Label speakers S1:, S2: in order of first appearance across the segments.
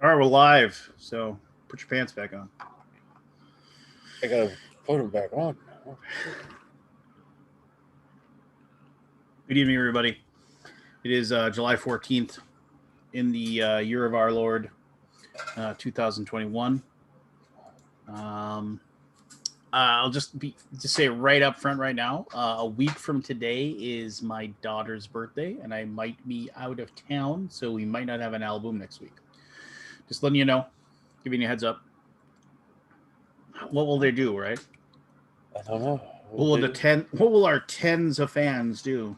S1: All right, we're live. So put your pants back on.
S2: I gotta put them back on. Oh, shit.
S1: Good evening, everybody. It is July 14th in the year of our Lord, 2021. Um, I'll just say right up front right now. A week from today is my daughter's birthday, and I might be out of town, so we might not have an album next week. Just letting you know, giving you a heads up. What will they do, right?
S2: I don't know.
S1: What
S2: What
S1: will
S2: they
S1: the
S2: do?
S1: ten? What will our tens of fans do?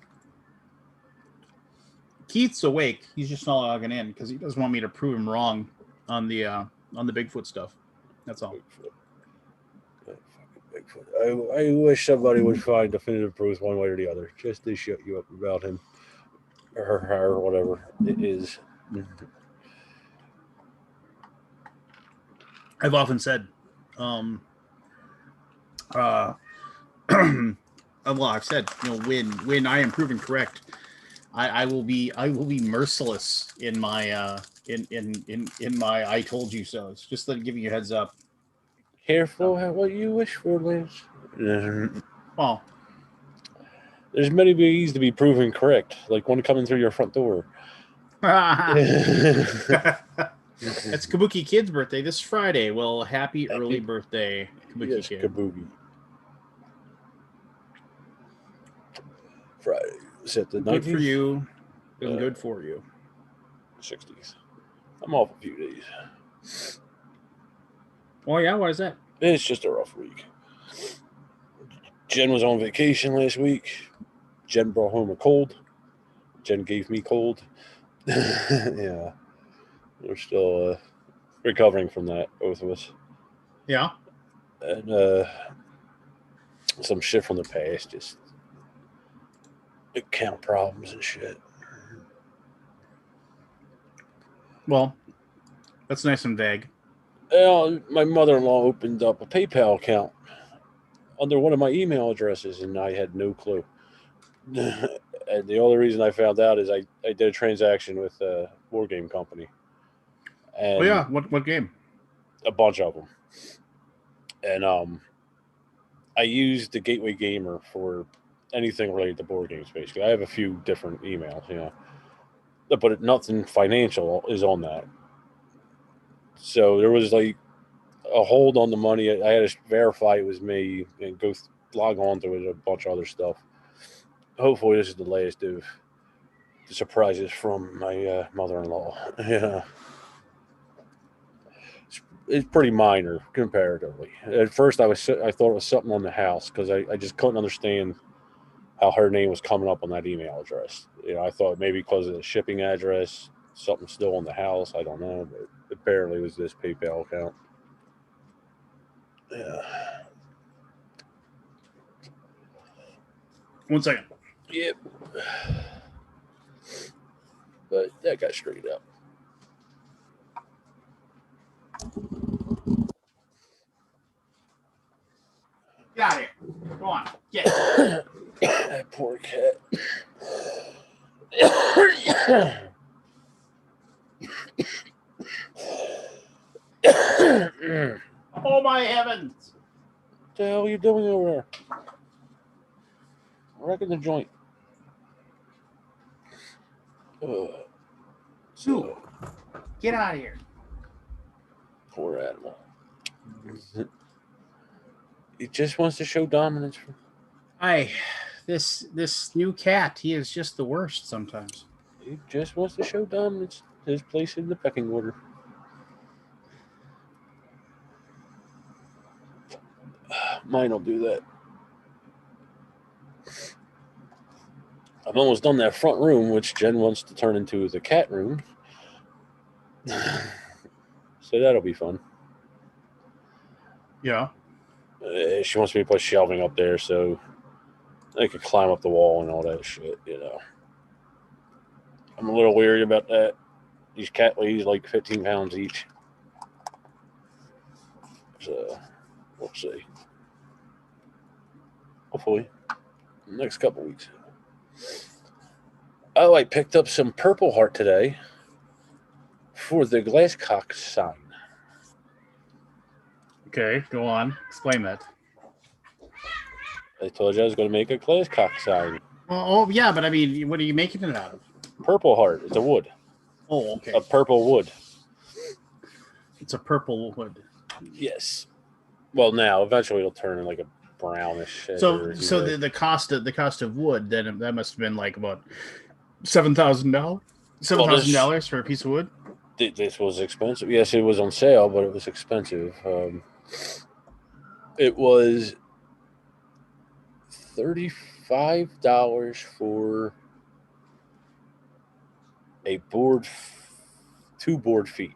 S1: Keith's awake. He's just not logging in because he doesn't want me to prove him wrong on the uh, on the Bigfoot stuff. That's all.
S2: Bigfoot. Fucking Bigfoot. I wish somebody would find definitive proof one way or the other, just to shut you up about him or her or whatever it is.
S1: I've often said, um, uh, well, I've said, when I am proven correct, I will be merciless in my in my I told you so. It's just like giving you a heads up.
S2: Careful
S1: So,
S2: what you wish for, Lance.
S1: well,
S2: There's many ways to be proven correct, like one coming through your front door.
S1: it's Kabuki Kid's birthday this Friday. Well, happy early
S2: Happy,
S1: birthday, Kabuki
S2: yes,
S1: Kid.
S2: Kabuki. Friday. Is it the
S1: Good for
S2: 19th?
S1: you, and
S2: Uh,
S1: good for you.
S2: 60th. I'm off a few days.
S1: Oh yeah, why is that?
S2: It's just a rough week. Jen was on vacation last week. Jen brought home a cold. Jen gave me cold. Yeah, we're still recovering from that, both of us.
S1: Yeah.
S2: And some shit from the past, just account problems and shit.
S1: Well, that's nice and vague.
S2: My mother in law opened up a PayPal account under one of my email addresses, and I had no clue. And the only reason I found out is I did a transaction with a board game company,
S1: Oh
S2: and
S1: yeah, what game?
S2: a bunch of them. And I use the Gateway Gamer for anything related to board games. Basically, I have a few different emails, but nothing financial is on that. So there was like a hold on the money. I had to verify it was me and log on to it, a bunch of other stuff. Hopefully, this is the last of the surprises from my mother-in-law. Yeah, it's pretty minor comparatively. At first, I thought it was something on the house because I just couldn't understand how her name was coming up on that email address. I thought maybe because of the shipping address, something still on the house. I don't know, but apparently it was this PayPal account. Yeah.
S1: One second.
S2: Yep. But that got straightened out.
S1: Get out of here. Go on. Get.
S2: That poor cat. What
S1: Oh my heavens.
S2: the hell are you doing over there? Wrecking the joint.
S1: Sue,
S2: So,
S1: get out of here.
S2: poor animal. He just wants to show dominance.
S1: I this new cat, he is just the worst sometimes.
S2: He just wants to show dominance. His place in the pecking order. Mine will do that. I've almost done that front room, which Jen wants to turn into the cat room. So that'll be fun.
S1: Yeah.
S2: She wants me to put shelving up there so they could climb up the wall and all that shit. I'm a little weary about that. These cat weighs like 15 pounds each. So we'll see. Hopefully, next couple weeks. Oh, I picked up some Purple Heart today For the glasscock sign.
S1: Okay, go on. Explain that.
S2: I told you I was going to make a glasscock sign.
S1: Well, oh yeah, but I mean, what are you making it out of?
S2: Purple heart. It's a wood.
S1: Oh, okay.
S2: A purple wood.
S1: It's a purple wood.
S2: Yes. Well, now eventually it'll turn in like a brownish.
S1: So the cost of wood then that must have been like about $7,000. $7,000 for a piece of wood.
S2: This was expensive. Yes, it was on sale, but it was expensive. It was $35 for a board, 2 board feet,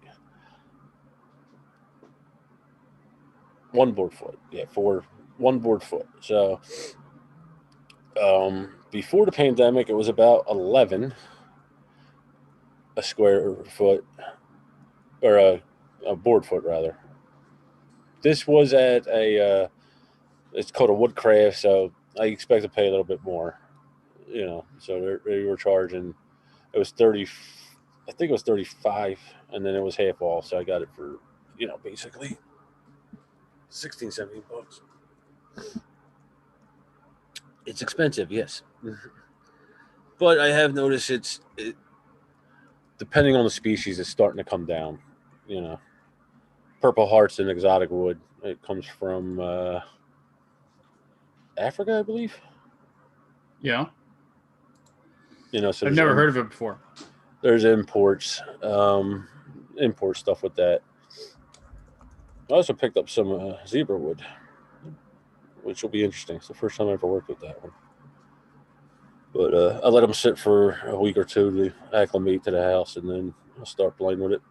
S2: 1 board foot. Yeah, for 1 board foot. So, before the pandemic, it was about 11 a square foot, or a board foot rather. This was at a it's called a woodcraft, so I expect to pay a little bit more. So they were charging. It was 30. I think it was 35, and then it was half off, so I got it for basically 16, 17 bucks. It's expensive, yes, but I have noticed depending on the species, it's starting to come down. You know, Purple Heart's an exotic wood. It comes from Africa, I believe.
S1: Yeah,
S2: So
S1: I've never heard of it before.
S2: there's imports, import stuff with that. I also picked up some zebra wood, which will be interesting. It's the first time I ever worked with that one. But I let them sit for a week or two to acclimate to the house, and then I'll start playing with it.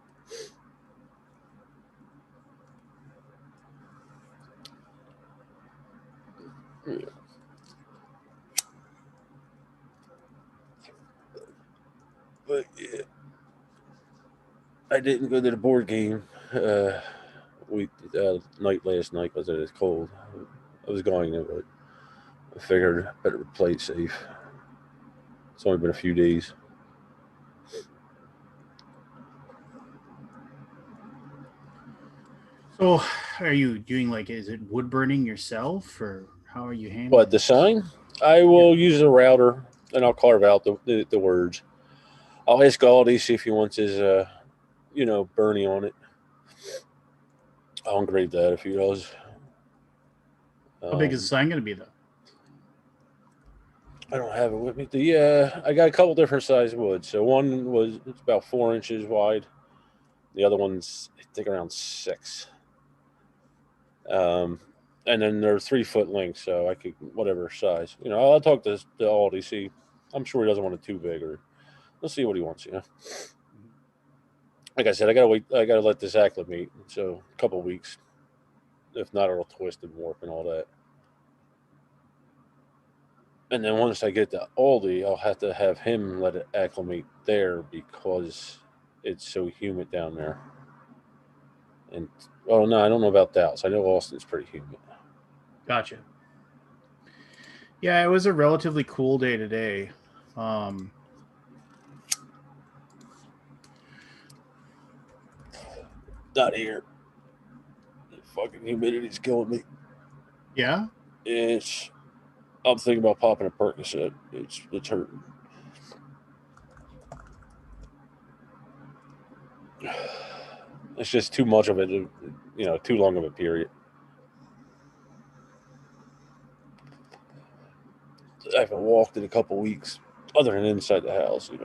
S2: Yeah. But yeah, I didn't go to the board game night last night because it was cold. I was going to, but I figured I better play it safe. It's only been a few days.
S1: So, are you doing is it wood burning yourself, or how are you handling?
S2: But the sign, I will use a router and I'll carve out the words. I'll ask Aldi see if he wants his Bernie on it. I'll engrave that if he does.
S1: How big is the sign going to be, though?
S2: I don't have it with me. I got a couple different size wood. So it's about 4 inches wide. The other one's I think around 6. And then they're 3 foot lengths, so I could whatever size. I'll talk to Aldi, see. I'm sure he doesn't want it too big, or we'll see what he wants. Like I said, I gotta wait. I gotta let this acclimate. So a couple weeks. If not, it'll twist and warp and all that. And then once I get to Aldi, I'll have to have him let it acclimate there because it's so humid down there. And no, I don't know about Dallas. I know Austin's pretty humid.
S1: Gotcha. Yeah, it was a relatively cool day today. Um,
S2: Not here. The fucking humidity's killing me.
S1: yeah.
S2: I'm thinking about popping a Percocet. It's hurting. It's just too much of it, too long of a period. I haven't walked in a couple weeks, other than inside the house. I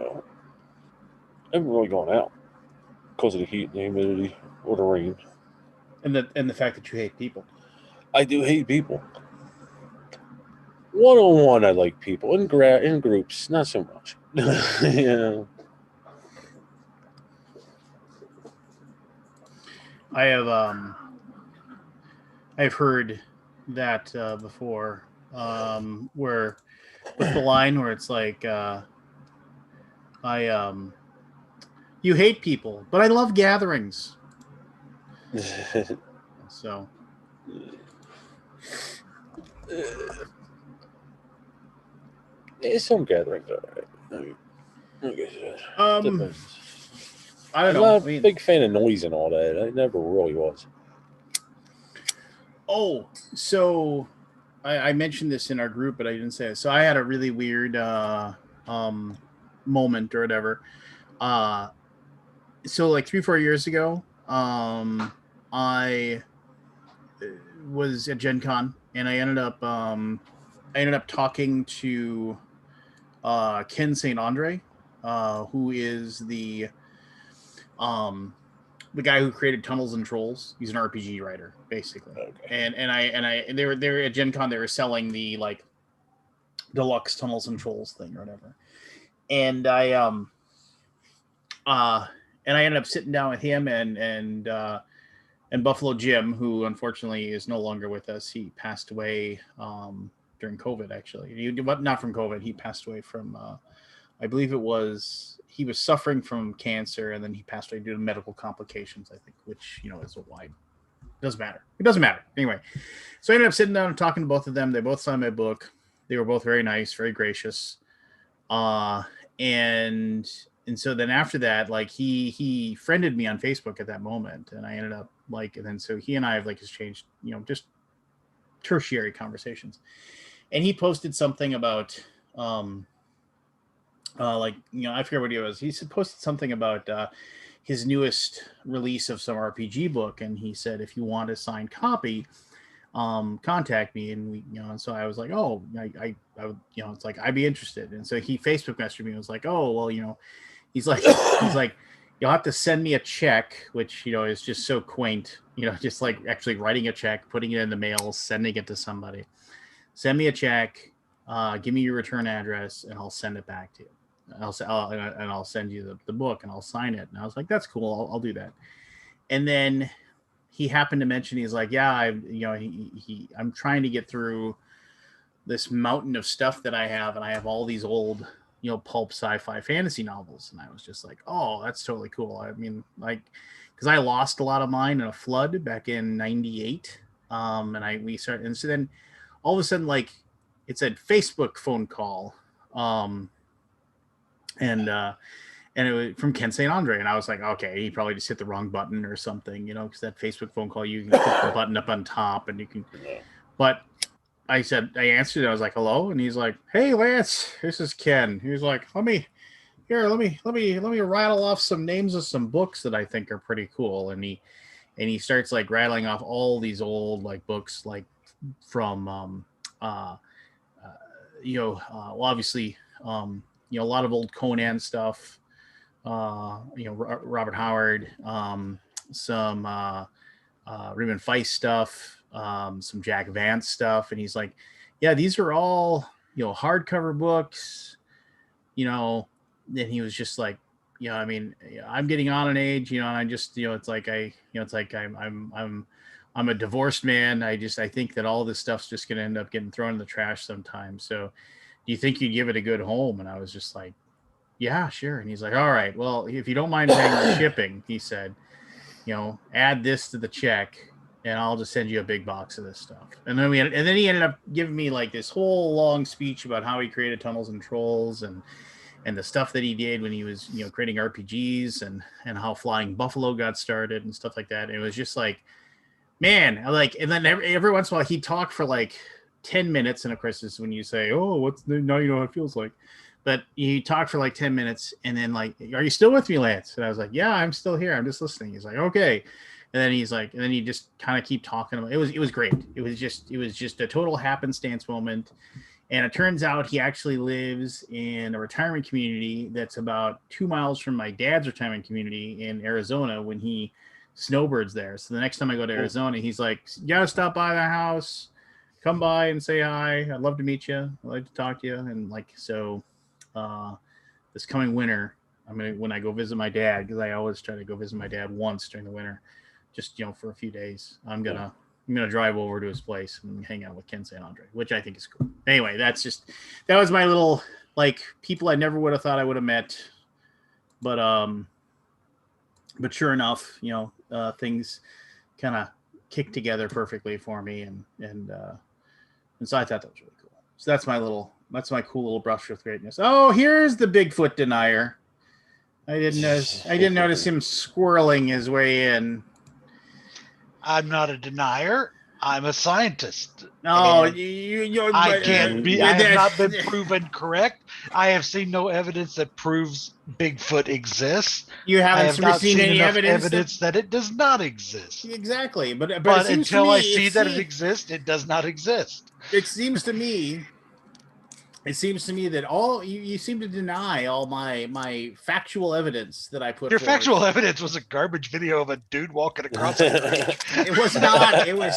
S2: haven't really gone out because of the heat and the humidity or the rain.
S1: And the fact that you hate people.
S2: I do hate people. 1-on-1, I like people. In groups, not so much. Yeah.
S1: I've heard that before, where what's the line where it's like I you hate people, but I love gatherings. So
S2: Some gatherings, all right. Like I said,
S1: um
S2: depends.
S1: I don't
S2: I'm
S1: know.
S2: not
S1: I
S2: a
S1: mean,
S2: big fan of noise and all that. I never really was.
S1: oh, so I mentioned this in our group, but I didn't say it. So I had a really weird um moment or whatever. Uh so like 3 4 years ago, I was at Gen Con and I ended up talking to Ken St. Andre, who is um the guy who created Tunnels and Trolls. He's an RPG writer, basically.
S2: Okay.
S1: And they were at Gen Con. They were selling the like deluxe Tunnels and Trolls thing or whatever. And uh I ended up sitting down with him and Buffalo Jim, who unfortunately is no longer with us. He passed away during COVID. Actually, but not from COVID. He passed away from I believe it was he was suffering from cancer, and then he passed away due to medical complications. I think, which is a wide doesn't matter. It doesn't matter anyway. So I ended up sitting down and talking to both of them. They both signed my book. They were both very nice, very gracious. Uh, and so then after that, like he friended me on Facebook at that moment, and I ended up like, and then so he and I have like exchanged, just tertiary conversations. And he posted something about like I forget what he was. He posted something about his newest release of some RPG book, and he said if you want a signed copy, contact me. And we and so I was like, oh, I would, it's like I'd be interested. And so he Facebook messaged me and was like, oh well, he's like you'll have to send me a check, which is just so quaint, just like actually writing a check, putting it in the mail, sending it to somebody. Send me a check, give me your return address, and I'll send it back to you. I'll send you the book and I'll sign it. And I was like, that's cool. I'll do that. And then he happened to mention, he's like, yeah, I'm trying to get through this mountain of stuff that I have, and I have all these old, pulp sci-fi fantasy novels. And I was just like, oh, that's totally cool. I mean, like, because I lost a lot of mine in a flood back in '98. And we started, and so then all of a sudden, like, it said Facebook phone call. And it was from Ken St. Andre, and I was like, okay, he probably just hit the wrong button or something, because that Facebook phone call, you can click the button up on top, and you can.
S2: Yeah.
S1: But I answered it. I was like, hello, and he's like, hey, Lance, this is Ken. He was like, let me rattle off some names of some books that I think are pretty cool, and he starts like rattling off all these old like books like from well, obviously a lot of old Conan stuff, Robert Howard, some Raymond Feist stuff, some Jack Vance stuff. And he's like, yeah, these are all, hardcover books, then he was just like, I mean, I'm getting on in age, and I just, it's like I'm a divorced man. I think that all this stuff's just going to end up getting thrown in the trash sometime. So do you think you'd give it a good home? And I was just like, yeah, sure. And he's like, all right, well, if you don't mind paying the shipping, he said, add this to the check and I'll just send you a big box of this stuff. And then he ended up giving me like this whole long speech about how he created Tunnels and Trolls and the stuff that he did when he was, creating RPGs and how Flying Buffalo got started and stuff like that. And it was just like, man, like, and then every once in a while he'd talk for like 10 minutes. And of course, this is when you say, oh, now you know how it feels like. But he talked for like 10 minutes and then like, are you still with me, Lance? And I was like, yeah, I'm still here. I'm just listening. He's like, okay. And then he's like, and then he just kind of keep talking about it. It was great. It was just a total happenstance moment. And it turns out he actually lives in a retirement community that's about 2 miles from my dad's retirement community in Arizona when he snowbirds there. So the next time I go to Arizona, he's like, you gotta stop by the house, come by and say hi. I'd love to meet you. I'd like to talk to you. And like, so this coming winter, when I go visit my dad, because I always try to go visit my dad once during the winter, just for a few days. I'm gonna drive over to his place and hang out with Ken St. Andre, which I think is cool. Anyway, that was my little like people I never would have thought I would have met, but sure enough, things kind of kicked together perfectly for me, and so I thought that was really cool. So that's my cool little brush with greatness. Oh, here's the Bigfoot denier. I didn't notice. I didn't notice him squirreling his way in.
S3: I'm not a denier. I'm a scientist.
S1: No,
S3: And
S1: you
S3: I can't be. I have not been
S1: that-
S3: proven correct. I have seen no evidence that proves Bigfoot exists.
S1: You
S3: I
S1: haven't
S3: have not
S1: seen any
S3: enough
S1: evidence
S3: that it does not exist.
S1: exactly, but it
S3: But
S1: seems to
S3: until
S1: me,
S3: I see that it exists, it does not exist.
S1: it seems to me. It seems to me that all you seem to deny all my factual evidence that I put.
S3: Your
S1: forward.
S3: factual evidence was a garbage video of a dude walking across a bridge.
S1: It was not. It was.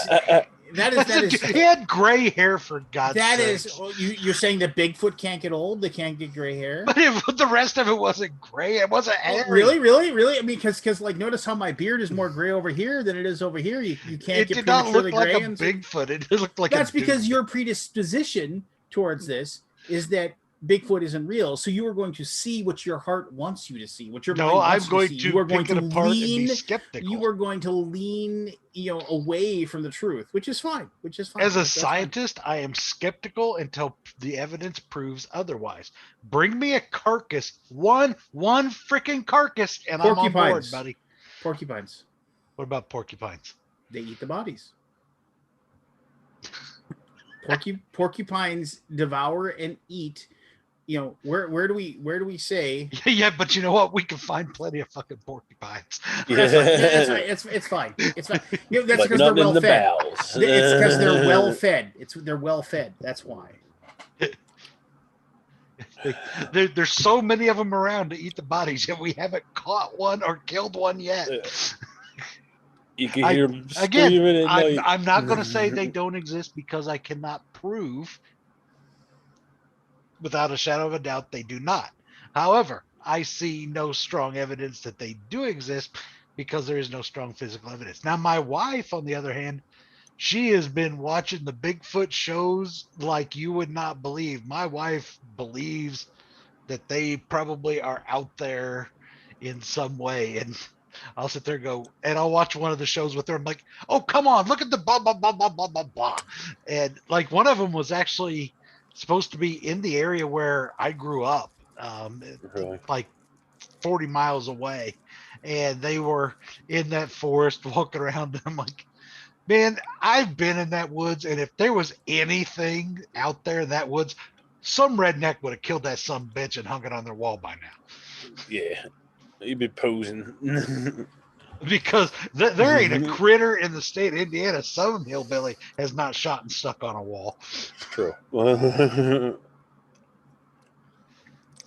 S1: That is.
S3: He had gray hair, for God's sake.
S1: That is. You're saying that Bigfoot can't get old? They can't get gray hair?
S3: But the rest of it wasn't gray. It wasn't hairy.
S1: Really? I mean, because like, notice how my beard is more gray over here than it is over here. You can't get
S3: it did not look like
S1: gray
S3: a Bigfoot. It looked like
S1: that's
S3: a
S1: because
S3: dude.
S1: your predisposition towards this is that Bigfoot isn't real. So you are going to see what your heart wants you to see. What your mind wants
S3: I'm going
S1: to see.
S3: to
S1: You are going
S3: pick
S1: to
S3: it apart
S1: lean.
S3: and be skeptical.
S1: You are going to lean, away from the truth, which is fine.
S3: As a scientist, I am skeptical until the evidence proves otherwise. Bring me a carcass, one freaking carcass, and I'm on board, buddy.
S1: Porcupines.
S3: What about porcupines?
S1: They eat the bodies. Porcupines devour and eat. Where do we say?
S3: Yeah, but you know what? We can find plenty of fucking porcupines.
S1: It's fine. It's fine. That's because they're well fed. It's because they're well fed. They're well fed. That's why.
S3: There's so many of them around to eat the bodies, yet we haven't caught one or killed one yet.
S2: You can hear them screaming at night.
S3: I'm not going to say they don't exist because I cannot prove without a shadow of a doubt they do not. However, I see no strong evidence that they do exist because there is no strong physical evidence. Now, my wife, on the other hand, she has been watching the Bigfoot shows like you would not believe. My wife believes that they probably are out there in some way. And I'll sit there and go, and I'll watch one of the shows with her. I'm like, oh, come on, look at the blah, blah, blah, blah, blah, blah, blah. And like one of them was actually supposed to be in the area where I grew up,
S2: Really?
S3: like 40 miles away. And they were in that forest walking around. And I'm like, man, I've been in that woods. And if there was anything out there in that woods, some redneck would have killed that son of a bitch and hung it on their wall by now.
S2: Yeah. You'd be posing.
S3: Because there ain't a critter in the state of Indiana some hillbilly has not shot and stuck on a wall.
S2: True.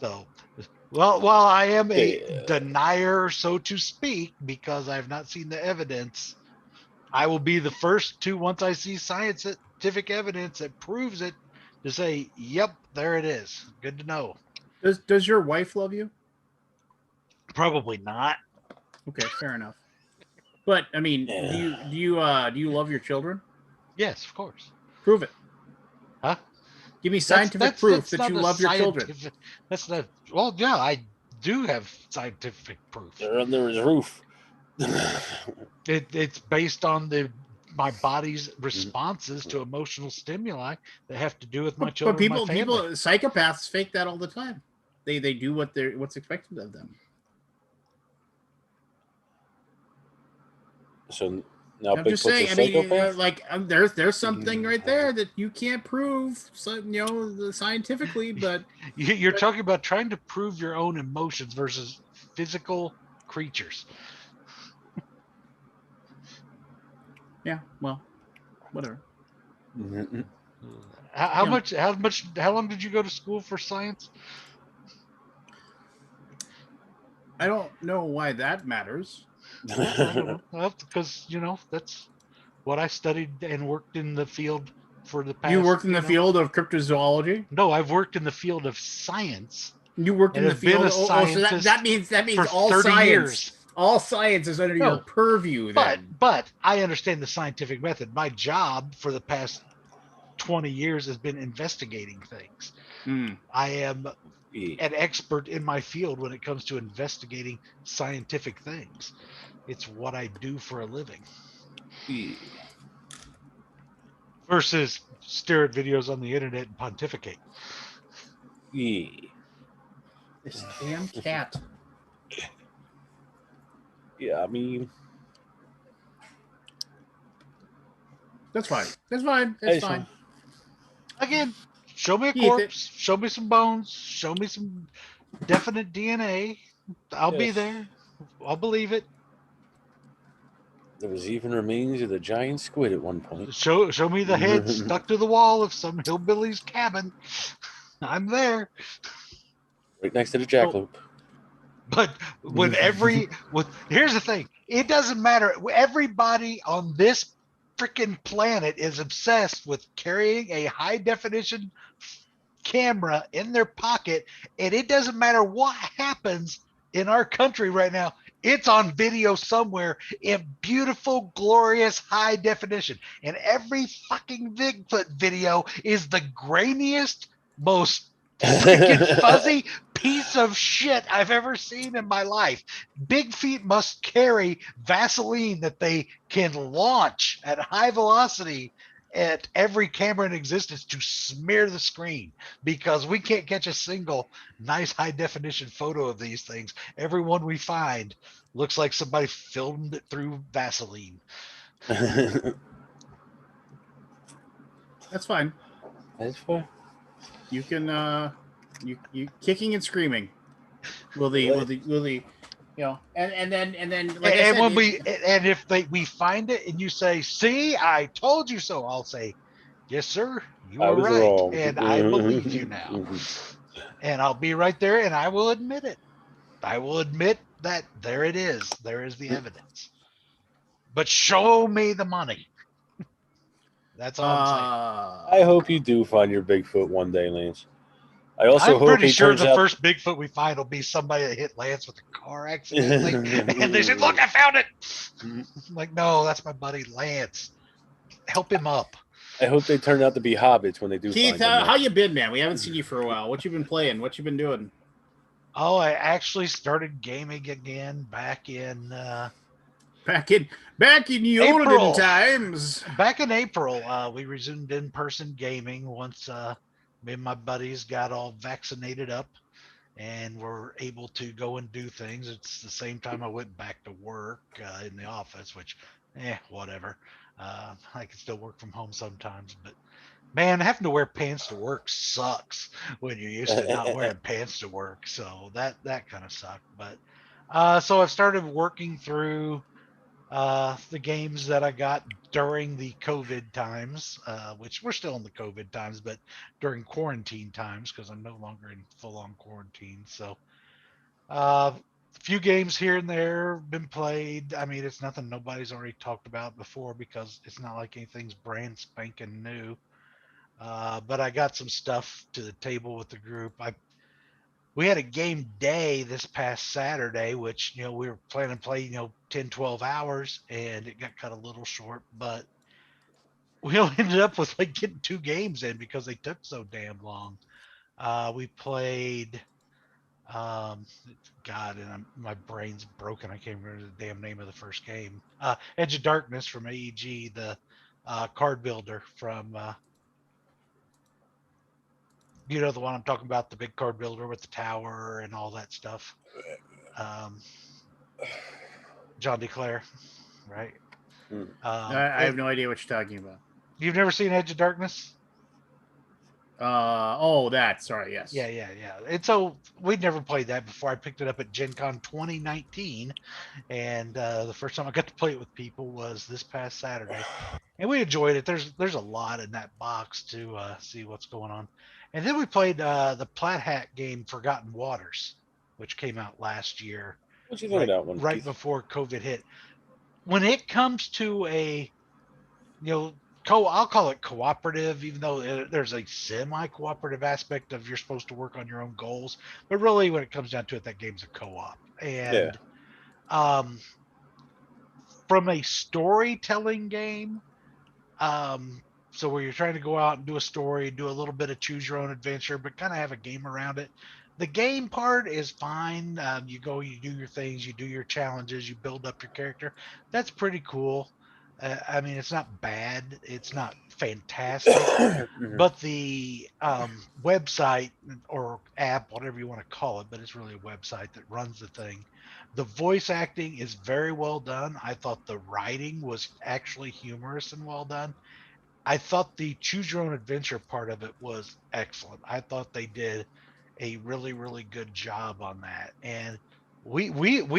S3: So, well, while I am a denier, so to speak, because I've not seen the evidence, I will be the first to, once I see scientific evidence that proves it, to say, yep, there it is. Good to know.
S1: Does your wife love you?
S3: Probably not.
S1: Okay, fair enough. But I mean, do you love your children?
S3: Yes, of course.
S1: Prove it.
S3: Huh?
S1: Give me scientific proof that you love your children.
S3: That's not. Well, yeah, I do have scientific proof.
S2: They're under his roof.
S3: It's based on my body's responses to emotional stimuli that have to do with my children.
S1: But
S3: my family.
S1: psychopaths fake that all the time. They do what's expected of them.
S2: So now
S1: I'm just saying. I mean, there's something right there that you can't prove, scientifically. But
S3: you're talking about trying to prove your own emotions versus physical creatures.
S1: Yeah. Well, whatever.
S3: How long did you go to school for science?
S1: I don't know why that matters.
S3: I don't know. Well, because that's what I studied and worked in the field for the past.
S1: You worked in the field of cryptozoology?
S3: No, I've worked in the field of science.
S1: You worked in the field. So that means all 30 science. Years. All science is under your purview. Then.
S3: But I understand the scientific method. My job for the past 20 years has been investigating things. I am an expert in my field when it comes to investigating scientific things. It's what I do for a living. Versus stare at videos on the internet and pontificate.
S1: This damn cat.
S2: Yeah, I mean,
S1: That's fine. That's fine. That's
S2: it's
S1: fine.
S3: Again, show me a
S1: Keith, it.
S3: corpse, show me some bones, show me some definite DNA. I'll be
S2: yes.
S3: there. I'll believe it.
S2: There was even remains of the giant squid at one point.
S3: Show me the head stuck to the wall of some hillbilly's cabin. I'm there.
S2: Right next to the
S1: So,
S2: jackalope.
S3: But here's the thing, it doesn't matter. Everybody on this freaking planet is obsessed with carrying a high definition camera in their pocket, and it doesn't matter what happens in our country right now. It's on video somewhere in beautiful, glorious high definition. And every fucking Bigfoot video is the grainiest, most freaking fuzzy piece of shit I've ever seen in my life. Big feet must carry Vaseline that they can launch at high velocity at every camera in existence to smear the screen, because we can't catch a single nice high definition photo of these things. Every one we find looks like somebody filmed it through Vaseline.
S1: that's fine.
S2: That's fine.
S1: You can you kicking and screaming. Will the and then like I
S3: And
S1: said,
S3: when if we find it and you say, "See, I told you so," I'll say, "Yes, sir, you
S2: I
S3: were
S2: was
S3: right,
S2: wrong.
S3: and I believe you now." And I'll be right there, and I will admit it. I will admit that there it is. There is the evidence. But show me the money. That's all I'm saying.
S2: I hope you do find your Bigfoot one day, Lance. I also
S3: I'm
S2: hope
S3: pretty
S2: he
S3: sure
S2: turns
S3: the
S2: out.
S3: first Bigfoot we find will be somebody that hit Lance with a car accidentally, and they said, "Look, I found it." I'm like, no, that's my buddy Lance. Help him up.
S2: I hope they turn out to be hobbits when they do
S1: Keith,
S2: find them.
S1: how you been, man? We haven't seen you for a while. What you been playing? What you been doing?
S3: Oh, I actually started gaming again
S1: Back in the olden
S3: April.
S1: times.
S3: Back in April. We resumed in-person gaming once me and my buddies got all vaccinated up and were able to go and do things. It's the same time I went back to work in the office, which, whatever. I can still work from home sometimes, but man, having to wear pants to work sucks when you're used to not wearing pants to work. So that kind of sucked. But so I've started working through the games that I got during the COVID times, which we're still in the COVID times, but during quarantine times because I'm no longer in full on quarantine. So a few games here and there been played. I mean, it's nothing nobody's already talked about before because it's not like anything's brand spanking new. But I got some stuff to the table with the group. We had a game day this past Saturday, which, we were planning to play, 10, 12 hours, and it got cut a little short, but we only ended up with like getting 2 games in because they took so damn long. We played, um, God, and my brain's broken. I can't remember the damn name of the first game. Edge of Darkness from AEG, the card builder from, the one I'm talking about, the big card builder with the tower and all that stuff. Um, John DeClaire, right?
S1: I have no idea what you're talking about.
S3: You've never seen Edge of Darkness?
S1: That. Sorry, yes.
S3: Yeah. And so we'd never played that before. I picked it up at Gen Con 2019, and the first time I got to play it with people was this past Saturday, and we enjoyed it. There's a lot in that box to see what's going on, and then we played the Plat Hat game Forgotten Waters, which came out last year,
S2: What'd you think of that one,
S3: right
S2: Keith?
S3: before COVID hit. When it comes to a I'll call it cooperative, even though there's a semi-cooperative aspect of you're supposed to work on your own goals. But really, when it comes down to it, that game's a co-op.
S2: Yeah.
S3: And um, from a storytelling game, so where you're trying to go out and do a story, do a little bit of choose your own adventure, but kind of have a game around it. The game part is fine. You go, you do your things, you do your challenges, you build up your character. That's pretty cool. I mean, it's not bad. It's not fantastic,
S2: Mhm.
S3: but the website or app, whatever you want to call it, but it's really a website that runs the thing, The voice acting is very well done. I thought the writing was actually humorous and well done. I thought the choose your own adventure part of it was excellent. I thought they did a really really good job on that. And we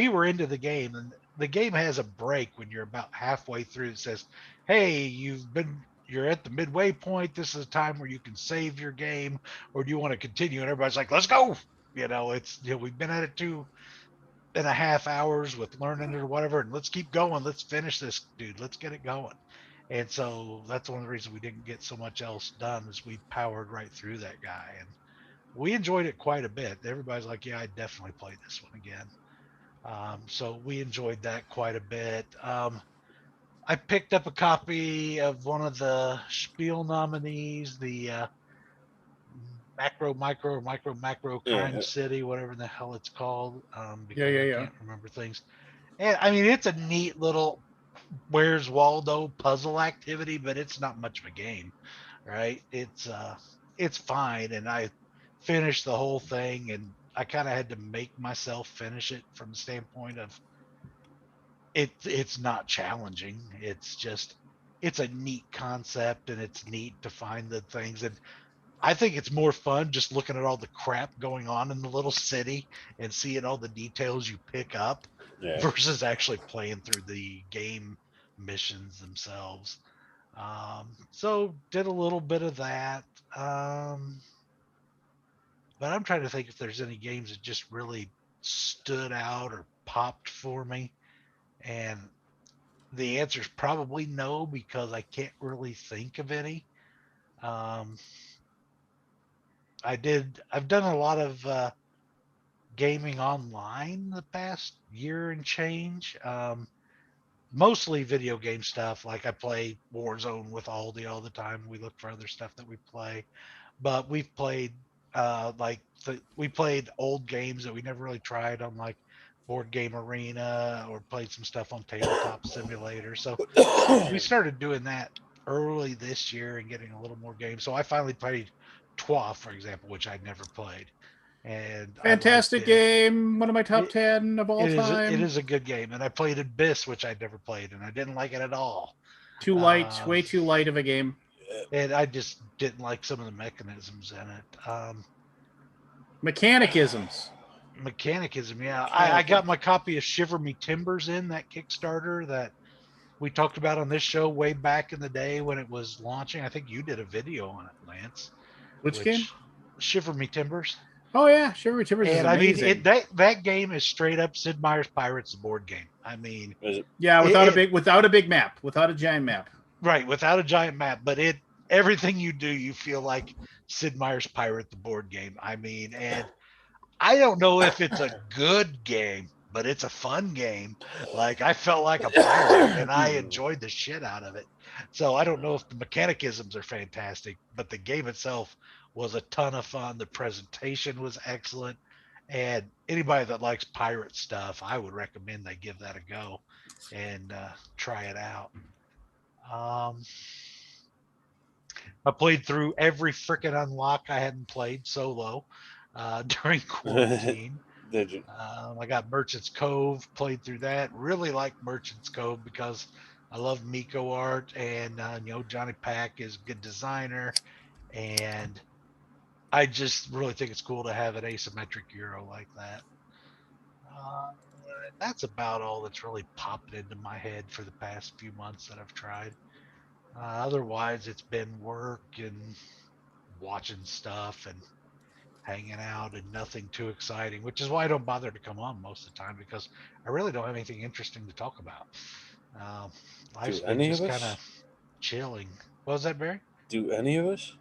S3: were into the game, and the game has a break when you're about halfway through. It says, "Hey, you're at the midway point. This is a time where you can save your game, or do you want to continue?" And everybody's like, "Let's go." It's we've been at it 2.5 hours with learning it or whatever, and let's keep going. Let's finish this, dude. Let's get it going. And so that's one of the reasons we didn't get so much else done, is we powered right through that guy, and we enjoyed it quite a bit. Everybody's like, "Yeah, I definitely play this one again." So we enjoyed that quite a bit. I picked up a copy of one of the Spiel nominees, the macro crime
S2: Yeah.
S3: city, whatever the hell it's called,
S1: Yeah,
S3: because
S1: yeah,
S3: I
S1: yeah.
S3: can't remember things. And I mean, it's a neat little Where's Waldo puzzle activity, but it's not much of a game, right? It's fine, and I finished the whole thing, and I kind of had to make myself finish it from the standpoint of it's not challenging. It's just it's a neat concept, and it's neat to find the things. And I think it's more fun just looking at all the crap going on in the little city and seeing all the details you pick up
S2: Yeah.
S3: versus actually playing through the game missions themselves. So did a little bit of that. Um, but I'm trying to think if there's any games that just really stood out or popped for me. And the answer is probably no, because I can't really think of any. Um, I've done a lot of gaming online the past year and change. Mostly video game stuff. Like I play Warzone with Aldi all the time. We look for other stuff that we play, but we've played we played old games that we never really tried on, like Board Game Arena, or played some stuff on Tabletop Simulator. So we started doing that early this year and getting a little more games. So I finally played Twa, for example, which I'd never played, and I liked
S1: Fantastic
S3: it.
S1: game. One of my top
S3: It
S1: 10 of all
S3: it
S1: time.
S3: is a good game, and I played Abyss, which I'd never played, and I didn't like it at all.
S1: Too light,
S3: Um,
S1: way too light of a game.
S3: and I just didn't like some of the mechanisms in it.
S1: Mechanicisms.
S3: Mechanicism, yeah. I
S1: Mechanicism.
S3: got my copy of Shiver Me Timbers in that Kickstarter that we talked about on this show way back in the day when it was launching. I think you did a video on it, Lance,
S1: Which game?
S3: which Shiver Me Timbers.
S1: Oh yeah, Sherry Timbers is
S3: And I mean,
S1: amazing.
S3: that game is straight up Sid Meier's Pirates, the board game. I mean,
S2: Is it?
S1: Yeah,
S3: it
S1: without a big map, without a giant map.
S3: right, without a giant map, but everything you do, you feel like Sid Meier's Pirate, the board game. I mean, and I don't know if it's a good game, but it's a fun game. Like I felt like a pirate, and I enjoyed the shit out of it. So I don't know if the mechanicisms are fantastic, but the game itself was a ton of fun. The presentation was excellent, and anybody that likes pirate stuff, I would recommend they give that a go and try it out. Um, I played through every freaking unlock I hadn't played solo during quarantine.
S2: Did you?
S3: I got Merchant's Cove, played through that. Really like Merchant's Cove because I love Miko art, and Johnny Pack is a good designer, and I just really think it's cool to have an asymmetric Euro like that. Uh, that's about all that's really popped into my head for the past few months that I've tried. Otherwise, it's been work and watching stuff and hanging out and nothing too exciting, which is why I don't bother to come on most of the time, because I really don't have anything interesting to talk about. Uh, Life's
S2: Do
S3: been
S2: any of
S3: just kind
S2: us?
S3: of chilling. What was that, Barry?
S2: Do any of us?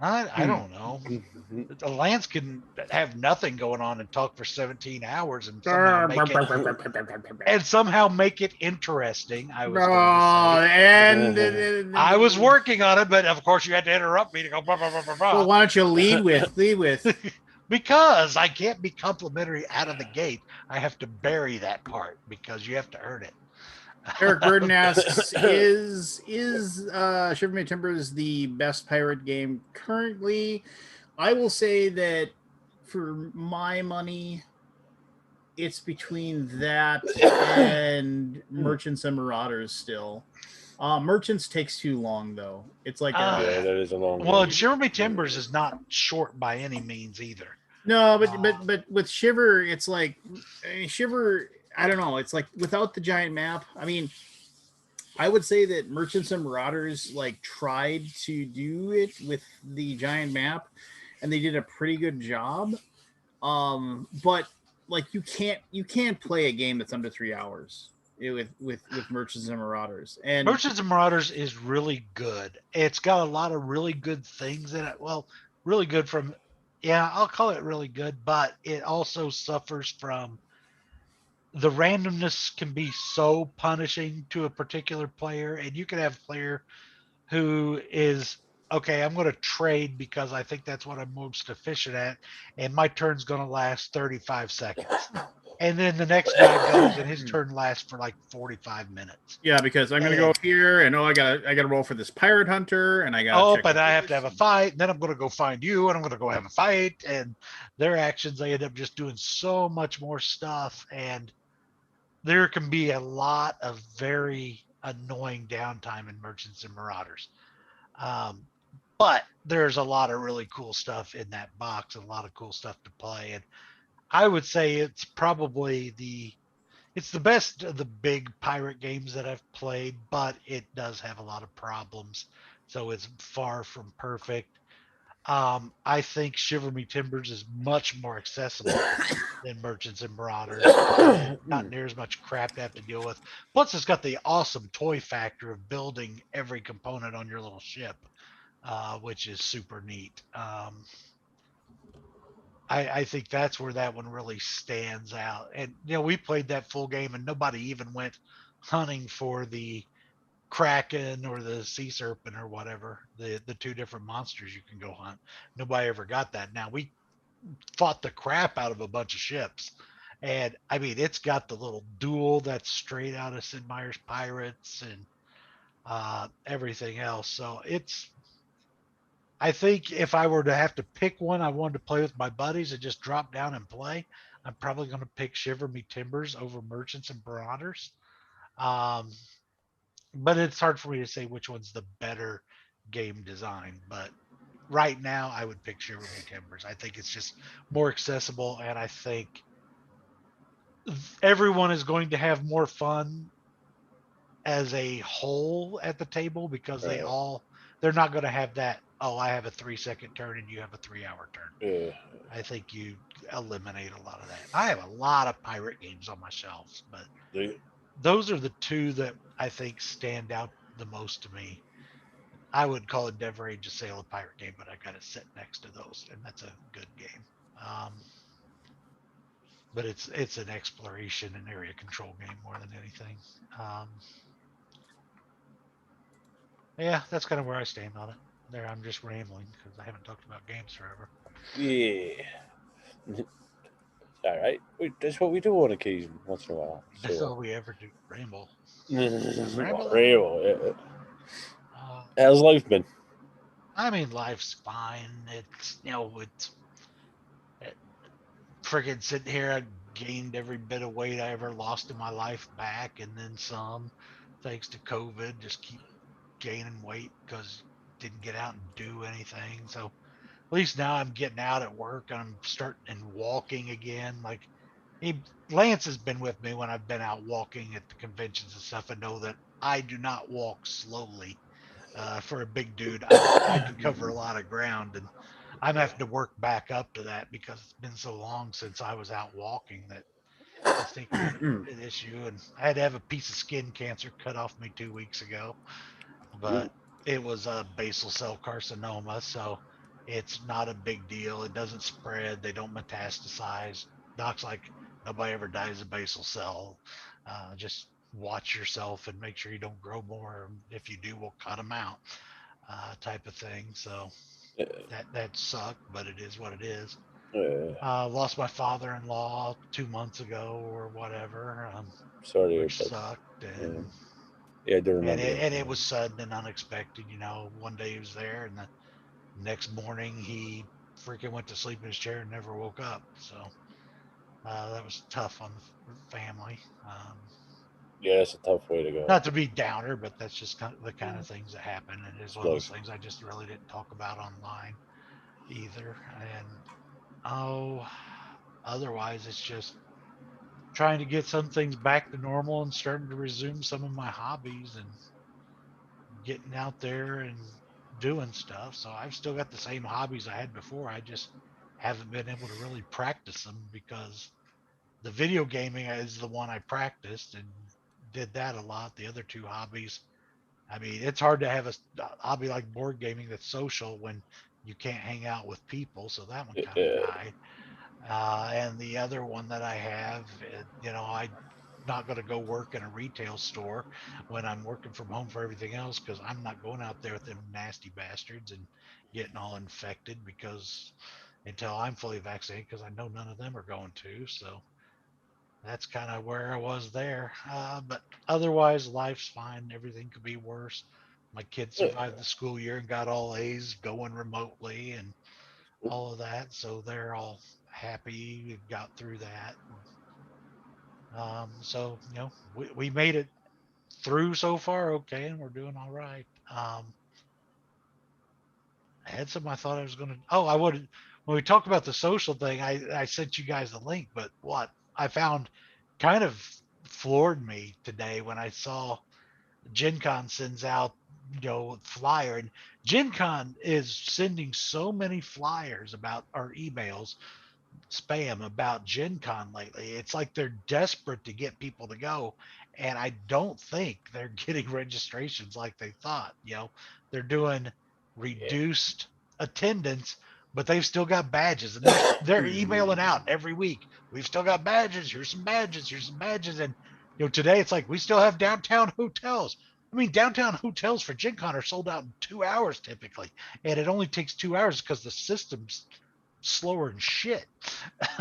S3: I don't know.
S2: Mhm.
S3: Lance can have nothing going on and talk for 17 hours and somehow make it interesting. I was going to say. I was working on it, but of course you had to interrupt me to go blah blah blah blah
S1: Well,
S3: blah.
S1: why don't you lead with?
S3: Because I can't be complimentary out of the gate. I have to bury that part because you have to earn it.
S1: Eric Burden asks, is Shiver Me Timbers the best pirate game currently? I will say that for my money, it's between that and Merchants and Marauders still. Merchants takes too long though. It's like
S3: Uh,
S2: Yeah,
S1: a
S2: that is a long
S3: well,
S2: game.
S3: Jeremy Timbers is not short by any means either.
S1: no, but with Shiver, it's like Shiver. I don't know. It's like without the giant map. I mean, I would say that Merchants and Marauders like tried to do it with the giant map, and they did a pretty good job. But like you can't play a game that's under 3 hours with Merchants and Marauders, and
S3: Merchants and Marauders is really good. It's got a lot of really good things in it. Well, really good from, yeah, I'll call it really good, but it also suffers from the randomness can be so punishing to a particular player, and you can have a player who is okay. I'm going to trade because I think that's what I'm most efficient at, and my turn's going to last 35 seconds. And then the next guy goes, and his turn lasts for like 45 minutes.
S1: yeah, because I'm gonna go
S3: And
S1: here, and I gotta roll for this pirate hunter, and I gotta
S3: oh,
S1: check
S3: but I have to
S1: this.
S3: have a fight, and then I'm going to go find you, and I'm going to go have a fight, and their actions, they end up just doing so much more stuff, and there can be a lot of very annoying downtime in Merchants and Marauders. Um, but there's a lot of really cool stuff in that box and a lot of cool stuff to play. And I would say it's the best of the big pirate games that I've played, but it does have a lot of problems. So it's far from perfect. I think Shiver Me Timbers is much more accessible than Merchants and Marauders, and not near as much crap to have to deal with. Plus, it's got the awesome toy factor of building every component on your little ship, which is super neat. I think that's where that one really stands out. And we played that full game, and nobody even went hunting for the kraken or the sea serpent or whatever, the two different monsters you can go hunt. Nobody ever got that. Now we fought the crap out of a bunch of ships. And I mean, it's got the little duel that's straight out of Sid Meier's Pirates and everything else. So I think if I were to have to pick one I wanted to play with my buddies and just drop down and play, I'm probably going to pick Shiver Me Timbers over Merchants and Marauders. Um, but it's hard for me to say which one's the better game design. But right now, I would pick Shiver Me Timbers. I think it's just more accessible, and I think everyone is going to have more fun as a whole at the table because
S2: Right.
S3: they're not going to have that, oh, I have a 3 second turn and you have a 3 hour turn.
S2: Yeah.
S3: I think you eliminate a lot of that. I have a lot of pirate games on my shelves, but
S2: They,
S3: those are the two that I think stand out the most to me. I would call Endeavor Age of Sail a pirate game, but I got it set next to those, and that's a good game. But it's an exploration and area control game more than anything. Um, yeah, that's kind of where I stand on it. There, I'm just rambling because I haven't talked about games forever.
S2: yeah. All right. That's what we do on occasion, once in a while.
S3: That's
S2: So,
S3: all we ever do, ramble. Rambling.
S2: Real. Yeah.
S3: Uh,
S2: How's life been?
S3: I mean, life's fine. It's it, friggin' sitting here, I gained every bit of weight I ever lost in my life back, and then some, thanks to COVID. Just keep gaining weight because didn't get out and do anything. So at least now I'm getting out at work. I'm starting and walking again. Like Lance has been with me when I've been out walking at the conventions and stuff, and know that I do not walk slowly. For a big dude, I can cover a lot of ground, and I'm having to work back up to that because it's been so long since I was out walking that I think an issue. And I had to have a piece of skin cancer cut off me 2 weeks ago,
S2: Ooh.
S3: but it was a basal cell carcinoma, so it's not a big deal. It doesn't spread. They don't metastasize. Doc's like, nobody ever dies of basal cell. Just watch yourself and make sure you don't grow more. If you do, we'll cut them out, type of thing. So
S2: Yeah.
S3: that sucked, but it is what it is.
S2: Yeah.
S3: Lost my father-in-law 2 months ago or whatever,
S2: Sorry to hear
S3: which
S2: that.
S3: sucked,
S2: Yeah.
S3: and
S2: Yeah, I do
S3: and
S2: remember
S3: it,
S2: that.
S3: and it was sudden and unexpected. One day he was there, and the next morning he freaking went to sleep in his chair and never woke up. So That was tough on the family.
S2: Yeah, it's a tough way to go.
S3: Not to be downer, but that's just kind of the kind of things that happen. And it's
S2: It's
S3: one of those
S2: life.
S3: things I just really didn't talk about online either. And oh, otherwise, it's just trying to get some things back to normal and starting to resume some of my hobbies and getting out there and doing stuff. So I've still got the same hobbies I had before. I just haven't been able to really practice them because the video gaming is the one I practiced and did that a lot. The other two hobbies, I mean, it's hard to have a hobby like board gaming that's social when you can't hang out with people. So that one kind of
S2: Yeah.
S3: died. And the other one that I have, I'm not going to go work in a retail store when I'm working from home for everything else because I'm not going out there with them nasty bastards and getting all infected because until I'm fully vaccinated, because I know none of them are going to. So that's kind of where I was there. But otherwise, life's fine. Everything could be worse. My kids
S2: Yeah.
S3: survived the school year and got all A's going remotely and all of that. So they're all happy. We got through that. So, we made it through so far okay, and we're doing all right. I had some I thought I was going to. Oh, I would. When we talk about the social thing, I sent you guys the link, but what I found kind of floored me today when I saw Gen Con sends out, flyer, and Gen Con is sending so many flyers about our emails spam about Gen Con lately. It's like they're desperate to get people to go. And I don't think they're getting registrations like they thought. They're doing
S2: Yeah.
S3: reduced attendance, but they've still got badges and they're emailing out every week. We've still got badges. Here's some badges. Here's some badges. And today it's like we still have downtown hotels. I mean, downtown hotels for Gen Con are sold out in 2 hours typically, and it only takes 2 hours because the system's slower than shit.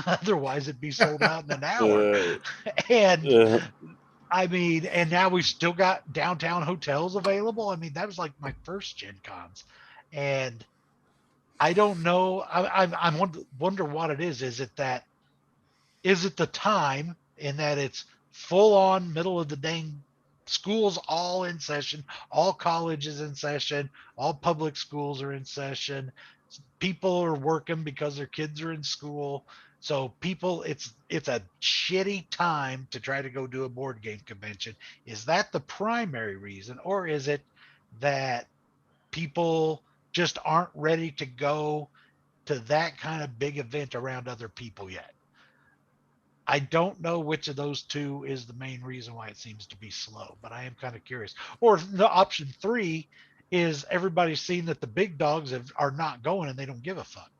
S3: Otherwise, it'd be sold out in an hour.
S2: Uh,
S3: And
S2: uh,
S3: I mean, and now we've still got downtown hotels available. I mean, that was like my first Gen Cons, and I don't know. I wonder what it is. Is it the time in that it's full on middle of the dang schools all in session, all colleges in session, all public schools are in session, people are working because their kids are in school. So people, it's a shitty time to try to go do a board game convention. Is that the primary reason, or is it that people just aren't ready to go to that kind of big event around other people yet? I don't know which of those two is the main reason why it seems to be slow, but I am kind of curious. Or the option three is everybody's seen that the big dogs are not going and they don't give a fuck,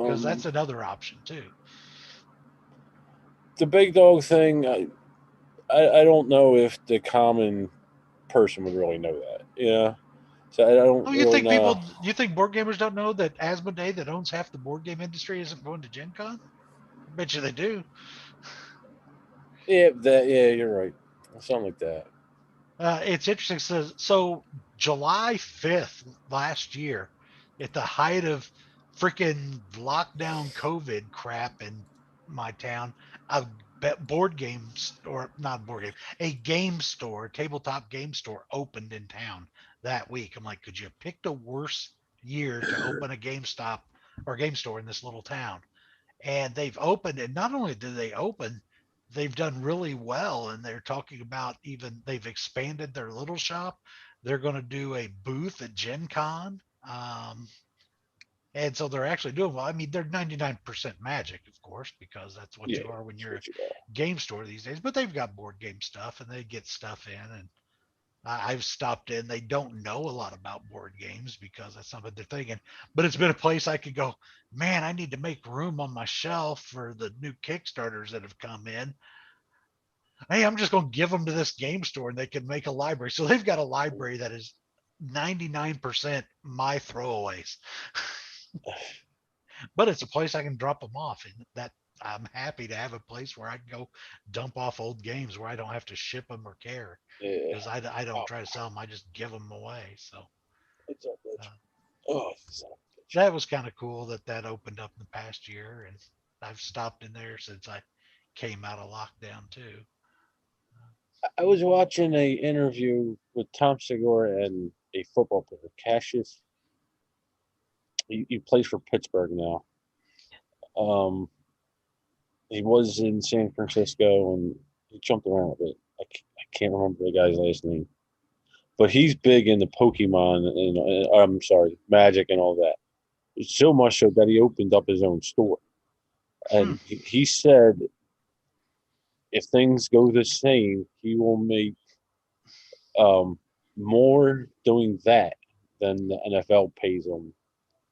S3: because
S2: um,
S3: that's another option too.
S2: the big dog thing, I don't know if the common person would really know that. Yeah. So I don't
S3: Oh,
S2: really know.
S3: you think board gamers don't know that Asmodee, that owns half the board game industry, isn't going to Gen Con? I bet you they do.
S2: Yeah, yeah, you're right. Something like that.
S3: It's interesting. So July 5th last year, at the height of freaking lockdown COVID crap in my town, a board games, or not board game, a game store, tabletop game store opened in town that week. I'm like, could you have picked a worse year to open a GameStop or game store in this little town? And they've opened, and not only did they open, they've done really well, and they're talking about, even they've expanded their little shop. They're going to do a booth at Gen Con. And so they're actually doing well. I mean, they're 99% magic, of course, because that's what
S2: Yeah,
S3: you are when
S2: that's
S3: you're a
S2: what you are.
S3: game store these days. But they've got board game stuff and they get stuff in. And I've stopped in. They don't know a lot about board games because that's not what they're thinking. But it's been a place I could go, man, I need to make room on my shelf for the new Kickstarters that have come in. Hey, I'm just going to give them to this game store and they can make a library. So they've got a library that is 99% my throwaways, but it's a place I can drop them off. And that, I'm happy to have a place where I can go dump off old games where I don't have to ship them or care,
S2: Yeah.
S3: because I don't
S2: Oh,
S3: try to sell them. I just give them away. So
S2: it's up,
S3: uh,
S2: bitch. Oh, son of a bitch.
S3: that was kind of cool that that opened up in the past year. And I've stopped in there since I came out of lockdown too.
S2: I was watching a interview with Tom Segura and a football player, Cassius. He plays for Pittsburgh now. Um, he was in San Francisco and he jumped around a bit. I can't remember the guy's last name, but he's big into Pokemon and I'm sorry, Magic and all that. So much so that he opened up his own store, and he said if things go the same, he will make um, more doing that than the NFL pays him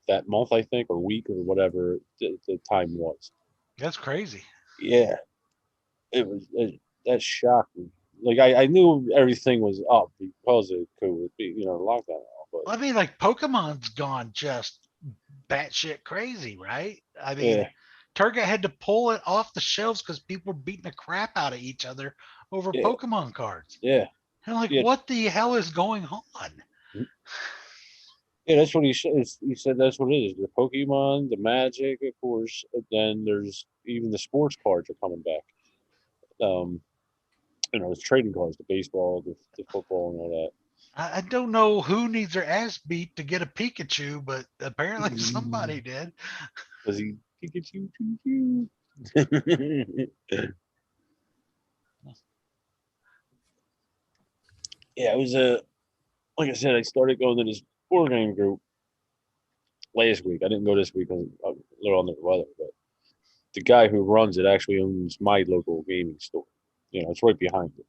S2: that month, I think, or week, or whatever the time was.
S3: That's crazy.
S2: Yeah, that shocked me. Like I knew everything was up because of COVID, lockdown and all, but
S3: I mean, like Pokemon's gone just batshit crazy, right? I mean,
S2: yeah,
S3: Target had to pull it off the shelves because people were beating the crap out of each other over
S2: yeah,
S3: Pokemon cards.
S2: yeah,
S3: And I'm like,
S2: yeah.
S3: what the hell is going on?
S2: Yeah, that's what he said. He said that's what it is. The Pokemon, the Magic, of course. And then there's even the sports cards are coming back. Um, the trading cards, the baseball, the football, and all
S3: I don't know who needs their ass beat to get a Pikachu, but apparently
S2: that.
S3: somebody did.
S2: Does he Pikachu? Choo-choo? Yeah, it was like I said, I started going to this board game group last week. I didn't go this week because I'm a little under the weather, but the guy who runs it actually owns my local gaming store. It's right behind it.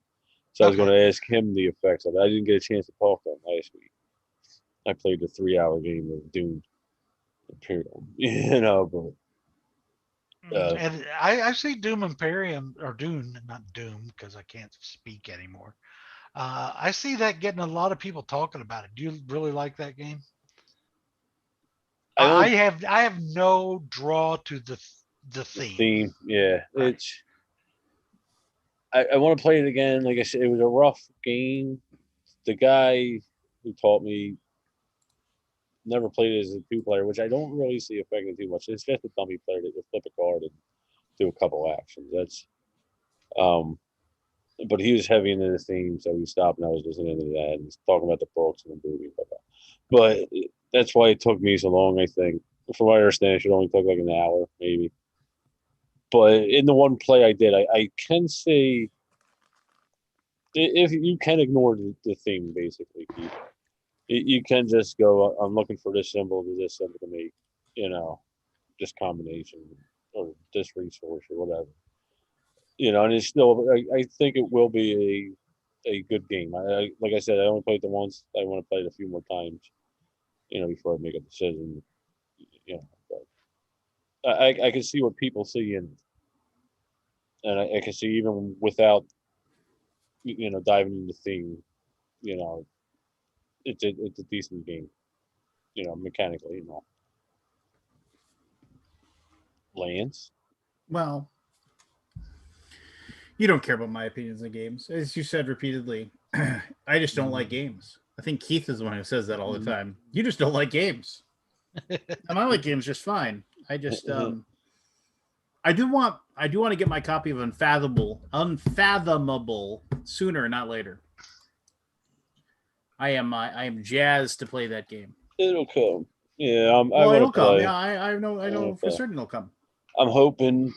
S2: So I was going
S3: Okay.
S2: to ask him the effects of it. I didn't get a chance to talk to him last week. I played the 3-hour game of Doom Imperial, but
S3: And I see Doom Imperium or Dune, not Doom, because I can't speak anymore. I see that getting a lot of people talking about it. Do you really like that game?
S2: I
S3: I
S2: only
S3: have I have no draw to the
S2: the
S3: theme.
S2: theme. Yeah,
S3: Right.
S2: I want to play it again. Like I said, it was a rough game. The guy who taught me never played it as a two-player, which I don't really see affecting too much. It's just a dummy player that you flip a card and do a couple actions. That's um but he was heavy into the theme, so he stopped and I was listening to that and he's talking about the books and the movie and that. But that's why it took me so long, I think. From what I understand, it should only took like an hour, maybe. But in the one play I did, I can say if you can ignore the theme, basically, Keith, you can just go, I'm looking for this symbol to this symbol to make, this combination or this resource or whatever. And it's still, I think it will be a good game. Like I said, I only played it once. I want to play it a few more times, before I make a decision. But I can see what people see in it, and I can see even without diving into the theme, you know, it's a decent game, mechanically, Lance.
S1: Well, you don't care about my opinions on games, as you said repeatedly. I just don't like games. I think Keith is the one who says that all the time. You just don't like games, and I like games just fine. I just I do want to get my copy of Unfathomable sooner, not later. I am jazzed to play that game.
S2: It'll come. Yeah, I
S1: Well,
S2: want
S1: it'll
S2: to
S1: come.
S2: play.
S1: Yeah, I know for certain it'll come.
S2: I'm hoping.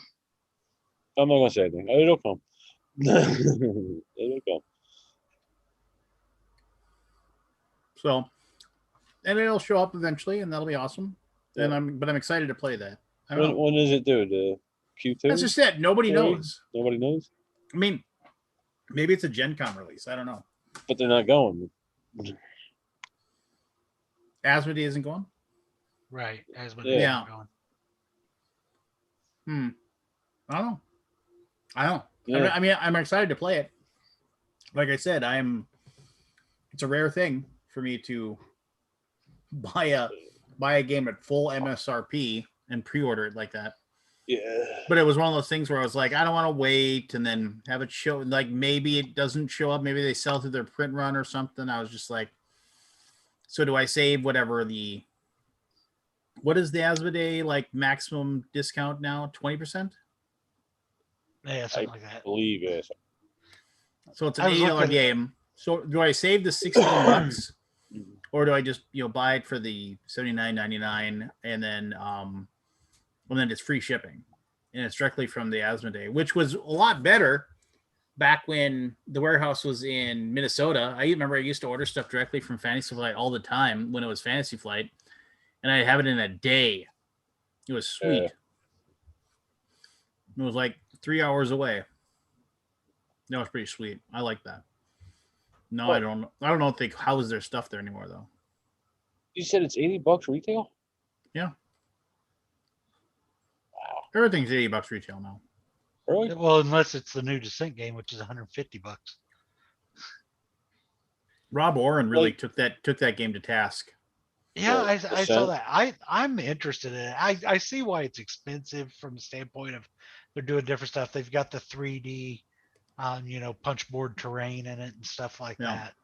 S2: I'm not gonna say anything. It'll come. It'll come.
S1: So, and it'll show up eventually, and that'll be awesome.
S2: Yeah.
S1: But I'm excited to play that.
S2: When does it do? The Q2?
S1: That's just it. Nobody knows.
S2: Nobody knows.
S1: I mean, maybe it's a Gen Con release. I don't know.
S2: But they're not going.
S1: Asmodee isn't going.
S3: Right. Asmodee
S1: Yeah.
S3: isn't going.
S1: I don't know.
S2: Yeah.
S1: I mean, I'm excited to play it. Like I said, it's a rare thing for me to buy a game at full MSRP and pre-order it like that.
S2: Yeah.
S1: But it was one of those things where I was like, I don't want to wait and then have it show. Like maybe it doesn't show up. Maybe they sell through their print run or something. I was just like, so do I save whatever the What is the Asmodee like maximum discount now? 20%.
S3: Yeah, something like that.
S2: believe it is.
S1: So it's an
S3: I was
S1: $80
S3: looking at-
S1: game. So do I save the 16 bucks, or do I just buy it for the $79.99 and then it's free shipping, and it's directly from the Asmodee, which was a lot better back when the warehouse was in Minnesota. I remember I used to order stuff directly from Fantasy Flight all the time when it was Fantasy Flight, and I'd have it in a day. It was sweet. It was like 3 hours away. That was pretty sweet. I like that. No, I don't. I don't know if they house their stuff there anymore though.
S2: You said it's $80 retail?
S1: Yeah.
S2: Wow.
S1: Everything's $80 retail now.
S2: Really?
S3: Well, unless it's the new Descent game, which is $150.
S1: Rob Oren really
S2: Like-
S1: took that game to task.
S3: Yeah,
S2: Well,
S3: I saw
S2: Descent?
S3: that. I'm interested in it. I see why it's expensive from the standpoint of they're doing different stuff. They've got the 3D, punch board terrain in it and stuff like
S1: Yeah.
S3: that.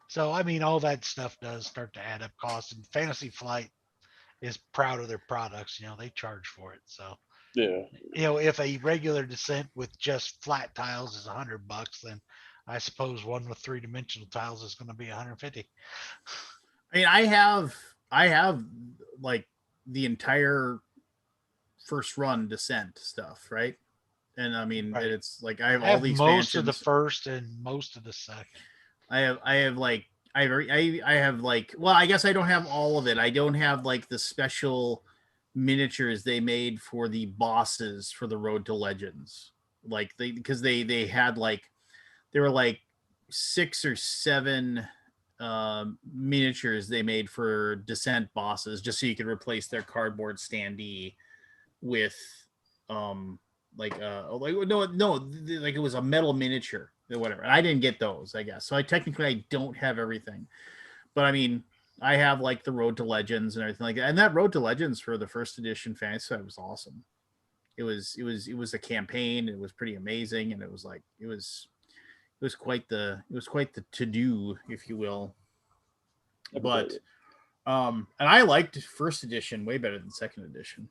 S3: So I mean, all that stuff does start to add up costs. And Fantasy Flight is proud of their products. They charge for it. So
S2: Yeah.
S3: if a regular Descent with just flat tiles is $100, then I suppose one with 3-dimensional tiles is going to be 150.
S1: I mean, I have like the entire first run Descent stuff, right? And I mean,
S3: Right.
S1: it's like I have
S3: I
S1: all
S3: have
S1: the
S3: most of the
S1: expansions.
S3: first and most of the second.
S1: I have like I have like, well, I guess I don't have all of it. I don't have like the special miniatures they made for the bosses for the Road to Legends. Like because they had like there were like 6 or 7 miniatures they made for Descent bosses just so you could replace their cardboard standee with like like it was a metal miniature or whatever. And I didn't get those, I guess. So I don't have everything. But I mean, I have like the Road to Legends and everything like that. And that Road to Legends for the first edition Fantasy was awesome. It was a campaign. It was pretty amazing, and it was quite the to do, if you will. But and I liked first edition way better than second edition.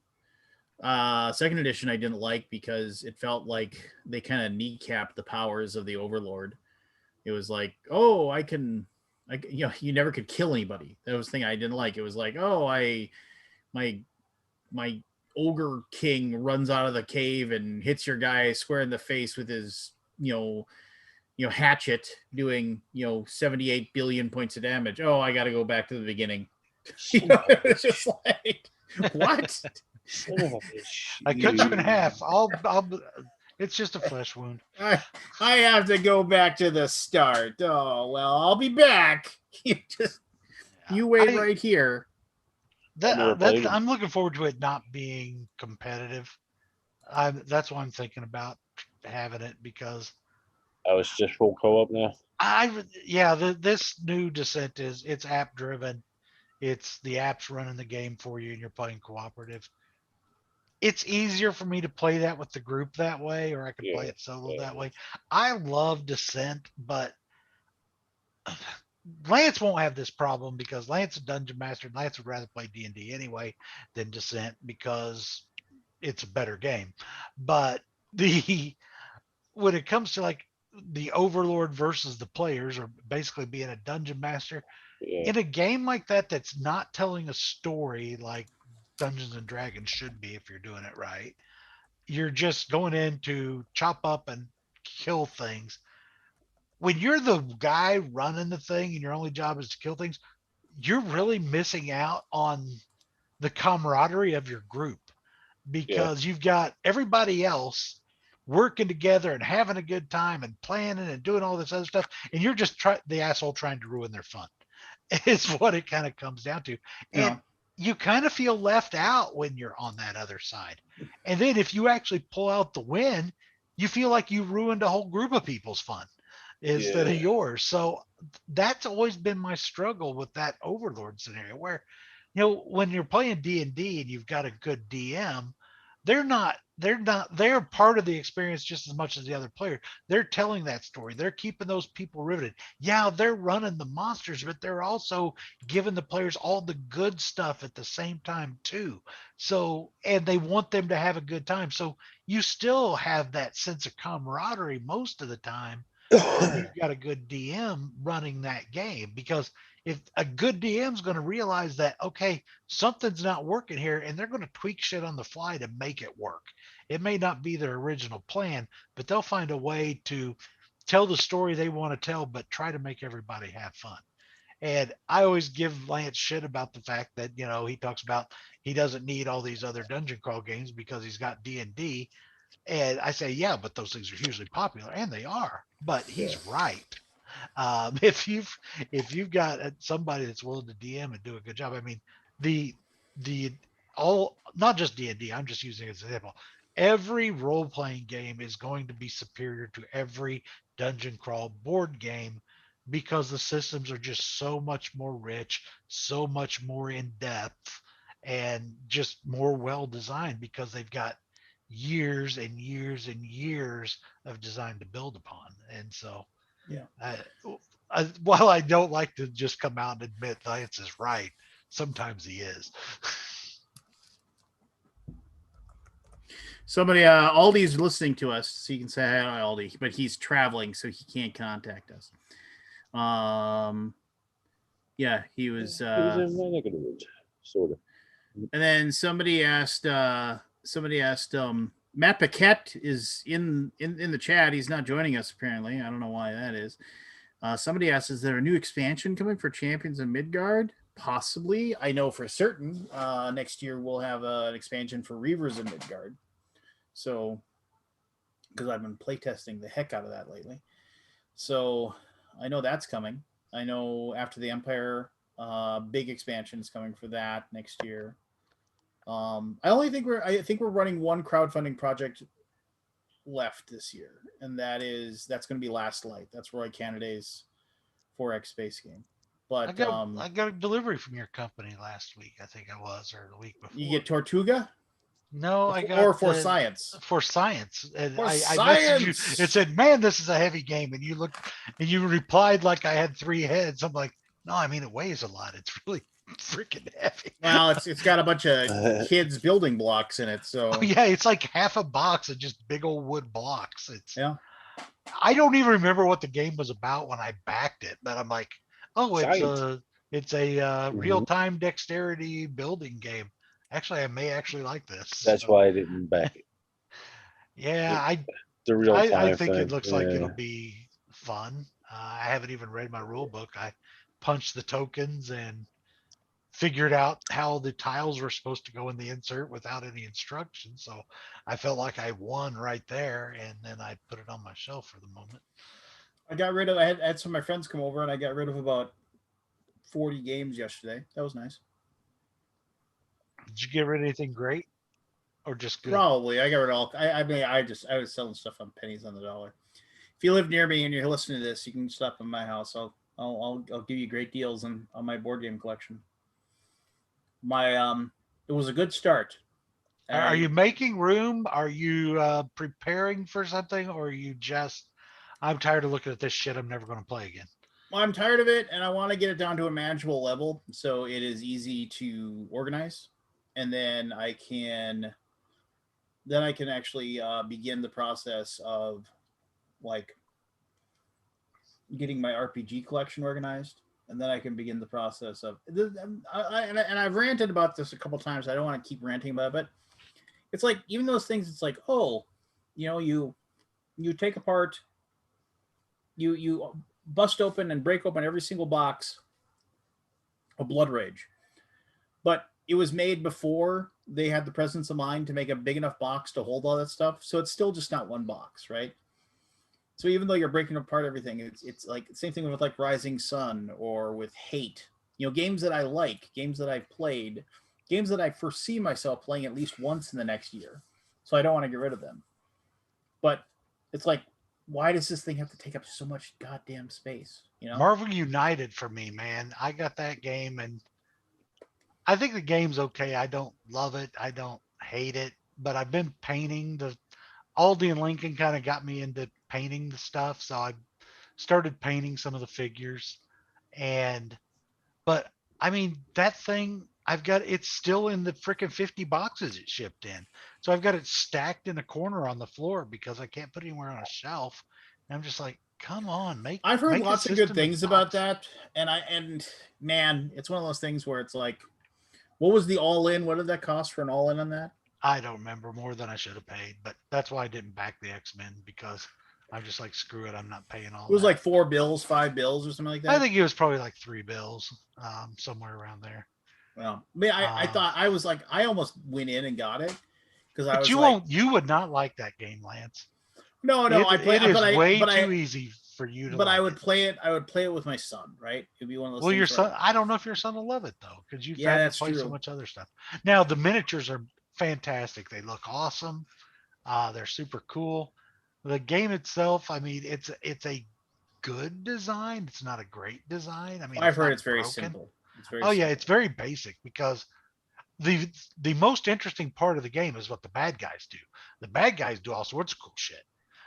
S1: Second edition I didn't like because it felt like they kind of kneecapped the powers of the Overlord. It was like, oh, you never could kill anybody. That was the thing I didn't like. It was like, oh, my ogre king runs out of the cave and hits your guy square in the face with his hatchet, doing 78 billion points of damage. Oh, I got to go back to the beginning. It's just like, what?
S3: I cut you in half. It's just a flesh wound.
S1: I have to go back to the start. Oh well, I'll be back. You wait right here.
S3: I'm looking forward to it not being competitive. That's why I'm thinking about having it, because
S2: It's just full co-op now.
S3: this new Descent it's app driven. It's the app's running the game for you and you're playing cooperative. It's easier for me to play that with the group that way, or I can play it solo that way. I love Descent, but Lance won't have this problem because Lance is a dungeon master. And Lance would rather play D&D anyway than Descent because it's a better game. But when it comes to like the Overlord versus the players, or basically being a dungeon master in a game like that that's not telling a story like Dungeons and Dragons should be, if you're doing it right, you're just going in to chop up and kill things. When you're the guy running the thing and your only job is to kill things, you're really missing out on the camaraderie of your group, because you've got everybody else working together and having a good time and planning and doing all this other stuff, and you're just the asshole trying to ruin their fun. It's what it kind of comes down to. And you kind of feel left out when you're on that other side. And then if you actually pull out the win, you feel like you ruined a whole group of people's fun instead of yours. So that's always been my struggle with that Overlord scenario, where when you're playing D&D and you've got a good DM, they're they're part of the experience just as much as the other player. They're telling that story. They're keeping those people riveted. Yeah, they're running the monsters, but they're also giving the players all the good stuff at the same time too. So, and they want them to have a good time. So you still have that sense of camaraderie most of the time when you've got a good DM running that game, because if a good DM is going to realize that, okay, something's not working here, and they're going to tweak shit on the fly to make it work. It may not be their original plan, but they'll find a way to tell the story they want to tell, but try to make everybody have fun. And I always give Lance shit about the fact that, he talks about he doesn't need all these other dungeon crawl games because he's got D&D. And I say, yeah, but those things are hugely popular, and they are. But
S2: Yeah.
S3: he's right. If you've got somebody that's willing to DM and do a good job, I mean, the the all not just D&D. I'm just using it as an example. Every role playing game is going to be superior to every dungeon crawl board game because the systems are just so much more rich, so much more in depth, and just more well designed because they've got years and years and years of design to build upon. And so
S1: Yeah.
S3: while I don't like to just come out and admit Lance is right, sometimes he is.
S1: Somebody, Aldi's listening to us, so you can say hi, Aldi, but he's traveling, so he can't contact us. Yeah, he was.
S2: It was in my neck of the woods, sort of.
S1: And then somebody asked, Matt Paquette is in the chat. He's not joining us apparently. I don't know why that is. Somebody asked, is there a new expansion coming for Champions in Midgard? Possibly. I know for certain next year we'll have an expansion for Reavers in Midgard. So, because I've been playtesting the heck out of that lately. So, I know that's coming. I know after the Empire, big expansion is coming for that next year. I think we're running one crowdfunding project left this year, and that's going to be Last Light. That's Roy Canada's 4X space game. But
S3: I got a delivery from your company last week, I think it was, or the week before.
S1: You get Tortuga?
S3: No, I got
S1: or for science.
S3: For science, and
S1: For
S3: I
S1: science!
S3: messaged you. It said, "Man, this is a heavy game," and you looked and you replied like I had 3 heads. I'm like, no, I mean it weighs a lot. It's really freaking heavy.
S1: Well, it's got a bunch of kids building blocks in it, so
S3: Yeah, it's like half a box of just big old wood blocks.
S1: yeah.
S3: I don't even remember what the game was about when I backed it, but I'm like, oh, it's a real time dexterity building game. Actually, I may actually like this.
S2: That's why I didn't back it.
S3: Yeah,
S2: The real time
S3: I think
S2: thing.
S3: it looks like it'll be fun. I haven't even read my rule book. I punched the tokens and figured out how the tiles were supposed to go in the insert without any instructions. So I felt like I won right there, and then I put it on my shelf for the moment.
S1: I had some of my friends come over, and I got rid of about 40 games yesterday. That was nice.
S3: Did you get rid of anything great, or just good?
S1: Probably. I got rid of all. I mean, I was selling stuff on pennies on the dollar. If you live near me and you're listening to this, you can stop in my house. I'll give you great deals on my board game collection. It was a good start.
S3: Are you making room? Are you preparing for something, or are you just? I'm tired of looking at this shit. I'm never going to play again.
S1: Well, I'm tired of it, and I want to get it down to a manageable level so it is easy to organize, and then I can actually begin the process of like getting my RPG collection organized, and then I can begin the process of. And I've ranted about this a couple times. I don't want to keep ranting about it, but it's like even those things. It's like, oh, you take apart, you bust open and break open every single box of Blood Rage, but it was made before they had the presence of mind to make a big enough box to hold all that stuff. So it's still just not one box, right? So even though you're breaking apart everything, it's like the same thing with like Rising Sun or with Hate. Games that I like, games that I've played, games that I foresee myself playing at least once in the next year. So I don't want to get rid of them. But it's like, why does this thing have to take up so much goddamn space?
S3: Marvel United for me, man. I got that game, and I think the game's okay. I don't love it. I don't hate it. but I've been painting the Aldi and Lincoln kind of got me into painting the stuff, so I started painting some of the figures. And but I mean that thing I've got it's still in the freaking 50 boxes it shipped in. So I've got it stacked in a corner on the floor because I can't put it anywhere on a shelf. And I'm just like, come on,
S1: I've heard
S3: make a
S1: lots of good
S3: system in
S1: things about
S3: box.
S1: that, and man, it's one of those things where it's like, what was the all in? What did that cost for an all in on that?
S3: I don't remember more than I should have paid, but that's why I didn't back the X-Men because I'm just like, screw it, I'm not paying all
S1: It was
S3: that.
S1: like 4 bills, 5 bills, or something like
S3: I
S1: that.
S3: think it was probably like 3 bills, somewhere around there.
S1: Well, I mean, I
S3: Uh,
S1: thought I was like, I almost went in and got it because I
S3: but
S1: was like,
S3: you would not like that game, Lance.
S1: no, I play,
S3: It is way
S1: but
S3: too easy for you to
S1: I
S3: like
S1: would
S3: it.
S1: play it. I would play it with my son, right? It'd be one of those
S3: Well, your
S1: things where,
S3: son, I don't know if your son will love it though, because you've
S1: yeah,
S3: had to
S1: that's
S3: play so
S1: true.
S3: much other stuff. Now the miniatures are fantastic. They look awesome. They're super cool. The game itself, I mean, it's a good design. It's not a great design. I mean,
S1: I've
S3: it's
S1: heard
S3: not
S1: it's very
S3: broken.
S1: simple. It's very
S3: Oh yeah, it's
S1: simple.
S3: very basic because the the most interesting part of the game is what the bad guys do. The bad guys do all sorts of cool shit.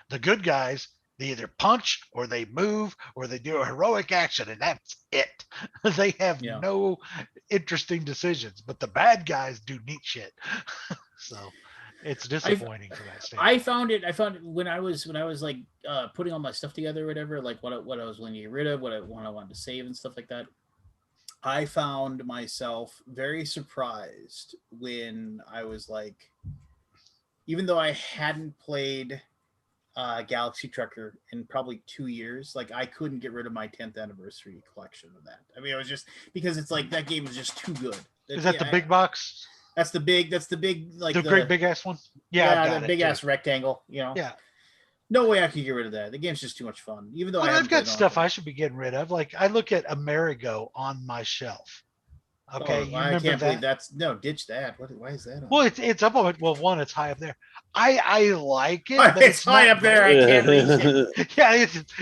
S3: The good guys, they either punch or they move or they do a heroic action, and that's it. They have
S1: Yeah.
S3: no interesting decisions, but the bad guys do neat shit. So it's
S1: I
S3: disappointing from that
S1: I
S3: standpoint.
S1: found it. I found it when I was like putting all my stuff together, or whatever. Like what I was willing to get rid of, what I wanted to save, and stuff like that. I found myself very surprised when I was like, even though I hadn't played Galaxy Trucker in probably 2 years, like I couldn't get rid of my 10th anniversary collection of that. I mean, it was just because it's like that game is just too good.
S3: Is
S1: That,
S3: that the
S1: yeah,
S3: big box?
S1: that's the big. That's the big. Like
S3: The great
S1: the
S3: big ass one? Yeah, I've
S1: yeah,
S3: got
S1: that
S3: it
S1: big
S3: too.
S1: ass rectangle.
S3: Yeah.
S1: No way I could get rid of that. The game's just too much fun. Even though I
S3: Well, I've
S1: haven't played
S3: got
S1: it in a long
S3: stuff
S1: time.
S3: I should be getting rid of. Like I look at Amerigo on my shelf. Okay,
S1: Oh,
S3: you
S1: I
S3: remember
S1: can't believe
S3: that?
S1: that's no ditch that. Why is that on
S3: Well,
S1: there?
S3: it's up on it. Well, one, it's high up there. I like it, but
S1: It's
S3: it's
S1: high
S3: not
S1: up there. I
S3: great.
S1: can't reach it.
S3: Yeah,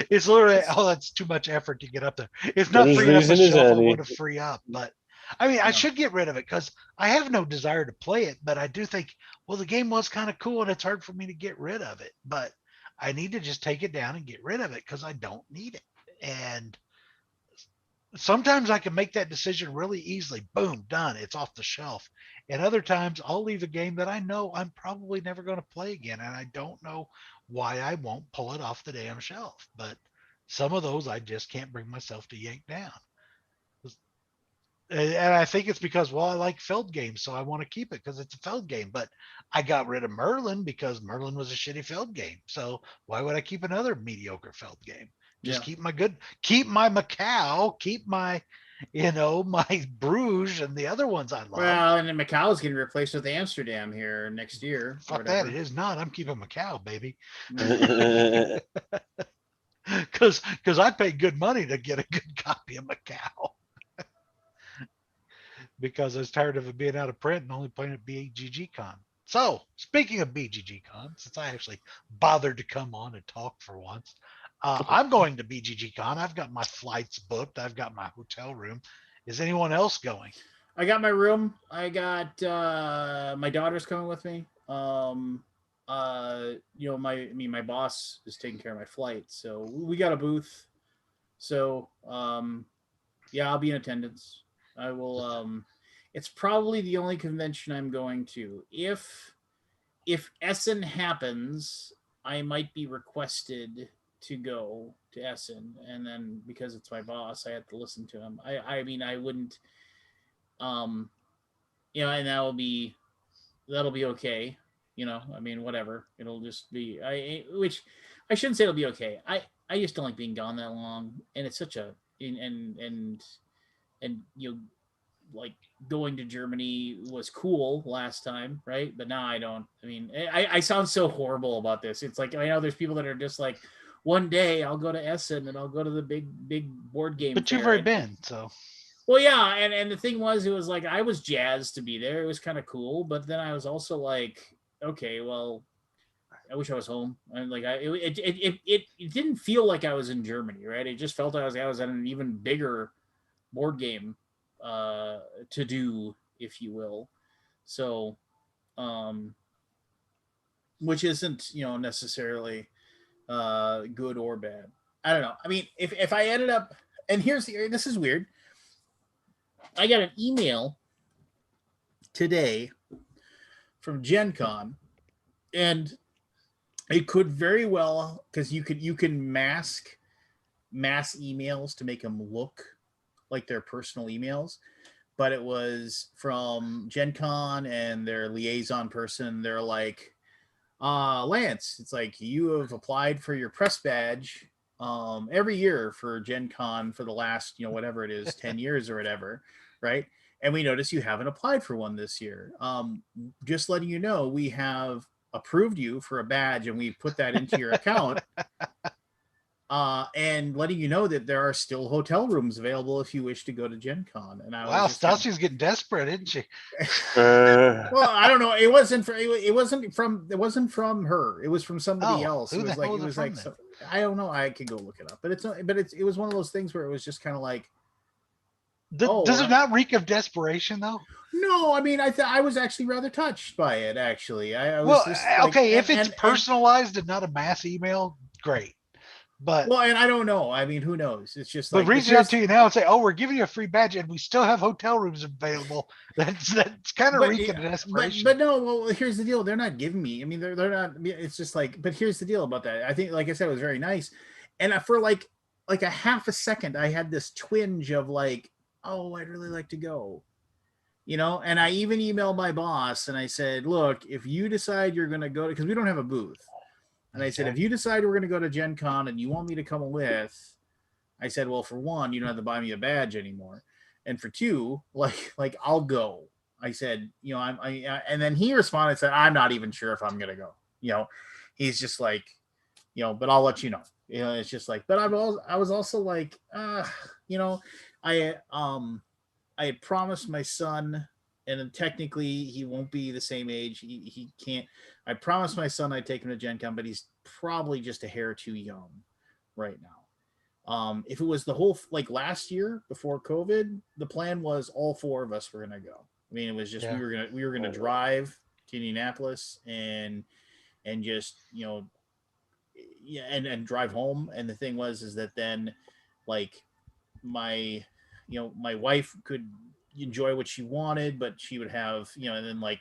S3: it's literally
S1: It's
S3: that's too much effort to get up there. It's not
S2: There's
S3: freeing up a
S2: reason as
S3: shelf I
S2: any.
S3: want to free up, but I mean, I
S1: no.
S3: should get rid of it because I have no desire to play it. But I do think, well, the game was kind of cool, and it's hard for me to get rid of it. But I need to just take it down and get rid of it because I don't need it. And sometimes I can make that decision really easily. Boom, done. It's off the shelf. And other times I'll leave a game that I know I'm probably never going to play again. And I don't know why I won't pull it off the damn shelf. But some of those I just can't bring myself to yank down. And I think it's because, well, I like Feld games, so I want to keep it because it's a Feld game. But I got rid of Merlin because Merlin was a shitty Feld game. So why would I keep another mediocre Feld game? Just
S1: Yeah.
S3: keep my Macau, keep my, my Bruges and the other ones I love.
S1: Well, and then Macau's getting replaced with Amsterdam here next year or
S3: Fuck that, it
S1: whatever.
S3: is not. I'm keeping Macau, baby,
S1: Mm.
S3: because I paid good money to get a good copy of Macau because I was tired of it being out of print and only playing at BGG Con. So, speaking of BGG Con, since I actually bothered to come on and talk for once, I'm going to BGG Con. I've got my flights booked. I've got my hotel room. Is anyone else going?
S1: I got my room. I got my daughter's coming with me. My boss is taking care of my flight, so we got a booth. So yeah, I'll be in attendance. I will. It's probably the only convention I'm going to. If Essen happens, I might be requested to go to Essen, and then because it's my boss, I have to listen to him. I mean, I wouldn't. Um, and that'll be okay. I mean, whatever. It'll just be which I shouldn't say it'll be okay. I just don't like being gone that long, and it's such a and like going to Germany was cool last time, right? But now I don't. I mean, I sound so horrible about this. It's like I know there's people that are just like, one day I'll go to Essen and I'll go to the big board game
S3: But you've
S1: fair.
S3: already
S1: And
S3: been, so
S1: well, yeah, and the thing was, it was like I was jazzed to be there. It was kind of cool, but then I was also like, okay, well, I wish I was home. And like it didn't feel like I was in Germany, right? It just felt I was at an even bigger board game to do, if you will. So, um, which isn't necessarily good or bad. I don't know. I mean, if I ended up, and this is weird. I got an email today from Gen Con, and it could very well, because you can mask mass emails to make them look like their personal emails, but it was from Gen Con and their liaison person. They're like, Lance, it's like, you have applied for your press badge every year for Gen Con for the last, whatever it is, 10 years or whatever, right? And we notice you haven't applied for one this year. Just letting you know, we have approved you for a badge and we put that into your account. And letting you know that there are still hotel rooms available if you wish to go to Gen Con. And I
S3: Wow,
S1: was just
S3: Stassi's getting desperate, isn't she?
S1: well, I don't know. It wasn't from her. It was from somebody else.
S3: Who
S1: It
S3: the
S1: was like
S3: hell
S1: it
S3: was
S1: was
S3: it
S1: like
S3: from
S1: so, I don't know. I could go look it up, but it was one of those things where it was just kind of like,
S3: Does it not reek of desperation though?
S1: No, I mean, I was actually rather touched by it. Actually, I was
S3: Well,
S1: just like,
S3: okay, if it's personalized and not a mass email, great. But
S1: well, and I don't know. I mean, who knows? It's just like,
S3: reaching out to you now and say, "Oh, we're giving you a free badge, and we still have hotel rooms available." That's kind of reeking of desperation.
S1: But no. Well, here's the deal. They're not giving me. I mean, they're not. It's just like. But here's the deal about that. I think, like I said, it was very nice, and for like a half a second, I had this twinge of like, oh, I'd really like to go. And I even emailed my boss and I said, look, if you decide you're going to go, because we don't have a booth. And I said, if you decide we're going to go to Gen Con and you want me to come with, I said, well, for one, you don't have to buy me a badge anymore. And for two, like I'll go. I said, and then he responded and said, I'm not even sure if I'm going to go. He's just like, but I'll let you know. It's just like, but I was also like, I had promised my son, and technically he won't be the same age. He can't. I promised my son I'd take him to Gen Con, but he's probably just a hair too young right now. If it was the whole, like last year before COVID, the plan was all four of us were gonna go. I mean, it was just we were gonna drive to Indianapolis and just and drive home. And the thing is that then like my my wife could enjoy what she wanted, but she would have and then like,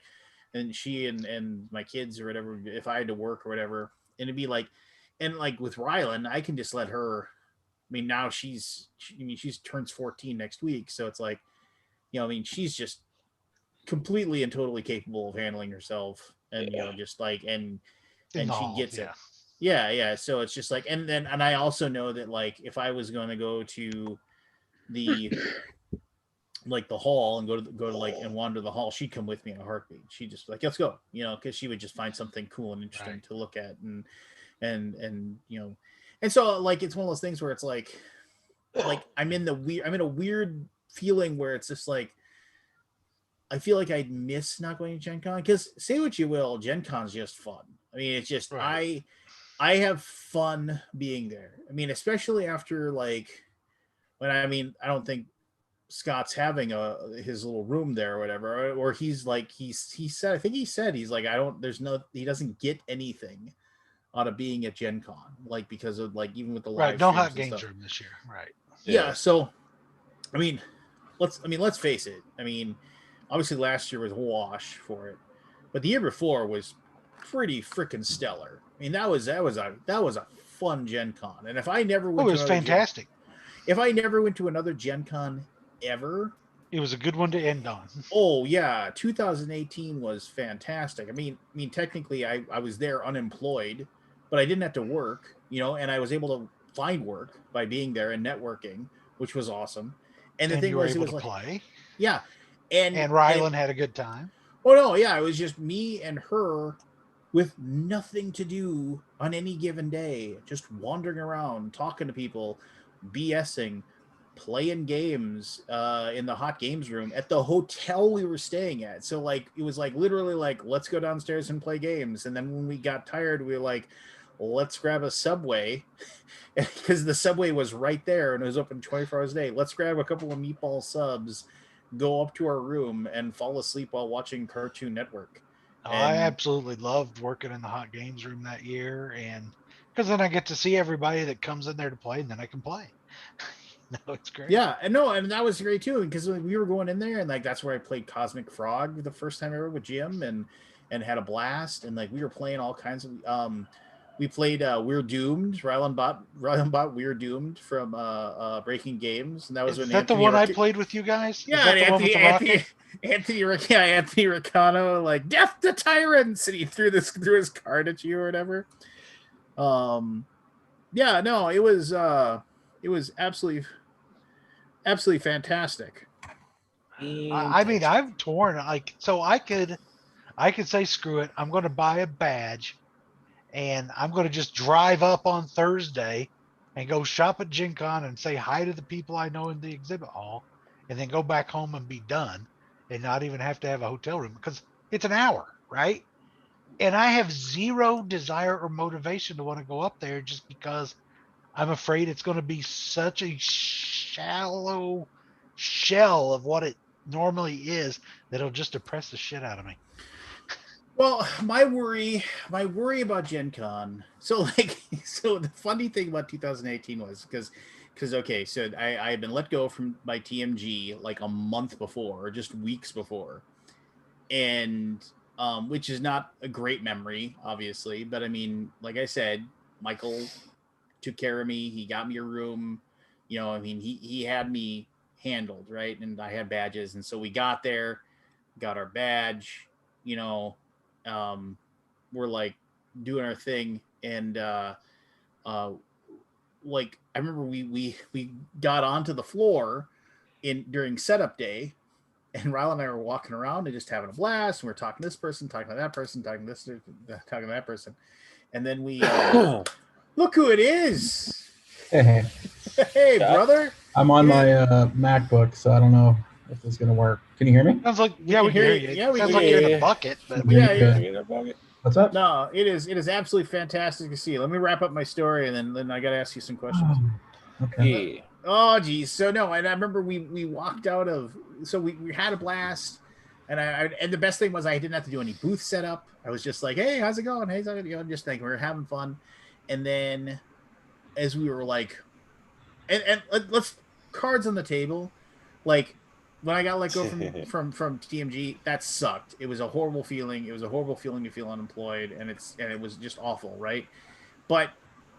S1: and she and my kids or whatever, if I had to work or whatever, and it'd be like, and like with Rylan, I can just let her. I mean, now she's turns 14 next week, so it's like, I mean, she's just completely and totally capable of handling herself, and just like, and she gets it. Yeah. So it's just like, and I also know that like if I was going to go to the like the hall and go to like and wander the hall, she'd come with me in a heartbeat. She'd just like, let's go, because she would just find something cool and interesting to look at, and and so like it's one of those things where it's like I'm in a weird feeling where it's just like I feel like I'd miss not going to Gen Con, because say what you will, Gen Con's just fun. I mean, it's just I have fun being there. I mean, especially after like when I don't think Scott's having his little room there or whatever, or he's like he said, I think he said he's like, he doesn't get anything out of being at Gen Con, like because of like even with the live
S3: no hot
S1: games
S3: games room this year, right?
S1: Yeah, so I mean, let's face it. I mean, obviously last year was a wash for it, but the year before was pretty freaking stellar. I mean, that was a fun Gen Con, and if I never went,
S3: it was fantastic.
S1: If I never went to another Gen Con ever,
S3: it was a good one to end on.
S1: Oh yeah, 2018 was fantastic. I mean, technically, I was there unemployed, but I didn't have to work, and I was able to find work by being there and networking, which was awesome. And the thing was, it was like,
S3: play.
S1: Yeah,
S3: and Rylan had a good time.
S1: Oh no, yeah, it was just me and her with nothing to do on any given day, just wandering around, talking to people, BSing, playing games in the hot games room at the hotel we were staying at. So like it was like literally like, let's go downstairs and play games. And then when we got tired, we were like, let's grab a Subway, because the Subway was right there and it was open 24 hours a day. Let's grab a couple of meatball subs, go up to our room and fall asleep while watching Cartoon Network.
S3: I
S1: And
S3: absolutely loved working in the hot games room that year, and because then I get to see everybody that comes in there to play, and then I can play. No, it's great.
S1: yeah, and no, and that was great too because we were going in there and like that's where I played Cosmic Frog the first time ever with Jim and had a blast and like we were playing all kinds of we played We're Doomed, Rylan bought We're Doomed from Breaking Games, and that was
S3: Is
S1: when
S3: that the one I played with you guys? Is
S1: yeah,
S3: that
S1: and
S3: the one with the rocket?
S1: Anthony Ricano like death to tyrants, and he threw his card at you or whatever. Yeah, no, it was absolutely fantastic.
S3: I mean, I've torn like so I could say screw it. I'm going to buy a badge, and I'm going to just drive up on Thursday and go shop at Gen Con and say hi to the people I know in the exhibit hall, and then go back home and be done, and not even have to have a hotel room because it's an hour, right? And I have zero desire or motivation to want to go up there just because I'm afraid it's going to be such a shallow shell of what it normally is that it'll just depress the shit out of me.
S1: Well, my worry about Gen Con. So like, so the funny thing about 2018 was because okay, so I had been let go from my TMG like a month before, or just weeks before, and which is not a great memory, obviously, but I mean, like I said, Michael took care of me. He got me a room. You know, I mean, he had me handled, right, and I had badges, and so we got there, got our badge. You know, um, we're like doing our thing, and uh, like I remember we got onto the floor in during setup day, and Rylan and I were walking around and just having a blast. And we're talking to this person, talking to that person, talking to this, talking to that person, and then we look who it is.
S4: Hey,
S1: Hey, brother.
S4: I'm on my MacBook, so I don't know if this is gonna work. Can you hear me?
S3: Sounds like
S1: We can
S3: we can
S1: hear
S3: hear
S1: you.
S3: you.
S1: Yeah, we
S3: Sounds
S1: can
S3: like
S1: hear
S3: you're in
S2: you.
S3: a bucket, but
S1: Yeah,
S4: Okay. What's up?
S1: No, it is absolutely fantastic to see. Let me wrap up my story, and then I got to ask you some questions.
S4: Okay.
S2: Yeah.
S1: Oh, geez. So no, and I remember we walked out of. So we had a blast, and and the best thing was I didn't have to do any booth setup. I was just like, hey, how's it going? Hey, just thinking we were having fun, and then as we were like, and let's cards on the table, like when I got let go from TMG, that sucked. It was a horrible feeling. It was a horrible feeling to feel unemployed, and it was just awful, right? But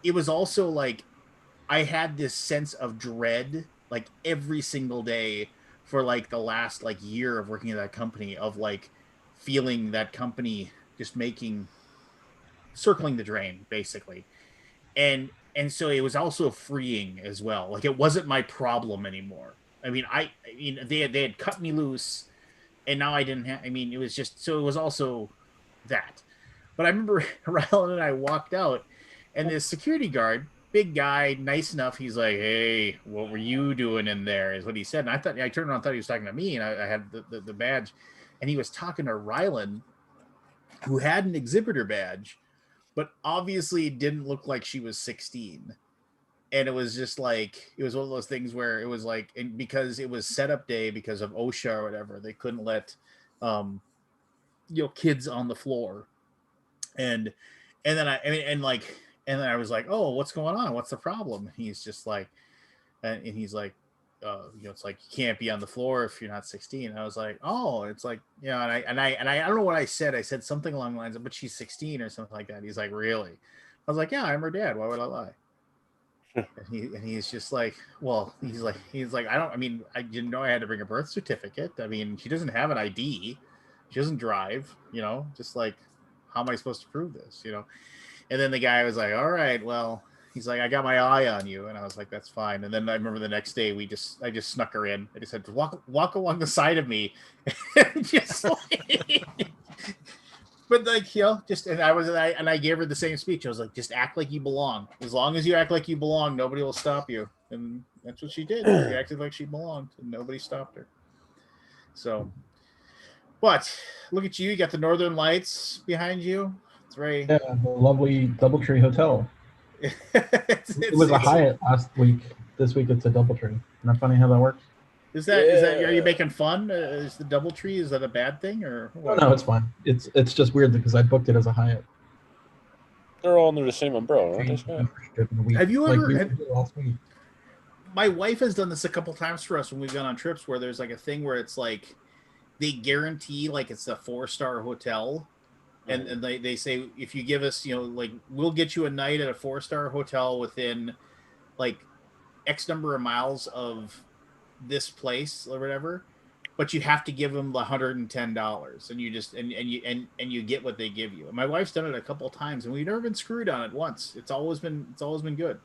S1: it was also like I had this sense of dread like every single day for like the last like year of working at that company, of like feeling that company just making circling the drain basically. And so it was also freeing as well. Like it wasn't my problem anymore. I mean they had cut me loose, and now I didn't have. I mean, it was just so it was also that. But I remember Rylan and I walked out, and this security guard, big guy, nice enough, he's like, "Hey, what were you doing in there?" Is what he said. And I turned around, thought he was talking to me, and I had the badge, and he was talking to Rylan, who had an exhibitor badge, but obviously didn't look like she was 16. And it was just like it was one of those things where it was like, and because it was setup day because of OSHA or whatever, they couldn't let um kids on the floor. And then I mean and like and then I was like, oh, what's going on, what's the problem? And he's just like, and he's like, it's like you can't be on the floor if you're not 16. And I was like, oh, it's like, and I don't know what I said something along the lines of, but she's 16 or something like that. He's like, really? I was like, yeah, I'm her dad, why would I lie? And he's just like, well, he's like, I didn't know I had to bring a birth certificate. I mean, she doesn't have an ID, she doesn't drive, just like, how am I supposed to prove this, And then the guy was like, all right, well, he's like, I got my eye on you. And I was like, that's fine. And then I remember the next day I just snuck her in. I just said, walk along the side of me. Just like, but like, just, and I gave her the same speech. I was like, just act like you belong. As long as you act like you belong, nobody will stop you. And that's what she did. She acted like she belonged, and nobody stopped her. So, but look at you. You got the Northern Lights behind you. It's very,
S4: Yeah, the lovely DoubleTree Hotel. It was a Hyatt last week. This week it's a DoubleTree. Isn't that funny how that works?
S1: Is that are you making fun? Is the DoubleTree, is that a bad thing or what?
S4: No, it's fine. It's just weird because I booked it as a Hyatt.
S2: They're all under the same umbrella, aren't they,
S4: Changed the
S2: Scott?
S4: membership in a week.
S1: Have you
S4: Like
S1: ever?
S4: we were here last week.
S1: My wife has done this a couple times for us when we've gone on trips where there's like a thing where it's like they guarantee like it's a 4-star hotel. And they say if you give us, like we'll get you a night at a 4-star hotel within like X number of miles of this place or whatever, but you have to give them the $110, and you just and you get what they give you. And my wife's done it a couple of times, and we've never been screwed on it once. It's always been good.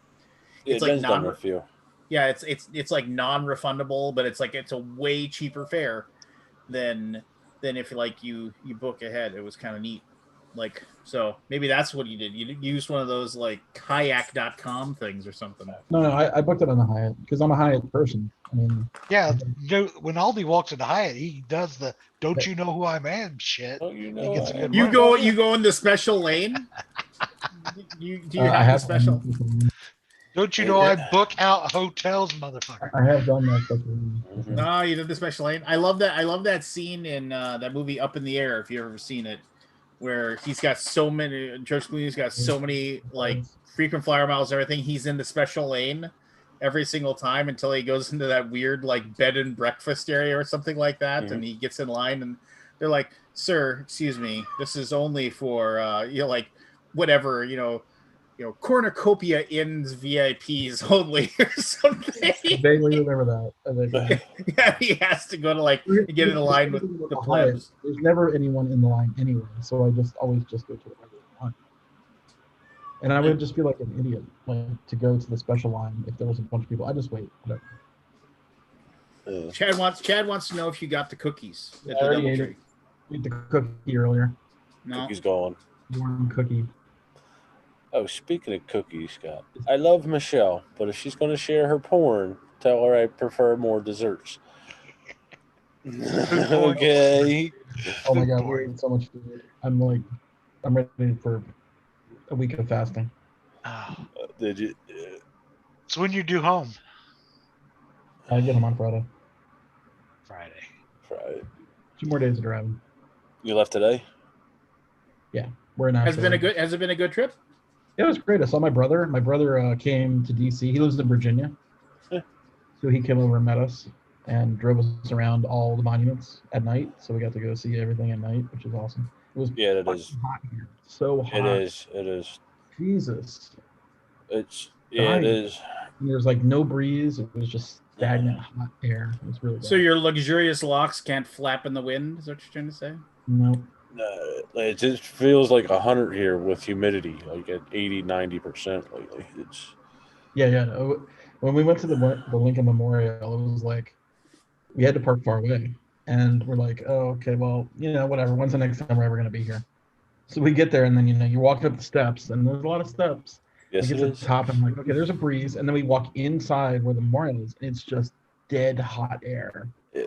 S2: Yeah,
S1: It's like
S2: Jen's done a few.
S1: yeah, it's like non-refundable, but it's a way cheaper fare than if like you book ahead. It was kind of neat. Like, so maybe that's what you did. You used one of those like kayak.com things or something.
S4: No, I booked it on the Hyatt because I'm a Hyatt person. I mean,
S3: Yeah, when Aldi walks into Hyatt, he does the "Don't you know who I am?" shit.
S2: Oh, you
S3: He
S2: know,
S3: gets a good
S1: You
S3: mark.
S1: go in the special lane. Do you
S4: I
S1: have the
S4: have
S1: special?
S4: done,
S3: Don't you know I book out hotels, motherfucker?
S4: I have done that special.
S1: No, you did the special lane. I love that scene in that movie Up in the Air. If you've ever seen it, where he's got so many. George Clooney's got so many like frequent flyer miles and everything. He's in the special lane every single time until he goes into that weird like bed and breakfast area or something like that, and he gets in line and they're like, "Sir, excuse me, this is only for like whatever cornucopia inns VIPs only or something."
S4: I vaguely remember that.
S1: Yeah, he has to go to like get in a line with the plebs.
S4: There's never anyone in the line anyway, so I always just go to the regular line. And I would just feel like an idiot to go to the special line if there was a bunch of people. I just wait. Whatever.
S1: Chad wants to know if you got the cookies at
S4: I
S1: the
S4: already ate
S1: DoubleTree.
S4: it. Ate the cookie earlier.
S1: No,
S2: Cookies gone.
S4: Warm cookie.
S2: Oh, speaking of cookies, Scott, I love Michelle, but if she's going to share her porn, tell her I prefer more desserts. Okay.
S4: Oh my god, we ate so much food. I'm ready for a week of fasting.
S3: Oh.
S2: Did you?
S3: So when you do home?
S4: I get them on Friday.
S2: Friday.
S4: 2 more days of driving.
S2: You left today?
S4: Yeah, we're in.
S1: has it been a good trip?
S4: It was great. I saw my brother. My brother came to DC. He lives in Virginia, so he came over and met us and drove us around all the monuments at night. So we got to go see everything at night, which is awesome. It was
S2: it is
S4: hot here. So hot.
S2: It is.
S4: Jesus.
S2: It is.
S4: And there's like no breeze. It was just stagnant hot air. It was really bad.
S1: So your luxurious locks can't flap in the wind? Is what you're trying to say?
S4: No.
S2: It just feels like 100 here with humidity, like at 80-90% lately. It's
S4: Yeah. When we went to the Lincoln Memorial, it was like we had to park far away, and we're like, oh, okay, well, whatever. When's the next time we're ever going to be here? So we get there, and then you walk up the steps, and there's a lot of steps.
S2: Yes,
S4: we get to the top, and I'm like, okay, there's a breeze, and then we walk inside where the memorial is, and it's just dead hot air.
S2: Yeah.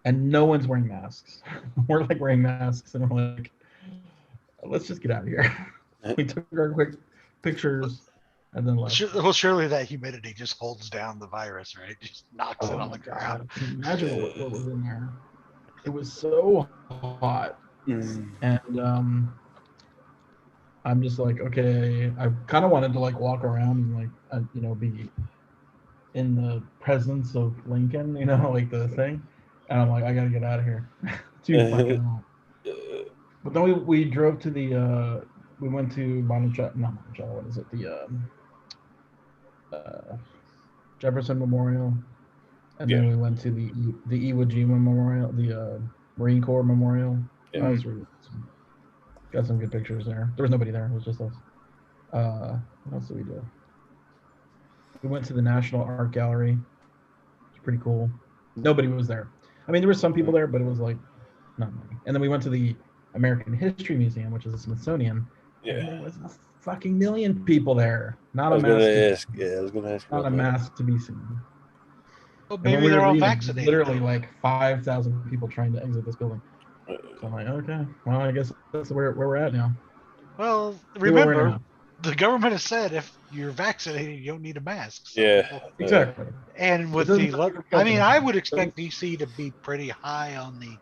S4: And no one's wearing masks. We're like wearing masks, and we're like, let's just get out of here. We took our quick pictures and then left.
S3: Well, surely that humidity just holds down the virus, right? Just knocks it on the ground.
S4: Imagine what was in there. It was so hot. And I'm just like, okay, I kind of wanted to like walk around and be in the presence of Lincoln, like the thing. And I'm like, I gotta get out of here. Too fucking hot. But then we drove to we went to Monticello, what is it? The Jefferson Memorial. And then we went to the Iwo Jima Memorial, the Marine Corps Memorial.
S2: Yeah.
S4: That was really awesome. Got some good pictures there. There was nobody there. It was just us. What else did we do? We went to the National Art Gallery. It's pretty cool. Nobody was there. I mean, there were some people there, but it was like not many. And then we went to the American History Museum, which is a Smithsonian.
S2: Yeah.
S4: And there was a fucking million people there. Not
S2: I
S4: a
S2: was going to ask.
S4: Not a mask to be seen.
S3: Well, maybe they're all vaccinated.
S4: Literally like 5,000 people trying to exit this building. So I'm like, okay, well, I guess that's where we're at now.
S3: Well, remember, the government has said if you're vaccinated, you don't need a mask. So
S2: Yeah.
S3: people,
S4: Exactly.
S3: and with
S4: doesn't
S3: the,
S4: tell you for
S3: I mean, I
S4: government.
S3: would expect DC to be pretty high on the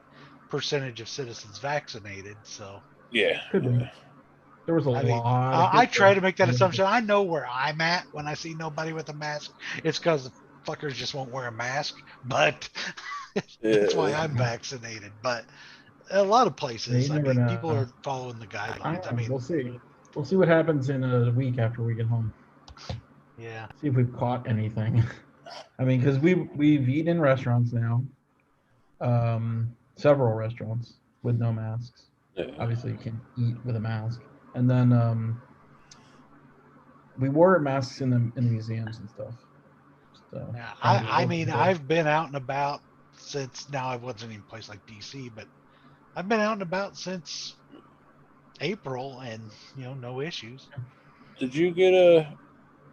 S3: percentage of citizens vaccinated. So
S2: Yeah.
S4: Could be. There was a
S3: I mean,
S4: lot of
S3: I try
S4: people.
S3: to make that assumption. I know where I'm at when I see nobody with a mask. It's because the fuckers just won't wear a mask, but that's why
S2: Yeah.
S3: I'm vaccinated. But a lot of
S4: Yeah, you
S3: places, I
S4: never
S3: mean,
S4: know.
S3: people are following the
S4: I
S3: guidelines. I
S4: don't know.
S3: mean,
S4: We'll see. We'll see what happens in a week after we get home.
S3: yeah.
S4: See if we've caught anything. I mean, because we've eaten in restaurants now, several restaurants with no masks.
S2: Yeah.
S4: Obviously, you can't eat with a mask. And then we wore masks in the museums and stuff. So
S3: Yeah,
S4: trying to be a
S3: I
S4: little
S3: mean,
S4: bit.
S3: I've been out and about since now I wasn't in a place like DC, but I've been out and about since April and, no issues.
S2: Did you get a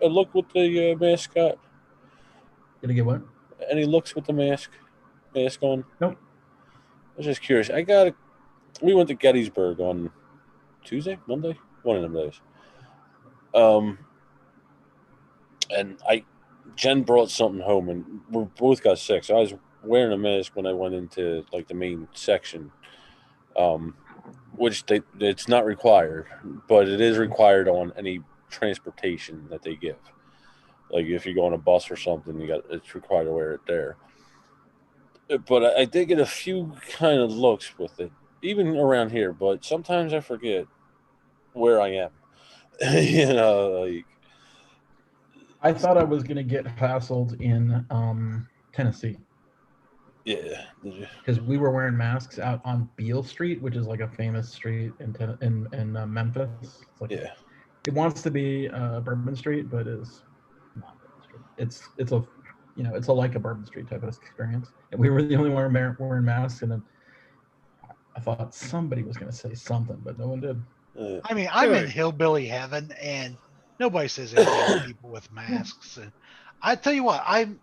S2: look with the mascot?
S4: Did I get what?
S2: Any looks with the mask on?
S4: Nope.
S2: I was just curious. We went to Gettysburg on Tuesday, Monday, one of them days. And Jen brought something home, and we both got sick. So I was wearing a mask when I went into like the main section, which it's not required, but it is required on any transportation that they give. Like if you go on a bus or something, it's required to wear it there. But I did get a few kind of looks with it, even around here. But sometimes I forget where I am. Like
S4: I thought I was gonna get hassled in Tennessee
S2: yeah,
S4: because we were wearing masks out on Beale Street, which is like a famous street in Memphis. It's like
S2: yeah,
S4: it wants to be Bourbon Street, but is not Bourbon Street. It's a it's a like a Bourbon Street type of experience. And we were the only one wearing masks, and then I thought somebody was gonna say something, but no one did.
S3: I mean, I'm in
S1: Good.
S3: hillbilly heaven and nobody says anything to people with masks. And I tell you what, I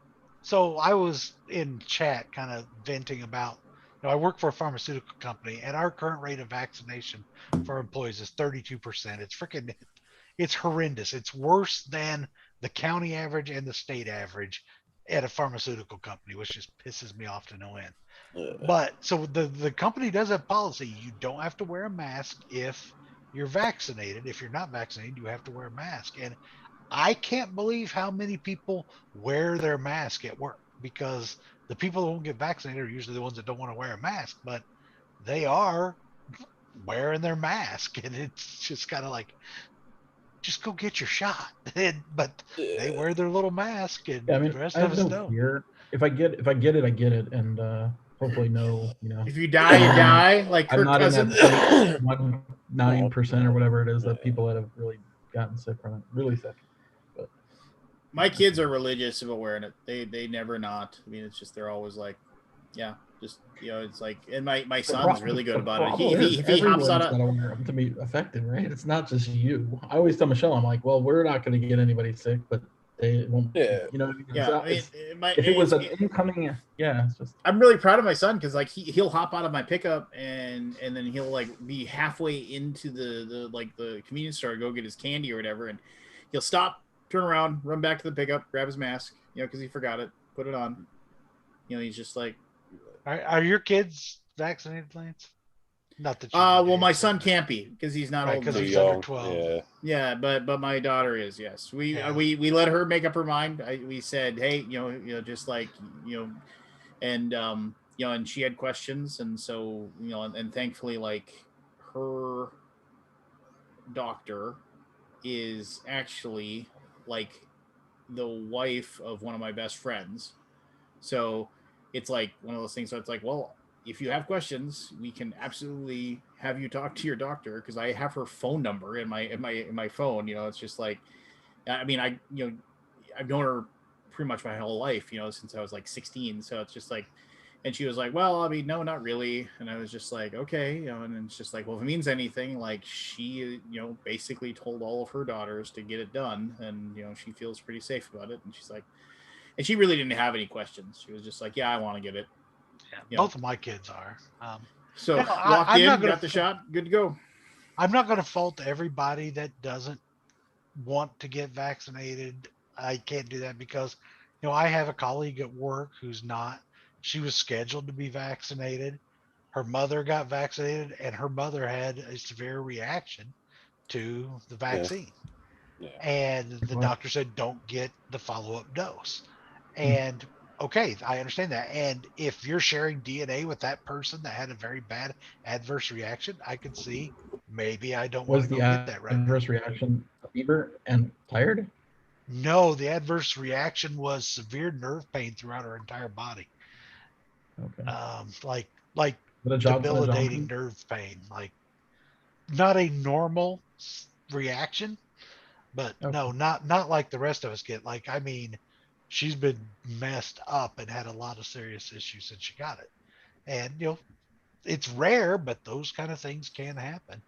S3: was in chat kind of venting about, I work for a pharmaceutical company and our current rate of vaccination for our employees is 32%. It's horrendous. It's worse than the county average and the state average at a pharmaceutical company, which just pisses me off to no end. But so the company does have policy. You don't have to wear a mask if you're vaccinated. If you're not vaccinated, you have to wear a mask. And I can't believe how many people wear their mask at work because the people that won't get vaccinated are usually the ones that don't want to wear a mask, but they are wearing their mask. And it's just kind of like, just go get your shot. But they
S2: yeah.
S3: wear their little mask
S4: Yeah, I
S3: and
S4: mean,
S3: the rest
S4: I
S3: of
S4: have
S3: us
S4: no
S3: don't.
S4: fear. If I get it, I get it, and hopefully no,
S1: If you die, you die, like
S4: I'm
S1: Kirk
S4: not in that
S1: Cousins.
S4: 0.19% or whatever it is that people that have really gotten sick from it, really sick. But
S1: My kids are religious about wearing it. They never not. I mean, it's just they're always like, yeah, just it's like, and my son's really good
S4: the
S1: about it.
S4: problem is
S1: If he hops on
S4: everyone's
S1: a
S4: got to wear them to be effective, right? It's not just you. I always tell Michelle, I'm like, well, we're not going to get anybody sick, but they won't.
S2: Yeah.
S4: You know what I mean?
S1: yeah, I mean,
S4: If it was an incoming, yeah, it's just.
S1: I'm really proud of my son because like he'll hop out of my pickup and then he'll like be halfway into the like the convenience store, go get his candy or whatever, and he'll stop, turn around, run back to the pickup, grab his mask, because he forgot it, put it on. He's just like,
S3: Are your kids vaccinated, Lance? Not that you need to
S1: well, my
S3: answer,
S1: son
S3: but
S1: can't be because he's not
S3: right,
S1: old
S3: because
S1: enough.
S3: he's under
S2: Young.
S3: 12.
S2: Yeah.
S1: Yeah, but my daughter is. Yes,
S3: Yeah.
S1: we let her make up her mind. We said, hey, just like and and she had questions, and so and thankfully, like her doctor is actually like the wife of one of my best friends. So it's like one of those things. So it's like, well, if you have questions, we can absolutely have you talk to your doctor because I have her phone number in my phone. It's just like, I mean, I've known her pretty much my whole life. Since I was like 16. So it's just like, and she was like, well, I mean, no, not really. And I was just like, okay. And it's just like, well, if it means anything, like she, basically told all of her daughters to get it done. And, she feels pretty safe about it. And she's like, and she really didn't have any questions. She was just like, yeah, I want to get it.
S3: Yeah, both of my kids are.
S1: So
S3: Now,
S1: walked
S3: I'm
S1: in,
S3: not gonna
S1: got the shot, good to go.
S3: I'm not gonna fault everybody that doesn't want to get vaccinated. I can't do that because, I have a colleague at work who's not. She was scheduled to be vaccinated. Her mother got vaccinated, and her mother had a severe reaction to the
S2: Yeah.
S3: vaccine.
S2: Yeah.
S3: And the
S4: What?
S3: doctor said, don't get the follow up dose.
S4: Hmm.
S3: And okay, I understand that. And if you're sharing DNA with that person that had a very bad adverse reaction, I could see maybe I don't want
S4: Was
S3: to
S4: the
S3: go get that right now.
S4: adverse reaction fever and tired?
S3: No, the adverse reaction was severe nerve pain throughout her entire body.
S4: Okay.
S3: Like
S4: But a
S3: debilitating
S4: Johnson?
S3: nerve pain. Like not a normal reaction, but
S4: Okay.
S3: no, not like the rest of us get. Like, I mean, she's been messed up and had a lot of serious issues since she got it. And it's rare, but those kind of things can happen.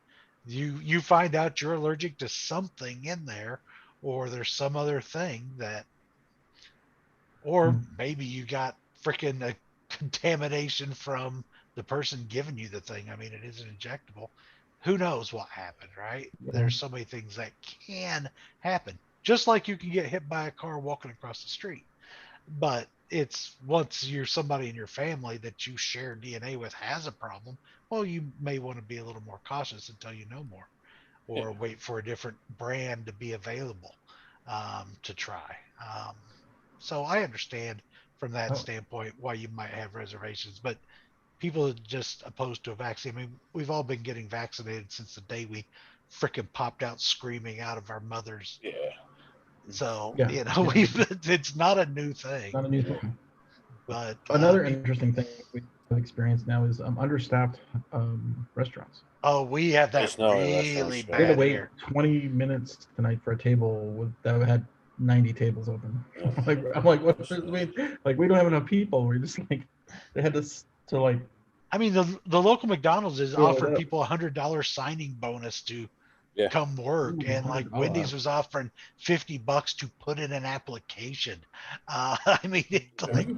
S3: You find out you're allergic to something in there, or there's some other thing that, or
S4: Hmm.
S3: maybe you got freaking a contamination from the person giving you the thing. I mean, it is an injectable. Who knows what happened, right?
S4: Yeah.
S3: There's so many things that can happen. Just like you can get hit by a car walking across the street. But it's once you're somebody in your family that you share DNA with has a problem, well, you may want to be a little more cautious until you know more,
S2: Yeah.
S3: or wait for a different brand to be available to try. So I understand from that
S4: Oh,
S3: standpoint why you might have reservations, but people are just opposed to a vaccine. I mean, we've all been getting vaccinated since the day we freaking popped out screaming out of our mothers.
S2: Yeah.
S3: So,
S4: yeah. Yeah.
S3: it's not a new thing,
S4: Not a new
S2: Yeah.
S4: thing.
S3: but
S4: Another interesting thing we have experienced now is understaffed restaurants.
S3: oh, we have that
S2: It's not only
S3: really
S2: restaurants,
S4: We had to
S3: bad
S2: but
S4: wait
S3: here.
S4: 20 minutes tonight for a table that had 90 tables open.
S2: yeah.
S4: I'm like, what does this mean? Like, we don't have enough people. We're just like, they had to like
S3: I mean, the local McDonald's is
S4: fill it
S3: offered
S4: up.
S3: people $100 signing bonus to
S2: Yeah.
S3: come work,
S4: Ooh,
S3: and like Wendy's
S4: $100.
S3: was offering $50 to put in an application. I mean,
S4: Really?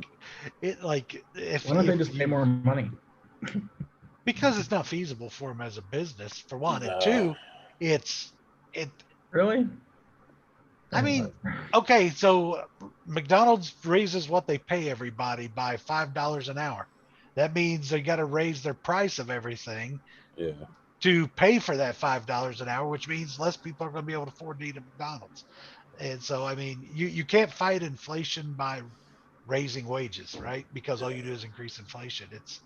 S3: it like
S4: Why don't they
S3: if
S4: just pay
S3: you,
S4: more money?
S3: because it's not feasible for them as a business for one, and
S2: No.
S3: two, it's it.
S4: Really?
S3: I mean, okay, so McDonald's raises what they pay everybody by $5 an hour. That means they got to raise their price of everything
S2: Yeah.
S3: to pay for that $5 an hour, which means less people are going to be able to afford to eat at McDonald's. And so, I mean, you can't fight inflation by raising wages, right? Because all you do is increase inflation. It's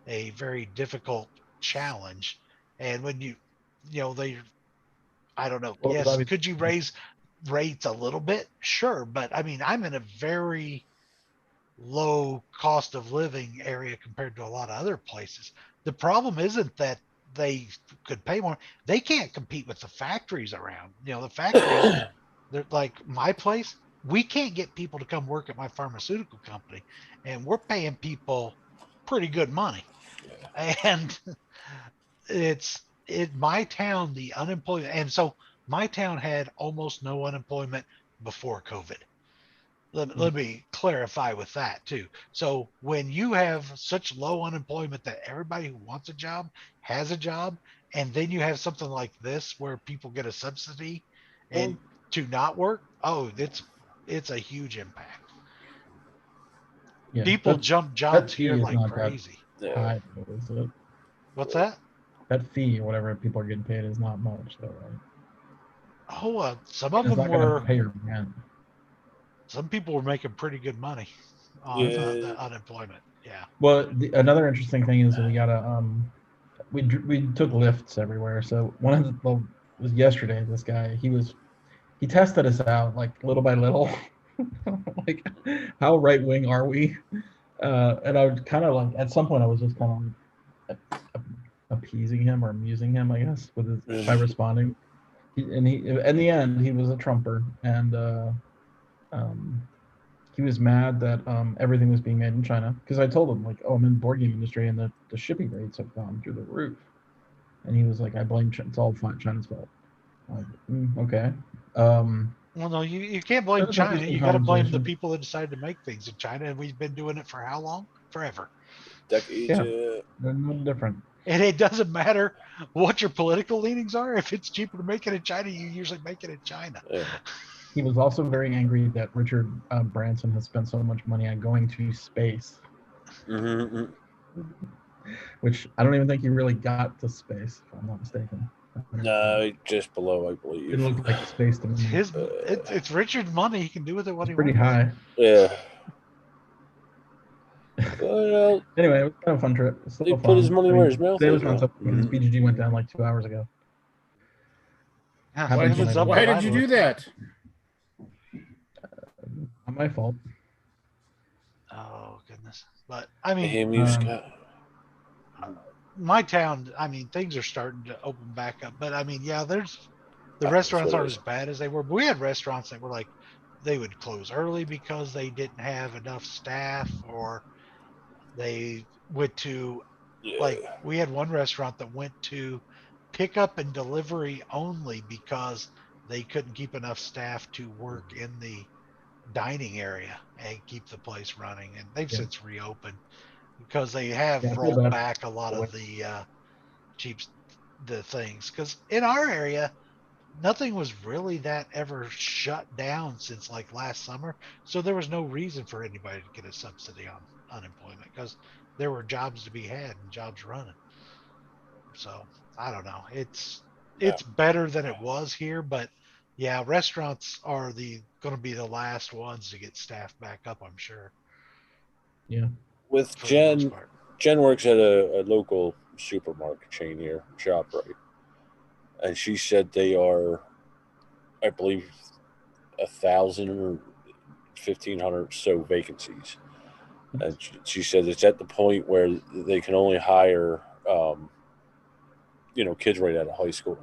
S3: a very difficult challenge. And when they, I don't know.
S4: Well, it was
S3: Yes,
S4: obviously
S3: could you raise rates a little bit? Sure. But I mean, I'm in a very low cost of living area compared to a lot of other places. The problem isn't that they could pay more. They can't compete with the factories around. The factories, they're like my place. We can't get people to come work at my pharmaceutical company, and we're paying people pretty good money.
S2: Yeah.
S3: And it's my town, the unemployment, and so my town had almost no unemployment before COVID. Let me clarify with that too. So when you have such low unemployment that everybody who wants a job has a job, and then you have something like this where people get a subsidy
S2: Well,
S3: and to not work, oh, it's a huge impact.
S4: yeah.
S3: People jump
S4: That
S3: jobs here
S4: fee is
S3: like
S4: not that
S3: crazy.
S2: yeah.
S4: high, though, is it?
S3: What's that?
S4: That fee or whatever people are getting paid is not much, though, right?
S3: Oh, some of
S4: It's
S3: them
S4: not going to
S3: were.
S4: pay your rent.
S3: Some people were making pretty good money on
S4: That's
S2: Yeah.
S3: the unemployment. Yeah.
S4: well. Another interesting thing is that we got we took lifts everywhere. So one of the well, it was yesterday. This guy he tested us out like little by little. Like, how right wing are we? And I was kind of like at some point I was just kind of like appeasing him or amusing him, I guess, by responding. He in the end he was a Trumper, and um, he was mad that everything was being made in China because I told him like, oh, I'm in the board game industry and the shipping rates have gone through the roof, and he was like, I blame it's all China's fault. I'm like, okay.
S3: Well, no, you can't blame
S4: That was an
S3: China.
S4: interesting
S3: You got to blame the
S4: conversation.
S3: people that decided to make things in China, and we've been doing it for how long? Forever.
S2: Decades.
S4: Yeah,
S2: Yeah.
S4: they're no different.
S3: And it doesn't matter what your political leanings are. If it's cheaper to make it in China, you usually make it in China.
S2: Yeah.
S4: He was also very angry that Richard Branson has spent so much money on going to space,
S2: Mm-hmm.
S4: which I don't even think he really got to space, if I'm not mistaken.
S2: No, just below, I
S4: It
S2: believe.
S4: looked like space to me.
S3: It's Richard's money. He can do with it what
S4: It's
S3: he
S4: pretty
S3: wants.
S4: high.
S2: Yeah. Well,
S4: Anyway, it was kind of a fun trip. It's
S2: he
S4: still
S2: put his
S4: fun.
S2: money
S4: I
S2: where
S4: mean,
S2: his mouth
S4: today
S2: is.
S4: was not so fun. His
S2: Mhm.
S4: PGG went down like 2 hours ago.
S3: Yeah,
S4: How
S1: Why
S4: about
S1: did
S4: you,
S1: you,
S3: it's up,
S1: why
S3: but
S1: did you do that?
S4: Not my fault.
S3: Oh goodness! But I mean,
S2: Him, you Scott.
S3: my town. I mean, things are starting to open back up. But I mean, yeah, there's the
S2: That's
S3: restaurants
S2: what it
S3: aren't
S2: is.
S3: as bad as they were. But we had restaurants that were like they would close early because they didn't have enough staff, or they went to like
S2: Yeah.
S3: we had one restaurant that went to pickup and delivery only because they couldn't keep enough staff to work in the dining area and keep the place running. And they've
S4: Yeah.
S3: since reopened because they have
S4: Yeah, I feel
S3: rolled
S4: bad.
S3: back a lot of the cheap the things. Because in our area, nothing was really that ever shut down since like last summer. So there was no reason for anybody to get a subsidy on unemployment because there were jobs to be had and jobs running. So I don't know. It's better than it was here, but yeah, restaurants are the going to be the last ones to get staffed back up, I'm sure,
S4: Yeah.
S2: With
S3: for the most
S2: Jen,
S3: part.
S2: Jen works at a local supermarket chain here, ShopRite, and she said they are, I believe, 1,000 or 1,500 so vacancies, and she said it's at the point where they can only hire, kids right out of high school,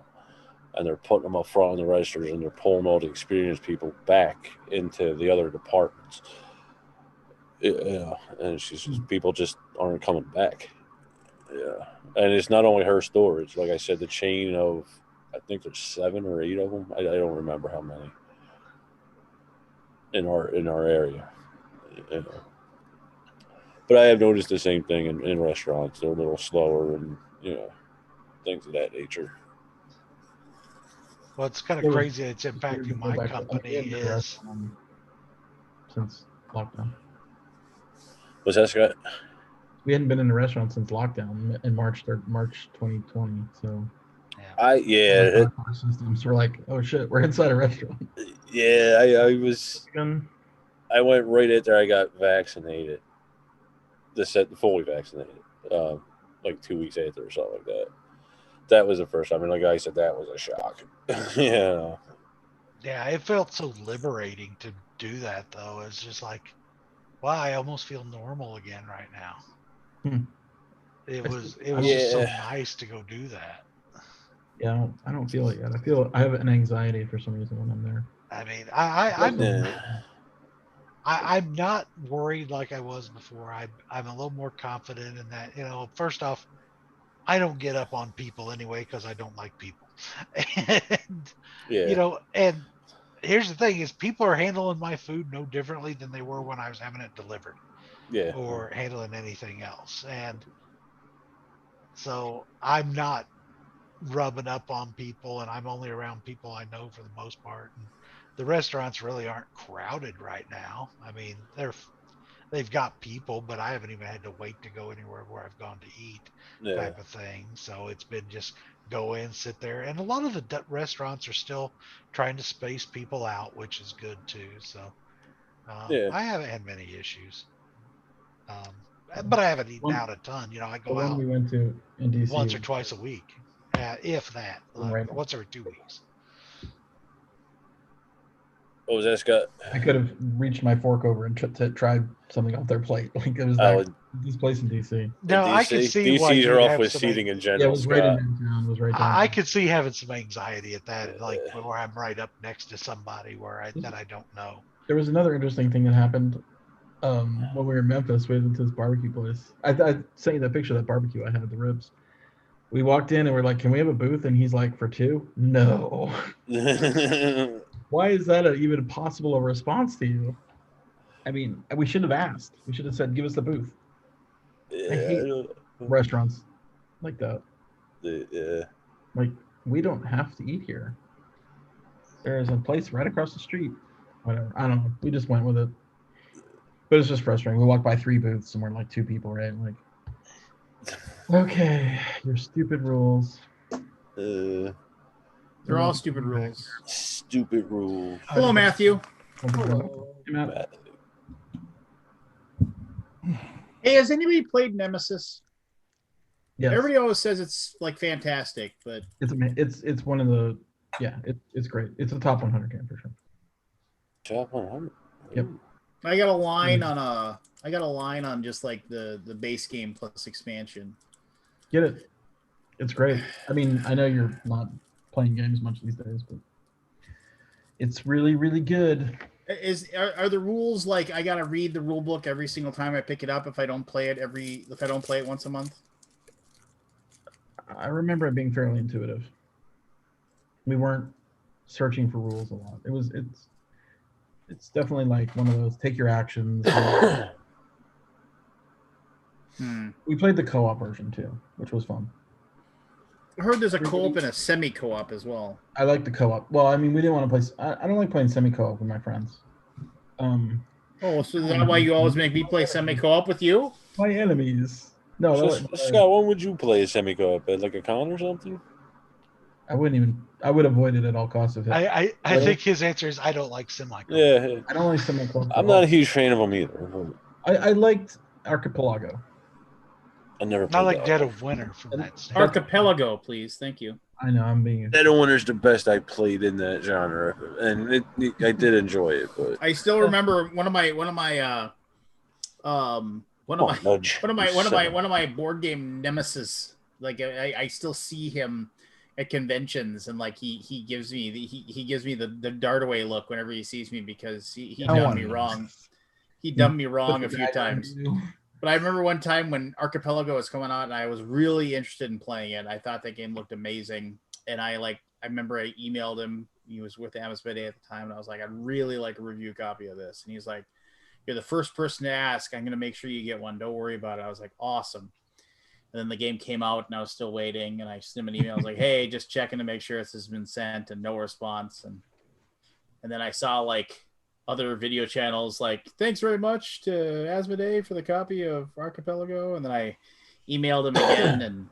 S2: and they're putting them up front on the registers, and they're pulling all the experienced people back into the other departments. Yeah, and she says people just aren't coming back. Yeah, and it's not only her store. It's like I said, the chain of I think there's 7 or 8 of them. I don't remember how many in our area. Yeah. But I have noticed the same thing in restaurants. They're a little slower and things of that nature.
S3: What's kind of
S4: It was
S3: crazy it's
S4: it's weird to
S3: impacting
S4: go
S3: my
S4: back to. I mean, we
S3: company
S4: hadn't been to a
S3: is
S4: restaurant since lockdown.
S2: Was that Scott?
S4: We hadn't been in a restaurant since lockdown in March 2020. So
S3: yeah.
S4: our systems were like, oh shit, we're inside a restaurant.
S2: I went right after I got vaccinated. Fully vaccinated, like 2 weeks after or something like that. That was the first time. I mean, like I said, that was a shock. Yeah.
S3: Yeah, it felt so liberating to do that though. It's just like, wow, I almost feel normal again right now.
S4: Hmm.
S3: It was just so nice to go do that.
S4: Yeah, I don't feel it yet. I have an anxiety for some reason when I'm there.
S3: I mean, I'm not worried like I was before. I'm a little more confident in that. First off, I don't get up on people anyway because I don't like people. And
S2: Yeah.
S3: and here's the thing: is people are handling my food no differently than they were when I was having it delivered
S2: Yeah.
S3: or handling anything else. And so I'm not rubbing up on people, and I'm only around people I know for the most part. And the restaurants really aren't crowded right now. I mean, they've got people, but I haven't even had to wait to go anywhere where I've gone to eat
S2: Yeah.
S3: type of thing. So it's been just go in, sit there. And a lot of the restaurants are still trying to space people out, which is good too. So
S2: Yeah.
S3: I haven't had many issues. But I haven't eaten out a ton. I
S4: The
S3: go
S4: one
S3: out
S4: we went to in DC
S3: once or twice a week, if that,
S4: right.
S3: once every 2 weeks.
S2: What was that, Scott?
S4: I could have reached my fork over and tried something off their plate. Like it was this place in DC.
S3: No, I could see why
S2: DCs are
S3: you'd
S2: off
S3: have
S2: with
S3: some.
S2: seating in
S4: Yeah,
S2: general.
S4: it was right in
S2: Scott.
S4: downtown. It was right
S3: I
S4: downtown.
S3: could see having some anxiety at that, like where I'm right up next to somebody that I don't know.
S4: There was another interesting thing that happened when we were in Memphis. We went to this barbecue place. I sent you that picture of that barbecue I had, the ribs. We walked in and we're like, "Can we have a booth?" And he's like, "For two? No." Why is that even a possible response to you? I mean, we should have asked. We should have said, "Give us the booth." I hate restaurants like that.
S2: The
S4: Like, we don't have to eat here. There's a place right across the street. Whatever. I don't know. We just went with it. But it's just frustrating. We walked by 3 booths and we're like 2 people, right? Like, okay, your stupid rules.
S1: They're all stupid rules.
S2: Stupid rules.
S1: Hello, Matthew.
S4: Hello. Hey, Matt.
S1: Hey, has anybody played Nemesis?
S4: Yes.
S1: Everybody always says it's like fantastic, but
S4: It's one of the it's great. It's a top 100 game for sure.
S2: Top 100.
S4: Yep.
S1: I got a line on just like the base game plus expansion.
S4: Get it. It's great. I mean, I know you're not playing games much these days, but it's really, really good.
S1: Are the rules like I gotta read the rule book every single time I pick it up if I don't play it once a month?
S4: I remember it being fairly intuitive. We weren't searching for rules a lot. It's definitely like one of those take your actions. We played the co-op version too, which was fun.
S1: I heard there's a co-op and a semi-co-op as well.
S4: I like the co-op. Well, I mean, we didn't want to play. I don't like playing semi-co-op with my friends.
S1: So is that why you always make me play semi-co-op with you?
S4: My enemies. No,
S2: Scott, when would you play a semi-co-op? At like a con or something?
S4: I would avoid it at all costs.
S3: I think his answer is I don't like semi-co-op.
S2: Yeah.
S4: I don't like semi-co-op.
S2: I'm not a huge fan of them either.
S4: I liked Archipelago.
S2: I never played
S3: Not like
S2: that
S3: Dead
S2: one.
S3: of Winter from that standpoint.
S1: Archipelago, please. Thank you.
S4: I know I'm being.
S2: Dead of Winter's the best I played in that genre, and I did enjoy it. But
S1: I still remember one of my board game nemesis. Like I still see him at conventions, and like he gives me the dart away look whenever he sees me because he done me wrong. He done me wrong a few times. But I remember one time when Archipelago was coming out and I was really interested in playing it. I thought that game looked amazing. And I remember I emailed him. He was with Amazon at the time. And I was like, I'd really like a review copy of this. And he's like, you're the first person to ask. I'm going to make sure you get one. Don't worry about it. I was like, awesome. And then the game came out and I was still waiting. And I sent him an email. I was like, hey, just checking to make sure this has been sent, and no response. And then I saw like other video channels like, thanks very much to Asmodee for the copy of Archipelago. And then I emailed him again,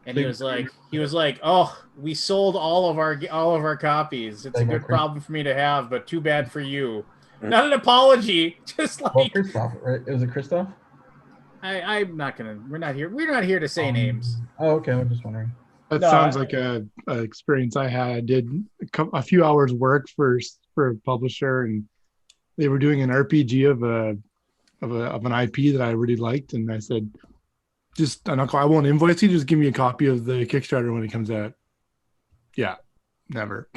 S1: and he was like, oh, we sold all of our copies. It's a good problem for me to have, but too bad for you. Not an apology, just like
S4: Christoph, right? Was it Christoph?
S1: I'm not gonna. We're not here to say names.
S4: Oh, okay. I'm just wondering.
S5: That sounds like a experience I had. I did a few hours work for a publisher, and they were doing an RPG of an IP that I really liked, and I said, I won't invoice you. Just give me a copy of the Kickstarter when it comes out. Yeah, never.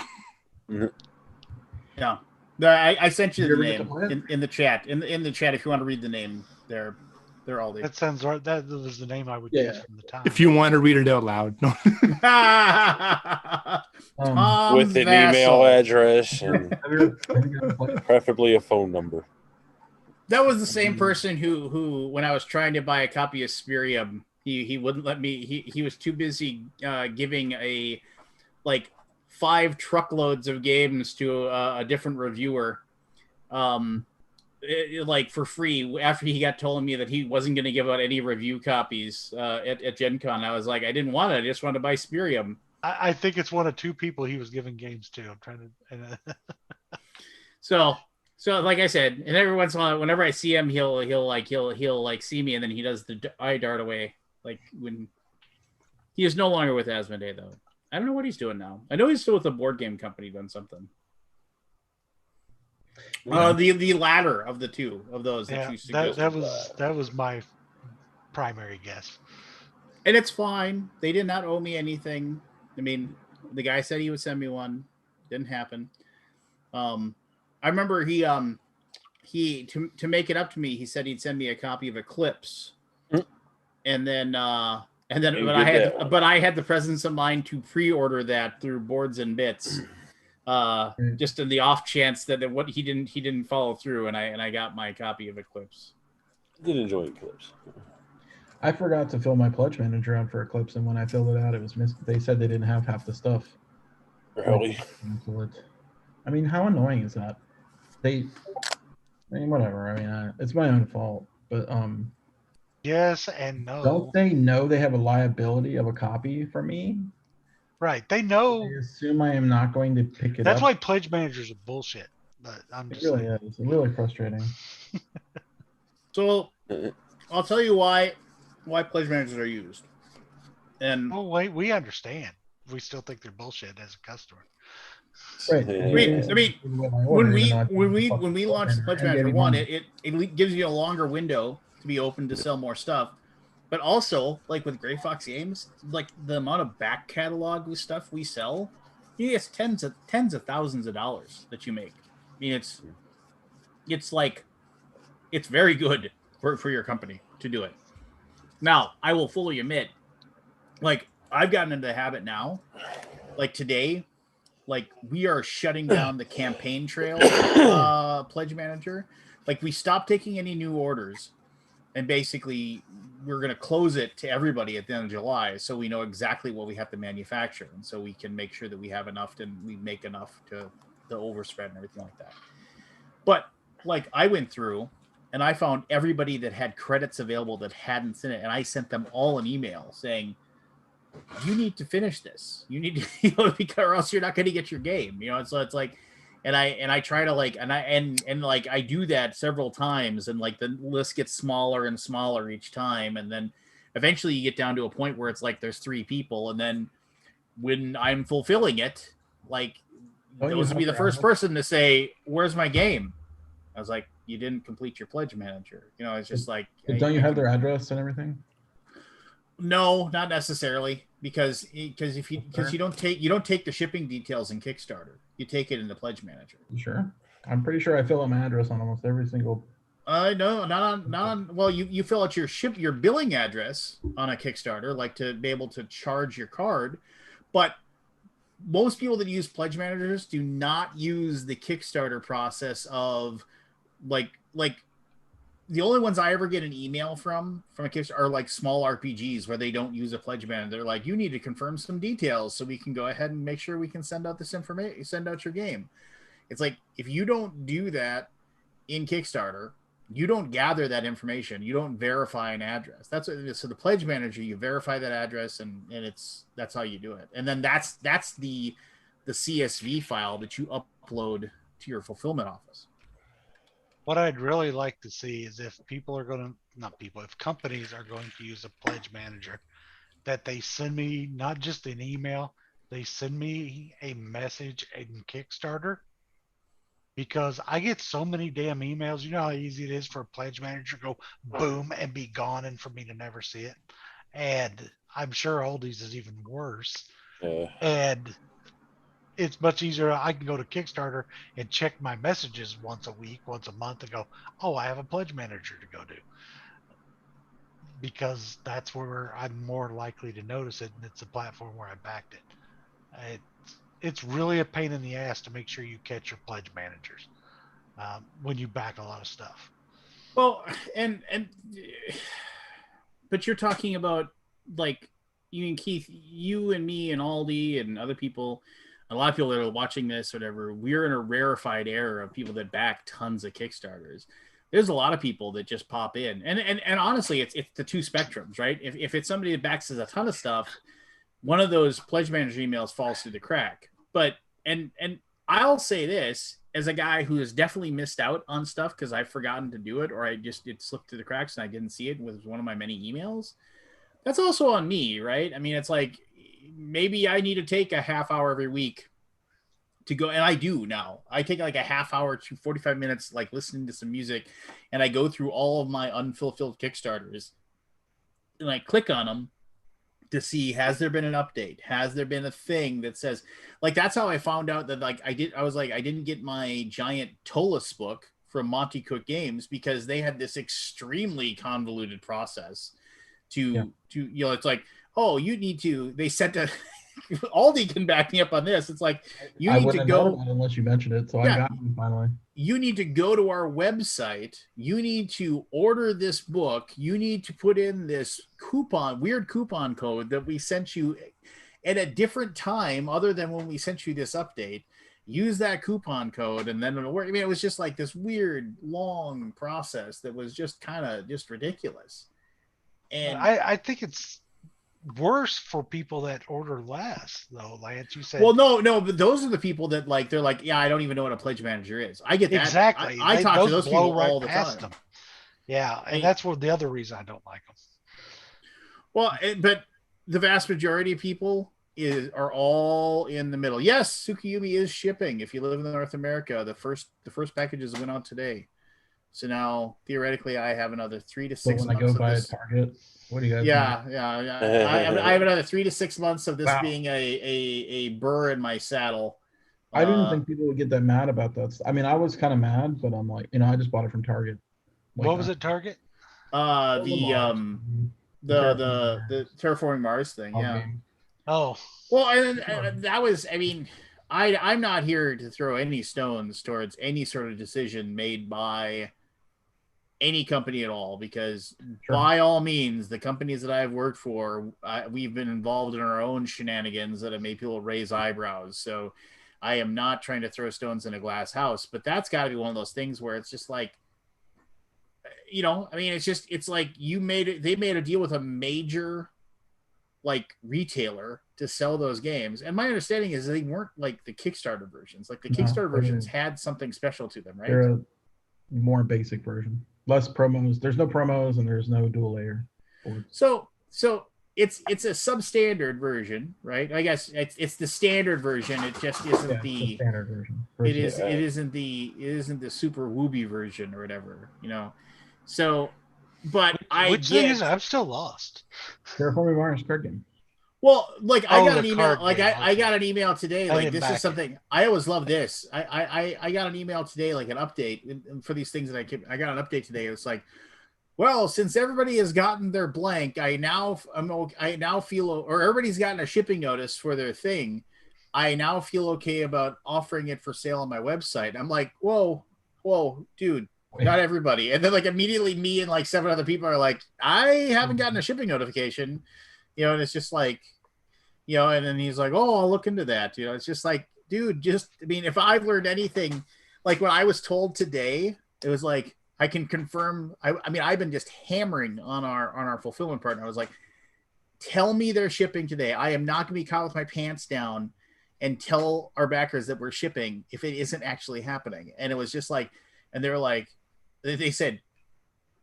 S1: Yeah, I sent you the name in the chat. In the chat, if you want to read the name, they're all there.
S3: That sounds right. That was the name I would use from the time.
S5: If you want to read it out loud, no.
S2: With an email address and preferably a phone number.
S1: That was the same person who when I was trying to buy a copy of Spirium, he wouldn't let me. He was too busy giving a 5 truckloads of games to a different reviewer, for free after he got telling me that he wasn't going to give out any review copies at Gen Con. I was like, I didn't want it. I just wanted to buy Spirium.
S3: I think it's one of 2 people he was giving games to. I'm trying to.
S1: So like I said, and every once in a while, whenever I see him, he'll see me, and then he does the eye dart away. Like when he is no longer with Asmodee, though. I don't know what he's doing now. I know he's still with a board game company doing something. The latter of the 2 of those that you suggested.
S3: That was my primary guess.
S1: And it's fine. They did not owe me anything. I mean, the guy said he would send me one. Didn't happen. I remember he to make it up to me, he said he'd send me a copy of Eclipse. And then but I had the presence of mind to pre-order that through Boards and Bits. Just in the off chance that he didn't follow through, and I got my copy of Eclipse.
S2: I did enjoy Eclipse.
S4: I forgot to fill my pledge manager out for Eclipse, and when I filled it out, it was they said they didn't have half the stuff.
S2: Really?
S4: Cancel it. I mean, how annoying is that? Whatever. I mean, it's my own fault, but
S3: Yes and no.
S4: don't they know they have a liability of a copy for me?
S3: Right. They know.
S4: They assume I am not going to pick it
S3: That's
S4: up.
S3: why pledge managers are bullshit. But I'm
S4: It
S3: just
S4: really
S3: saying.
S4: is. It's really frustrating.
S1: So I'll tell you why pledge managers are used. And
S3: Oh wait, we understand. We still think they're bullshit as a customer.
S4: Right.
S2: Yeah.
S1: I mean, when we launched the Pledge Manager 1, it gives you a longer window to be open to sell more stuff. But also, like with Gray Fox Games, like the amount of back catalog with stuff we sell, it's tens of thousands of dollars that you make. I mean, it's like it's very good for your company to do it. Now, I will fully admit, like I've gotten into the habit now, like today, like we are shutting down the campaign trail pledge manager. Like we stopped taking any new orders, and basically we're going to close it to everybody at the end of July, so we know exactly what we have to manufacture, and so we can make sure that we have enough and we make enough to overspread and everything like that. But like I went through and I found everybody that had credits available that hadn't sent it, and I sent them all an email saying, you need to finish this. You need to, or else you're not going to get your game. So it's like, and I try to like, and like I do that several times, and like the list gets smaller and smaller each time, and then eventually you get down to a point where it's like there's 3 people, and then when I'm fulfilling it, like those would be the first person to say, "Where's my game?" I was like, "You didn't complete your pledge manager." It's just like,
S4: don't you have their address and everything?
S1: No, not necessarily, because you don't take the shipping details in Kickstarter. You take it in the pledge manager.
S4: You sure? I'm pretty sure I fill out my address on almost every single.
S1: No, not on. Well, you fill out your billing address on a Kickstarter, like to be able to charge your card, but most people that use pledge managers do not use the Kickstarter process of like the only ones I ever get an email from a Kickstarter are like small RPGs where they don't use a pledge manager. They're like, you need to confirm some details so we can go ahead and make sure we can send out this information, send out your game. It's like, if you don't do that in Kickstarter, you don't gather that information. You don't verify an address. That's what it is. So the pledge manager, you verify that address, and that's how you do it. And then that's the CSV file that you upload to your fulfillment office.
S3: What I'd really like to see is if if companies are going to use a pledge manager, that they send me not just an email, they send me a message in Kickstarter, because I get so many damn emails. You know how easy it is for a pledge manager to go boom and be gone and for me to never see it. And I'm sure Oldies is even worse. And it's much easier. I can go to Kickstarter and check my messages once a week, once a month, and go, oh, I have a pledge manager to go to. Because that's where I'm more likely to notice it, and it's a platform where I backed it. It's really a pain in the ass to make sure you catch your pledge managers when you back a lot of stuff.
S1: Well, but you're talking about like you and Keith, you and me and Aldi and other people, a lot of people that are watching this, whatever. We're in a rarefied era of people that back tons of Kickstarters. There's a lot of people that just pop in, and honestly, it's the 2 spectrums, right? If it's somebody that backs a ton of stuff, one of those pledge manager emails falls through the crack. But and I'll say this as a guy who has definitely missed out on stuff because I've forgotten to do it, or it slipped through the cracks and I didn't see it with one of my many emails. That's also on me, right? I mean, it's like maybe I need to take a half hour every week to go, and I do now. I take like a half hour to 45 minutes, like listening to some music, and I go through all of my unfulfilled Kickstarters, and I click on them to see, has there been an update? Has there been a thing that says, like, that's how I found out that like I didn't get my giant Tolus book from Monty Cook Games because they had this extremely convoluted process to it's like, oh, you need to, they sent a Aldi can back me up on this. It's like you
S4: I
S1: need to
S4: wouldn't have known
S1: go.
S4: about it unless you mentioned it, so I
S1: Yeah.
S4: got it finally.
S1: You need to go to our website. You need to order this book. You need to put in this weird coupon code that we sent you at a different time other than when we sent you this update. Use that coupon code and then it'll work. I mean, it was just like this weird, long process that was just kind of just ridiculous. And
S3: I think it's worse for people that order less, though. Lance, you said.
S1: well, no, but those are the people that like they're like, yeah, I don't even know what a pledge manager is. I get that.
S3: Exactly.
S1: I talk to those
S3: blow
S1: people all the time.
S3: them. Yeah, and
S1: mean-
S3: that's what the other reason I don't like them.
S1: Well, but the vast majority of people are all in the middle. Yes, Tsukiyumi is shipping. If you live in North America, the first packages went out today. So now theoretically, I have another 3 to 6
S4: So when
S1: months
S4: I go
S1: of
S4: by a
S1: this.
S4: Target, what do you guys?
S1: Yeah. I have another 3 to 6 months of this
S4: Wow.
S1: being a burr in my saddle.
S4: I didn't think people would get that mad about that. I mean, I was kind of mad, but I'm like, I just bought it from Target.
S3: What was it, Target?
S1: The Terraforming Mars thing. Yeah.
S4: Game.
S3: Oh.
S1: Well, and that was, I mean, I'm not here to throw any stones towards any sort of decision made by any company at all, because by all means, the companies that I've worked for, we've been involved in our own shenanigans that have made people raise eyebrows. So I am not trying to throw stones in a glass house, but that's got to be one of those things where it's just like, I mean, it's like they made a deal with a major like retailer to sell those games. And my understanding is they weren't like the Kickstarter versions. Like the Kickstarter versions had something special to them, right?
S4: They're a more basic version. Less promos. There's no promos and there's no dual layer.
S1: So it's a substandard version, right? I guess it's the standard version. It just isn't the
S4: standard version.
S1: It isn't the super wooby version or whatever, So, but
S3: which thing is it? I'm still lost.
S4: Terraforming Mars card game.
S1: Well, like I got an
S3: the
S1: email.
S3: card
S1: Like
S3: game,
S1: I
S3: okay.
S1: got an email today.
S3: I
S1: Like
S3: didn't
S1: this
S3: back
S1: is something I always love. This I got an email today, like an update and for these things that I got an update today. It's like, well, since everybody has gotten their blank, I now feel, or everybody's gotten a shipping notice for their thing. I now feel okay about offering it for sale on my website. I'm like, whoa, dude. Not everybody. And then like immediately me and like 7 other people are like, I haven't gotten a shipping notification, and it's just like, and then he's like, oh, I'll look into that. It's just like, dude, I mean, if I've learned anything, like when I was told today, it was like, I can confirm. I mean, I've been just hammering on our fulfillment partner. I was like, tell me they're shipping today. I am not going to be caught with my pants down and tell our backers that we're shipping if it isn't actually happening. And it was just like, and they were like, they said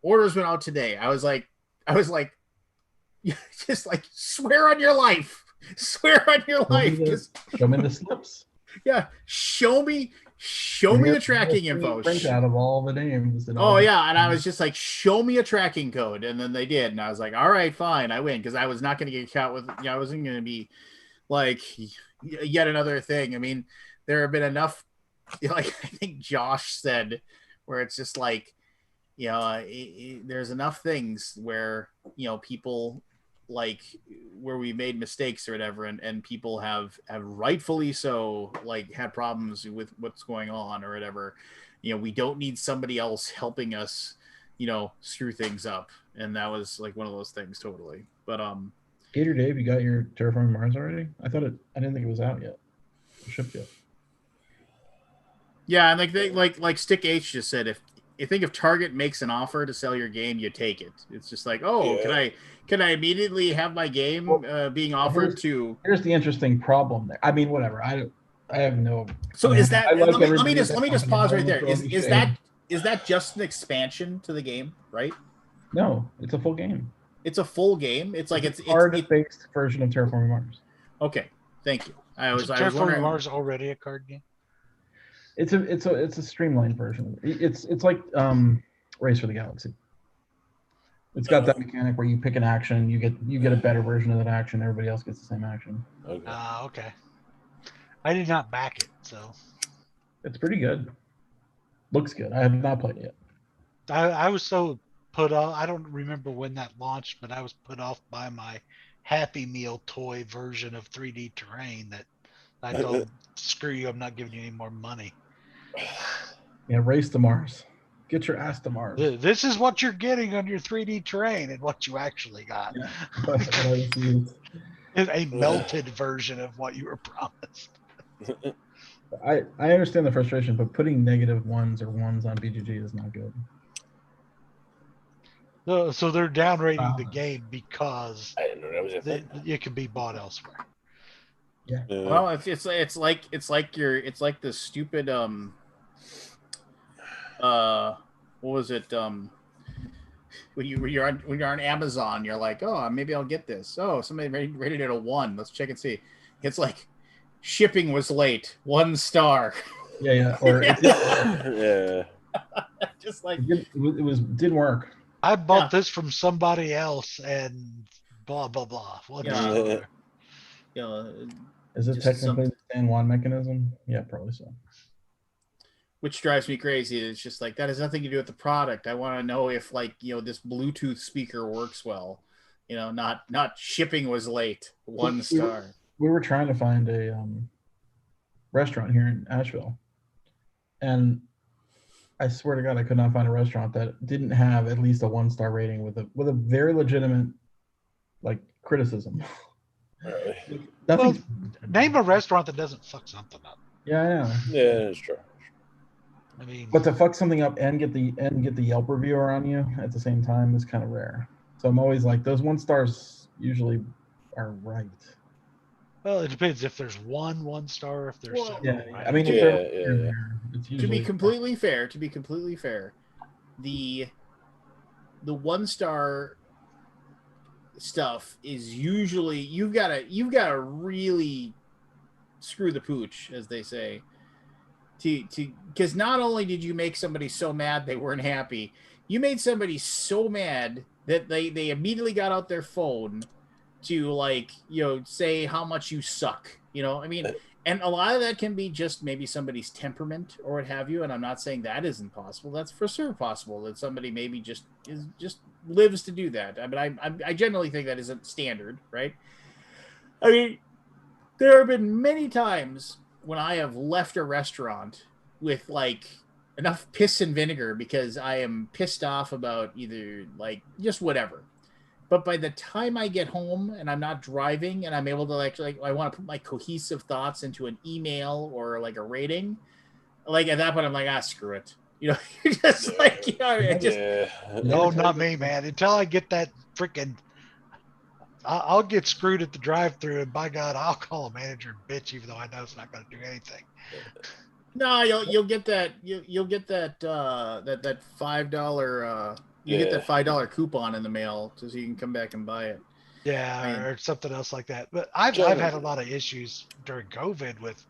S1: orders went out today. I was like, just like swear on your life. Show me
S4: the slips.
S1: Yeah, show me the tracking info.
S4: Print out of all the names. And
S1: and I was just like, show me a tracking code, and then they did, and I was like, all right, fine, I win, because I was not going to get caught with. I wasn't going to be like yet another thing. I mean, there have been enough. Like I think Josh said, where it's just like, there's enough things where people like where we made mistakes or whatever, and people have rightfully so like had problems with what's going on or whatever. We don't need somebody else helping us screw things up, and that was like one of those things totally. But
S4: Gator Dave, you got your Terraforming Mars already? I didn't think it was out yet, shipped yet.
S1: Yeah, and like Stick H just said, if Target makes an offer to sell your game, you take it. It's just like, can I immediately have my game being offered to?
S4: Here's the interesting problem there. I mean, whatever. I have no.
S1: So is that? Let me just pause right there. Is that just an expansion to the game, right?
S4: No, it's a full game.
S1: It's a full game. It's like it's
S4: card-based version of Terraforming Mars.
S1: Okay, thank you. I was
S3: Terraforming
S1: wondering.
S3: Mars already a card game?
S4: It's a streamlined version. It's like Race for the Galaxy. It's got that mechanic where you pick an action, you get a better version of that action. Everybody else gets the same action.
S3: Okay. I did not back it, so
S4: it's pretty good. Looks good. I have not played it yet.
S3: I was so put off. I don't remember when that launched, but I was put off by my Happy Meal toy version of 3D Terrain that I told, screw you, I'm not giving you any more money.
S4: Yeah, race to Mars. Get your ass to Mars.
S3: This is what you're getting on your 3D Terrain and what you actually got.
S4: Yeah, what I received.
S3: It's a melted version of what you were promised.
S4: I understand the frustration, but putting negative ones or ones on BGG is not good.
S3: So they're downrating the game because
S2: I didn't know that was a thing.
S3: it can be bought elsewhere.
S4: Yeah.
S1: Well, it's like the stupid what was it when you're on Amazon, you're like, oh, maybe I'll get this. Oh, somebody rated it a 1. Let's check and see. It's like shipping was late, 1 star.
S4: Yeah. Or
S2: Yeah.
S1: Just like
S4: didn't work.
S3: I bought this from somebody else and blah blah blah.
S1: Yeah.
S4: Is it
S1: just
S4: technically the San Juan mechanism? Yeah, probably so.
S1: Which drives me crazy. It's just like that has nothing to do with the product. I want to know if this Bluetooth speaker works well. Not shipping was late, 1 star.
S4: We were trying to find a restaurant here in Asheville, and I swear to God, I could not find a restaurant that didn't have at least a 1-star rating with a very legitimate criticism.
S2: Really?
S3: Well, name a restaurant that doesn't fuck something up.
S4: Yeah, I know.
S2: Yeah, that's true.
S3: I mean,
S4: but to fuck something up and get the Yelp reviewer on you at the same time is kind of rare. So I'm always like, those 1 stars usually are right.
S3: Well, it depends if there's 1 star, if there's several.
S4: I mean, it's usually,
S1: to be completely fair, the 1-star stuff is usually you've got to really screw the pooch, as they say, because not only did you make somebody so mad they weren't happy, you made somebody so mad that they immediately got out their phone to say how much you suck. I mean, and a lot of that can be just maybe somebody's temperament or what have you. And I'm not saying that isn't possible. That's for sure possible that somebody maybe just lives to do that. I mean, I generally think that isn't standard, right? I mean, there have been many times when I have left a restaurant with enough piss and vinegar because I am pissed off about either just whatever. But by the time I get home and I'm not driving and I'm able to I want to put my cohesive thoughts into an email or a rating, at that point I'm like, screw it. Just
S3: no, not me, man. Until I get that freaking, I'll get screwed at the drive-through, and by God, I'll call a manager and bitch, even though I know it's not going to do anything.
S1: No, you'll get that. You'll get that that $5. You get that $5 coupon in the mail so you can come back and buy it.
S3: Yeah, or something else like that. But I've had a lot of issues during COVID with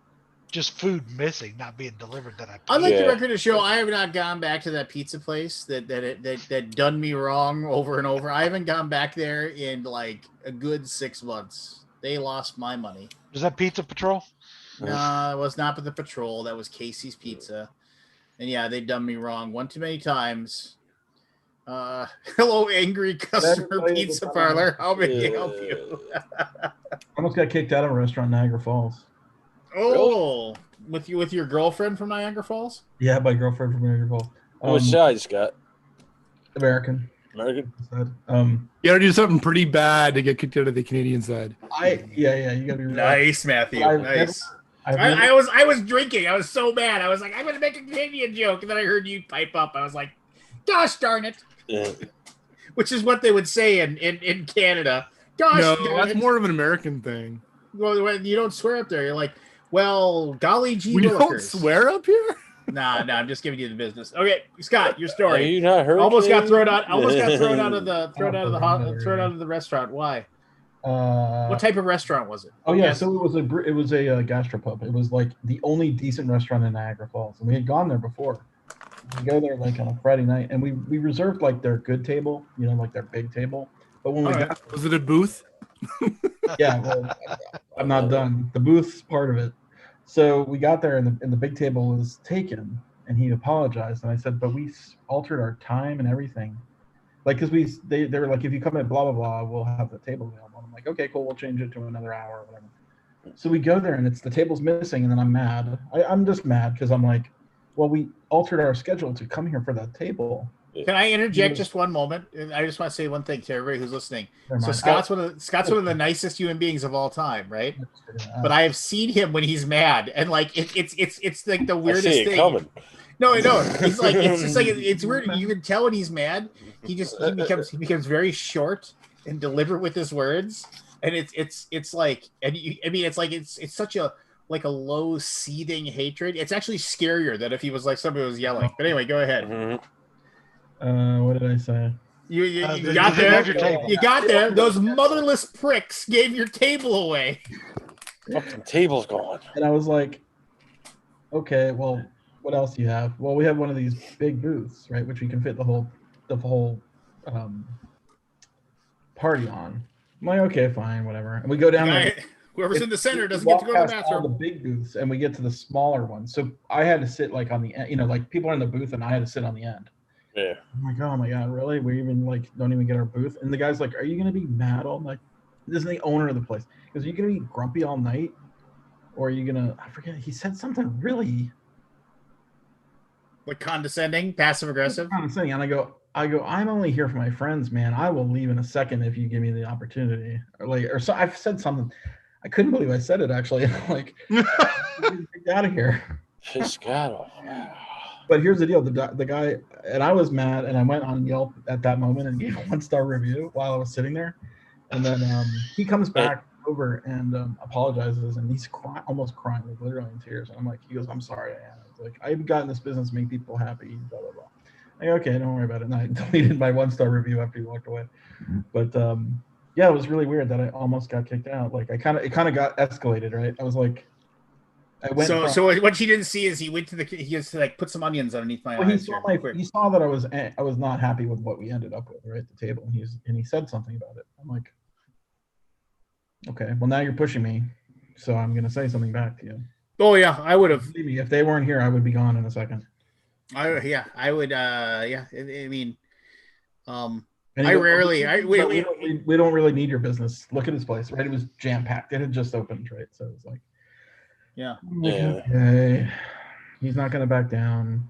S3: just food missing, not being delivered that I paid.
S1: I'd like the record to show I have not gone back to that pizza place that done me wrong over and over. I haven't gone back there in a good 6 months. They lost my money.
S3: Was that Pizza Patrol?
S1: No, it was not the Patrol. That was Casey's Pizza. And yeah, they've done me wrong one too many times. Hello, angry customer pizza parlor. How may I help you?
S4: I almost got kicked out of a restaurant in Niagara Falls.
S1: Oh, really? with your girlfriend from Niagara Falls?
S4: Yeah, my girlfriend from Niagara Falls.
S2: What size, Scott?
S4: American.
S2: You
S5: gotta do something pretty bad to get kicked out of the Canadian side.
S4: Yeah, you gotta be
S1: nice, Matthew. Nice. I was drinking. I was so mad. I was like, I'm gonna make a Canadian joke, and then I heard you pipe up. I was like, gosh darn it.
S2: Yeah.
S1: Which is what they would say in Canada. Gosh,
S5: no, that's more of an American thing.
S1: Well, you don't swear up there. You're like, well, golly gee,
S5: we don't swear up here.
S1: Nah, I'm just giving you the business. Okay, Scott, your story.
S2: Are you not hurt?
S1: Almost got thrown out. Almost got thrown out of the restaurant. Why? What type of restaurant was it?
S4: Oh yeah, so it was a gastropub. It was the only decent restaurant in Niagara Falls, and we had gone there before. We go there on a Friday night, and we reserved their good table, their big table. But when we got,
S5: was it a booth?
S4: Yeah, well, I'm not done. The booth's part of it. So we got there, and the big table was taken, and he apologized, and I said, but we altered our time and everything. Like, because they were like, if you come in, blah blah blah, we'll have the table available. I'm like, okay, cool, we'll change it to another hour or whatever. So we go there and the table's missing, and then I'm mad. I'm just mad because I'm like, well, we altered our schedule to come here for that table.
S1: Can I interject just one moment? I just want to say one thing to everybody who's listening.
S4: Never
S1: So
S4: mind.
S1: Scott's one of the nicest human beings of all time, right? But I have seen him when he's mad, and like it's like the
S2: I
S1: weirdest
S2: see it
S1: thing.
S2: coming.
S1: No, it's like it's just like it's weird. You can tell when he's mad. He becomes very short and deliberate with his words, and it's like, and I mean it's such a like a low seething hatred. It's actually scarier than if he was like somebody was yelling. But anyway, go ahead.
S2: Mm-hmm.
S4: What did I say?
S1: You got there. You got there. Those motherless pricks gave your table away.
S2: Fucking table's gone.
S4: And I was like, okay, well, what else do you have? Well, we have one of these big booths, right, which we can fit the whole party on. I'm like, okay, fine, whatever. And we go down there.
S1: Whoever's in the center doesn't get to go to the bathroom.
S4: All the big booths, and we get to the smaller ones. So I had to sit like on the end, like people are in the booth, and I had to sit on the end.
S2: Yeah.
S4: I'm like, oh my god, really? We even like don't even get our booth. And the guy's like, are you gonna be mad all night? This is the owner of the place. Because are you gonna be grumpy all night, or are you gonna? I forget. He said something really
S1: like condescending, passive aggressive.
S4: Condescending, and I go, I'm only here for my friends, man. I will leave in a second if you give me the opportunity. Or so I've said something. I couldn't believe I said it actually. Like, get out of here.
S2: Just got off.
S4: But here's the deal: the guy, and I was mad, and I went on Yelp at that moment and gave a 1-star review while I was sitting there. And then he comes back over and apologizes, and he's almost crying, like literally in tears. And I'm like, he goes, "I'm sorry, Anna. It's like I've got in this business to make people happy." Blah blah blah. Like, okay, don't worry about it. And I deleted my 1-star review after he walked away. But yeah, it was really weird that I almost got kicked out. Like it kind of got escalated, right? I was like,
S1: So what you didn't see is he just like put some onions underneath my eyes.
S4: He saw that I was not happy with what we ended up with right at the table, and he said something about it. I'm like, okay, well now you're pushing me, so I'm gonna say something back to you.
S1: Oh yeah, I would have.
S4: If they weren't here, I would be gone in a second.
S1: I would. Yeah, I mean,
S4: we don't really need your business. Look at this place, right? It was jam packed. It had just opened, right? So it was like,
S1: yeah.
S4: Okay. He's not gonna back down.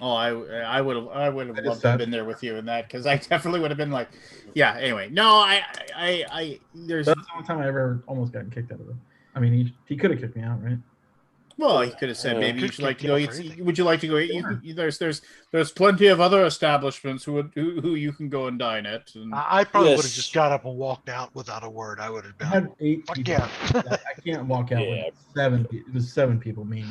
S1: Oh, I would have loved to have been there with you in that, because I definitely would have been like, yeah. Anyway, no, there's.
S4: That's the only time I ever almost gotten kicked out of it. I mean, he could have kicked me out, right?
S1: Well, he could have said maybe you'd like to go. Would you like to go? Sure. There's plenty of other establishments who you can go and dine at. And...
S3: I probably would have just got up and walked out without a word. I would have been.
S4: I had 8 people. Yeah. I can't walk out with 7. It was 7 people. Me.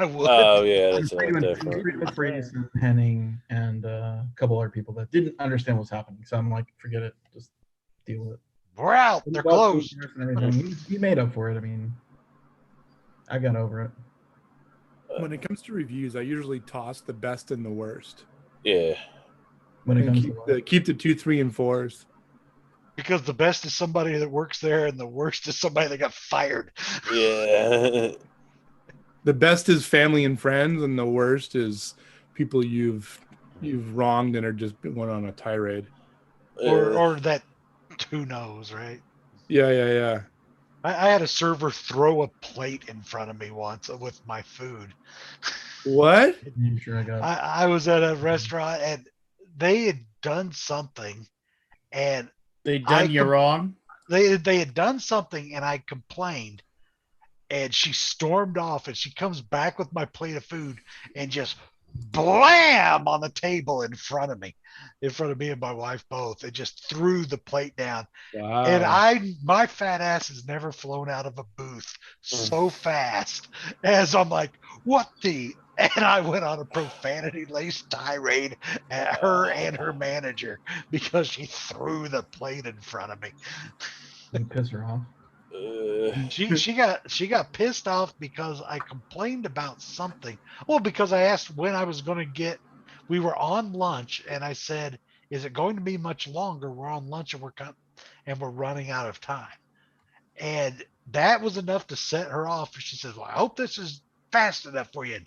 S3: I would.
S2: Oh yeah, that's different.
S4: Henning, and a couple other people that didn't understand what's happening. So I'm like, forget it. Just deal with it.
S3: We're out. They're closed.
S4: And everything. He made up for it. I mean. I got over it.
S6: When it comes to reviews, I usually toss the best and the worst.
S2: Yeah.
S4: When it comes
S6: keep the 2, 3, and 4s.
S3: Because the best is somebody that works there, and the worst is somebody that got fired.
S2: Yeah.
S6: The best is family and friends, and the worst is people you've wronged and are just going on a tirade.
S3: Or that who knows, right?
S6: Yeah.
S3: I had a server throw a plate in front of me once with my food.
S6: What?
S4: I'm sure
S3: I was at a restaurant, and they had done something, and
S1: they done you wrong.
S3: They had done something, and I complained, and she stormed off, and she comes back with my plate of food and just blam on the table in front of me and my wife both, and just threw the plate down.
S6: Wow.
S3: And my fat ass has never flown out of a booth so fast as I'm like, what the? And I went on a profanity-laced tirade at her and her manager because she threw the plate in front of me.
S4: Didn't piss her off.
S3: She got pissed off because I complained about something. Well, because I asked when I was going to get. We were on lunch, and I said, "Is it going to be much longer? We're on lunch, and we're running out of time." And that was enough to set her off. She says, "Well, I hope this is fast enough for you."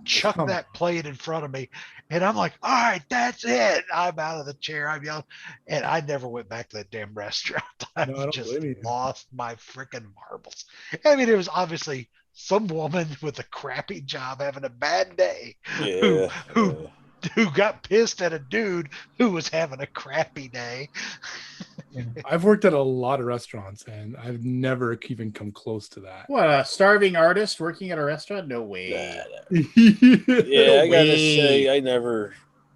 S3: chuck
S6: Come
S3: that plate in front of me, and I'm like, all right, that's it. I'm out of the chair. I'm yelling, and I never went back to that damn restaurant. I
S6: No, I don't
S3: just
S6: blame you.
S3: lost my freaking marbles. I mean, it was obviously some woman with a crappy job having a bad day who
S2: Yeah.
S3: who who got pissed at a dude who was having a crappy day.
S6: I've worked at a lot of restaurants and I've never even come close to that.
S1: What, a starving artist working at a restaurant? No way.
S2: Yeah, I gotta
S1: way.
S2: say, I never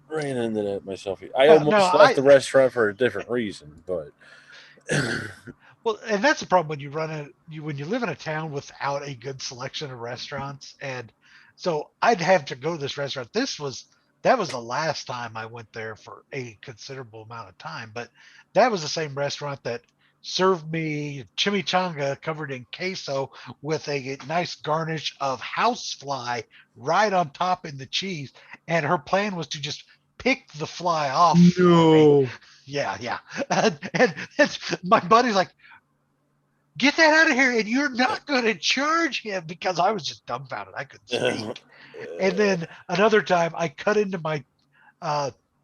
S2: ran into that myself. I
S3: No,
S2: almost left the restaurant for a different reason, but
S3: Well, and that's the problem when you when you live in a town without a good selection of restaurants. And so I'd have to go to this restaurant. That was the last time I went there for a considerable amount of time, but that was the same restaurant that served me chimichanga covered in queso with a nice garnish of housefly right on top in the cheese. And her plan was to just pick the fly off for me.
S6: No.
S3: Yeah. And my buddy's like, get that out of here. And you're not going to charge him, because I was just dumbfounded. I couldn't speak. And then another time I cut into my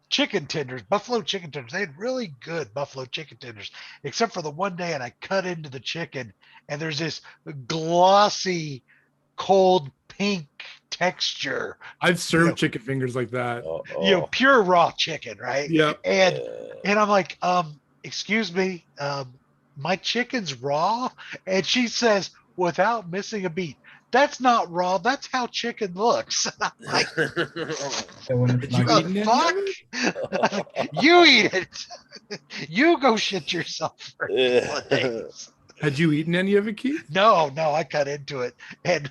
S3: chicken tenders, buffalo chicken tenders. They had really good buffalo chicken tenders, except for the one day, and I cut into the chicken and there's this glossy, cold pink texture.
S6: I've served chicken fingers like that.
S3: Pure raw chicken, right?
S6: Yep.
S3: And I'm like, excuse me, my chicken's raw. And she says, without missing a beat, that's not raw. That's how chicken looks. Like,
S4: When it's
S6: Did you
S4: not
S6: eat any
S3: fuck?
S6: of it?
S3: You eat it. You go shit yourself for a couple of days.
S6: Had you eaten any of it, Keith?
S3: No, I cut into it. And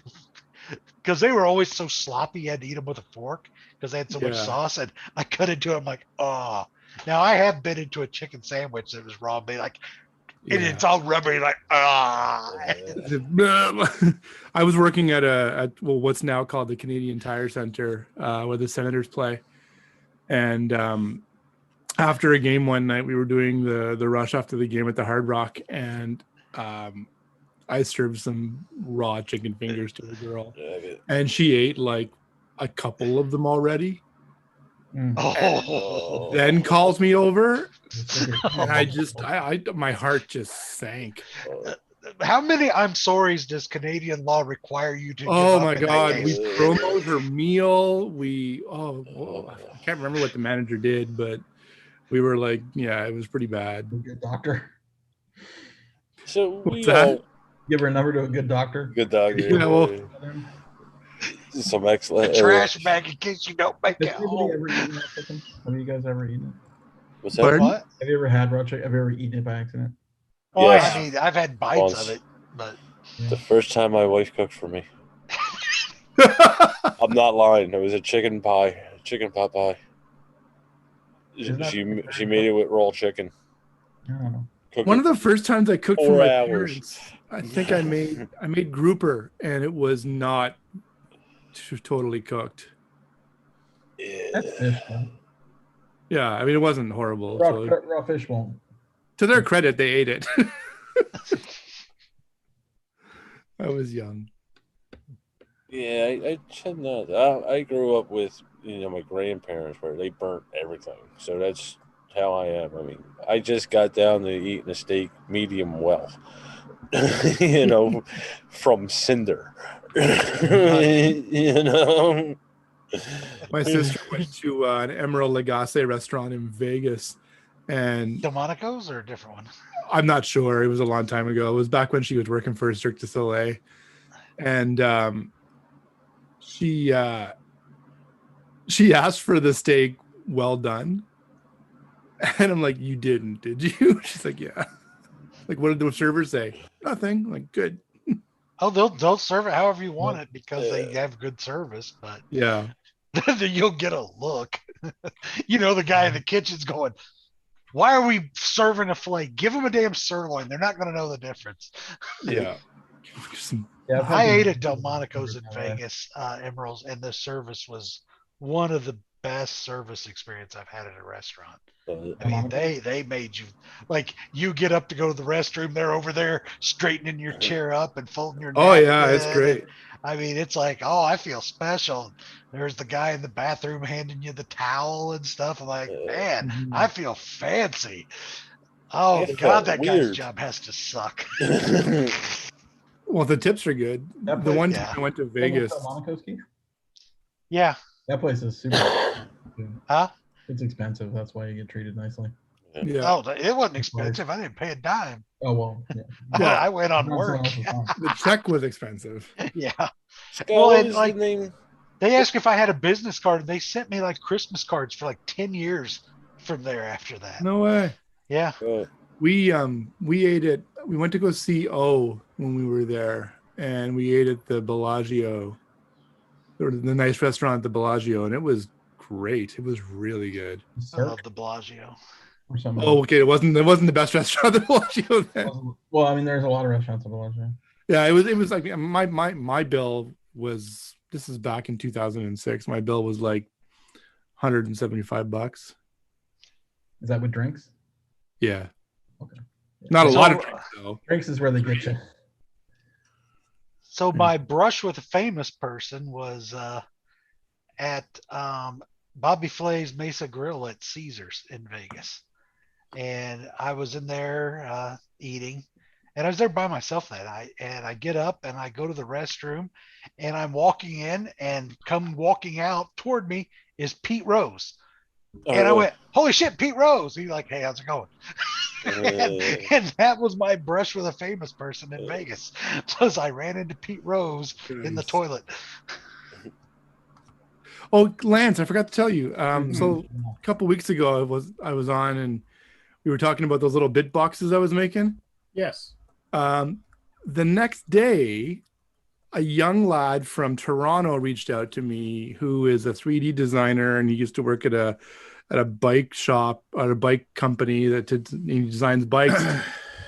S3: because they were always so sloppy, you had to eat them with a fork because they had so much sauce. And I cut into it. I'm like, oh. Now I have been into a chicken sandwich that was raw, and be like, and it's all rubbery, like, ah.
S6: I was working at what's now called the Canadian Tire Center, where the Senators play. And after a game one night, we were doing the rush after the game at the Hard Rock, and I served some raw chicken fingers to a girl, and she ate like a couple of them already.
S3: Oh.
S6: Then calls me over, and I my heart just sank.
S3: How many I'm sorry's does Canadian law require you to?
S6: Oh my God, we promoted her meal. I can't remember what the manager did, but we were like, yeah, it was pretty bad.
S4: Good doctor.
S2: So
S6: What's that?
S4: Give her a number to a good doctor.
S2: Good doctor.
S6: Yeah, well,
S2: some excellent.
S3: A trash bag in case you don't make it
S4: Have
S3: home.
S4: you guys ever eaten it?
S2: What's that?
S6: Pardon?
S3: What?
S4: Have you ever had raw chicken? Have you ever eaten it by accident?
S3: Oh,
S2: Yes.
S3: I mean, I've had bites
S2: Once.
S3: of it, but
S2: The first time my wife cooked for me. I'm not lying. It was a chicken pot pie. She made it with raw chicken.
S4: Oh.
S6: One of the first times I cooked for
S2: 4
S6: my
S2: hours.
S6: parents, I think I made grouper, and it was not totally cooked.
S4: That's fish, though.
S6: Yeah, I mean, it wasn't horrible.
S4: Raw fish won't.
S6: To their credit, they ate it. I was young.
S2: Yeah, I should know. I grew up with my grandparents where they burnt everything, so that's how I am. I mean, I just got down to eating a steak medium well, from cinder.
S6: My sister went to an Emerald Lagasse restaurant in Vegas, and
S3: Delmonico's or a different one?
S6: I'm not sure. It was a long time ago. It was back when she was working for Cirque du Soleil, and she asked for the steak well done, and I'm like, "You didn't, did you?" She's like, "Yeah." Like, what did the server say? Nothing. I'm like, good.
S3: Oh, they'll serve it however you want it because they have good service, but
S6: Yeah.
S3: you'll get a look. The guy in the kitchen's going, why are we serving a filet? Give them a damn sirloin. They're not going to know the difference.
S6: Yeah.
S3: I ate at Delmonico's in Vegas, Emeralds, and the service was one of the best service experience I've had at a restaurant.
S2: Uh,
S3: I mean, they made you like you get up to go to the restroom, they're over there straightening your chair up and folding your
S6: Oh
S3: napkin.
S6: yeah, it's
S3: and,
S6: great.
S3: I mean, it's like, oh, I feel special. There's the guy in the bathroom handing you the towel and stuff. I'm like, man,
S4: Mhm.
S3: I feel fancy. Oh
S2: It
S3: God,
S2: felt
S3: that guy's
S2: weird.
S3: job has to suck.
S6: Well, the tips are good.
S4: That
S6: The
S4: place-
S6: one
S3: Yeah.
S6: time I went to
S4: Thing in
S6: Vegas.
S4: Delmonico's Keith?
S3: Yeah.
S4: That place is super.
S3: Huh?
S4: It's expensive. That's why you get treated nicely.
S6: Yeah,
S3: Oh, it wasn't expensive. I didn't pay a dime.
S4: Oh well. Yeah.
S6: Well,
S3: I went on
S4: Not
S3: work.
S4: someone else's time.
S6: the check was expensive.
S3: Yeah.
S2: Scott,
S3: Well,
S2: what
S3: and,
S2: was
S3: like-
S2: the name?
S3: They asked if I had a business card, and they sent me like Christmas cards for like 10 years from there after that.
S6: No way.
S3: Yeah.
S6: We ate at we went to go see O when we were there, and we ate at the Bellagio, or the nice restaurant at the Bellagio, and it was great. It was really good.
S3: I
S4: Cirque
S3: love the Bellagio.
S4: or something.
S6: Oh, okay. It wasn't the best restaurant at the Bellagio then.
S4: Well, I mean, there's a lot of restaurants in Bellagio.
S6: Yeah, it was like my bill was, this is back in 2006. My bill was like $175.
S4: Is that with drinks?
S6: Yeah.
S4: Okay.
S6: Not a
S3: So-
S6: lot of drinks though.
S4: Drinks is where they get you.
S3: So my brush with a famous person was at Bobby Flay's Mesa Grill at Caesars in Vegas. And I was in there eating, and I was there by myself that night. And I get up and I go to the restroom, and I'm walking in, and come walking out toward me is Pete Rose. And I went, holy shit, Pete Rose. He's like, hey, how's it going? and that was my brush with a famous person in Vegas. Was I ran into Pete Rose in the
S6: Nice.
S3: toilet.
S6: Oh, Lance, I forgot to tell you.
S3: Mm-hmm.
S6: So a couple weeks ago, I was on, and we were talking about those little bit boxes I was making.
S1: Yes.
S6: The next day, a young lad from Toronto reached out to me, who is a 3D designer, and he used to work at a bike shop, at a bike company he designs bikes.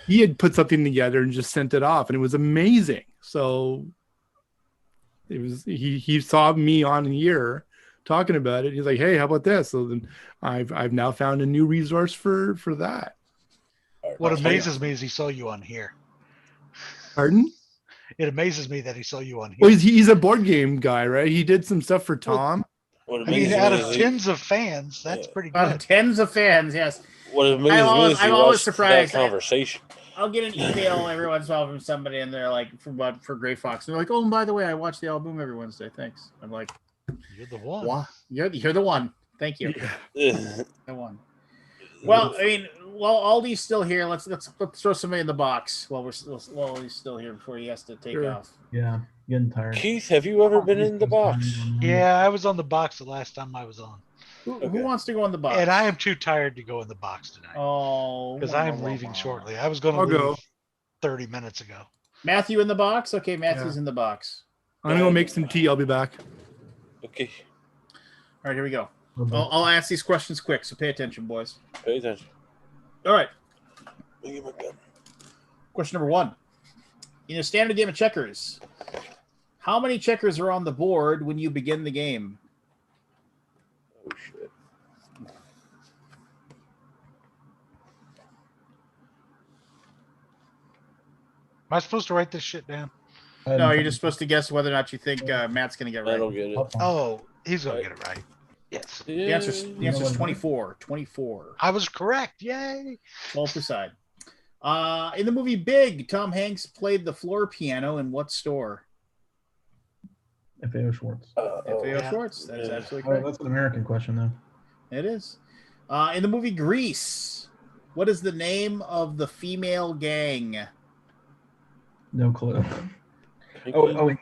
S6: He had put something together and just sent it off, and it was amazing. So it was he saw me on here talking about it. He's like, "Hey, how about this?" So then I've now found a new resource for that.
S3: What amazes me is he saw you on here.
S6: Pardon?
S3: It amazes me that he saw you on here.
S6: Well, he's a board game guy, right? He did some stuff for Tom.
S2: What
S3: I mean,
S2: amazes
S3: out
S2: me
S3: of
S2: is he-
S3: tens of fans, that's pretty
S1: Out of
S3: good.
S1: tens of fans, yes.
S2: what amazes me is he
S1: I'm always
S2: watched
S1: surprised.
S2: that conversation.
S1: I'll get an email every once in a while from somebody, and they're like, for Gray Fox. And they're like, oh, and by the way, I watch the Alaboom every Wednesday. Thanks. I'm like,
S3: You're the one.
S1: what? You're the one. Thank you.
S2: Yeah.
S1: The one. Well, I mean, while Aldi's still here, let's throw somebody in the box while he's still here before he has to take
S6: Sure.
S1: off.
S4: Yeah, getting tired.
S2: Keith, have you ever been in the box?
S3: Yeah, I was on the box the last time I was on.
S1: Who
S2: Okay.
S1: wants to go in the box?
S3: And I am too tired to go in the box tonight.
S1: Oh,
S3: Because I am leaving shortly. I was going
S6: I'll
S3: to
S6: go.
S3: leave 30 minutes ago.
S1: Matthew in the box. Okay, Matthew's
S6: Yeah.
S1: in the box.
S6: I'm gonna go make some tea. I'll be back.
S2: Okay,
S1: All right, here we go. I'll ask these questions quick, so pay attention, boys.
S2: pay attention.
S1: All right.
S2: Let me get my gun.
S1: Question number 1. In a standard game of checkers, how many checkers are on the board when you begin the game?
S2: Oh shit.
S3: Am I supposed to write this shit down?
S1: No, you're just supposed to guess whether or not you think Matt's going to get
S2: I
S1: right.
S2: don't get it.
S3: Oh, he's going to get it right. Yes.
S1: The answer's 24. 24.
S3: I was correct. Yay.
S1: 12 per side. In the movie Big, Tom Hanks played the floor piano in what store?
S4: FAO Schwartz.
S1: FAO
S3: yeah.
S1: Schwartz. That is
S2: Yeah.
S1: absolutely
S4: Oh,
S1: correct.
S4: that's an American question, though.
S1: It is. In the movie Grease, what is the name of the female gang?
S4: No clue. Wait.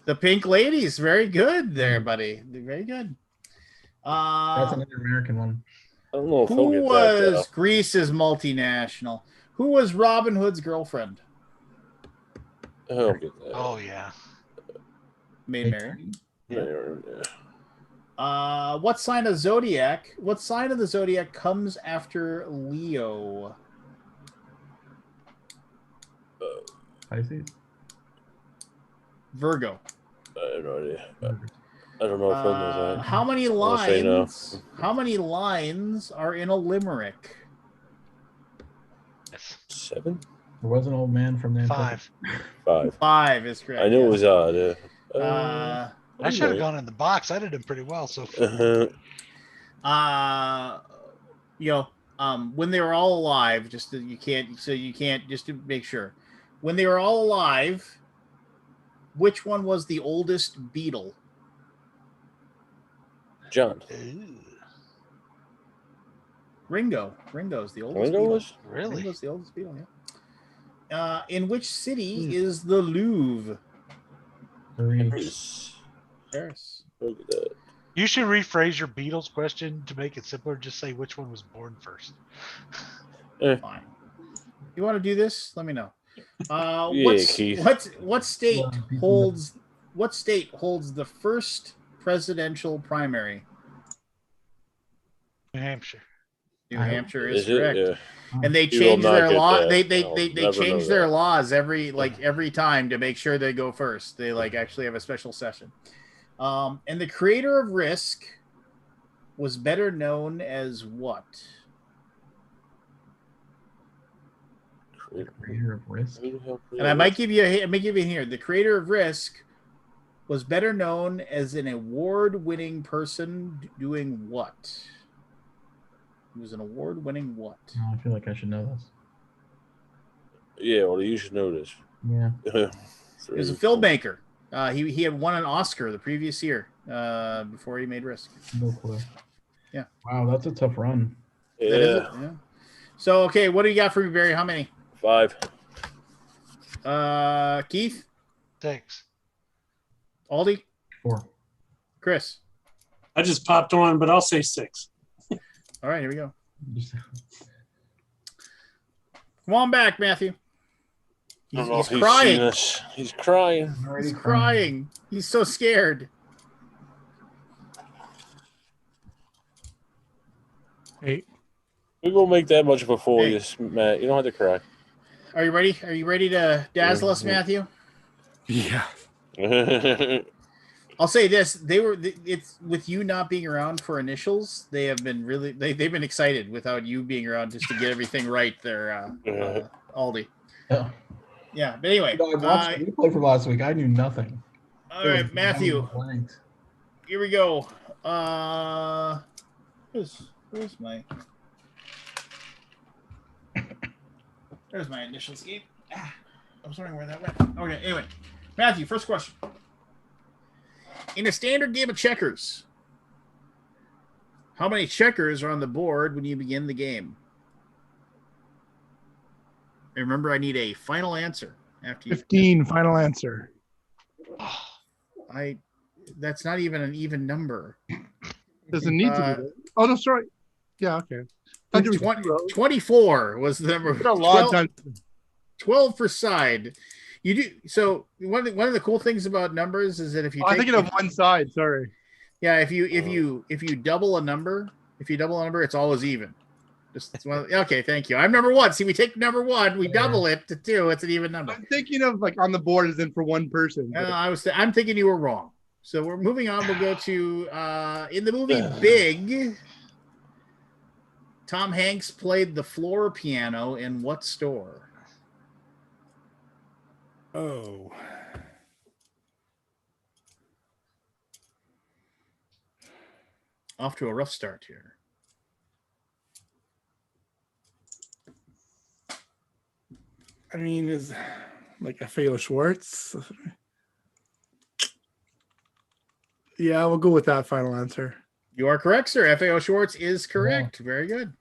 S1: The Pink Ladies. Very good there, buddy. Very good.
S4: That's another American one.
S2: I don't know if
S1: Who
S2: he'll get
S1: was
S2: that.
S1: Grease's multinational? Who was Robin Hood's girlfriend?
S2: He'll get that.
S3: Oh, yeah.
S1: Maid Mary.
S2: Yeah.
S1: What sign of zodiac? What sign of the zodiac comes after Leo?
S4: Pisces.
S1: Virgo.
S2: I have no idea. I don't know if Phil knows that.
S1: How many
S2: I'll say no.
S1: lines? How many lines are in a limerick?
S3: Yes.
S2: 7?
S4: There was an old man from Nantucket.
S3: 5.
S2: 5.
S1: 5 is correct.
S2: I knew it
S1: yes.
S2: was odd.
S3: I should have gone in the box. I did him pretty well. So
S1: when they were all alive, just to make sure, when they were all alive, which one was the oldest Beatle?
S2: John.
S1: Ringo. Ringo's the oldest.
S2: Ringo
S1: Beatle.
S2: was?
S3: Really?
S1: Ringo's the oldest Beatle. Yeah. In which city is the Louvre?
S4: Paris.
S1: Paris.
S2: Look at that.
S3: You should rephrase your Beatles question to make it simpler. Just say which one was born first.
S1: Fine. You want to do this? Let me know.
S2: Keith.
S1: What state holds the first presidential primary?
S3: New Hampshire.
S1: New Hampshire is
S2: it?
S1: correct.
S2: Yeah.
S1: And they
S2: You will
S1: change
S2: not
S1: their
S2: get
S1: law.
S2: that.
S1: They
S2: I'll never
S1: change
S2: know
S1: their
S2: that.
S1: laws every time to make sure they go first. They actually have a special session. And the creator of Risk was better known as what?
S4: Creator of Risk.
S1: And I might give you here. The creator of Risk was better known as an award-winning person doing what? He was an award-winning what?
S4: Oh, I feel like I should know this.
S2: Yeah, well, you should know this.
S4: Yeah.
S1: He was a filmmaker. He had won an Oscar the previous year before he made Risk.
S4: No clue.
S1: Yeah.
S4: Wow, that's a tough run.
S1: That is
S2: Yeah.
S1: it, yeah. So, okay, what do you got for me, Barry? How many?
S2: 5.
S1: Keith?
S3: 6.
S1: Aldi?
S4: 4.
S1: Chris?
S7: I just popped one, but I'll say 6.
S1: All right, here we go. Come on back, Matthew. He's crying.
S2: He's crying.
S1: He's crying. He's so scared.
S6: Hey,
S2: We won't make that much of a fool,
S1: Hey.
S2: Matt. You don't have to cry.
S1: Are you ready? Are you ready to dazzle us, Matthew?
S6: yeah.
S1: I'll say this: it's with you not being around for initials. They have been they've been excited without you being around just to get everything right there, Aldi.
S4: Yeah.
S1: Yeah, but anyway.
S4: I watched the replay from last week. I knew nothing.
S1: All right, Matthew. Here we go. Where's my? There's my initial scheme. I was wondering where that went. Okay, anyway. Matthew, first question. In a standard game of checkers, how many checkers are on the board when you begin the game? And remember, I need a final answer after you.
S5: 15, final answer.
S1: That's not even an even number.
S5: Doesn't need to be. Oh, no, sorry. Yeah, okay.
S1: 24 was the number.
S5: A lot of times.
S1: 12 per side. You do so. One of the cool things about numbers is that if you
S5: I'm thinking of one side. Sorry.
S1: Yeah, if you double a number, it's always even. Okay, thank you. I'm number 1. See, we take number 1, we double it to 2. It's an even number.
S5: I'm thinking of like on the board as in for one person.
S1: I'm thinking you were wrong. So we're moving on. We'll go to in the movie Big. Tom Hanks played the floor piano in what store?
S6: Oh.
S1: Off to a rough start here.
S6: I mean, is like FAO Schwartz? Yeah, we'll go with that final answer.
S1: You are correct, sir. FAO Schwartz is correct. Yeah. Very good.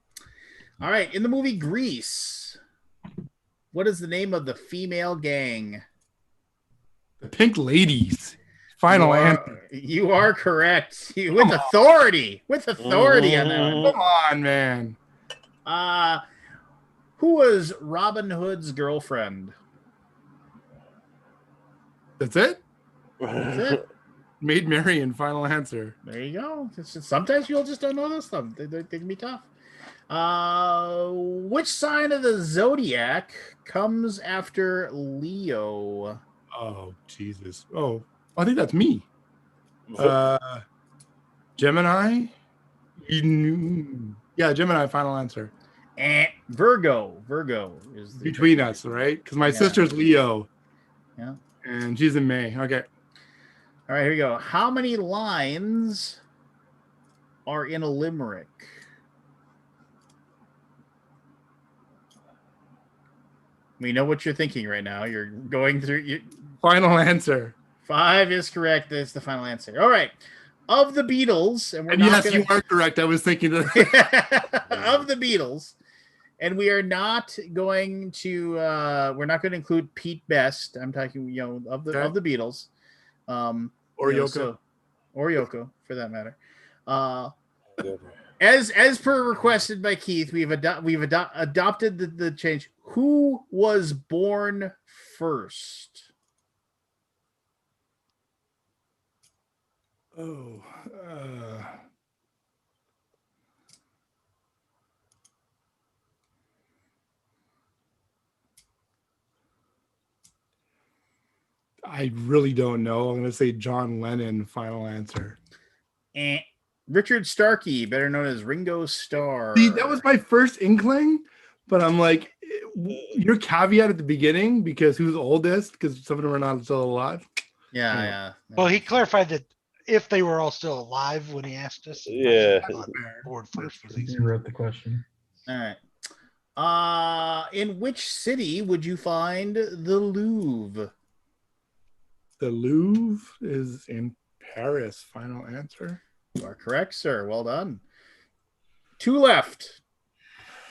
S1: All right. In the movie Grease, what is the name of the female gang?
S6: The Pink Ladies. Final answer.
S1: You are correct. With authority. With authority on that one.
S6: Come on, man.
S1: Who was Robin Hood's girlfriend?
S6: That's it?
S1: That's it.
S6: Maid Marian, final answer.
S1: There you go. Sometimes you'll just don't know this stuff. They can be tough. Which sign of the zodiac comes after Leo?
S6: Oh, Jesus. Oh, I think that's me. Gemini. Yeah, Gemini. Final answer.
S1: Virgo. Virgo is the
S6: Between us, right? Because my
S1: Yeah.
S6: sister's Leo.
S1: Yeah.
S6: And she's in May. Okay.
S1: All right, here we go. How many lines are in a limerick? We know what you're thinking right now. You're going through.
S6: Final answer.
S1: 5 is correct. That's the final answer. All right. Of the Beatles, and we're
S6: And
S1: not
S6: yes, you are correct. I was thinking that.
S1: of the Beatles, and we are not going to. We're not going to include Pete Best. I'm talking, of the Beatles.
S6: Or Yoko.
S1: Or Yoko, for that matter. As per requested by Keith, we've adopted the change. Who was born first?
S6: Oh. I really don't know. I'm going to say John Lennon. Final answer.
S1: Richard Starkey, better known as Ringo Starr.
S6: See, that was my first inkling, but I'm like, your caveat at the beginning, because who's oldest? Because some of them are not still alive.
S1: Yeah.
S3: Well, he clarified that if they were all still alive when he asked us.
S2: Yeah.
S3: Board first was
S4: He
S3: easy.
S4: wrote the question.
S1: All right. In which city would you find the Louvre?
S6: The Louvre is in Paris. Final answer.
S1: You are correct, sir. Well done. 2 left.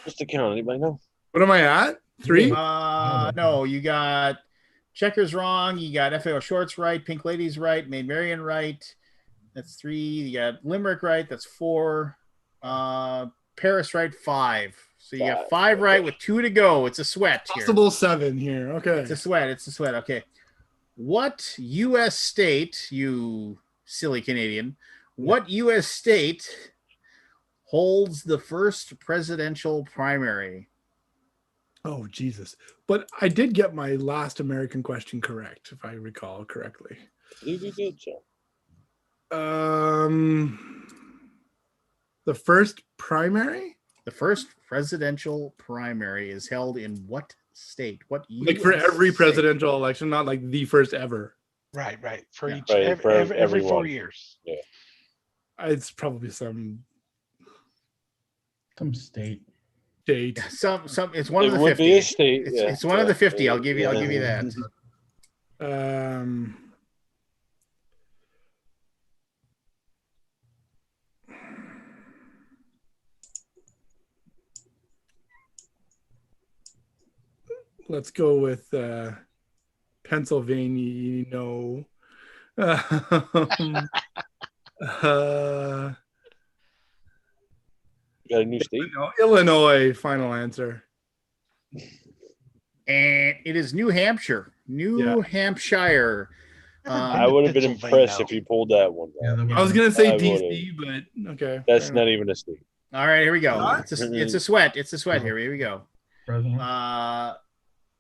S2: Just to count. Anybody know?
S6: What am I at? 3?
S1: No, you got Checkers wrong. You got FAO Shorts right. Pink Ladies right. Maid Marian right. That's 3. You got Limerick right. That's 4. Paris right. 5. So you got 5 right with 2 to go. It's a sweat here.
S6: Possible 7 here. Okay.
S1: It's a sweat. Okay. What U.S. state, you silly Canadian, what U.S. state holds the first presidential primary?
S6: Oh, Jesus. But I did get my last American question correct, if I recall correctly.
S2: You did, so.
S6: The first primary?
S1: The first presidential primary is held in what state? What
S6: Like for
S1: US
S6: every
S1: state?
S6: presidential election, not like the first ever.
S3: Right. For
S1: Yeah.
S3: each
S2: Right, for
S3: every 4
S2: everyone.
S3: years.
S2: Yeah.
S6: It's probably some
S4: state.
S6: date.
S1: Some. It's one
S2: It
S1: of the
S2: would
S1: 50.
S2: be a state.
S1: It's one of the 50. I'll give you that.
S6: Let's go with Pennsylvania. No.
S2: Got a new state?
S6: Illinois. Final answer.
S1: And it is New Hampshire. New Hampshire.
S2: I would have been impressed if you pulled that one.
S4: Yeah,
S6: I was gonna say
S2: I
S6: DC, but okay.
S2: That's not even a state.
S1: All right, here we go.
S6: What?
S1: It's a sweat. It's a sweat. Here we go.
S4: President.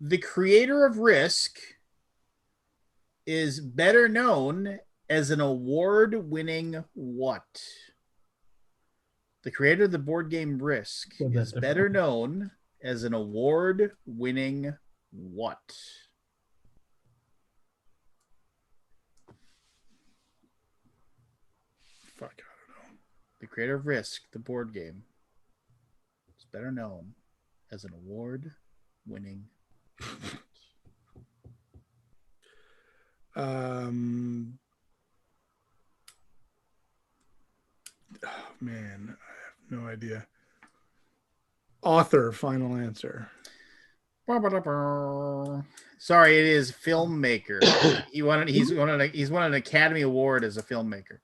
S1: The creator of Risk is better known as an award-winning what? The creator of the board game Risk
S4: Well, that's
S1: is better known as an award-winning what?
S6: Fuck, I don't know.
S1: The creator of Risk, the board game, is better known as an award-winning what?
S6: Oh, man, I have no idea. Author. Final answer.
S1: Sorry, it is filmmaker. He's won an Academy Award as a filmmaker.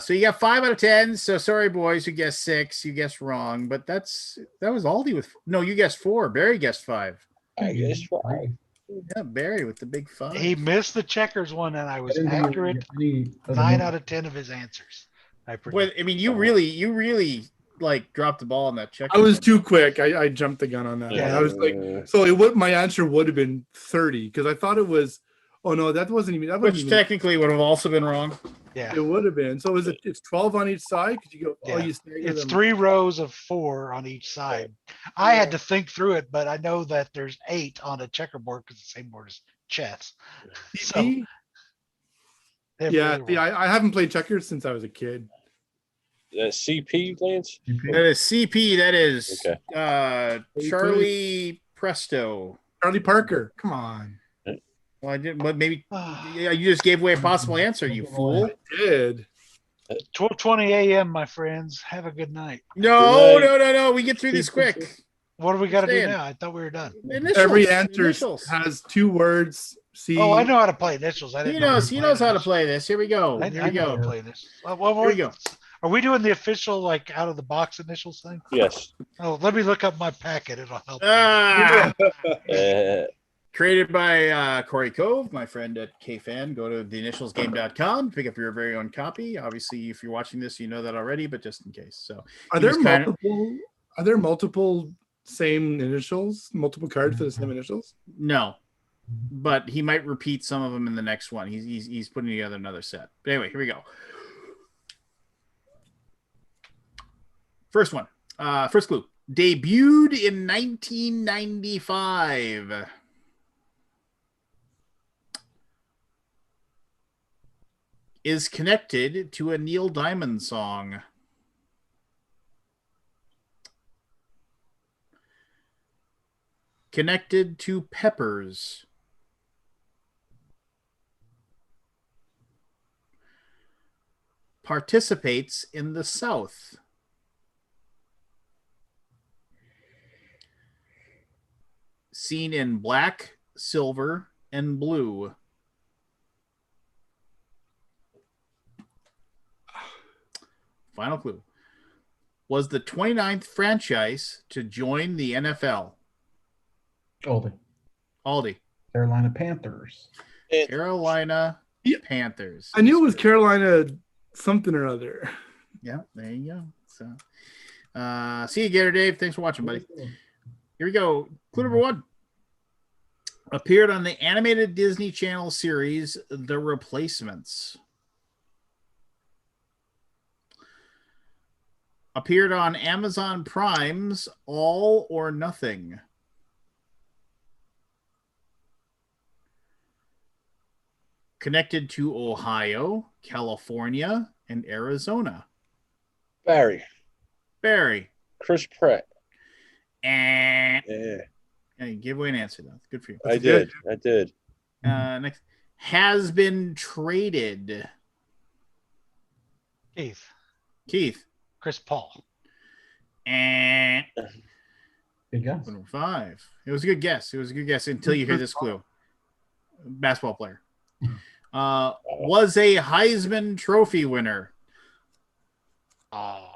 S1: So you got 5 out of 10. So sorry, boys, who guessed 6. You guessed wrong, but that was Aldi with you guessed 4. Barry guessed 5.
S2: I guess 5.
S1: Yeah, Barry with the big 5.
S3: He missed the Checkers one, and I was
S4: I didn't think
S3: accurate.
S4: any other
S3: 9
S4: name.
S3: out of 10 of his answers.
S1: Well, I mean, you really like dropped the ball on that check.
S6: I was too quick. I jumped the gun on that.
S3: Yeah.
S6: I was like, so my answer would have been 30 because I thought it was. Oh no, that wasn't even. That wasn't
S1: Which
S6: even,
S1: technically would have also been wrong.
S3: Yeah.
S6: It would have been. So it's 12 on each side? Because you go,
S3: Yeah.
S6: you stagger
S3: It's
S6: them.
S3: 3 rows of 4 on each side. I had to think through it, but I know that there's 8 on a checkerboard because the same board as chess. So
S6: CP? Yeah, see, I haven't played checkers since I was a kid.
S2: CP, Lance?
S1: That is CP. That is
S2: Okay.
S1: Charlie Presto.
S6: Charlie Parker. Come on.
S1: Well, I didn't, but maybe you just gave away a possible answer, you fool.
S6: I did.
S3: 12:20 a.m., my friends. Have a good night.
S1: No,
S2: Good night.
S1: no. We get through this quick.
S3: What do we got to do
S1: Saying.
S3: now? I thought we were done.
S1: Initials,
S6: Every answer
S1: initials.
S6: has 2 words. See,
S3: Oh, I know how to play initials. I didn't
S1: He
S3: know
S1: knows. He knows how to play this. Here we go.
S3: I
S1: Here we
S3: know how to
S1: go.
S3: play this.
S1: Here we go.
S3: Are we doing the official like out of the box initials thing?
S2: Yes.
S3: Oh, let me look up my packet. It'll help.
S1: Ah,
S2: Uh,
S1: created by Corey Cove, my friend at KFan. Go to theinitialsgame.com, pick up your very own copy. Obviously, if you're watching this, you know that already, but just in case. So,
S6: are there multiple same initials, multiple cards for the same initials?
S1: No, but he might repeat some of them in the next one. He's putting together another set. But anyway, here we go. First one. First clue. Debuted in 1995. Is connected to a Neil Diamond song. Connected to Peppers. Participates in the South. Seen in black, silver, and blue. Final clue. Was the 29th franchise to join the NFL. Aldi.
S4: Carolina Panthers.
S1: Carolina Panthers.
S6: I knew it was Carolina something or other.
S1: Yeah, there you go. So, see you, Gator Dave. Thanks for watching, buddy. Here we go. Clue number 1. Appeared on the animated Disney Channel series The Replacements. Appeared on Amazon Prime's All or Nothing. Connected to Ohio, California, and Arizona.
S2: Barry.
S1: Chris
S2: Pratt.
S1: And
S2: Yeah.
S1: you give away an answer, though. Good for you.
S2: I did.
S1: Next. Has been traded. Keith.
S3: Chris Paul.
S1: And
S4: Good guess.
S1: number 5. It was a good guess. Until you hear this clue. Basketball player. Was a Heisman Trophy winner.
S3: Oh,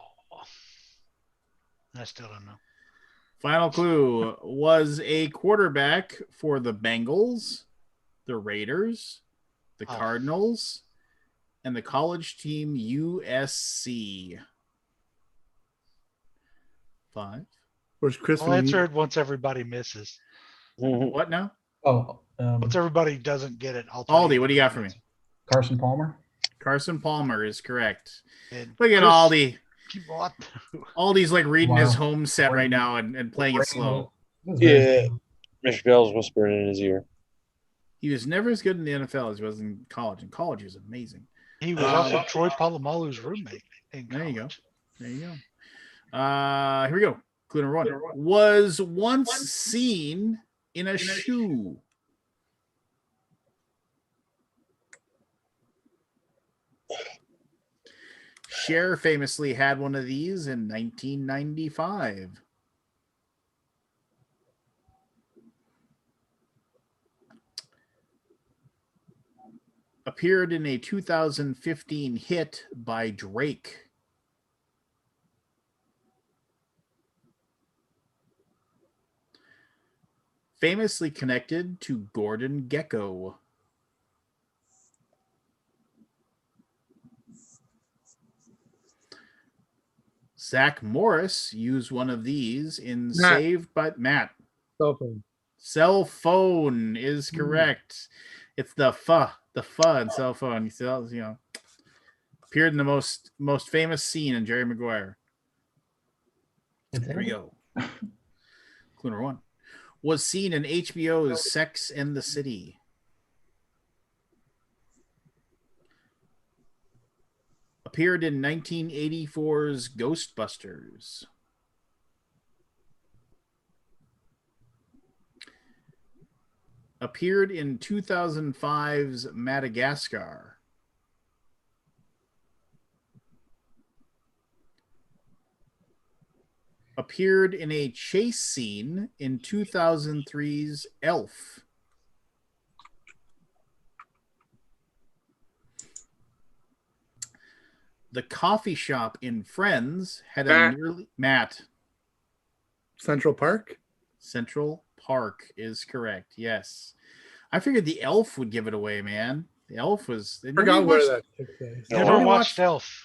S3: I still don't know.
S1: Final clue. Was a quarterback for the Bengals, the Raiders, the Cardinals, and the college team USC. 5.
S6: Where's Chris?
S3: I'll answer it once everybody misses.
S1: What now?
S3: Once everybody doesn't get it, I'll
S1: Aldi, what do you got for me?
S4: Carson Palmer.
S1: Carson Palmer is correct.
S3: And
S1: Look at
S3: Chris-
S1: Aldi.
S3: What?
S1: Aldi's like reading his
S4: Wow.
S1: home set right now and playing it slow.
S2: Yeah. Mr. Bell's whispering in his ear.
S1: He was never as good in the NFL as he was in college. In college, he was amazing.
S3: He was also Troy Polamalu's roommate.
S1: There you go. Here we go. Clue number 1. Was once seen in a shoe. Cher famously had one of these in 1995. Appeared in a 2015 hit by Drake. Famously connected to Gordon Gekko. Zach Morris used one of these in Saved by Matt.
S5: Cell phone.
S1: Cell phone is correct. It's the pho and cell phone. You know, Appeared in the most famous scene in Jerry Maguire. There we go. Clue number 1. Was seen in HBO's Sex and the City. Appeared in 1984's Ghostbusters. Appeared in 2005's Madagascar. Appeared in a chase scene in 2003's Elf. The coffee shop in Friends had a nearly... Matt.
S6: Central Park?
S1: Central Park is correct. Yes. I figured the Elf would give it away, man. The Elf was...
S6: I forgot where that took place.
S3: Never watched Elf.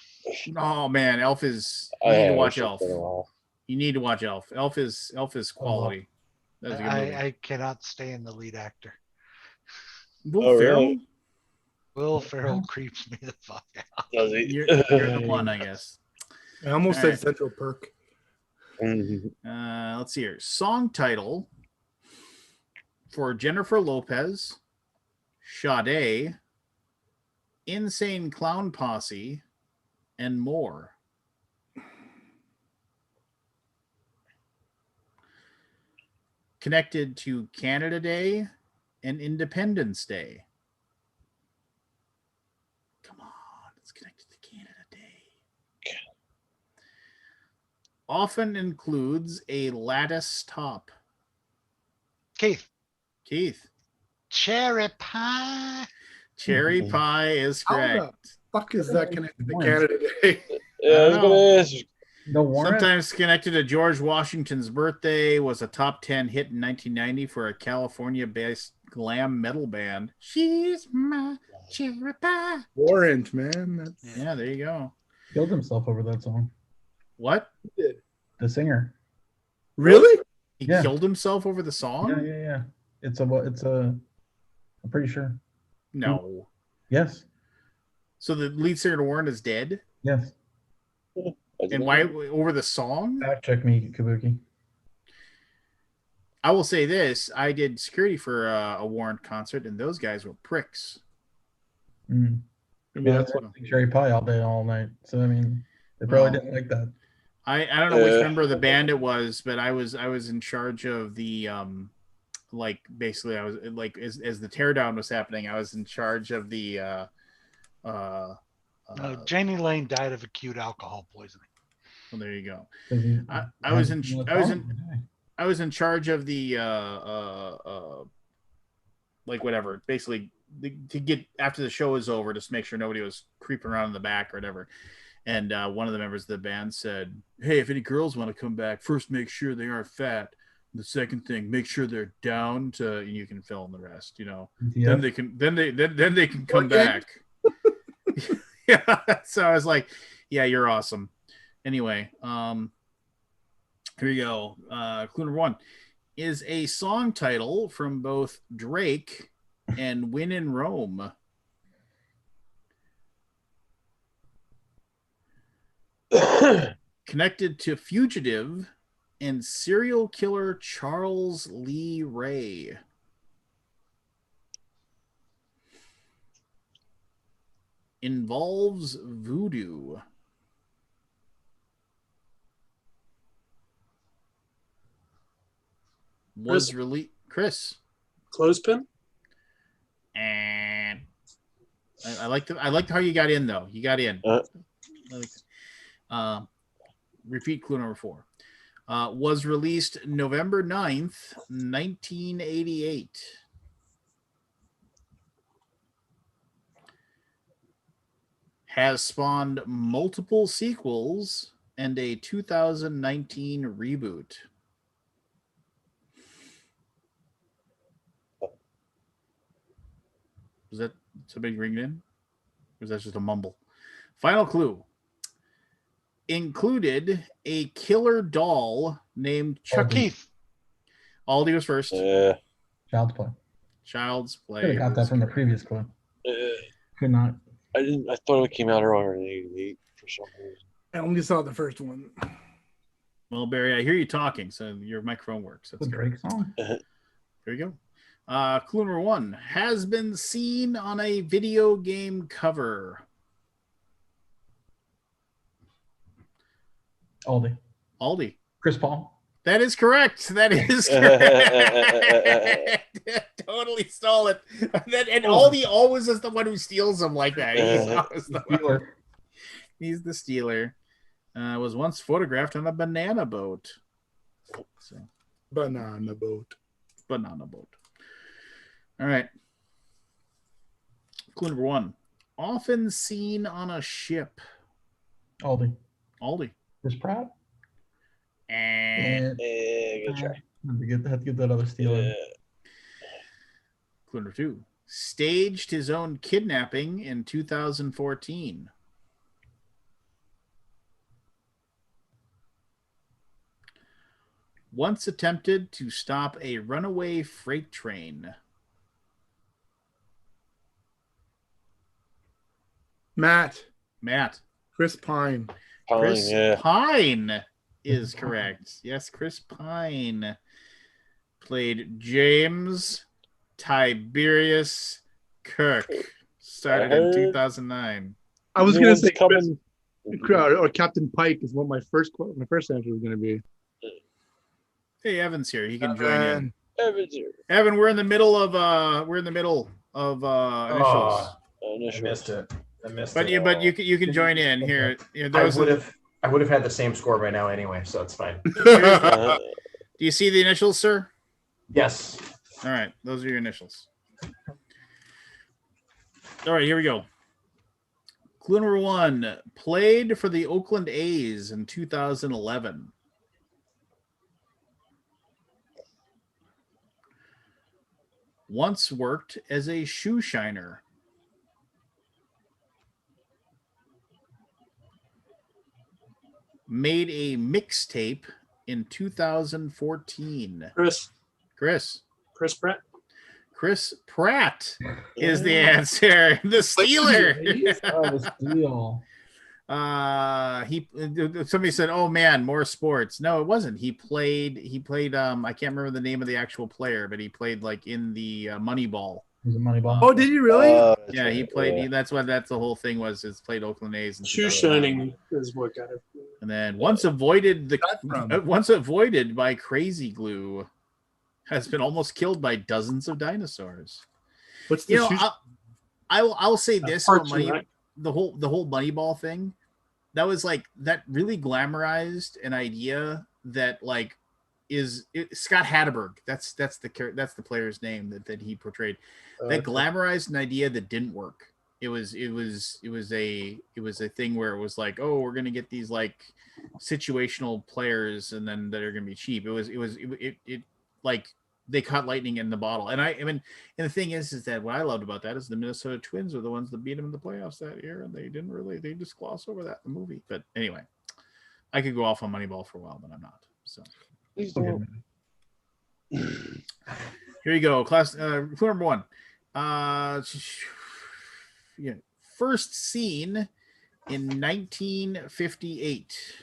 S1: Oh, man. Elf is... You
S2: I
S1: need to
S2: haven't
S1: watch
S2: watched it
S1: Elf.
S2: in a while.
S1: You need to watch Elf. Elf is quality. That's a good movie.
S3: I cannot stand the lead actor.
S1: Will Ferrell?
S2: really?
S3: Will Ferrell creeps me the fuck out.
S2: Does he?
S1: You're the one, I guess.
S6: I almost
S1: All
S6: said
S1: right.
S6: Central Perk.
S1: Let's see here. Song title for Jennifer Lopez, Sade, Insane Clown Posse, and more. Connected to Canada Day and Independence Day. Come on, it's connected to Canada Day. Often includes a lattice top.
S3: Keith.
S1: Cherry pie is
S6: How
S1: correct.
S6: the fuck is that connected to Canada Day?
S2: Yeah, I was gonna ask.
S4: The warrant.
S1: Sometimes connected to George Washington's birthday, was a top 10 hit in 1990 for a California-based glam metal band. She's my cherry pie.
S6: Warrant, man. That's...
S1: Yeah, there you go.
S4: Killed himself over that song.
S1: What?
S4: The singer.
S6: Really?
S1: He
S4: Yeah.
S1: killed himself over the song?
S4: Yeah. It's a. I'm pretty sure.
S1: No.
S4: Yes.
S1: So the lead singer to Warren is dead?
S4: Yes.
S1: And why over the song?
S4: Fact check me, Kabuki.
S1: I will say this. I did security for a Warren concert, and those guys were pricks.
S4: Mm.
S6: Maybe that's what.
S4: Cherry pie all day, all night. So I mean, they probably didn't like that.
S1: I don't know which member of the band it was, but I was in charge of the like basically I was like as the teardown was happening, I was in charge of the
S3: Janie Lane died of acute alcohol poisoning.
S1: well, there you go.
S4: I
S1: was in charge of the like whatever, basically to get after the show was over, just make sure nobody was creeping around in the back or whatever. And one of the members of the band said, "Hey, if any girls want to come back, first make sure they aren't fat. The second thing, make sure they're down to. You can fill in the rest. You know,
S4: Yeah.
S1: then they can come back." Yeah. So I was like, "Yeah, you're awesome." Anyway, here you go. Clue number 1 is a song title from both Drake and When in Rome. Connected to fugitive and serial killer Charles Lee Ray. Involves voodoo. Was released. Chris.
S7: Clothespin?
S1: And I liked how you got in though. You got in. Repeat clue number 4. Was released November 9th, 1988. Has spawned multiple sequels and a 2019 reboot. Was that somebody ringing in? Or was that just a mumble? Final clue. Included a killer doll named Chucky.
S3: Keith.
S1: Aldi was first.
S4: Child's Play.
S1: Child's
S4: Could have
S1: Play.
S4: got that from the previous clue. Could not.
S2: I didn't. I thought it came out earlier in '88 for some reason.
S6: I only saw the first one.
S1: Well, Barry, I hear you talking, so your microphone works. That's
S4: The
S1: good.
S4: Drake song.
S1: There you go. Clue number 1 has been seen on a video game cover.
S4: Aldi. Chris Paul.
S1: That is correct. That is correct. Totally stole it. And Aldi always is the one who steals them like that. He's always the one. He's the stealer. Was once photographed on a banana boat. So,
S6: Banana boat.
S1: banana boat. All right. Clue number 1. Often seen on a ship.
S4: Aldi. Chris Pratt.
S1: And
S2: Good try.
S4: Have to get that other stealer.
S1: Clue number 2. Staged his own kidnapping in 2014. Once attempted to stop a runaway freight train.
S6: Matt.
S1: Chris
S6: Pine.
S1: Chris Pine is correct. Yes, Chris Pine played James Tiberius Kirk. Started in 2009.
S5: I was going to say
S2: coming.
S5: or Captain Pike is what my first answer was going to be.
S1: Hey, Evan's here. He can join in.
S2: Evan's here.
S1: Evan, we're in the middle of initials.
S8: I missed it.
S1: But you can join in here.
S8: I would have had the same score by now anyway, so it's fine.
S1: Do you see the initials, sir?
S8: Yes.
S1: All right, those are your initials. All right, here we go. Clue number 1, played for the Oakland A's in 2011. Once worked as a shoe shiner. Made a mixtape in 2014. Chris
S7: Pratt.
S1: Chris Pratt is the answer. The Steeler.
S4: The steal.
S1: Somebody said, "Oh man, more sports." No, it wasn't. He played I can't remember the name of the actual player, but he played like in the Moneyball.
S4: Was it Moneyball?
S6: Oh, did he really?
S1: Yeah, he played. That's the whole thing was. Is played Oakland A's.
S7: Shoe shining is what got it.
S1: And then once avoided by crazy glue, has been almost killed by dozens of dinosaurs.
S6: What's the
S1: I'll say this
S7: Part
S1: about
S7: two,
S1: money,
S7: right?
S1: the whole Moneyball thing. That was like that really glamorized an idea that like Scott Hatterberg. That's the player's name that he portrayed. That glamorized an idea that didn't work. It was a thing where it was like, oh, we're gonna get these like situational players and then that are gonna be cheap. It like they caught lightning in the bottle. And and the thing is that what I loved about that is the Minnesota Twins are the ones that beat them in the playoffs that year, and they just gloss over that in the movie. But anyway, I could go off on Moneyball for a while, but I'm not. So here you go, class. Clue number 1. First seen in 1958.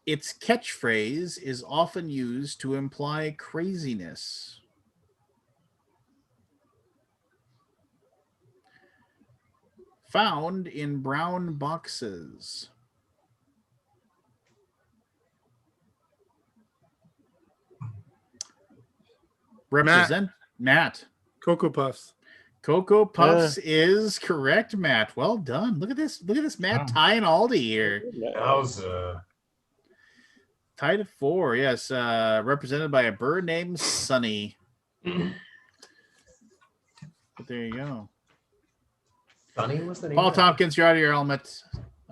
S1: Its catchphrase is often used to imply craziness. Found in brown boxes. Matt.
S6: Cocoa Puffs.
S1: Cocoa Puffs is correct, Matt. Well done. Look at this, Matt tying Aldi here.
S8: That was
S1: Tied at 4, yes. Represented by a bird named Sunny. But there you go.
S8: Sunny was the name.
S1: Paul Tompkins, you're out of your element.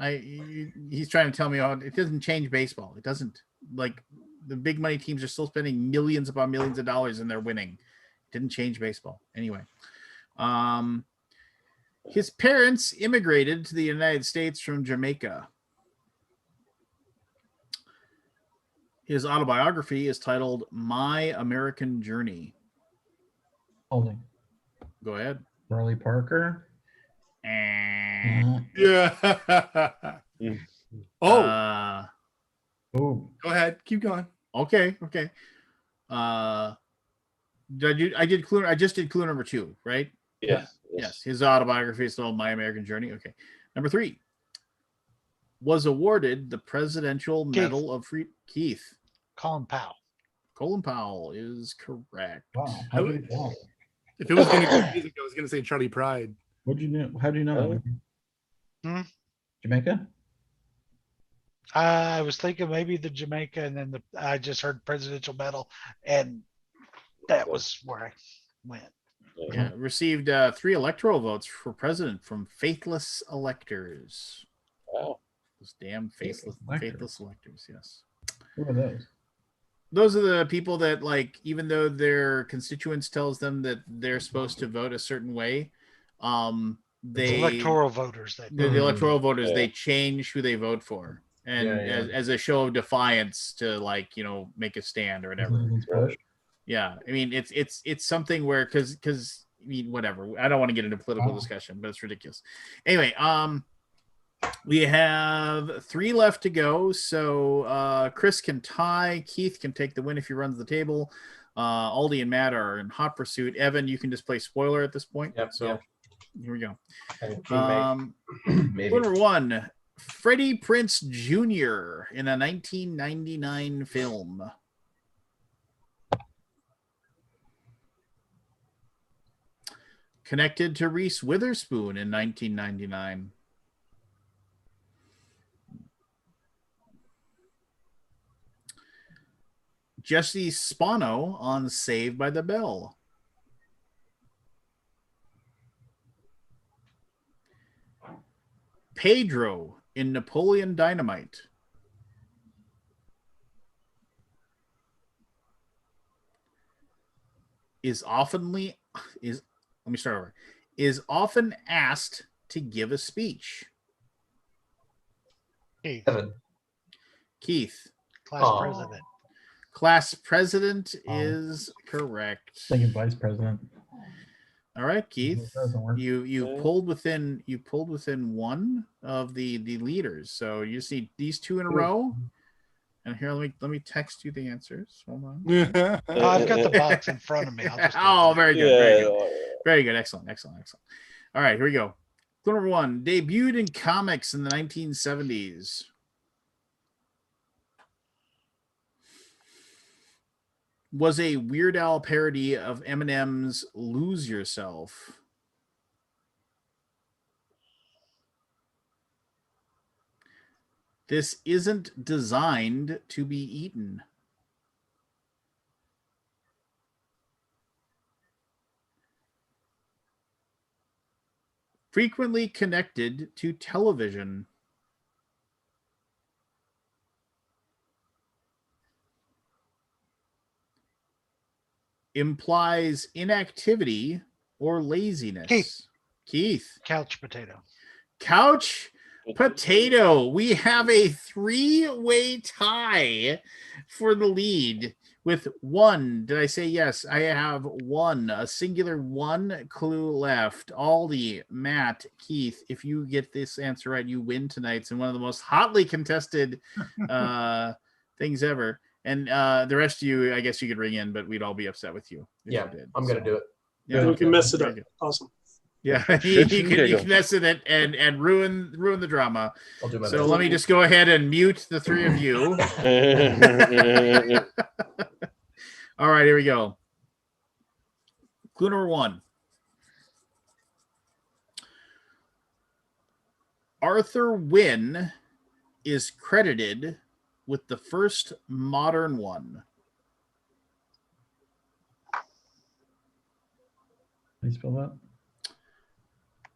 S1: He's trying to tell me, it doesn't change baseball. It doesn't. Like, the big money teams are still spending millions upon millions of dollars and they're winning. It didn't change baseball. Anyway. His parents immigrated to the United States from Jamaica. His autobiography is titled My American Journey.
S4: Holding.
S1: Go ahead.
S4: Charlie Parker.
S6: Yeah. Oh,
S4: Oh,
S6: go ahead. Keep going.
S1: Okay. I did clue. I just did clue number 2, right? Yes. His autobiography is still My American Journey. Okay. Number 3 was awarded the Presidential Medal of Free. Keith.
S3: Colin Powell.
S1: Colin Powell is correct.
S4: wow. How did you know?
S6: If it was going to be music, I was going to say Charlie Pride.
S4: What'd you know? How do you know that? Jamaica?
S3: I was thinking maybe the Jamaica, and then I just heard Presidential Medal, and that was where I went.
S1: Yeah, received 3 electoral votes for president from faithless electors.
S2: Wow.
S1: Those damn faithless electors. Yes.
S4: Who are those?
S1: Those are the people that, like, even though their constituents tells them that they're supposed to vote a certain way, they
S3: Electoral voters.
S1: the electoral voters, they change who they vote for, and as a show of defiance to, like, make a stand or whatever. Yeah, I mean, it's something where because I mean, whatever. I don't want to get into political discussion, but it's ridiculous. Anyway, we have 3 left to go, so Chris can tie. Keith can take the win if he runs the table. Aldi and Matt are in hot pursuit. Evan, you can just play spoiler at this point.
S8: Yep.
S1: So here we go.
S8: Maybe.
S1: Number 1, Freddie Prinze Jr. in a 1999 film. Connected to Reese Witherspoon in 1999. Jesse Spano on Saved by the Bell. Pedro in Napoleon Dynamite. Is often asked to give a speech. Keith.
S3: Class president.
S1: Class president is correct.
S4: Thinking vice president.
S1: All right, Keith. You pulled within one of the leaders. So you see these 2 in a row. And here, let me text you the answers. Hold on.
S3: I've got the box in front of me. I'll just
S1: very good. Very good. Excellent. All right, here we go. Clue number 1, debuted in comics in the 1970s. Was a Weird Al parody of Eminem's Lose Yourself. This isn't designed to be eaten. Frequently connected to television. Implies inactivity or laziness. Keith.
S3: Couch potato.
S1: Couch potato. We have a 3-way tie for the lead with 1. Did I say yes? I have 1, a singular 1 clue left. Aldi, Matt, Keith, if you get this answer right, you win tonight. It's in one of the most hotly contested things ever. And the rest of you, I guess you could ring in, but we'd all be upset with you.
S8: Yeah, I'm going to do it.
S1: Yeah,
S7: You can mess it up. Awesome.
S1: Yeah, you can mess with it and ruin the drama.
S8: I'll do my
S1: so
S8: best.
S1: let me just go ahead and mute the 3 of you. All right, here we go. Clue number 1. Arthur Wynn is credited with the first modern one.
S4: How do you spell that?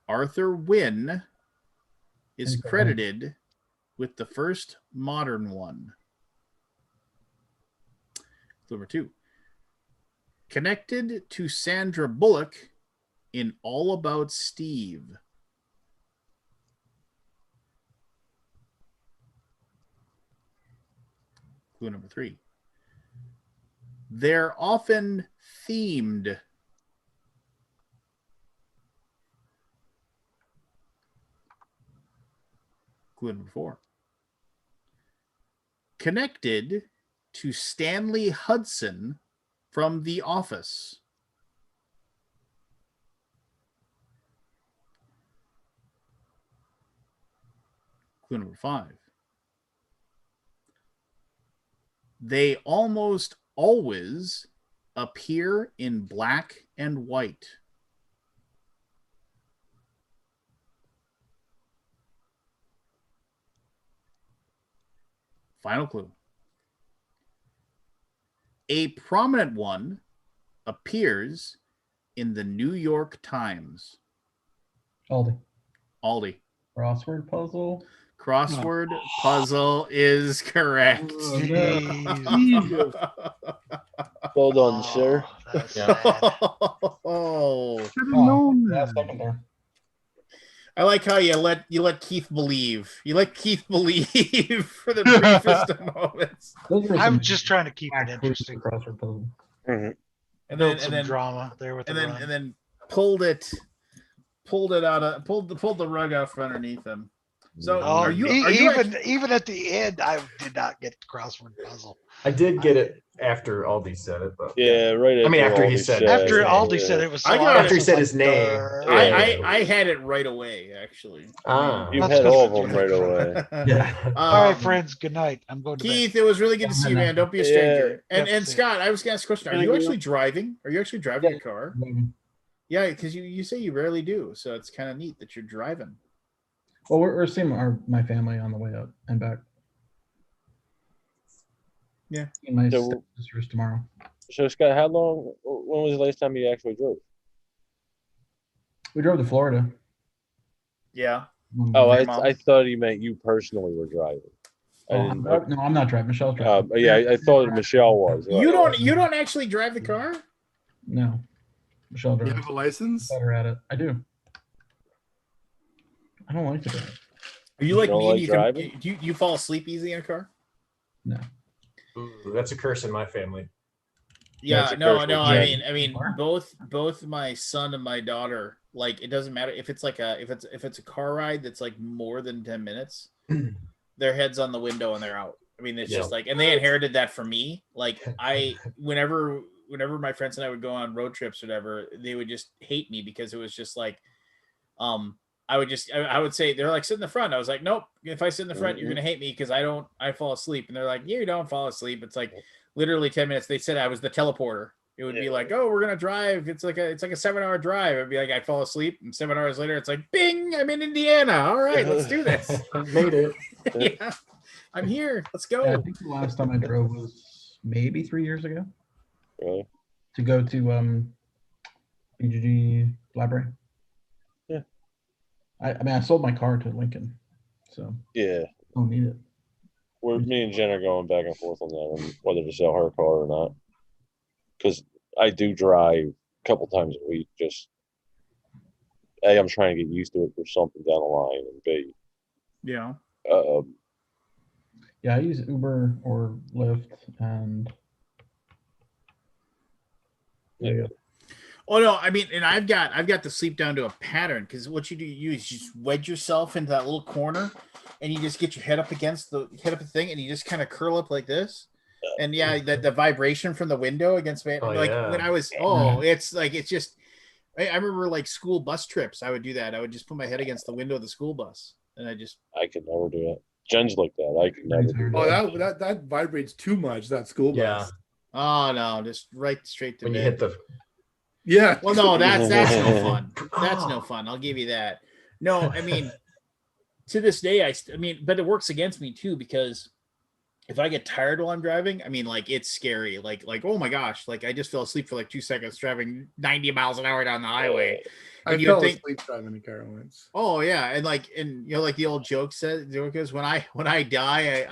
S1: Arthur Wynn is credited with the first modern one. Number 2. Connected to Sandra Bullock in All About Steve. Clue number 3. They're often themed Clue number 4. Connected to Stanley Hudson from The Office. Clue number 5. They almost always appear in black and white. Final clue. A prominent one appears in the New York Times.
S4: Aldi.
S1: Aldi.
S4: Crossword puzzle.
S1: Crossword puzzle is correct.
S3: Jeez.
S2: Well done, sir.
S3: That's
S8: Yeah.
S3: sad.
S1: Oh,
S5: Should have known
S4: Last
S5: that.
S4: second there.
S1: I like how you let Keith believe. You let Keith believe for the briefest of moments,
S4: Those were
S3: I'm
S4: some
S3: just trying to keep it
S4: back clues
S3: interesting.
S4: for crossword puzzle.
S1: and
S3: Build
S1: then
S3: some drama there with the run.
S1: and then pulled it out of pulled the rug out from underneath him. So
S3: Oh,
S1: are you
S3: even at the end, I did not get the crossword puzzle.
S8: I did get it after Aldi said it, but
S2: Yeah, right.
S8: I mean, after he
S2: Aldi
S8: said
S3: After
S8: his
S3: Aldi
S8: name.
S3: said it was so
S1: I got it.
S3: obvious,
S8: After he
S3: I was
S8: said
S3: like,
S8: his name.
S3: "Grr."
S1: I had it right away actually.
S8: Ah.
S2: You
S3: That's
S2: had
S3: good
S2: all
S3: for
S2: of them
S3: you.
S2: right away.
S4: Yeah.
S3: All right,
S1: Um,
S3: friends. Good night. I'm going to
S1: Keith, it was really good to see you, man. Don't be a stranger.
S3: Yeah.
S1: And
S3: Yep,
S1: and
S3: see ya.
S1: Scott, I was gonna ask a question. Are
S7: Can I
S1: you
S7: go?
S1: actually driving? Are you actually driving a car?
S4: Um,
S1: Yeah, because you say you rarely do, so it's kind of neat that you're driving.
S4: Well, we're seeing my family on the way up and back.
S1: Yeah.
S4: And my
S2: So-
S4: sisters tomorrow.
S2: So, Scott, when was the last time you actually drove?
S4: We drove to Florida.
S1: Yeah.
S2: Oh,
S1: With your mom?
S2: I thought he meant you personally were driving. I didn't.
S4: No, I'm not driving. Michelle's driving.
S2: Yeah, I thought Michelle was.
S1: You don't actually drive the car?
S4: No, Michelle
S6: You
S4: drives.
S6: have a license?
S4: Better at it. I do. I don't like to drive.
S1: Are you
S2: You
S1: like
S2: don't
S1: me? And
S2: like
S1: you
S2: driving?
S1: can you fall asleep easy in a car?
S4: No.
S8: Ooh, that's a curse in my family.
S1: Yeah,
S2: That's a
S1: no.
S2: curse
S1: I
S2: word.
S1: mean, both my son and my daughter. Like, it doesn't matter if it's like if it's a car ride that's like more than 10 minutes. Their head's on the window and they're out. I mean, it's just
S8: Yeah.
S1: like, and they inherited that from me. Like, whenever my friends and I would go on road trips or whatever, they would just hate me because it was just like, I would say, they're like, sit in the front. I was like, nope. If I sit in the front, you're gonna hate me because I fall asleep. And they're like, you don't fall asleep. It's like literally 10 minutes. They said I was the teleporter. It would be like, oh, we're gonna drive. It's like a 7-hour drive. It'd be like I fall asleep, and 7 hours later, it's like, bing, I'm in Indiana. All right, let's do this.
S8: Made it.
S1: Yeah, I'm here. Let's go.
S4: Yeah, I think the last time I drove was maybe 3 years ago
S2: Really?
S4: to go to BGG library.
S2: Yeah.
S4: I mean, I sold my car to Lincoln, so
S2: Yeah.
S4: don't need it.
S2: Me and Jen are going back and forth on that, on whether to sell her car or not. Because I do drive a couple times a week. Just A, I'm trying to get used to it for something down the line, and B,
S1: Yeah.
S4: Yeah, I use Uber or Lyft, and
S2: yeah.
S1: Oh no, I mean, and I've got the sleep down to a pattern because what you is just wedge yourself into that little corner, and you just get your head up against the thing, and you just kind of curl up like this. And yeah, the vibration from the window against me, like
S8: yeah.
S1: when I was, it's like, it's just, I remember like school bus trips. I would do that. I would just put my head against the window of the school bus, and
S2: I could never do that. Jen's like that. I could never do
S6: Oh,
S2: that.
S6: that vibrates too much, that school bus.
S8: Yeah.
S1: oh no, just right straight to
S8: When
S1: bed.
S8: you hit the
S6: Yeah.
S1: Well, no, that's no fun. That's no fun. I'll give you that. No, I mean, to this day, I mean, but it works against me too, because if I get tired while I'm driving, I mean, like, it's scary. Like, oh my gosh, like I just fell asleep for like 2 seconds driving 90 miles an hour down the highway.
S6: I
S1: And you
S6: fell
S1: think,
S6: asleep driving a car once.
S1: oh yeah, and like the old joke is when I die,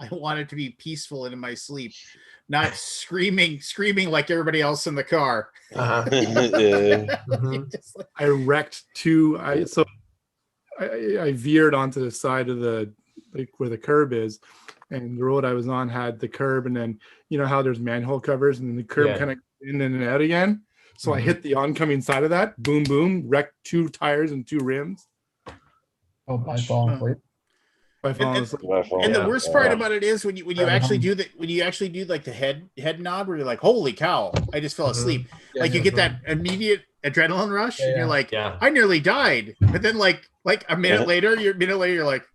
S1: I want it to be peaceful and in my sleep, not screaming like everybody else in the car.
S8: uh-huh.
S2: Yeah.
S1: Just like,
S6: I wrecked two. I veered onto the side of the, like, where the curb is, and the road I was on had the curb, and then you know how there's manhole covers, and then the curb kind of in and out again. So I hit the oncoming side of that, boom, boom, wrecked 2 tires and 2 rims.
S4: by falling asleep.
S6: By falling asleep.
S2: My phone.
S1: And the
S8: Yeah.
S1: worst part about it is when you
S4: Right
S1: actually
S4: on.
S1: do like the head nod where you're like, holy cow, I just fell
S8: Mhm.
S1: asleep.
S4: Yeah,
S1: Like you
S4: yeah,
S1: get that immediate adrenaline rush, and
S4: Yeah,
S1: you're
S4: yeah.
S1: like,
S8: Yeah.
S1: I nearly died. But then like a minute later, you're like, it's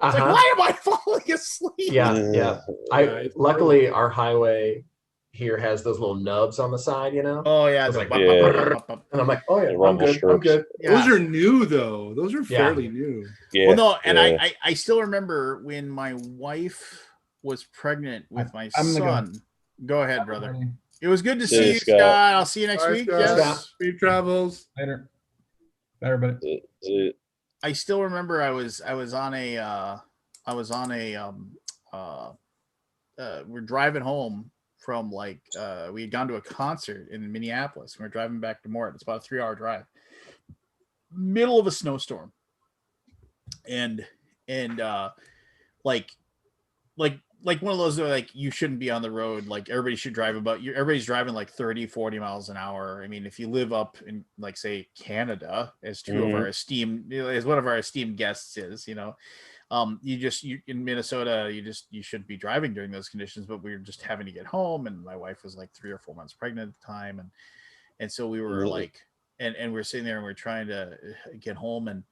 S1: like,
S8: Uh-huh.
S1: why am I falling asleep?
S8: Yeah, yeah.
S6: it's
S8: Luckily our highway here has those little nubs on the side, you know?
S1: Oh yeah,
S8: It's
S1: the
S8: like,
S2: Yeah.
S8: and I'm like, oh yeah,
S2: The
S8: I'm
S2: rumble
S8: good. I'm
S2: strips.
S8: good.
S1: yeah.
S6: Those are new though. Those are fairly new.
S2: Yeah.
S1: Well, no, and
S2: yeah.
S1: I still remember when my wife was pregnant with my
S4: I'm gonna go.
S1: son. Go ahead, brother.
S4: Ready.
S1: It was good to
S2: See
S1: see
S2: you,
S1: you,
S2: Scott.
S1: Scott. I'll see you next
S6: Bye,
S1: week.
S6: Scott.
S1: Yes.
S6: Safe travels.
S4: Later. Bye, everybody.
S1: I still remember I was on a we're driving home from like we had gone to a concert in Minneapolis. We we're driving back to Mort. It's about a 3-hour drive. Middle of a snowstorm. And like one of those that are like you shouldn't be on the road, like everybody should drive everybody's driving like 30-40 miles an hour. I mean, if you live up in like say Canada, as two of our esteemed as one of our esteemed guests is, you in Minnesota you shouldn't be driving during those conditions. But we were just having to get home, and my wife was like 3 or 4 months pregnant at the time, and so we were like and we're sitting there and we're trying to get home. And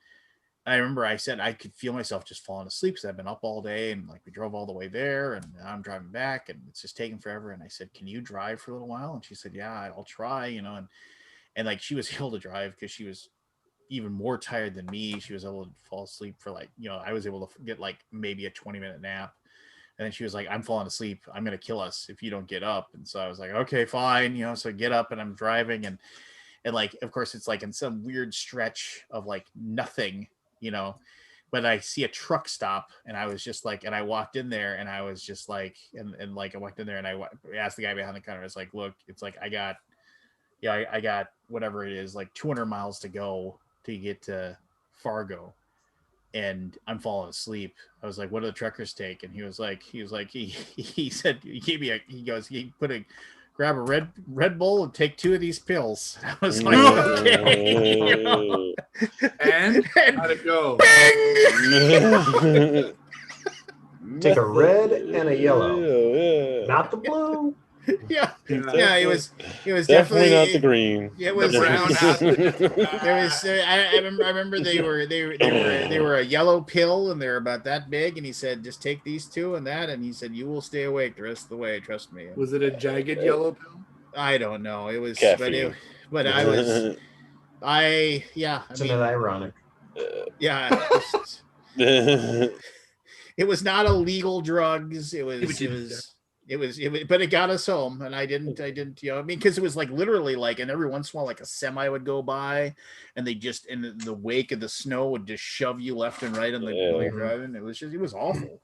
S1: I remember I said I could feel myself just falling asleep because I've been up all day, and like we drove all the way there, and I'm driving back, and it's just taking forever. And I said, "Can you drive for a little while?" And she said, "Yeah, I'll try." And like she was able to drive because she was even more tired than me. She was able to fall asleep for like I was able to get like maybe a 20-minute nap, and then she was like, "I'm falling asleep. I'm gonna kill us if you don't get up." And so I was like, "Okay, fine." So I get up and I'm driving, and like of course it's like in some weird stretch of like nothing. But I see a truck stop, and I was just like, and I walked in there, and I was just like, and like I walked in there, and I asked the guy behind the counter, I was like, "Look, it's like I got whatever it is, like 200 miles to go to get to Fargo, and I'm falling asleep." I was like, "What do the truckers take?" And he said he grab a Red Bull and take 2 of these pills. I was like, okay.
S6: And how'd it go?
S8: Take a red and a yellow.
S2: Yeah.
S8: Not the blue.
S1: Yeah.
S6: Yeah.
S1: It was
S2: Definitely not the green.
S1: It was
S6: The brown
S1: There was I remember they were a yellow pill, and they're about that big, and he said, "Just take these 2 and that," and he said, "You will stay awake the rest of the way, trust me."
S6: Was it a jagged yellow pill?
S1: I don't know. It was
S2: Caffeine.
S1: but I was
S8: Isn't it ironic?
S1: yeah. It was not illegal drugs. It was, but it got us home, and I didn't, because it was like literally like, and every once in a while, like a semi would go by, and they just, in the wake of the snow, would just shove you left and right on the while you're driving. It was awful.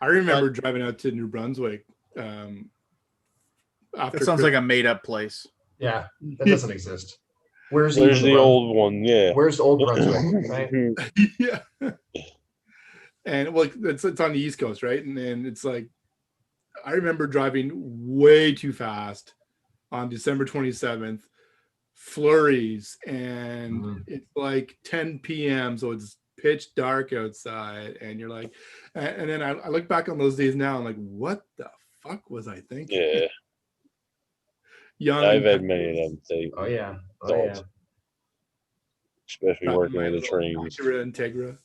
S6: I remember driving out to New Brunswick. After
S1: That sounds like a made up place.
S8: Yeah, that doesn't exist. Where's
S2: the old one? Yeah.
S8: Where's Old Brunswick? Right?
S6: Yeah. And well, it's on the East Coast, right? And then it's like, I remember driving way too fast on December 27th, flurries, and it's like 10 p.m. So it's pitch dark outside, and you're like, and then I look back on those days now, I'm like, what the fuck was I thinking?
S2: Yeah.
S6: Young.
S2: I've had many of them.
S8: Oh yeah.
S2: Especially working with the trains.
S6: Integra.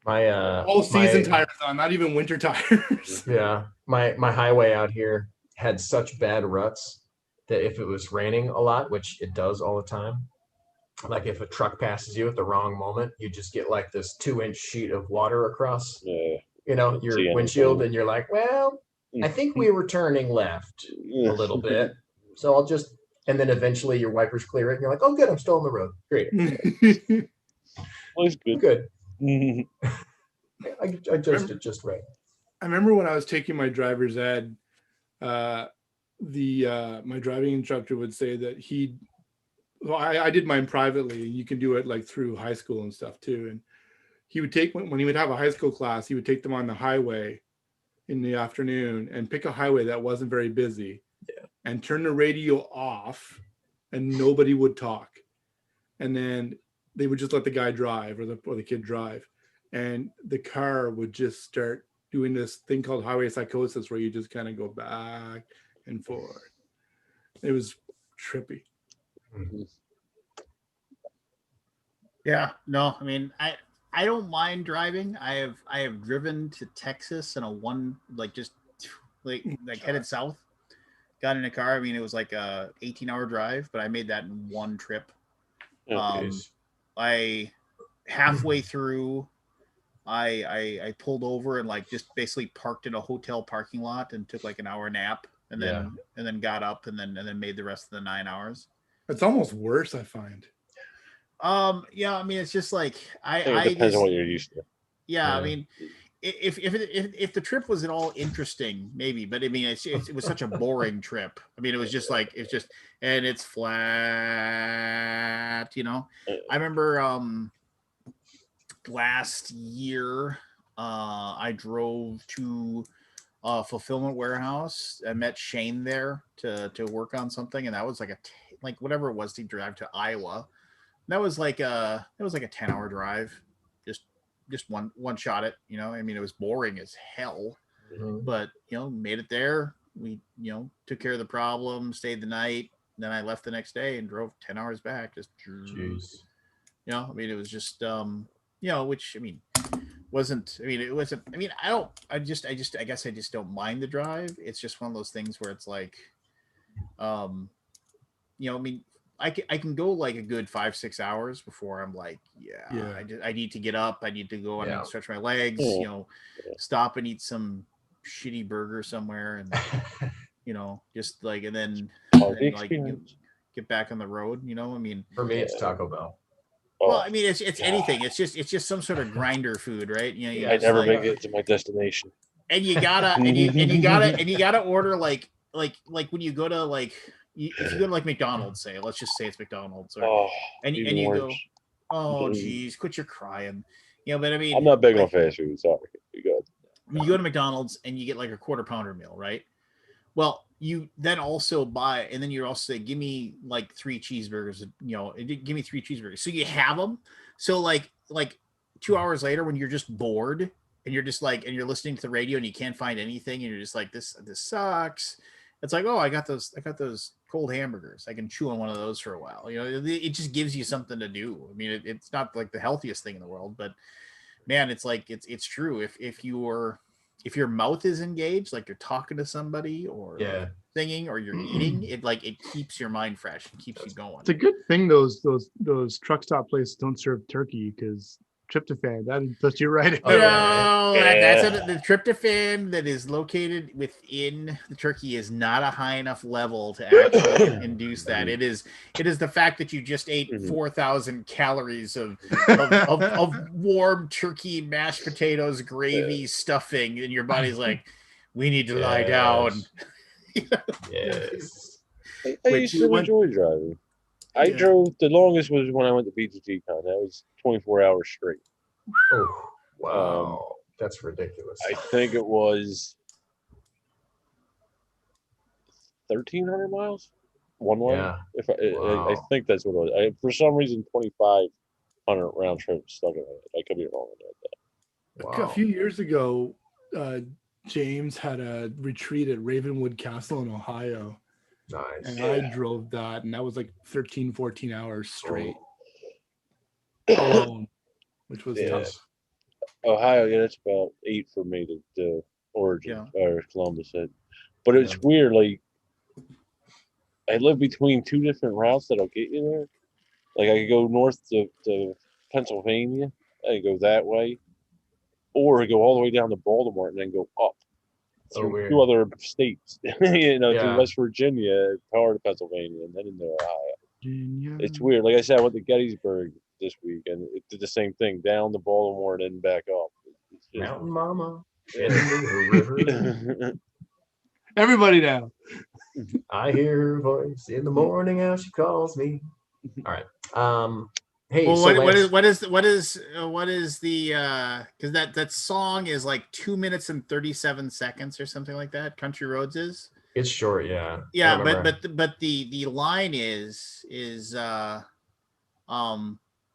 S8: My
S6: all season tires on, not even winter tires.
S8: Yeah. My highway out here had such bad ruts that if it was raining a lot, which it does all the time, like if a truck passes you at the wrong moment, you just get like this 2-inch sheet of water across your windshield, and you're like, well, I think we were turning left a little bit, so I'll just, and then eventually your wipers clear it, and you're like, oh good, I'm still on the road. Great.
S2: Well, it's good.
S8: Good. I adjusted just right.
S6: I remember when I was taking my driver's ed, my driving instructor would say that I did mine privately. You can do it like through high school and stuff too. And he would take, when he would have a high school class, he would take them on the highway in the afternoon and pick a highway that wasn't very busy and turn the radio off, and nobody would talk. And then they would just let the guy drive or the kid drive. and the car would just start doing this thing called highway psychosis, where you just kind of go back and forth. It was trippy.
S1: Yeah, no, I mean, I don't mind driving. I have driven to Texas in a one just headed south. Got in a car. I mean, it was like a 18-hour drive, but I made that in one trip. I halfway through, I pulled over and just basically parked in a hotel parking lot and took like an hour nap, and then got up and then made the rest of the 9 hours.
S6: It's almost worse, I find.
S1: Yeah, I mean, it's just like
S2: it depends on what you're used to.
S1: Yeah, I mean, if the trip was at all interesting, maybe, but I mean, it was such a boring trip. I mean, it was just and it's flat, I remember last year I drove to a fulfillment warehouse. I met Shane there to work on something, and that was like whatever it was to drive to Iowa. That was like a 10-hour drive, just one shot it. I mean, it was boring as hell, but made it there. We took care of the problem, stayed the night, then I left the next day and drove 10 hours back. Just I mean, it was just which I mean wasn't. I mean, it wasn't. I mean, I guess I just don't mind the drive. It's just one of those things where it's like, I mean, I can go like a good 5-6 hours before I'm like, I need to get up. I need to go and stretch my legs, stop and eat some shitty burger somewhere. And, just like, and then get back on the road, I mean,
S8: for me, it's Taco Bell.
S1: Well, I mean, it's anything. It's just some sort of grinder food, right?
S2: I never make it to my destination.
S1: And you gotta, and you gotta order like when you go to if you go to like McDonald's, let's just say it's McDonald's, and you go, oh geez, quit your crying, but I mean,
S2: I'm not big on fast food. Sorry, you
S1: go to McDonald's and you get like a quarter pounder meal, right? Well, you then also buy, and then you also say, give me like 3 cheeseburgers, give me 3 cheeseburgers. So you have them. So like 2 hours later, when you're just bored and you're just and you're listening to the radio and you can't find anything, and you're just like, this sucks. It's like, oh, I got those cold hamburgers. I can chew on one of those for a while. It just gives you something to do. I mean, it's not like the healthiest thing in the world, but man, it's like, it's true. If your mouth is engaged, like you're talking to somebody or singing or you're eating, it keeps your mind fresh and keeps you going.
S5: It's a good thing those truck stop places don't serve turkey, because tryptophan, that puts you right.
S1: That's the tryptophan that is located within the turkey is not a high enough level to actually induce that. It is the fact that you just ate 4,000 calories of warm turkey, mashed potatoes, gravy, stuffing, and your body's like, we need to lie down.
S8: Yes.
S2: I used to enjoy driving. I drove, the longest was when I went to BGT Con. That was 24 hours straight.
S8: Oh, wow. That's ridiculous.
S2: I think it was 1,300 miles one way.
S8: Yeah.
S2: I think that's what it was. For some reason, 2,500 round trip stuck in it. I could be wrong about that.
S6: Wow. A few years ago, James had a retreat at Ravenwood Castle in Ohio.
S8: Nice.
S6: And I drove that, and that was like 13-14 hours straight alone, which was tough.
S2: Ohio, that's about 8 for me to Origin or Columbus. But it's weird, like I live between 2 different routes that'll get you there. Like I could go north to Pennsylvania, I go that way, or go all the way down to Baltimore and then go up through 2 other states, to West Virginia, part of Pennsylvania, and then into Ohio. It's weird. Like I said, I went to Gettysburg this week, and it did the same thing, down to Baltimore and then back up.
S8: Mountain Mama. River.
S5: Everybody down.
S8: I hear her voice in the morning how she calls me. All right. Hey,
S1: well,
S8: so
S1: what is the because that song is like 2 minutes and 37 seconds or something like that. Country Roads is.
S8: It's short, yeah.
S1: Yeah, but the line is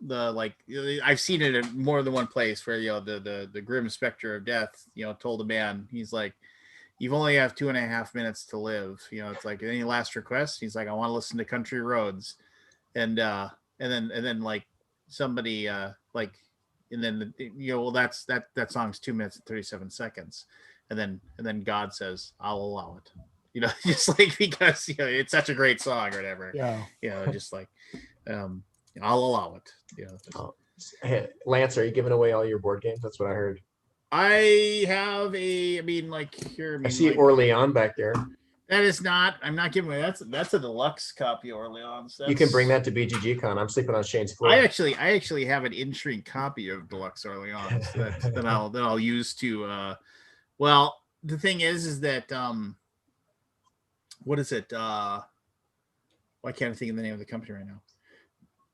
S1: like I've seen it in more than one place where the grim specter of death told a man, he's like, you've only have 2.5 minutes to live. It's like, any last request? He's like, I want to listen to Country Roads, and then like somebody like, and then well, that song's 2 minutes and 37 seconds, and then God says, I'll allow it. Just like, because it's such a great song or whatever.
S6: Yeah.
S1: Just like, I'll allow it.
S8: Oh. Hey, Lance, are you giving away all your board games? That's what I heard.
S1: I have here.
S8: I see Orleans back there.
S1: That is not. I'm not giving away. That's a deluxe copy of Orleans.
S8: You can bring that to BGG Con. I'm sleeping on Shane's floor.
S1: I actually have an in-shrink copy of Deluxe Orleans that I'll use to. Well, the thing is that what is it? Why can't I think of the name of the company right now?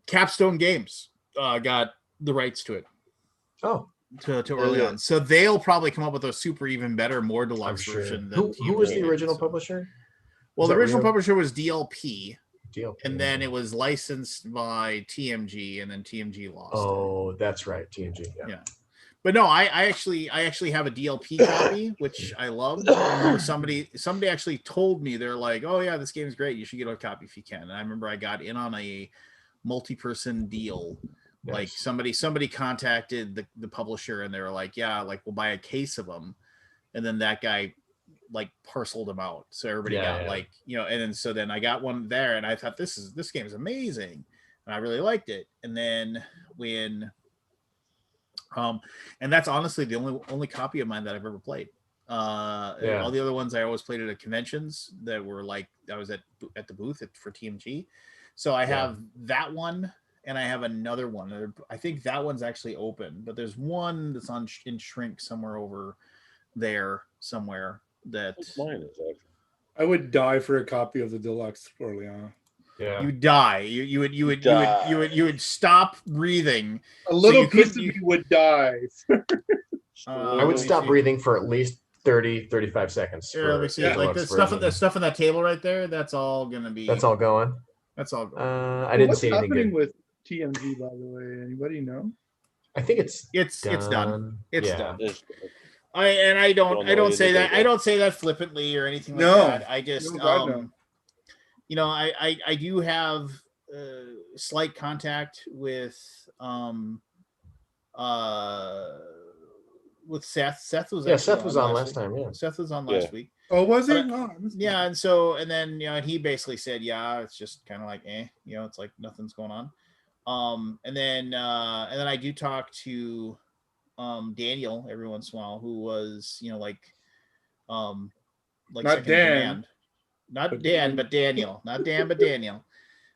S1: Capstone Games got the rights to it.
S8: Oh.
S1: To Orleans, so they'll probably come up with a super even better, more deluxe version.
S8: Who was the original publisher?
S1: Well, the original publisher was DLP,
S8: DLP,
S1: and then it was licensed by TMG, and then TMG lost.
S8: Oh, that's right, TMG. Yeah.
S1: But no, I actually have a DLP copy, which I love. Somebody actually told me, they're like, oh yeah, this game is great, you should get a copy if you can. And I remember I got in on a multi-person deal. Like somebody contacted the publisher, and they were like, yeah, like we'll buy a case of them, and then that guy like parceled them out, so everybody got like, and then I got one there, and I thought this game is amazing, and I really liked it. And then when and that's honestly the only copy of mine that I've ever played. All the other ones I always played at conventions that were like, I was at the booth for TMG, so I have that one. And I have another one. I think that one's actually open, but there's one that's in shrink somewhere over there somewhere. That's
S2: mine is actually.
S6: I would die for a copy of the Deluxe Orleans.
S8: Yeah.
S1: You die. You would stop breathing.
S6: A little piece of you would die.
S8: I would stop breathing for at least 30-35 seconds.
S1: Let me see. Like the stuff on that table right there. That's all gonna be.
S8: That's all going.
S1: That's all going.
S8: I didn't see anything good
S4: with TMG, by the way. Anybody know?
S8: I think it's
S1: done. It's done.
S2: I
S1: don't say that. I don't say that flippantly or anything like that. I just I do have slight contact with Seth. Seth was
S8: on last time. Yeah,
S1: Seth was on last week.
S6: Oh, was he?
S1: Yeah, and then he basically said, yeah, it's just kind of like it's like nothing's going on. And then I do talk to Daniel every once in a while, who was like
S6: not Dan,
S1: not Dan, but Daniel, not Dan, but Daniel.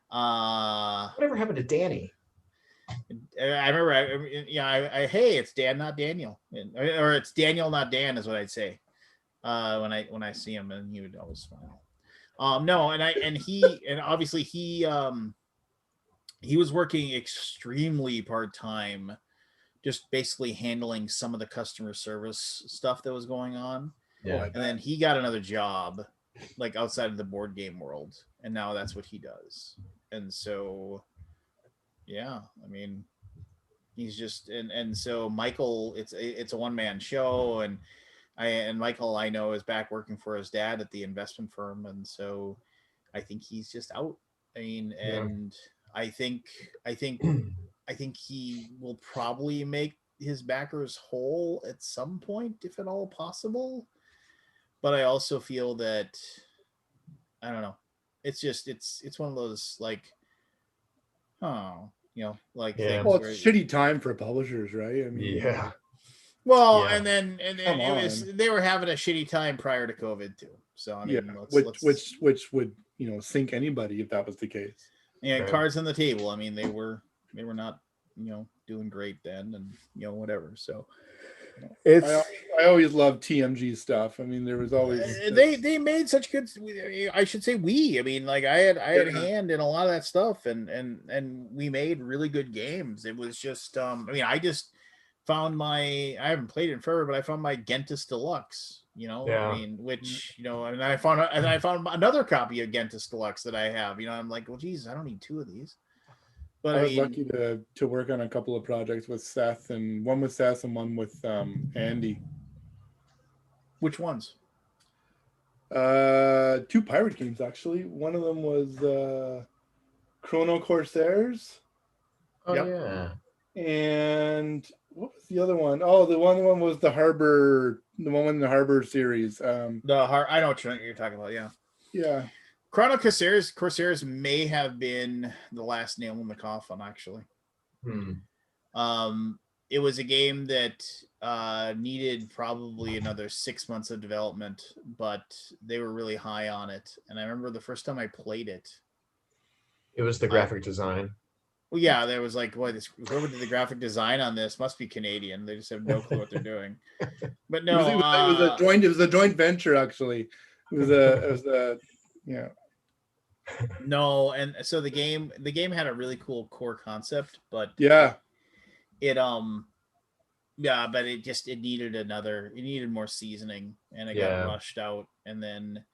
S8: Whatever happened to Danny?
S1: I remember, hey, it's Dan, not Daniel, or it's Daniel, not Dan, is what I'd say when I see him, and he would always smile. No, and obviously he was working extremely part-time, just basically handling some of the customer service stuff that was going on.
S8: Yeah.
S1: And then he got another job like outside of the board game world, and now that's what he does. And so I mean, he's just and so Michael, it's a one-man show, and Michael, I know, is back working for his dad at the investment firm, and so I think he's just out. I mean, and I think he will probably make his backers whole at some point, if at all possible. But I also feel that, I don't know, it's just it's one of those like, things.
S6: Well, it's shitty time for publishers, right? I mean,
S1: Well, and then they were having a shitty time prior to COVID too. So I mean,
S6: which would sink anybody if that was the case.
S1: Yeah, cards on the table. I mean, they were not doing great then, and whatever. So
S6: I always loved TMG stuff. I mean, there was always
S1: they made such good. I should say we. I mean, like I had a hand in a lot of that stuff, and we made really good games. It was just I mean, I just found I haven't played it in forever, but I found my Gentis Deluxe. I mean, which and I found another copy of Gentis Deluxe that I have. I'm like, well, Jesus, I don't need two of these. But
S6: I
S1: I
S6: was
S1: mean,
S6: lucky to work on a couple of projects with Seth, and one with Seth and one with Andy.
S1: which ones?
S6: Two pirate games actually. One of them was Chrono Corsairs,
S8: Oh
S1: Yep.
S8: yeah.
S6: and what was the other one? Oh, the one was the Harbor, the one in the Harbor series.
S1: I know what you're talking about. Yeah.
S6: Yeah.
S1: Chrono Corsairs may have been the last nail in the coffin, actually. It was a game that needed probably another 6 months of development, but they were really high on it. And I remember the first time I played it.
S8: It was the graphic design.
S1: Well, yeah, there was like, boy, whoever did the graphic design on this must be Canadian. They just have no clue what they're doing. But no,
S6: it was a joint venture actually. It was a yeah.
S1: No, and so the game had a really cool core concept, but
S6: Yeah.
S1: But it needed more seasoning, and it got rushed out, and then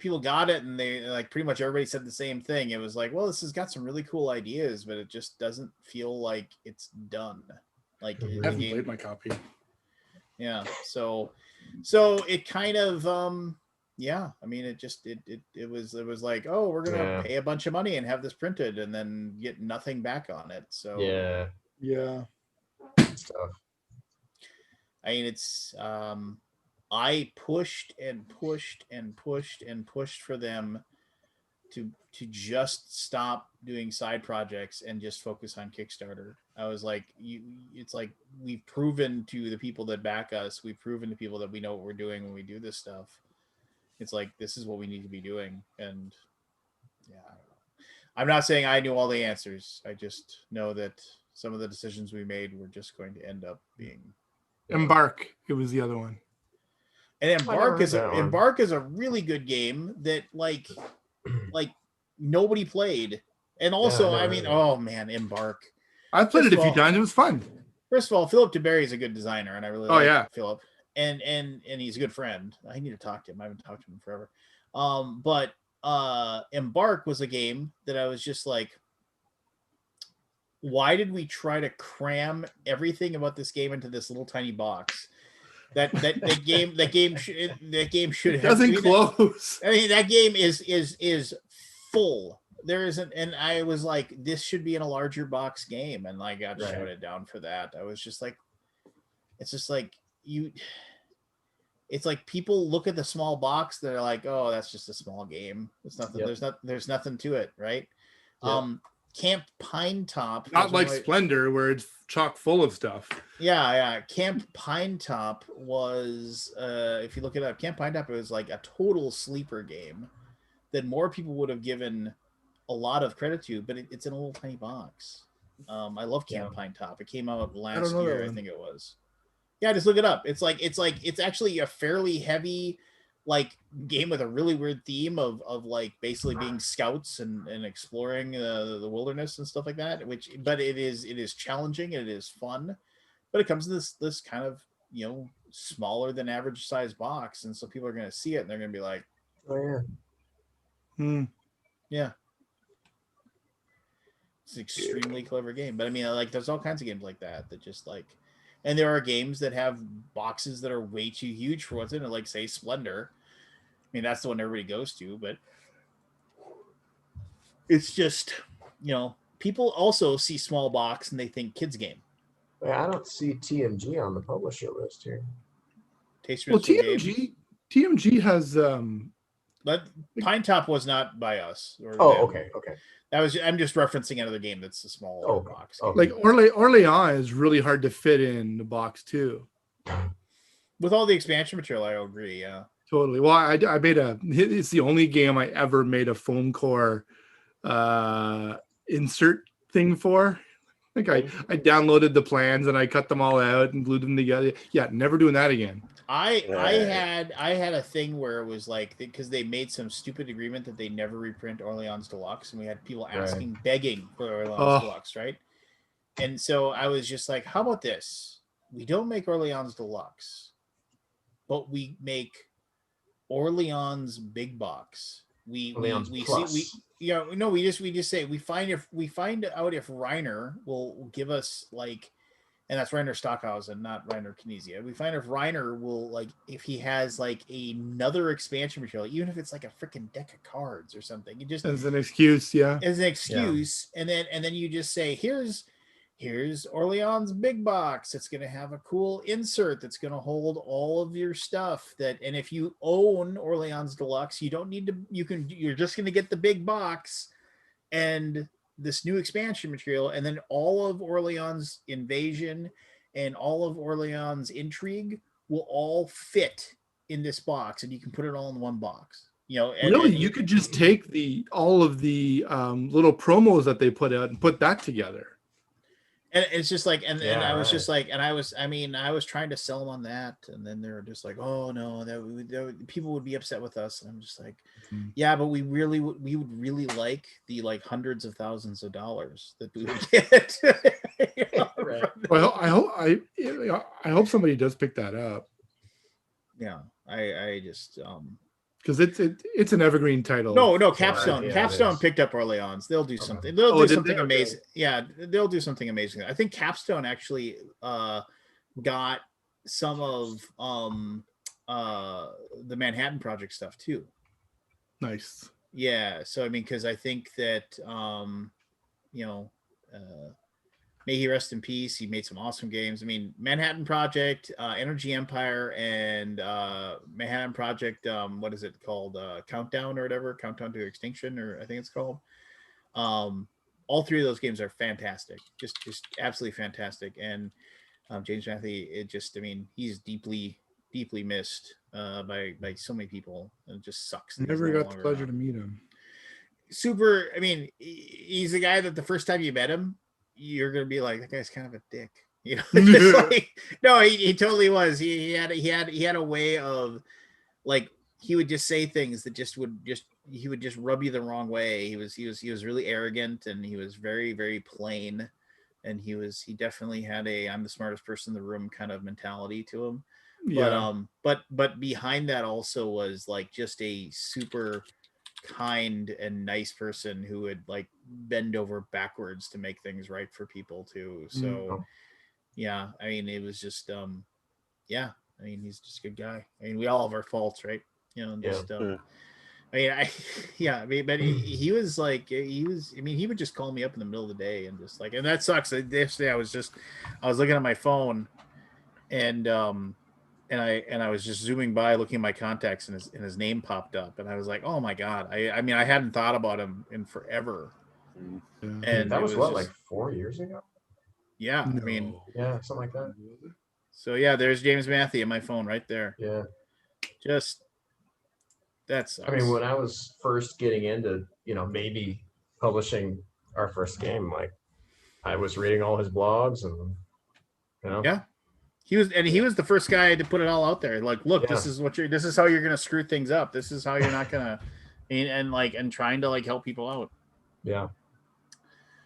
S1: people got it, and they like pretty much everybody said the same thing. It was like, well, this has got some really cool ideas, but it just doesn't feel like it's done. Like
S6: I haven't played my copy.
S1: Yeah, so it kind of yeah, I mean, it was like, oh, we're gonna pay a bunch of money and have this printed, and then get nothing back on it. So
S6: yeah,
S8: stuff.
S1: I mean, it's I pushed and pushed and pushed and pushed for them to just stop doing side projects and just focus on Kickstarter. I was like, it's like we've proven to the people that back us, we've proven to people that we know what we're doing when we do this stuff. It's like, this is what we need to be doing. And yeah, I don't know. I'm not saying I knew all the answers. I just know that some of the decisions we made were just going to end up being
S6: Embark. It was the other one.
S1: And Embark is a really good game that like nobody played. And also, oh man, Embark.
S6: I played it a few times. It was fun.
S1: First of all, Philip DeBerry is a good designer, and I really like Philip. And he's a good friend. I need to talk to him. I haven't talked to him forever. But Embark was a game that I was just like, why did we try to cram everything about this game into this little tiny box? That game should have
S6: doesn't close.
S1: I mean, that game is full. There isn't, and I was like, this should be in a larger box game, and I got shouted down for that. I was just like, it's just like it's like people look at the small box, they're like, oh, that's just a small game. It's nothing. There's nothing to it, right? Camp Pine Top,
S6: not like Splendor where it's chock full of stuff.
S1: Yeah. Camp Pine Top was if you look it up, Camp Pine Top, it was like a total sleeper game that more people would have given a lot of credit to, but it's in a little tiny box. I love Camp Pine Top. It came out last year, I think it was. Yeah, just look it up. It's actually a fairly heavy like game with a really weird theme of like basically being scouts and exploring the wilderness and stuff like that, but it is challenging and it is fun, but it comes in this kind of, smaller than average size box, and so people are going to see it and they're going to be like,
S8: oh yeah.
S1: Yeah, it's an extremely clever game. But I mean, like, there's all kinds of games like that just like, and there are games that have boxes that are way too huge for what's in it, like say Splendor. I mean, that's the one everybody goes to, but it's just, people also see small box and they think kids game.
S8: Wait, I don't see TMG on the publisher list here.
S6: TMG has
S1: but Pine Top was not by us.
S8: Okay.
S1: I'm just referencing another game that's a small box.
S6: Okay. Like Orléans is really hard to fit in the box too.
S1: With all the expansion material, I agree. Yeah.
S6: Totally. Well, I made it's the only game I ever made a foam core insert thing for. I think I downloaded the plans and I cut them all out and glued them together. Yeah, never doing that again.
S1: I had a thing where it was like, because they made some stupid agreement that they never reprint Orléans Deluxe, and we had people begging for Orléans Deluxe, right? And so I was just like, how about this? We don't make Orléans Deluxe, but we make Orléans Big Box, we
S8: Leon's
S1: see
S8: Plus.
S1: we just say we find out if Reiner will give us like, and that's Reiner Stockhausen, not Reiner Knizia. We find if Reiner will like, if he has like another expansion material, even if it's like a freaking deck of cards or something. You just
S6: As an excuse, yeah.
S1: as an excuse, and then you just say, here's Orleans Big Box. It's going to have a cool insert that's going to hold all of your stuff. And if you own Orleans Deluxe, you don't need to. You're just going to get the big box and this new expansion material, and then all of Orleans Invasion and all of Orleans Intrigue will all fit in this box, and you can put it all in one box.
S6: Really, you could just take all of the little promos that they put out and put that together.
S1: And it's just like, and I was
S8: right.
S1: just like, I was trying to sell them on that, and then they're just like, oh no, people would be upset with us, and I'm just like, yeah, but we would really like the like hundreds of thousands of dollars that we would get.
S8: Right.
S6: Well, I hope somebody does pick that up.
S1: Yeah, I just
S6: because it's an evergreen title.
S1: No, Capstone.
S8: Yeah,
S1: Capstone picked up Orleans. They'll do something. They'll do something amazing. Yeah, they'll do something amazing. I think Capstone actually got some of the Manhattan Project stuff too.
S6: Nice.
S1: Yeah, so I mean, because I think that may he rest in peace. He made some awesome games. I mean, Manhattan Project, Energy Empire, and Manhattan Project. What is it called? Countdown or whatever. Countdown to Extinction, or I think it's called. All three of those games are fantastic. Just absolutely fantastic. And James Matthew, he's deeply missed by so many people. It just sucks. that he's
S6: Never
S1: no
S6: got the
S1: longer
S6: pleasure
S1: around.
S6: to meet him.
S1: Super. I mean, he's the guy that the first time you met him, you're gonna be like, that guy's kind of a dick, Just like, no, he totally was. He had a way of, like, he would just say things that he would just rub you the wrong way. He was really arrogant, and he was very, very plain, and he definitely had a I'm the smartest person in the room kind of mentality to him.
S6: Yeah.
S1: But behind that also was like just a super kind and nice person who would like bend over backwards to make things right for people too. So yeah, I mean, it was just yeah, I mean, he's just a good guy. I mean, we all have our faults, right? Just I mean, but he was like, I mean, he would just call me up in the middle of the day and just like, and that sucks. Yesterday I was looking at my phone, and I was just zooming by, looking at my contacts, and his name popped up, and I was like, "Oh my god!" I mean, I hadn't thought about him in forever.
S6: Yeah.
S1: And
S8: that was
S1: it
S8: what,
S1: just,
S8: like 4 years ago?
S1: yeah.
S6: No.
S1: I mean,
S8: Yeah, something like that.
S1: so yeah, there's James Matthew in my phone right there.
S8: Yeah.
S1: Just that's.
S8: I mean, when I was first getting into, maybe publishing our first game, like I was reading all his blogs and,
S1: yeah. He was the first guy to put it all out there. Like, look, this is how you're gonna screw things up. This is how you're not gonna, and trying to like help people out.
S8: Yeah.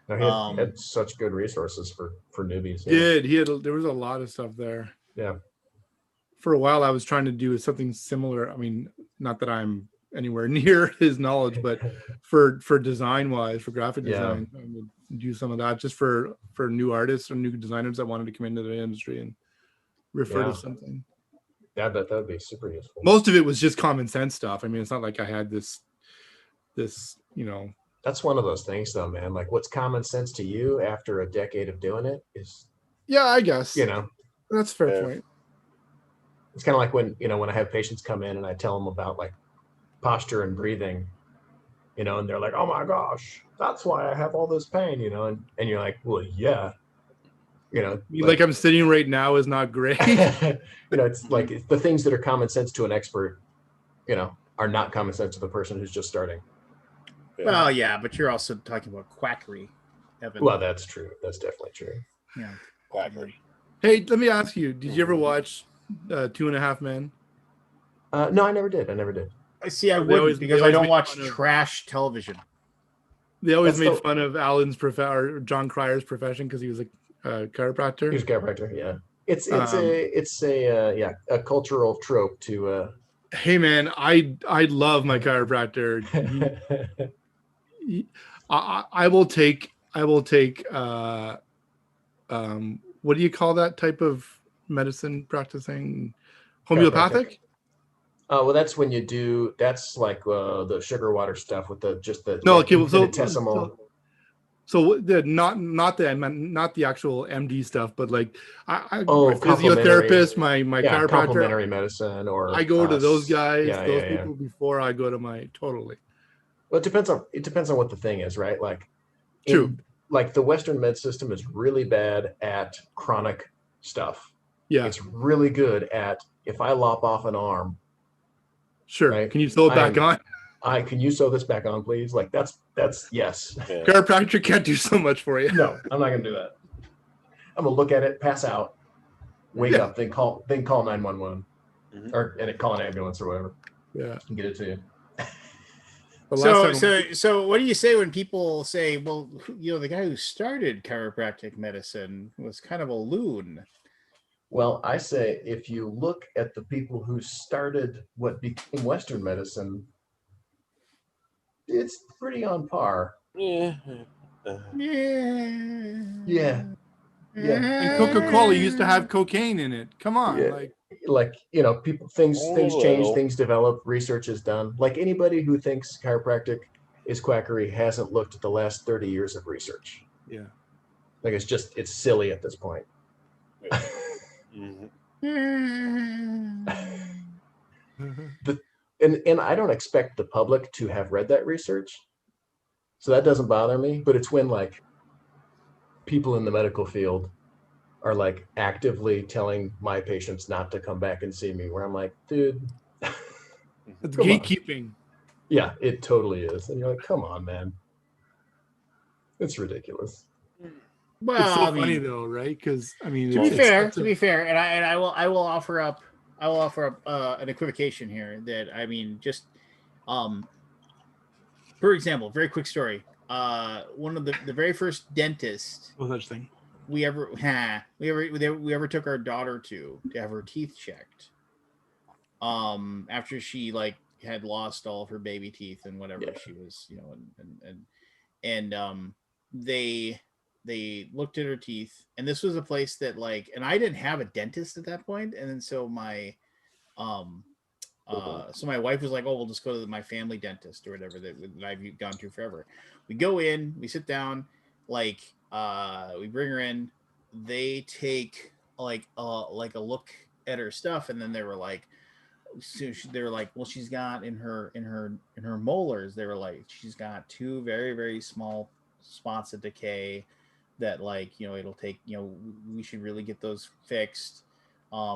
S8: No, he had such good resources for newbies.
S6: Yeah. There was a lot of stuff there.
S8: Yeah.
S6: For a while, I was trying to do something similar. I mean, not that I'm anywhere near his knowledge, but for design wise, for graphic design, I would do some of that just for new artists or new designers that wanted to come into the industry and refer to something.
S8: Yeah, that would be super useful.
S6: Most of it was just common sense stuff. I mean, it's not like I had this.
S8: That's one of those things, though, man. Like, what's common sense to you after a decade of doing it is.
S6: Yeah, I guess. That's a fair point.
S8: It's kind of like when I have patients come in and I tell them about like posture and breathing, and they're like, "Oh my gosh, that's why I have all this pain," and you're like, "Well, yeah."
S6: Like I'm sitting right now is not great.
S8: It's like the things that are common sense to an expert, are not common sense to the person who's just starting.
S1: Yeah. Well, yeah, but you're also talking about quackery, Evan.
S8: Well, that's true. That's definitely true.
S1: Yeah,
S2: quackery.
S6: Hey, let me ask you: did you ever watch 2.5 Men?
S8: No, I never did.
S1: See, I wouldn't because I don't watch trash television.
S6: They always made fun of Alan's or John Cryer's profession because he was a chiropractor.
S8: He was a chiropractor. Yeah, it's a cultural trope to
S6: Hey man, I love my chiropractor. I will take what do you call that type of medicine practicing? Homeopathic?
S8: Oh, well, that's when you do. That's like the sugar water stuff with the
S6: No,
S8: like
S6: okay, well,
S8: infinitesimal.
S6: so the not the actual MD stuff, but like my
S8: Complementary.
S6: physiotherapist, my chiropractor,
S8: Complementary medicine, or
S6: I go to those guys, those
S8: yeah.
S6: people before I go to my totally.
S8: Well, it depends on what the thing is, right? Like,
S6: True.
S8: Like the Western med system is really bad at chronic stuff.
S6: Yeah.
S8: It's really good at if I lop off an arm.
S6: Sure.
S8: Right?
S6: Can you sew it back on?
S8: Can you sew this back on, please? Like that's yes.
S2: Yeah.
S6: Chiropractor can't do so much for you.
S8: No, I'm not gonna do that. I'm gonna look at it, pass out, wake up, then call 911, and call an ambulance or whatever.
S6: Yeah,
S8: and get it to you.
S1: So what do you say when people say, well, the guy who started chiropractic medicine was kind of a loon?
S8: Well, I say if you look at the people who started what became Western medicine, it's pretty on par.
S2: Yeah.
S8: Yeah.
S6: And Coca-Cola used to have cocaine in it. Come on,
S8: like people, things change, things develop, research is done. Like anybody who thinks chiropractic is quackery hasn't looked at the last 30 years of research.
S6: Yeah.
S8: Like it's silly at this point. And I don't expect the public to have read that research, so that doesn't bother me. But it's when like people in the medical field are like actively telling my patients not to come back and see me, where I'm like, dude,
S6: it's gatekeeping.
S8: Yeah, it totally is. And you're like, come on, man, it's ridiculous.
S1: Well,
S6: it's so funny though, right? Because I mean,
S1: to be fair, and I will offer up an equivocation here that I mean, just for example, very quick story. One of the very first dentist
S6: no such thing
S1: we ever took our daughter to have her teeth checked. After she like had lost all of her baby teeth and whatever she was, and they looked at her teeth, and this was a place that like, and I didn't have a dentist at that point, and then so my so my wife was like, oh, we'll just go to my family dentist or whatever that I've gone to forever. We go in, we sit down, like we bring her in, they take like a look at her stuff, and then they were like, well, she's got in her molars, they were like, she's got two very, very small spots of decay that like, it'll take, we should really get those fixed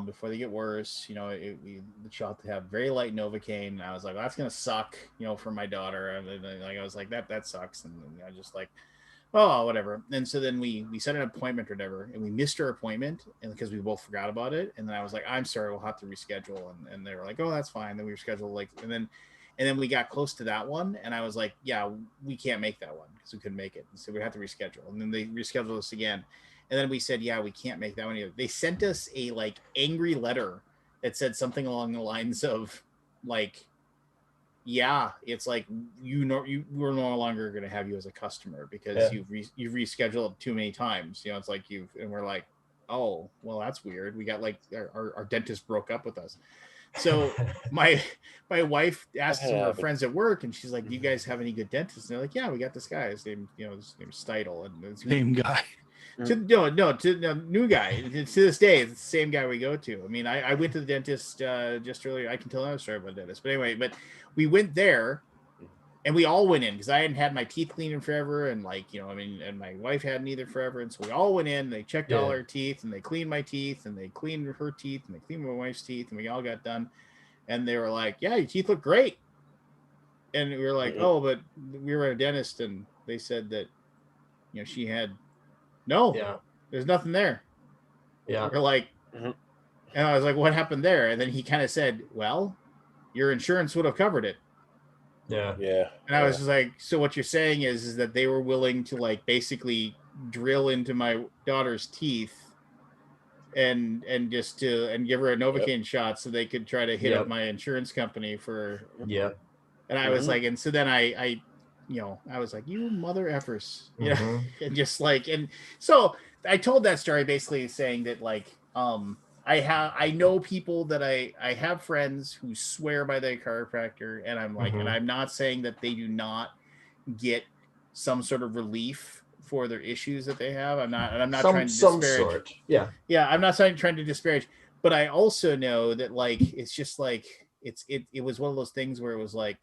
S1: before they get worse. She'll have to have very light Novocaine. And I was like, well, that's gonna suck, for my daughter. And then, like, I was like, that sucks. And then I just like, oh, whatever. And so then we set an appointment or whatever, and we missed our appointment, and because we both forgot about it. And then I was like, I'm sorry, we'll have to reschedule. And they were like, oh, that's fine. Then we rescheduled, like, and then we got close to that one, and I was like, yeah, we can't make that one because we couldn't make it. And so we have to reschedule. And then they rescheduled us again. And then we said, yeah, we can't make that one either. They sent us a like angry letter that said something along the lines of like, yeah, it's like, we're no longer going to have you as a customer because you've rescheduled too many times. It's like and we're like, oh, well, that's weird. We got like our dentist broke up with us. So my wife asked some of her friends at work, and she's like, do you guys have any good dentists? And they're like, yeah, we got this guy. His name is Steitel. And
S6: same guy.
S1: New guy. To this day, it's the same guy we go to. I mean, I went to the dentist just earlier. I can tell another story about the dentist. But anyway, we went there, and we all went in because I hadn't had my teeth cleaned in forever, and like, and my wife hadn't either forever. And so we all went in, they checked all our teeth, and they cleaned my teeth, and they cleaned her teeth, and they cleaned my wife's teeth, and we all got done. And they were like, yeah, your teeth look great. And we were like, oh, but we were at a dentist, and they said that, she had there's nothing there. Yeah. We're like, and I was like, what happened there? And then he kind of said, well, your insurance would have covered it.
S8: Yeah.
S1: And I was just like, so what you're saying is that they were willing to like basically drill into my daughter's teeth and just to and give her a Novocaine shot so they could try to hit up
S8: Yep.
S1: my insurance company for.
S8: Yeah.
S1: And I was like, and so then I I was like, you mother effers,
S8: Mhm.
S1: and just like, and so I told that story basically saying that like, I know people that I have friends who swear by their chiropractor, and I'm like, and
S8: Mhm.
S1: I'm not saying that they do not get some sort of relief for their issues that they have. I'm not trying to
S8: Some
S1: disparage.
S8: sort. Yeah.
S1: Yeah, I'm not trying to disparage, but I also know that like it's just like it was one of those things where it was like,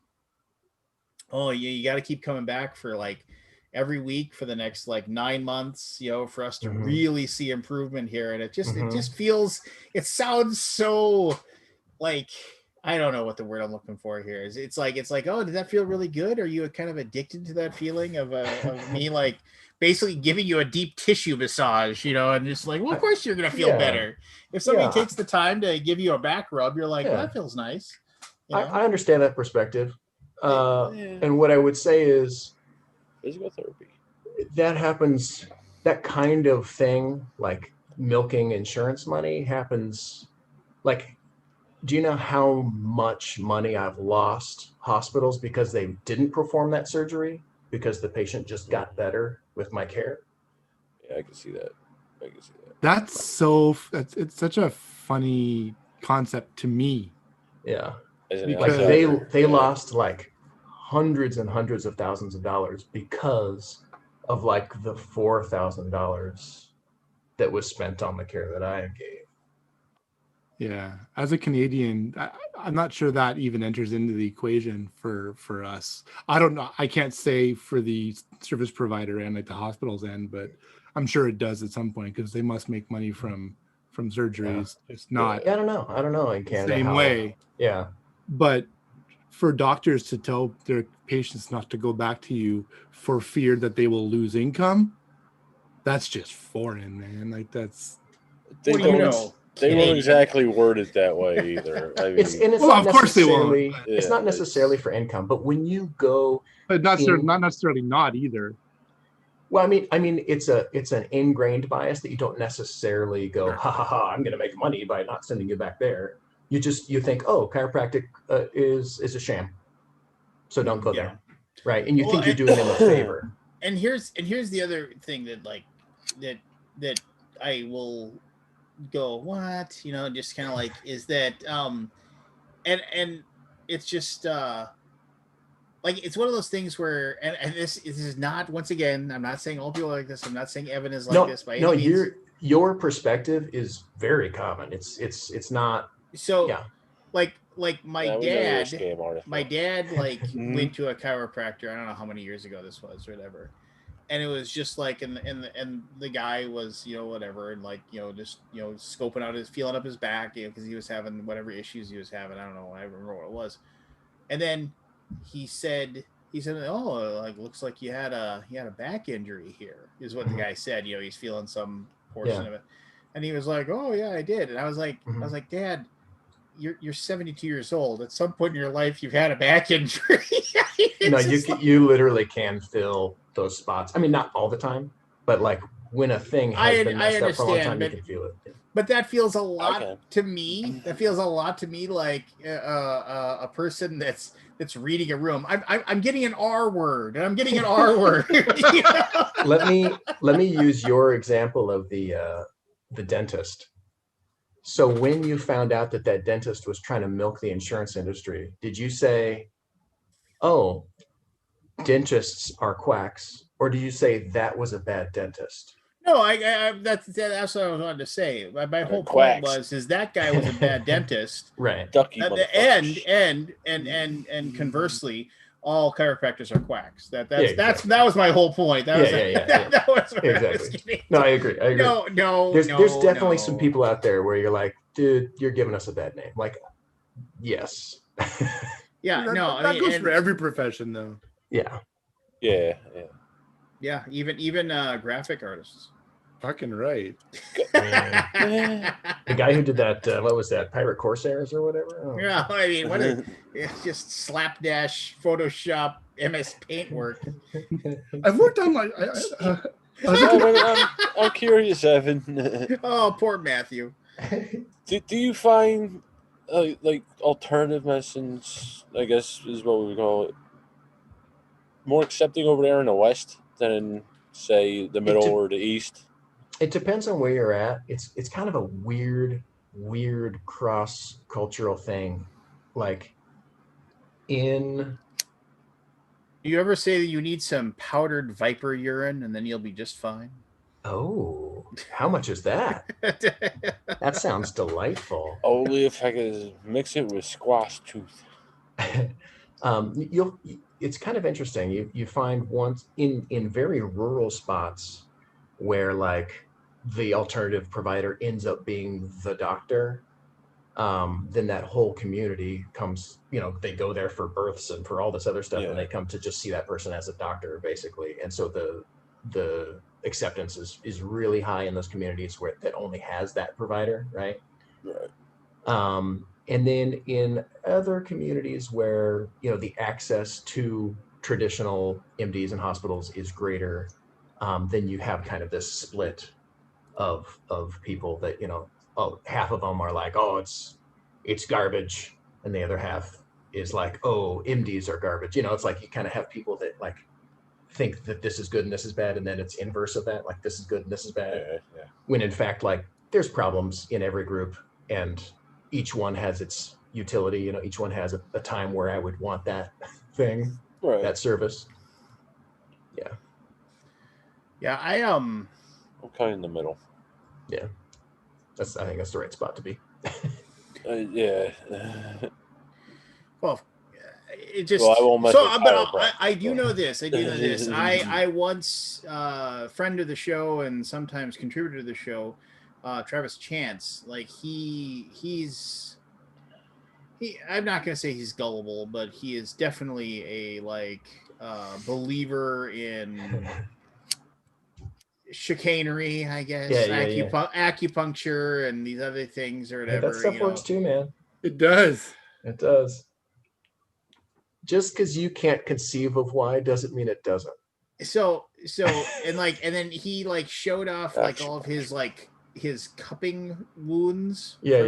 S1: oh yeah, you got to keep coming back for like every week for the next like 9 months, for us to
S8: Mhm.
S1: really see improvement here. And it
S8: Mhm.
S1: just feels, it sounds so like, I don't know what the word I'm looking for here is. It's like, oh, did that feel really good? Are you kind of addicted to that feeling of me like basically giving you a deep tissue massage, and just like, well, of course you're gonna feel
S8: Yeah.
S1: better if somebody
S8: Yeah.
S1: takes the time to give you a back rub. You're like, well,
S8: Yeah.
S1: that feels nice.
S8: I understand that perspective.
S1: Yeah.
S8: And what I would say is
S2: Physical therapy.
S8: that happens, that kind of thing, like milking insurance money happens. Like, do you know how much money I've lost hospitals because they didn't perform that surgery because the patient just got better with my care?
S2: Yeah, I can see that.
S6: It's such a funny concept to me.
S8: Yeah.
S2: Isn't it?
S8: Like
S6: Because-
S8: they lost like hundreds and hundreds of thousands of dollars because of like the $4,000 that was spent on the care that I gave.
S6: Yeah, as a Canadian, I'm not sure that even enters into the equation for us. I don't know. I can't say for the service provider and like the hospital's end, but I'm sure it does at some point because they must make money from surgeries. It's not
S8: Yeah, I don't know in
S6: the
S8: Canada
S6: same
S8: how.
S6: way.
S8: Yeah.
S6: But for doctors to tell their patients not to go back to you for fear that they will lose income, that's just foreign, man. Like that's.
S2: They
S1: What do you
S2: don't.
S1: know?
S2: They won't
S1: Canadian.
S2: exactly word it that way either. I mean,
S8: It's
S6: Well,
S8: not
S6: of course they won't.
S8: necessarily it's not necessarily for income, but when you go,
S6: But not necessarily not either.
S8: well, I mean, it's an ingrained bias that you don't necessarily go, ha ha ha, I'm going to make money by not sending you back there. You think, oh, chiropractic is a sham, so don't go there, right? And you think you're doing them a favor.
S1: And here's the other thing that like that I will go, what, just kind of like, is that and it's just like, it's one of those things where, and this is not, once again, I'm not saying all people are like this, I'm not saying Evan is like this by any means.
S8: Your perspective is very common. It's not.
S1: So
S8: yeah.
S1: like my dad like
S2: Mhm.
S1: went to a chiropractor, I don't know how many years ago this was or whatever, and it was just like, and the guy was, whatever, and like, just, scoping out feeling up his back, because he was having whatever issues he was having. I don't know, I remember what it was. And then he said, oh, like, looks like you had a back injury here, is what the guy said. He's feeling some portion of it. And he was like, oh yeah, I did. And I was like, Dad, you're 72 years old. At some point in your life, you've had a back injury.
S8: No, you literally can fill those spots. I mean, not all the time, but like when a thing has been messed up for a long time, you can feel it.
S1: But that feels a lot to me. That feels a lot to me like a person that's reading a room. I'm getting an R word, and I'm getting an R word.
S8: Let me use your example of the dentist. So when you found out that dentist was trying to milk the insurance industry, did you say, oh, dentists are quacks, or did you say that was a bad dentist?
S1: No, that's what I wanted to say. My whole point is that guy was a bad dentist,
S8: right?
S2: Ducky
S1: and conversely, all chiropractors are quacks. That was my whole point. That was where
S8: exactly.
S1: I was getting.
S8: No, I agree.
S1: No.
S8: There's definitely some people out there where you're like, dude, you're giving us a bad name. Like, yes.
S1: Yeah,
S6: that goes for every profession, though.
S8: Yeah.
S1: Yeah, even graphic artists.
S6: Fucking right.
S8: The guy who did that, what was that, Pirate Corsairs or whatever? Oh.
S1: Yeah, I mean, it's just slapdash Photoshop MS Paint work.
S6: I've worked on
S2: I'm curious, Evan.
S1: Oh, poor Matthew.
S2: Do you find like alternative medicines, I guess is what we would call it, more accepting over there in the West than in, say, the middle or the East?
S8: It depends on where you're at. It's kind of a weird cross cultural thing. Like in
S1: You ever say that you need some powdered viper urine and then you'll be just fine?
S8: oh, how much is that? That sounds delightful.
S2: Only if I could mix it with squash tooth.
S8: You'll it's kind of interesting. You find once in very rural spots where like the alternative provider ends up being the doctor, then that whole community comes, they go there for births and for all this other stuff, and they come to just see that person as a doctor, basically. And so the acceptance is really high in those communities where that only has that provider, right?
S2: Right.
S8: And then in other communities where the access to traditional MDs and hospitals is greater, then you have kind of this split of people that half of them are like, oh, it's garbage, and the other half is like, oh, MDs are garbage. It's like you kind of have people that like think that this is good and this is bad, and then it's inverse of that, like this is good and this is bad.
S2: Yeah.
S8: When in fact, like there's problems in every group, and each one has its utility. Each one has a time where I would want that thing,
S2: Right.
S8: that service.
S1: Yeah,
S2: I'm kind of in the middle.
S8: Yeah, I think that's the right spot to be.
S2: Yeah.
S1: Well, it just
S2: Well, I won't mess
S1: so,
S2: with
S1: but
S2: chiropractic,
S1: I do
S2: so.
S1: know this. I do know this. I once friend of the show and sometimes contributor to the show, Travis Chance. Like he's I'm not gonna say he's gullible, but he is definitely a believer in chicanery, I guess. Acupuncture and these other things or whatever.
S8: That stuff works too, man.
S6: It does.
S8: It does. Just because you can't conceive of why doesn't mean it doesn't.
S1: So and then he like showed off like all of his like his cupping wounds.
S8: Yeah.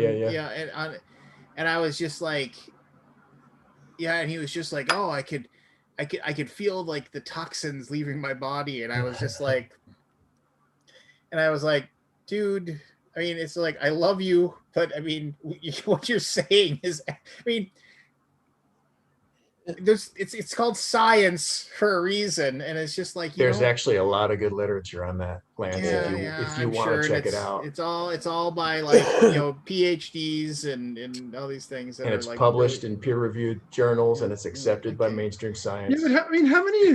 S1: And I was just like, yeah, and he was just like, oh, I could feel like the toxins leaving my body, and I was just like, dude, I mean, it's like I love you, but I mean, what you're saying is, I mean, it's called science for a reason, and it's just like
S8: there's actually a lot of good literature on that, Lance. If you want to check it out,
S1: it's all by like PhDs and all these things,
S8: and it's published in peer-reviewed journals, and it's accepted by mainstream science.
S5: Yeah, but I mean, how many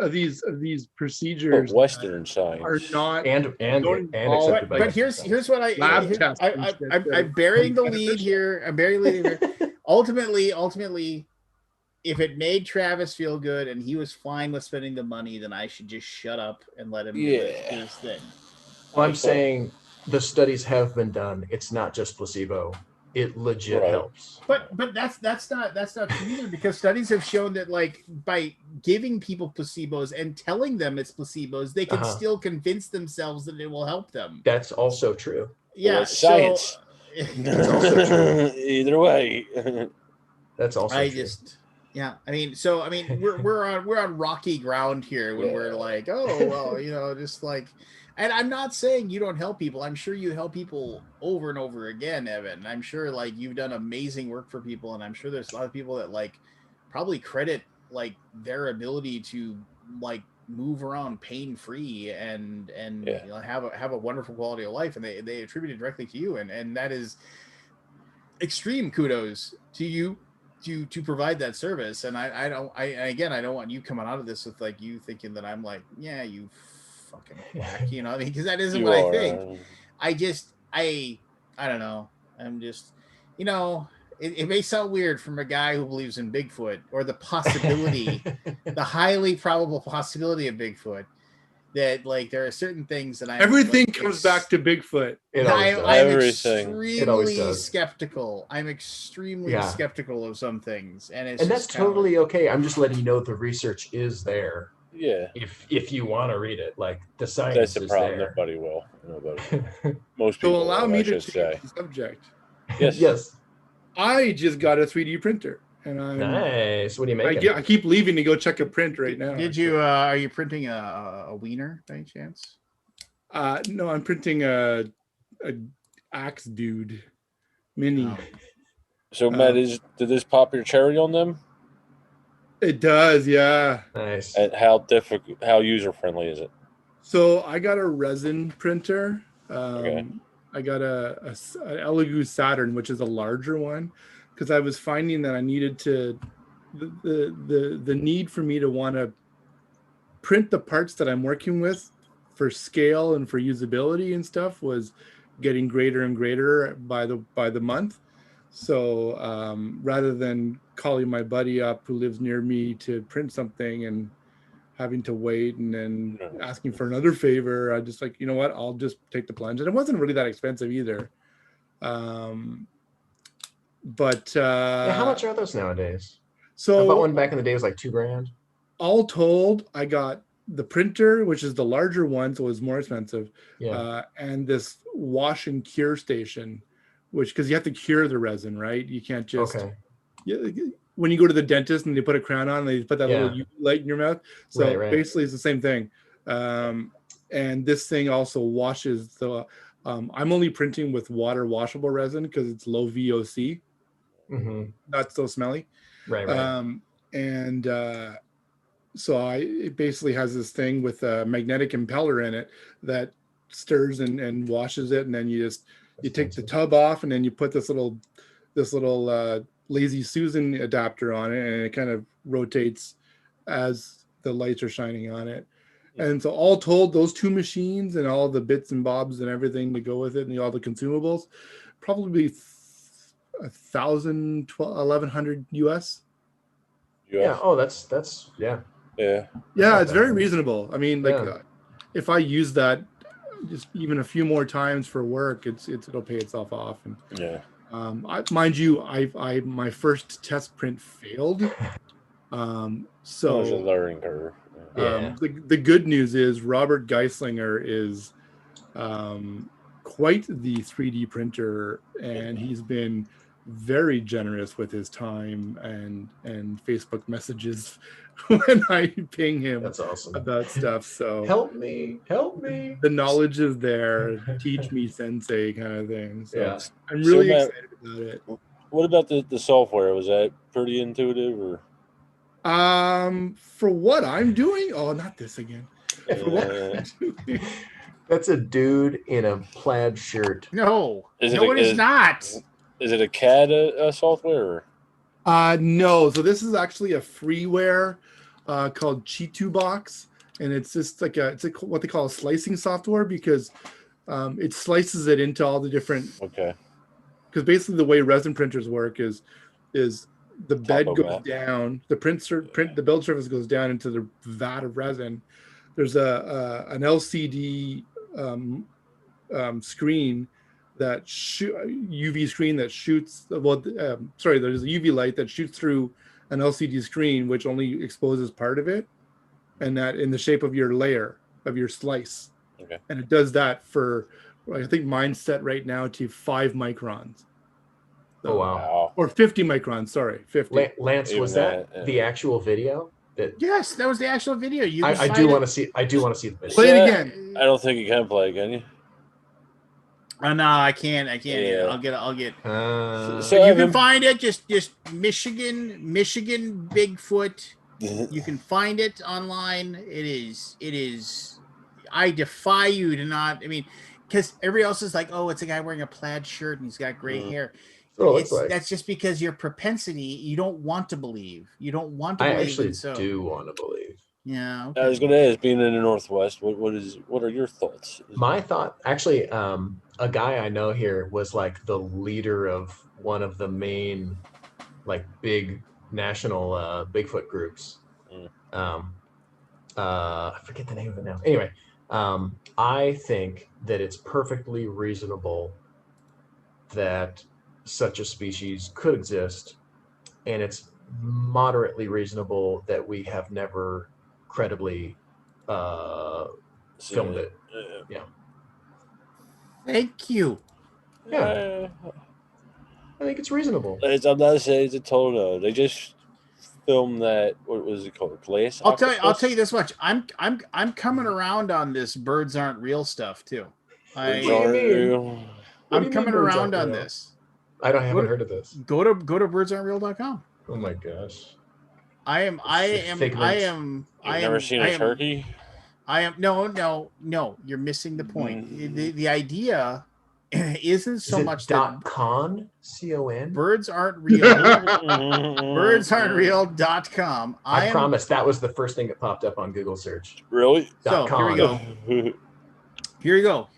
S5: of these procedures
S2: Western science
S5: are not
S8: and accepted by?
S1: But here's what I'm burying the lead here. I'm burying the lead here. Ultimately, if it made Travis feel good and he was fine with spending the money, then I should just shut up and let him do his thing.
S8: Well, I'm saying the studies have been done. It's not just placebo. It legit helps.
S1: But that's not true either, because studies have shown that like by giving people placebos and telling them it's placebos, they can still convince themselves that it will help them.
S8: That's also true.
S1: Yeah,
S2: science.
S8: That's also true.
S2: Either way.
S8: That's also true.
S1: Yeah, I mean, we're on rocky ground here when we're like, oh well, just like, and I'm not saying you don't help people. I'm sure you help people over and over again, Evan. I'm sure like you've done amazing work for people, and I'm sure there's a lot of people that like probably credit like their ability to like move around pain free and have a wonderful quality of life, and they attribute it directly to you, and that is extreme kudos to you. To provide that service, and I don't want you coming out of this with like you thinking that I'm like, yeah, you fucking whack, I mean, because that isn't what I think. I don't know. I'm just, it may sound weird from a guy who believes in Bigfoot or the possibility, the highly probable possibility of Bigfoot, that like there are certain things that
S6: everything comes back to Bigfoot.
S1: I'm extremely skeptical. I'm extremely skeptical of some things, and that's
S8: totally okay. I'm just letting you know the research is there.
S2: Yeah,
S8: if you want to read it. Like the
S2: that's
S8: science
S2: the
S8: is
S2: problem.
S8: there.
S2: Nobody will. Most
S6: So
S2: people
S6: allow
S2: will,
S6: me
S2: I
S6: to
S2: should
S6: change
S2: say.
S6: the subject.
S2: Yes.
S8: Yes.
S6: I just got a 3D printer, and
S8: Nice. What are you making?
S6: I keep leaving to go check a print right now.
S1: Did you? Are you printing a wiener by any chance?
S6: No, I'm printing a axe dude mini.
S1: Oh.
S2: So Matt,
S6: Um,
S2: did this pop your cherry on them?
S6: It does, yeah.
S8: Nice.
S2: And how user friendly is it?
S6: So I got a resin printer.
S2: Okay.
S6: I got an Elegoo Saturn, which is a larger one, because I was finding that I needed to the need for me to want to print the parts that I'm working with for scale and for usability and stuff was getting greater and greater by the month. So rather than calling my buddy up who lives near me to print something and having to wait and then asking for another favor, I just like, you know what, I'll just take the plunge. And it wasn't really that expensive either. But
S8: Yeah, how much are those nowadays?
S6: so
S8: I bought one back in the day. It was like $2,000.
S6: all told, I got the printer, which is the larger one, so it was more expensive,
S8: Yeah.
S6: and this wash and cure station, which because you have to cure the resin, right? You can't just
S8: Okay.
S6: when you go to the dentist and they put a crown on, they put that
S8: Yeah.
S6: little UV light in your mouth. So
S8: Right.
S6: basically, it's the same thing. And this thing also washes the. I'm only printing with water washable resin because it's low VOC, not so smelly.
S8: Right.
S6: And so it basically has this thing with a magnetic impeller in it that stirs and washes it, and then you take the tub off, and then you put this little Lazy Susan adapter on it, and it kind of rotates as the lights are shining on it. And so all told, those two machines and all the bits and bobs and everything to go with it and all the consumables, probably 1,000, 1,100 US.
S8: Yeah. Oh, that's
S2: Yeah.
S6: Yeah, it's very reasonable. I mean, like if I use that just even a few more times for work, it'll pay itself off. And
S2: Yeah.
S6: mind you, I my first test print failed. So
S2: There's a learning curve.
S6: the good news is Robert Geislinger is quite the 3D printer, and he's been very generous with his time and Facebook messages when I ping him.
S8: That's awesome.
S6: About stuff. So
S8: help me.
S6: The knowledge is there. Teach me, sensei, kind of thing. So
S8: Yeah.
S6: I'm really excited about it.
S2: What about the software? Was that pretty intuitive or?
S6: For what I'm doing? Oh, not this again. For what I'm doing.
S8: That's a dude in a plaid shirt.
S1: No, it is not.
S2: Is it a CAD software?
S6: No. So this is actually a freeware called Chitu Box, and it's just like it's what they call a slicing software because it slices it into all the different.
S2: Okay.
S6: Because basically the way resin printers work is the bed goes down, the build surface goes down into the vat of resin. There's an LCD screen that UV screen that shoots. There's a UV light that shoots through an LCD screen, which only exposes part of it, and that in the shape of your layer of your slice.
S2: Okay.
S6: And it does that for, I think mine's set right now to 5 microns. So,
S8: oh wow!
S6: Or 50 microns. Sorry, 50.
S8: Lance, was that the actual video?
S1: Yes, that was the actual video.
S8: I do want to see. I do want to see the video.
S6: Play it again.
S2: I don't think you can play, can you?
S1: No, I can't.
S2: Yeah.
S1: I'll get.
S2: So
S1: you can find it. Just Michigan Bigfoot. You can find it online. It is. I defy you to not. I mean, because everybody else is like, oh, it's a guy wearing a plaid shirt and he's got gray hair. That's just because your propensity. You don't want to believe. You don't want to believe.
S8: I actually
S1: so.
S8: do want to believe.
S1: Yeah. Okay.
S2: I was going to ask, being in the Northwest, what are your thoughts?
S8: My thought, actually, a guy I know here was like the leader of one of the main, like big national Bigfoot groups. I forget the name of it now. Anyway, I think that it's perfectly reasonable that such a species could exist, and it's moderately reasonable that we have never credibly filmed it.
S1: Thank you.
S8: Yeah. I think it's reasonable.
S2: I'm not saying it's a total no. They just filmed that. What was it called? Glass.
S1: I'll tell you
S2: Octopus?
S1: this much. I'm coming around on this birds aren't real stuff too.
S2: Birds
S8: What do you
S2: aren't
S8: mean?
S2: real.
S8: What do
S1: I'm
S8: you mean
S1: coming
S8: birds
S1: around
S8: aren't
S1: on
S8: real?
S1: this.
S8: haven't heard of this.
S1: Go to birdsaren'treal.com.
S8: Oh my gosh.
S1: I am
S2: You've never seen a turkey?
S1: no. You're missing the point. The idea isn't so much that
S8: .con? C-O-N?
S1: birds aren't real. birdsaren'treal.com.
S8: I promise that was the first thing that popped up on Google search.
S2: Really?
S1: So
S8: .con.
S1: here we go. Here you go.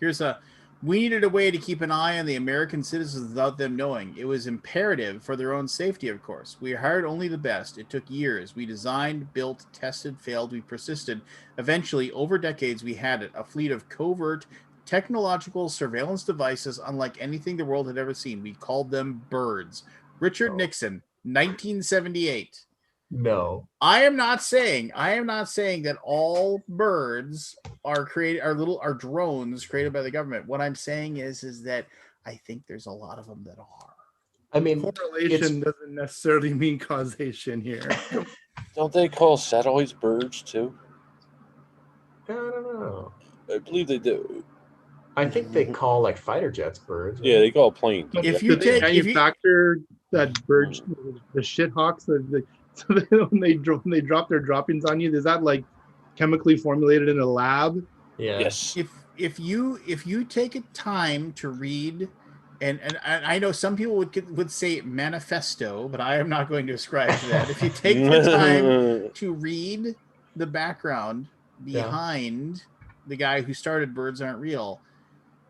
S1: We needed a way to keep an eye on the American citizens without them knowing. It was imperative for their own safety, of course. We hired only the best. It took years. We designed, built, tested, failed. We persisted. Eventually, over decades, we had it. A fleet of covert technological surveillance devices unlike anything the world had ever seen. We called them birds. Richard Nixon, 1978.
S8: No.
S1: I am not saying that all birds are drones created by the government. What I'm saying is that I think there's a lot of them that are.
S8: I mean,
S6: correlation doesn't necessarily mean causation here.
S2: Don't they call satellites birds too?
S8: I don't know.
S2: I believe they do.
S8: I think they call like fighter jets birds.
S2: Yeah, they call planes.
S1: If
S5: Do they manufacture that bird, the shit hawks, so when they drop their droppings on you, is that like chemically formulated in a lab?
S8: Yeah.
S2: Yes.
S1: If you take a time to read, and I know some people would say manifesto, but I am not going to ascribe to that. If you take the time to read the background behind the guy who started Birds Aren't Real,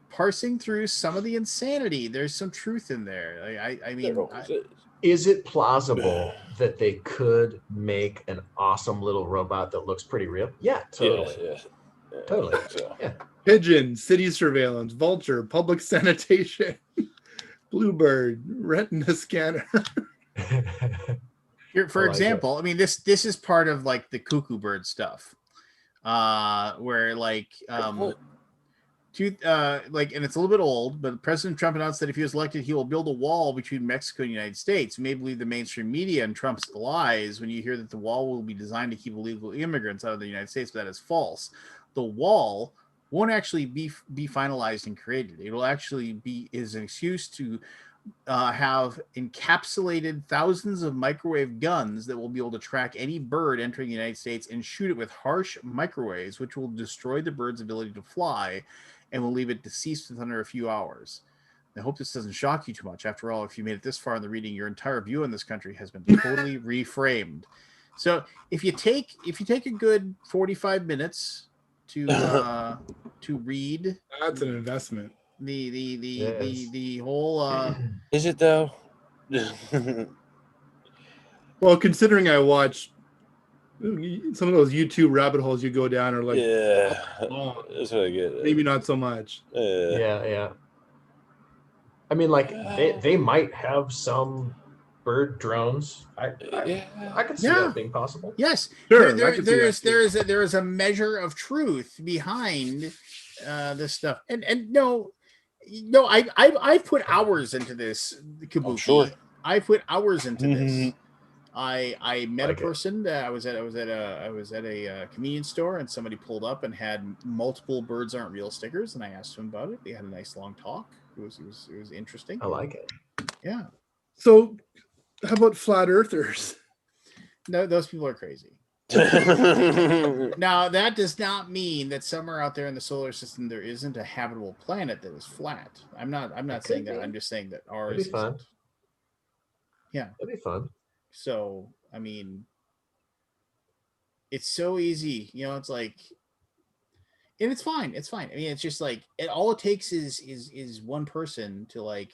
S1: parsing through some of the insanity, there's some truth in there. I mean,
S8: is it plausible that they could make an awesome little robot that looks pretty real? Yeah, totally.
S2: Yeah.
S8: Totally.
S2: So.
S8: Yeah.
S6: Pigeon, city surveillance, vulture, public sanitation, bluebird, retina scanner.
S1: Here, for example, I mean this is part of like the cuckoo bird stuff, where like and it's a little bit old, but President Trump announced that if he was elected, he will build a wall between Mexico and the United States. You may believe the mainstream media and Trump's lies when you hear that the wall will be designed to keep illegal immigrants out of the United States, but that is false. The wall won't actually be finalized and created. It will actually be an excuse to have encapsulated thousands of microwave guns that will be able to track any bird entering the United States and shoot it with harsh microwaves, which will destroy the bird's ability to fly and will leave it deceased within under a few hours. I hope this doesn't shock you too much. After all, if you made it this far in the reading, your entire view on this country has been totally reframed. So if you take a good 45 minutes to read,
S6: that's an investment.
S1: The whole
S2: is it though?
S6: Well, considering I watch some of those YouTube rabbit holes you go down are like,
S2: that's what I get.
S6: Maybe not so much.
S8: Yeah. I mean, like they might have some bird drones. I could see that being possible.
S1: Yes,
S6: sure.
S1: There is a measure of truth behind this stuff, and no, I put hours into this, Kabuki.
S2: Sure.
S1: I put hours into this. I met a person that I was at a convenience store, and somebody pulled up and had multiple Birds Aren't Real stickers, and I asked him about it. We had a nice long talk. It was interesting.
S8: I like it.
S1: Yeah.
S6: So, how about flat earthers?
S1: No, those people are crazy. Now, that does not mean that somewhere out there in the solar system there isn't a habitable planet that is flat. I'm not saying that. I'm just saying that ours
S8: is fun.
S1: Yeah.
S8: That'd be fun.
S1: So, I mean, it's so easy, it's like, and it's fine. I mean, it's just like all it takes is one person to like,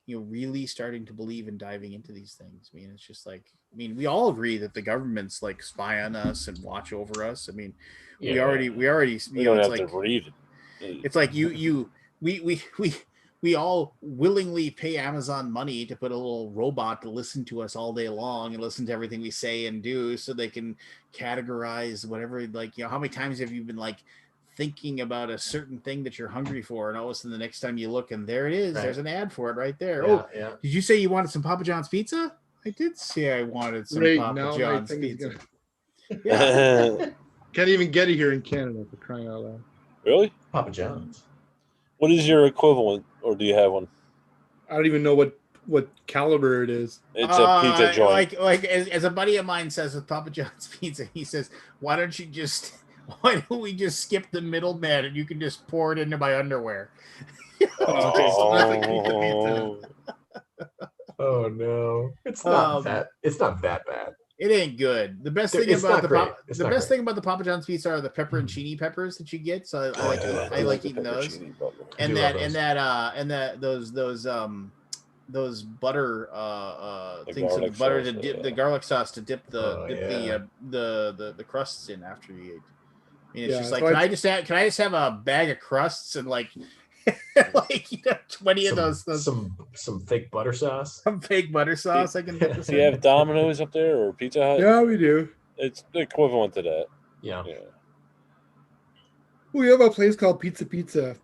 S1: really starting to believe and diving into these things. I mean, it's just like, we all agree that the governments like spy on us and watch over us. I mean, we already,
S2: don't have to read it.
S1: It's like we we all willingly pay Amazon money to put a little robot to listen to us all day long and listen to everything we say and do, so they can categorize whatever. Like, how many times have you been like thinking about a certain thing that you're hungry for, and all of a sudden the next time you look and there it is,
S8: Right.
S1: there's an ad for it right there.
S8: Yeah,
S1: Oh,
S8: yeah.
S1: did you say you wanted some Papa John's pizza? I did say I wanted some
S5: Right,
S1: Papa
S5: now my
S1: John's
S5: thing is
S1: pizza.
S5: gonna-
S1: Yeah.
S5: Can't even get it here in Canada, for crying out loud.
S2: Really?
S8: Papa John's.
S2: What is your equivalent, or do you have one?
S6: I don't even know what caliber it is.
S2: It's a pizza joint.
S1: Like as a buddy of mine says with Papa John's pizza, he says, why don't we just skip the middleman and you can just pour it into my underwear?
S6: Okay, so that's like pizza.
S8: Oh no, it's not that. It's not that bad.
S1: It ain't good. The best thing
S8: It's
S1: about
S8: not great. It's not great.
S1: thing about the Papa John's pizza are the pepperoncini peppers that you get. So I like eating those. And those butter things of butter to dip the garlic sauce to dip the crusts in after you eat. I mean, it's just like, can I just have a bag of crusts and like 20 of those
S8: some fake butter sauce.
S1: Some fake butter sauce. I can.
S2: Do you have Domino's up there or Pizza Hut?
S6: Yeah, we do.
S2: It's the equivalent to that.
S8: Yeah.
S6: We have a place called Pizza,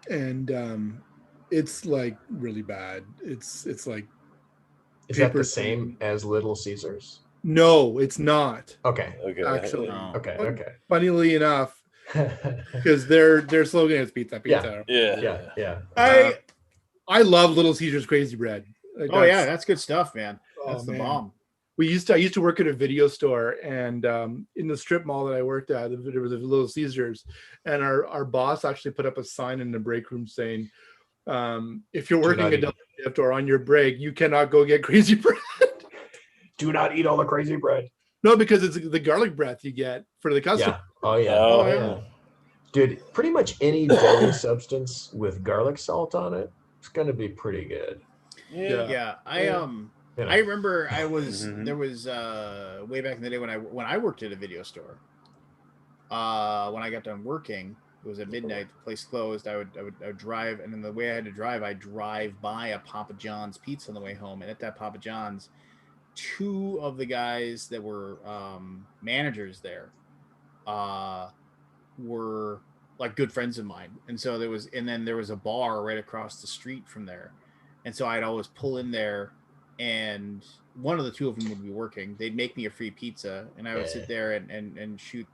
S6: and it's like really bad. It's like.
S8: Is that the same as Little Caesars?
S6: No, it's not.
S8: Okay.
S6: Actually.
S8: Okay.
S6: Funnily enough, because their slogan is pizza.
S8: Yeah.
S6: I love Little Caesars Crazy Bread. Like,
S1: that's good stuff, man. That's the bomb.
S6: I used to work at a video store, and in the strip mall that I worked at, there was a Little Caesars, and our boss actually put up a sign in the break room saying, if you're working a double shift or on your break, you cannot go get crazy bread.
S8: Do not eat all the crazy bread.
S6: No, because it's the garlic breath you get for the customer.
S8: Yeah. Oh yeah. Dude, pretty much any deli substance with garlic salt on it, it's gonna be pretty good.
S1: Yeah. I remember there was way back in the day when I worked at a video store. When I got done working, it was at midnight, the place closed. I would drive, and then the way I had to drive, I drive by a Papa John's pizza on the way home, and at that Papa John's, two of the guys that were managers there were like good friends of mine, and so there was a bar right across the street from there, and so I'd always pull in there, and one of the two of them would be working. They'd make me a free pizza, and I would sit there and shoot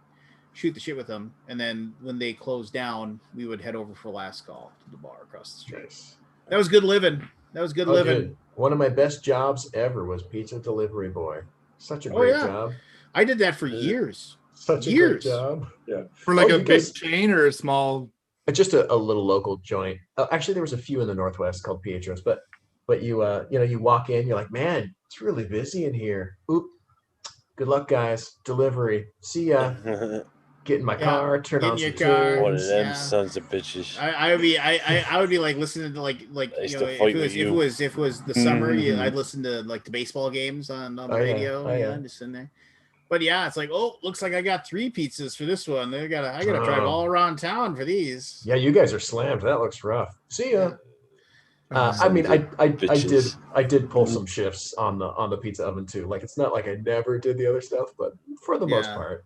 S1: the shit with them, and then when they closed down, we would head over for last call to the bar across the street.
S8: Nice.
S1: That was good living. Living.
S8: Dude. One of my best jobs ever was pizza delivery boy. Such a great job.
S1: I did that for years.
S8: Such a great job.
S6: Yeah. For like a big chain or a small.
S8: Just a little local joint. Actually, there was a few in the Northwest called Pietro's, but you you walk in, you're like, man, it's really busy in here. Oop. Good luck, guys. Delivery. See ya. Get in my car, turn on some tunes.
S2: One of them sons of bitches.
S1: I would be like listening to like if it was the summer, I'd listen to like the baseball games on the radio, just in there. But it's like, looks like I got 3 pizzas for this one. I gotta drive all around town for these.
S8: Yeah, you guys are slammed. That looks rough. See ya. I mean, I did pull some shifts on the pizza oven too. Like, it's not like I never did the other stuff, but for the most part.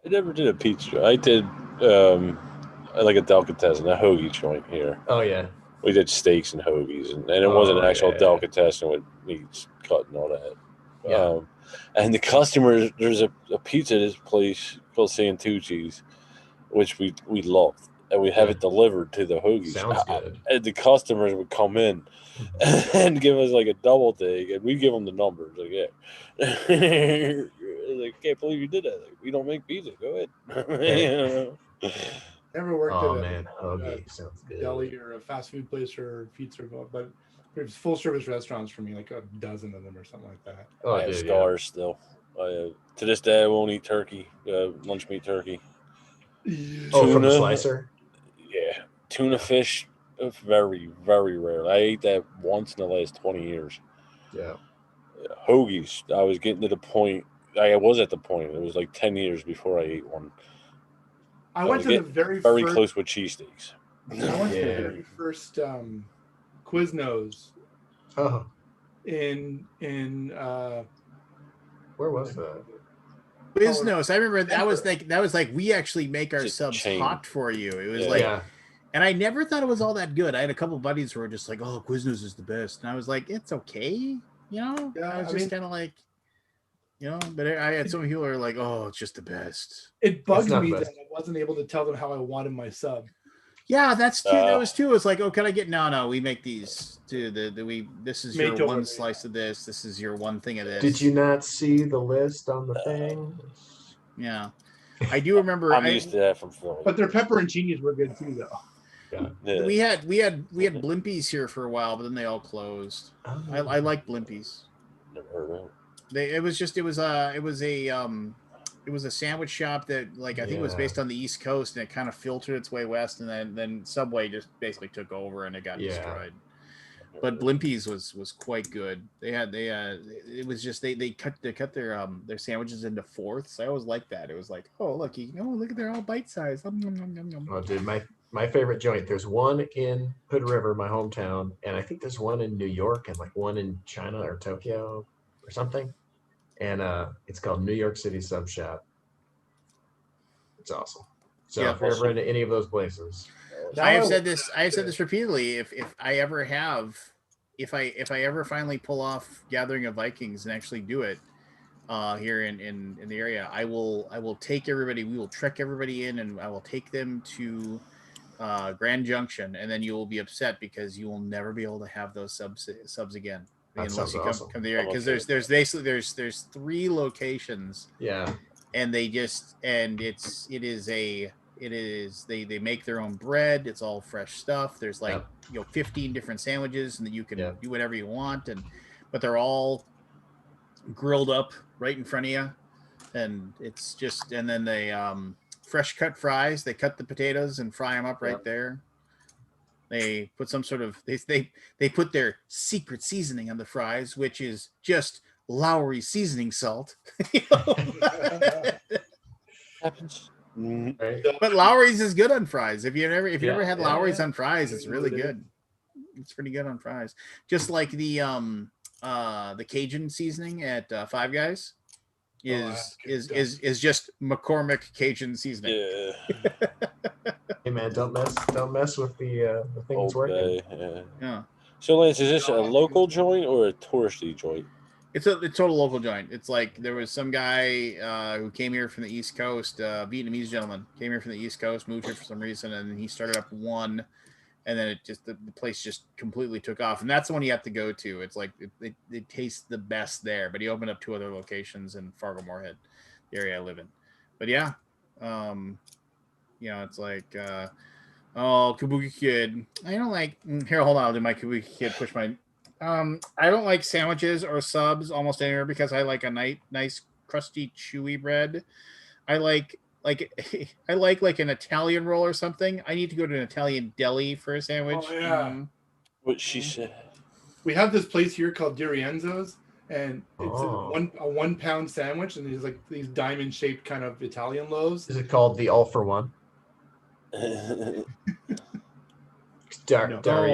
S2: I never did a pizza. I did like a delicatessen, a hoagie joint here.
S8: Oh yeah.
S2: We did steaks and hoagies, and it wasn't an actual delicatessen with meats cut and all that.
S8: Yeah.
S2: And the customers, there's a pizza place called Santucci's, which we love, and we have it delivered to the hoagies.
S8: Sounds good.
S2: And the customers would come in and give us like a double take, and we give them the numbers. Like, like, can't believe you did that. Like, we don't make pizza. Go ahead.
S6: Never worked at
S8: hoagie sounds good.
S6: Deli or a fast food place or pizza, but there's full service restaurants for me, like a dozen of them or something like that.
S2: I have scars still. To this day, I won't eat turkey, lunch meat turkey.
S8: From the slicer?
S2: Yeah. Tuna fish, very, very rare. I ate that once in the last 20 years.
S8: Yeah.
S2: Hoagies, I was getting to the point. I was at the point. It was like 10 years before I ate one.
S6: I went to the very
S2: close with cheesesteaks.
S6: I went to the very first Quiznos
S8: Oh,
S6: in
S8: where was that?
S1: Quiznos. I remember that was like we actually make our
S2: It's a
S1: subs
S2: chain.
S1: hot for you. It was
S2: Yeah.
S1: like,
S8: Yeah,
S1: and I never thought it was all that good. I had a couple buddies who were just like, "Oh, Quiznos is the best," and I was like, "It's okay," you know.
S6: Yeah,
S1: I was
S6: I
S1: just
S6: mean-
S1: kind of like, you know. But I had some people who are like, "Oh, it's just the best."
S6: it bugs
S8: not
S6: me
S8: the
S6: that
S8: best.
S6: I wasn't able to tell them how I wanted my sub.
S1: Yeah, that's too. That was too. It's like, oh, can I get? No. We make these too. This is
S6: Made
S1: your
S6: to
S1: one
S6: order.
S1: slice of this. This is your one thing of this.
S8: Did you not see the list on the thing?
S1: Yeah, I do remember.
S2: I'm used to that from Philly.
S5: But their pepperoncinis were good too, though.
S2: Yeah.
S1: We had Blimpies here for a while, but then they all closed. I like Blimpies.
S2: Never heard of it.
S1: It was a sandwich shop that, like, I think it was
S8: Yeah.
S1: based on the East Coast, and it kind of filtered its way west, and then Subway just basically took over and it got destroyed. But Blimpies was quite good. It was just they cut their sandwiches into fourths. I always liked that. It was like, oh look, they're all bite sized.
S8: Oh, dude, my favorite joint. There's one in Hood River, my hometown, and I think there's one in New York and like one in China or Tokyo or something. And it's called New York City Sub Shop. It's awesome. So
S1: Yeah,
S8: if you're ever in any of those places,
S1: I have said this repeatedly. If I ever finally pull off Gathering of Vikings and actually do it here in the area, I will take everybody. We will trek everybody in, and I will take them to Grand Junction, and then you will be upset because you will never be able to have those subs again unless you come to the area, because there's basically there's 3 locations.
S8: yeah,
S1: And they make their own bread. It's all fresh stuff. There's like 15 different sandwiches, and that you can do whatever you want, but they're all grilled up right in front of you, and it's just, and then they fresh cut fries. They cut the potatoes and fry them up right there. They put some sort of they put their secret seasoning on the fries, which is just Lowry seasoning salt.
S2: Happens.
S8: right?
S1: But Lowry's is good on fries. If you ever had Lowry's on fries, it's really good. It's pretty good on fries. Just like the Cajun seasoning at Five Guys is just McCormick Cajun seasoning.
S2: Yeah.
S8: Hey man, don't mess with the thing that's
S2: Old
S8: working.
S2: Bay,
S1: Yeah.
S2: So Lance, is this a local joint or a touristy joint?
S1: It's a total local joint. It's like there was some guy who came here from the East Coast, Vietnamese gentleman, came here from the East Coast, moved here for some reason, and he started up one, and then it just the place just completely took off. And that's the one you have to go to. It's like it tastes the best there. But he opened up 2 other locations in Fargo Moorhead, the area I live in. But yeah, it's like Kabuki Kid. I don't like here. Hold on, I'll do my Kabuki Kid. Push my. I don't like sandwiches or subs almost anywhere because I like a nice crusty chewy bread. I like I like an Italian roll or something. I need to go to an Italian deli for a sandwich.
S6: Oh, yeah.
S2: What she said.
S6: We have this place here called Dirienzo's, and it's
S8: Oh.
S6: a 1 pound sandwich, and there's like these diamond shaped kind of Italian loaves.
S8: Is it called the All for One?
S1: Oh,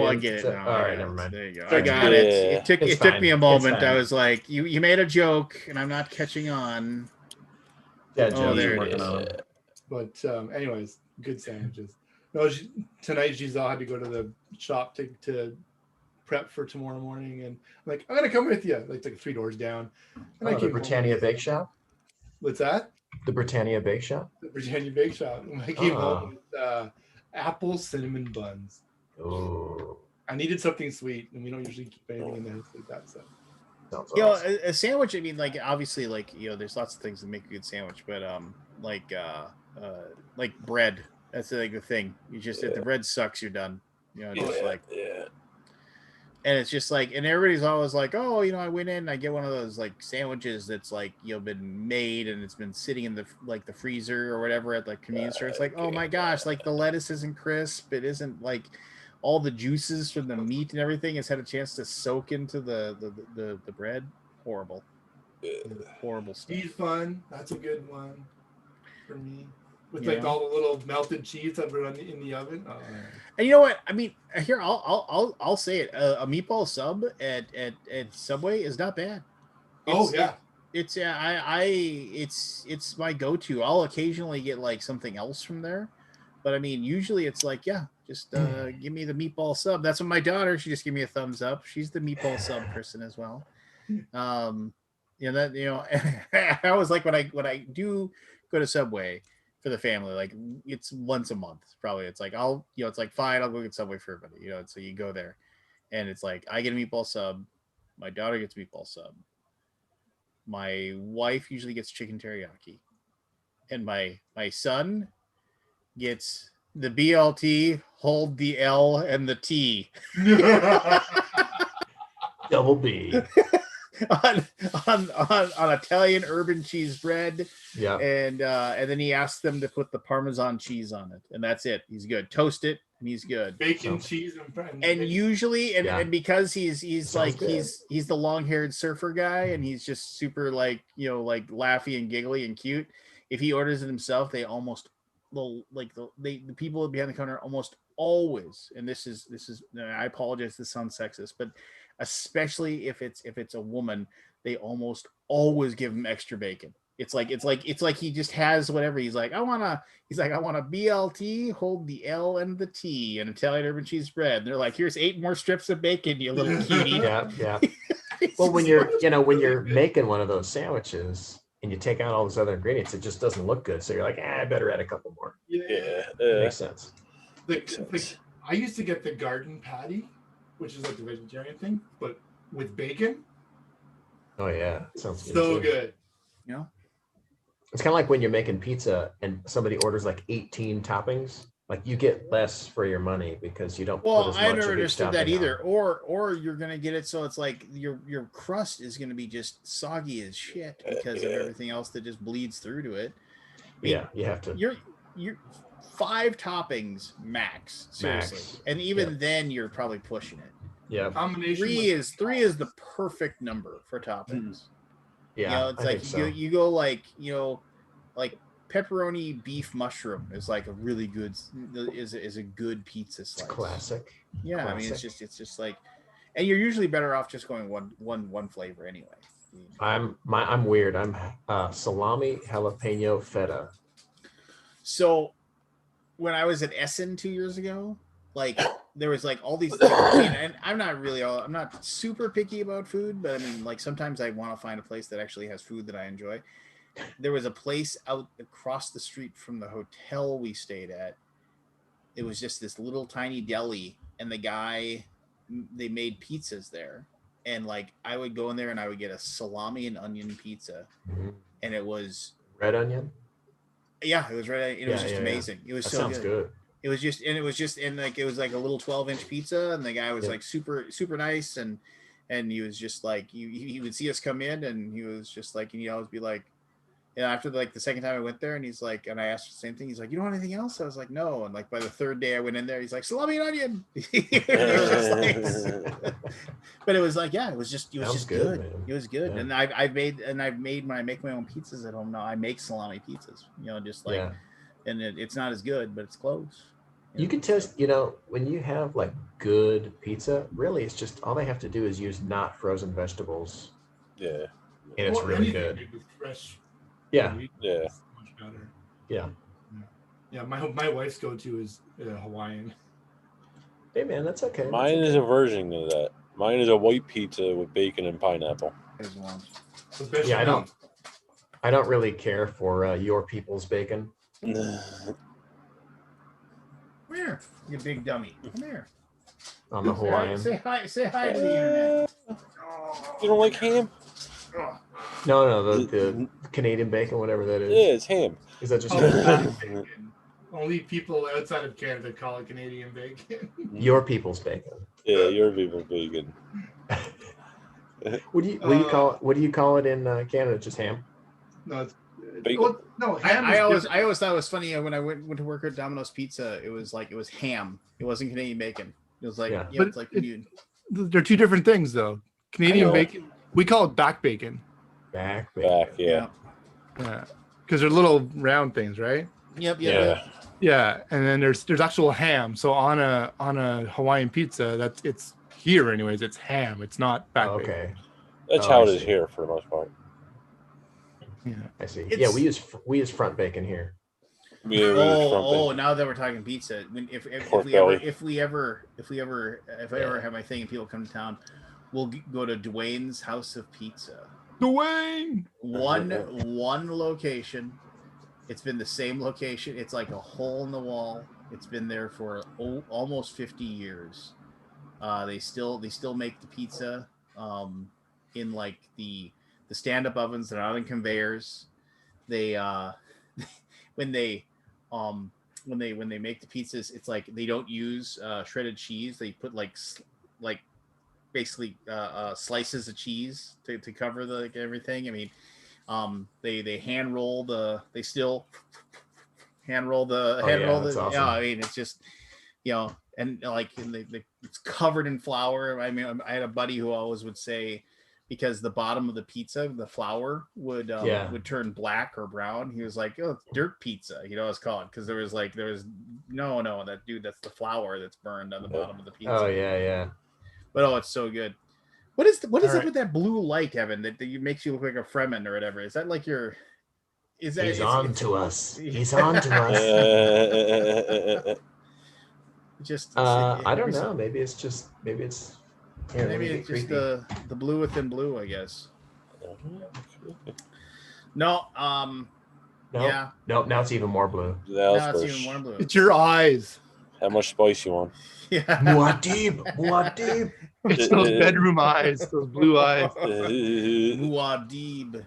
S1: I get it now.
S8: All right, never mind.
S1: There you go. I got it. It took me a moment. I was like, you made a joke, and I'm not catching on.
S8: Yeah,
S1: Oh, there it
S8: working
S1: is.
S8: on it.
S6: But anyways, good sandwiches. No, tonight Giselle had to go to the shop to prep for tomorrow morning, and I'm like, I'm gonna come with you. Like, it's like 3 doors down. And
S8: Oh, the Britannia Bake Shop.
S6: What's that?
S8: The Britannia Bake Shop.
S6: The Britannia Bake Shop. And I came home with apple cinnamon buns.
S8: Oh,
S6: I needed something sweet, and we don't usually keep anything in the house like that. So
S8: sounds
S1: You know,
S8: awesome.
S1: a sandwich. I mean, like obviously, like there's lots of things that make a good sandwich, but like bread. That's like the thing. You just if the bread sucks, you're done. Just like. And it's just like, and everybody's always like, oh, I went in and I get one of those like sandwiches that's like, been made and it's been sitting in the freezer or whatever at like convenience store. It's like, oh my gosh, like the lettuce isn't crisp. It isn't like all the juices from the meat and everything has had a chance to soak into the bread. Horrible. Horrible stuff.
S6: Cheese fun. That's a good one for me. with
S1: You
S6: like
S1: know?
S6: all the little melted cheese that were in the oven. Oh,
S1: And you know what? I mean, here I'll say it. A meatball sub at Subway is not bad.
S6: oh yeah.
S1: It's it's my go-to. I'll occasionally get like something else from there, but I mean, usually it's like, yeah, just give me the meatball sub. That's what my daughter. She just gave me a thumbs up. She's the meatball sub person as well. I was like when I do go to Subway for the family, like it's once a month probably. It's like it's like fine, I'll go get Subway for everybody. So you go there, and it's like I get a meatball sub, my daughter gets a meatball sub. My wife usually gets chicken teriyaki, and my son gets the BLT, hold the L and the T
S8: Double B.
S1: on Italian urban cheese bread.
S8: Yeah.
S1: And then he asks them to put the Parmesan cheese on it, and that's it. He's good. Toast it, and he's good.
S6: Bacon, cheese,
S1: And usually, and because he's like
S8: good.
S1: he's the long-haired surfer guy, and he's just super like like laughy and giggly and cute. If he orders it himself, they almost the people behind the counter almost always, and this is I apologize, this sounds sexist, but especially if it's a woman, they almost always give him extra bacon. It's like he just has whatever. He's like, I want a BLT, hold the L and the T, and Italian urban cheese bread. And they're like, here's 8 more strips of bacon, you little cutie.
S8: Yeah. Well, when you're making one of those sandwiches and you take out all those other ingredients, it just doesn't look good. So you're like, I better add a couple more.
S6: Yeah.
S8: Makes sense.
S6: I used to get the garden patty, which is like the vegetarian thing, but with bacon.
S8: Oh yeah, sounds good.
S6: So good.
S8: It's kind of like when you're making pizza and somebody orders like 18 toppings. Like you get less for your money because you don't.
S1: Well,
S8: put as
S1: I
S8: much
S1: never
S8: of each
S1: understood that
S8: topping
S1: either.
S8: on.
S1: Or you're gonna get it so it's like your crust is gonna be just soggy as shit because of everything else that just bleeds through to it. I mean,
S8: Yeah, you have to.
S1: You're 5 toppings max, seriously, and even then you're probably pushing it.
S8: Yeah,
S6: Combination.
S1: 3 is the perfect number for toppings.
S8: yeah.
S1: It's
S8: I
S1: like
S8: think so.
S1: you go like like pepperoni beef mushroom is like a really good is a good pizza slice.
S8: It's classic.
S1: Yeah,
S8: Classic.
S1: I mean it's just like, and you're usually better off just going one flavor anyway.
S8: I'm weird. I'm salami jalapeno feta.
S1: So when I was at Essen 2 years ago, like there was like all these things, and I'm not super picky about food, but I mean like sometimes I want to find a place that actually has food that I enjoy. There was a place out across the street from the hotel we stayed at. It was just this little tiny deli, and they made pizzas there, and like I would go in there and I would get a salami and onion pizza, and it was
S8: red onion.
S1: Yeah, it was red. It was just amazing. It was
S8: that
S1: so
S8: sounds good.
S1: It was just like it was like a little 12-inch pizza, and the guy was like super nice, and he was just like he would see us come in, and he was just like, and he'd always be like, and after like the second time I went there, and he's like, and I asked the same thing, he's like, you don't want anything else? I was like, no. And like by the 3rd day I went in there, he's like, salami and onion. But it was like, yeah, it was just good.
S8: Man.
S1: It was good.
S8: Yeah.
S1: And I've made when I make my own pizzas at home now, I make salami pizzas. Just like, and it's not as good, but it's close.
S8: You can test, when you have like good pizza, really it's just all they have to do is use not frozen vegetables.
S2: Yeah.
S8: And it's really good.
S6: Fresh.
S8: Yeah.
S2: Yeah.
S6: Much better.
S8: Yeah.
S6: Yeah. My wife's go-to is Hawaiian.
S8: Hey man, that's okay.
S2: Mine is a version of that. Mine is a white pizza with bacon and pineapple.
S8: Yeah, I don't really care for your people's bacon.
S1: Come here, you big dummy. Come here.
S8: I'm a Hawaiian.
S1: Say hi to the internet.
S2: You don't like ham?
S8: No, the Canadian bacon, whatever that is.
S2: Yeah, it's ham.
S8: Is that just
S6: bacon? Only people outside of Canada call it Canadian bacon.
S8: Your people's bacon?
S2: Yeah, your people's bacon.
S8: What do you call it in Canada? Just ham?
S6: No, it's
S2: bacon.
S6: well, no. Ham
S1: I always thought it was funny when I went to work at Domino's Pizza. It was ham. It wasn't Canadian bacon. It was like it's like
S6: they're 2 different things though. Canadian bacon, we call it back bacon.
S8: Back bacon.
S2: Yeah.
S6: Yeah, because they're little round things, right?
S1: Yep.
S2: Yeah.
S6: Yeah, and then there's actual ham. So on a Hawaiian pizza, it's here anyways. It's ham. It's not back bacon.
S8: Okay,
S2: That's
S8: Oh,
S2: how
S8: I
S2: it is
S8: see.
S2: here for the most part.
S6: Yeah.
S8: I see.
S1: It's-
S8: Yeah, we use front bacon here.
S2: Yeah, we use front bacon.
S1: Now that we're talking pizza, if
S2: Pork
S1: we
S2: belly.
S1: ever if I ever have my thing and people come to town, we'll go to Dwayne's House of Pizza.
S6: Dwayne.
S1: One location. It's been the same location. It's like a hole in the wall. It's been there for almost 50 years. They still make the pizza in like the stand-up ovens. They're not in conveyors. They when they make the pizzas, it's like they don't use shredded cheese. They put like basically slices of cheese to cover the everything. I mean, they hand roll they still hand roll the
S8: that's awesome.
S1: I mean, it's just and like it's covered in flour. I mean, I had a buddy who always would say, because the bottom of the pizza, the flour would turn black or brown. He was like, "Oh, it's dirt pizza," it's called, because there was no, that's the flour that's burned on the bottom of the pizza.
S8: Oh yeah.
S1: But it's so good. What is
S6: All
S1: up
S6: right.
S1: with that blue light, Evan? That makes you look like a Fremen or whatever? Is that like your? Is that?
S8: He's on to us. He's on to us.
S1: Just.
S8: I don't know. Maybe it's just
S1: Maybe it's just the blue within blue, I guess. No. Yeah.
S8: Nope. Now it's even more blue.
S1: Now it's even more blue.
S6: It's your eyes.
S2: How much spice you want?
S1: Yeah.
S8: Muad'Dib.
S6: It's those bedroom eyes, those blue eyes.
S1: Muad'Dib.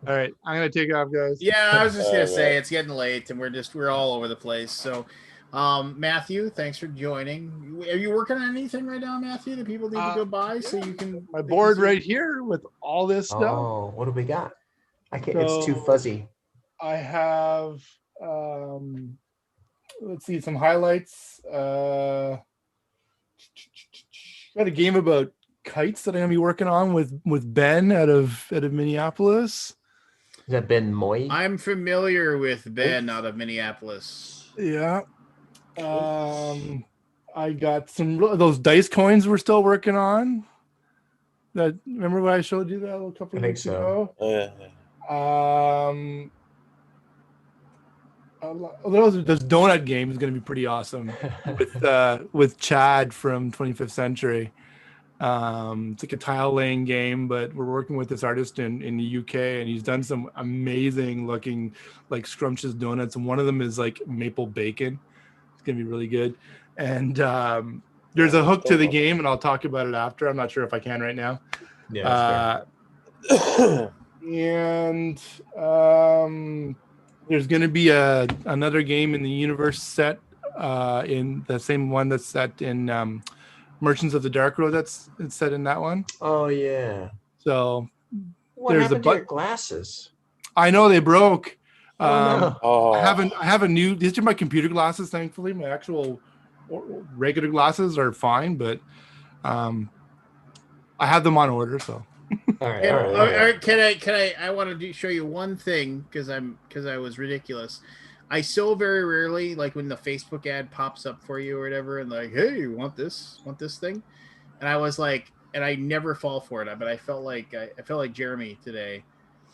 S6: All right, I'm gonna take off, guys.
S1: Yeah, I was just gonna say it's getting late and we're all over the place. So, Matthew, thanks for joining. Are you working on anything right now, Matthew, that people need to go by so you can?
S6: My board right here with all this stuff.
S8: Oh, what do we got? I can't.
S6: So-
S8: It's too fuzzy.
S6: I have let's see, some highlights. Got a game about kites that I'm gonna be working on with Ben out of Minneapolis.
S8: Is that Ben Moy?
S1: I'm familiar with Ben out of Minneapolis.
S6: Yeah. I got some those dice coins we're still working on. That, remember when I showed you that a couple of weeks ago? Those donut game is going to be pretty awesome with Chad from 25th Century. It's like a tile laying game, but we're working with this artist in the UK, and he's done some amazing looking like scrumptious donuts, and one of them is like maple bacon. It's going to be really good. And there's a hook to the game, and I'll talk about it after. I'm not sure if I can right now.
S8: Yeah.
S6: And there's going to be another game in the universe set in the same one that's set in Merchants of the Dark Road. It's set in that one.
S8: Oh yeah.
S6: So
S8: what
S6: there's
S8: happened to your glasses?
S6: I know they broke.
S8: No.
S6: I have a new. These are my computer glasses. Thankfully, my actual regular glasses are fine, but I have them on order. So.
S8: All right.
S1: Can I? I want to show you one thing because I was ridiculous. I so very rarely, like when the Facebook ad pops up for you or whatever, and like, hey, you want this thing? And I was like, and I never fall for it, but I felt like Jeremy today,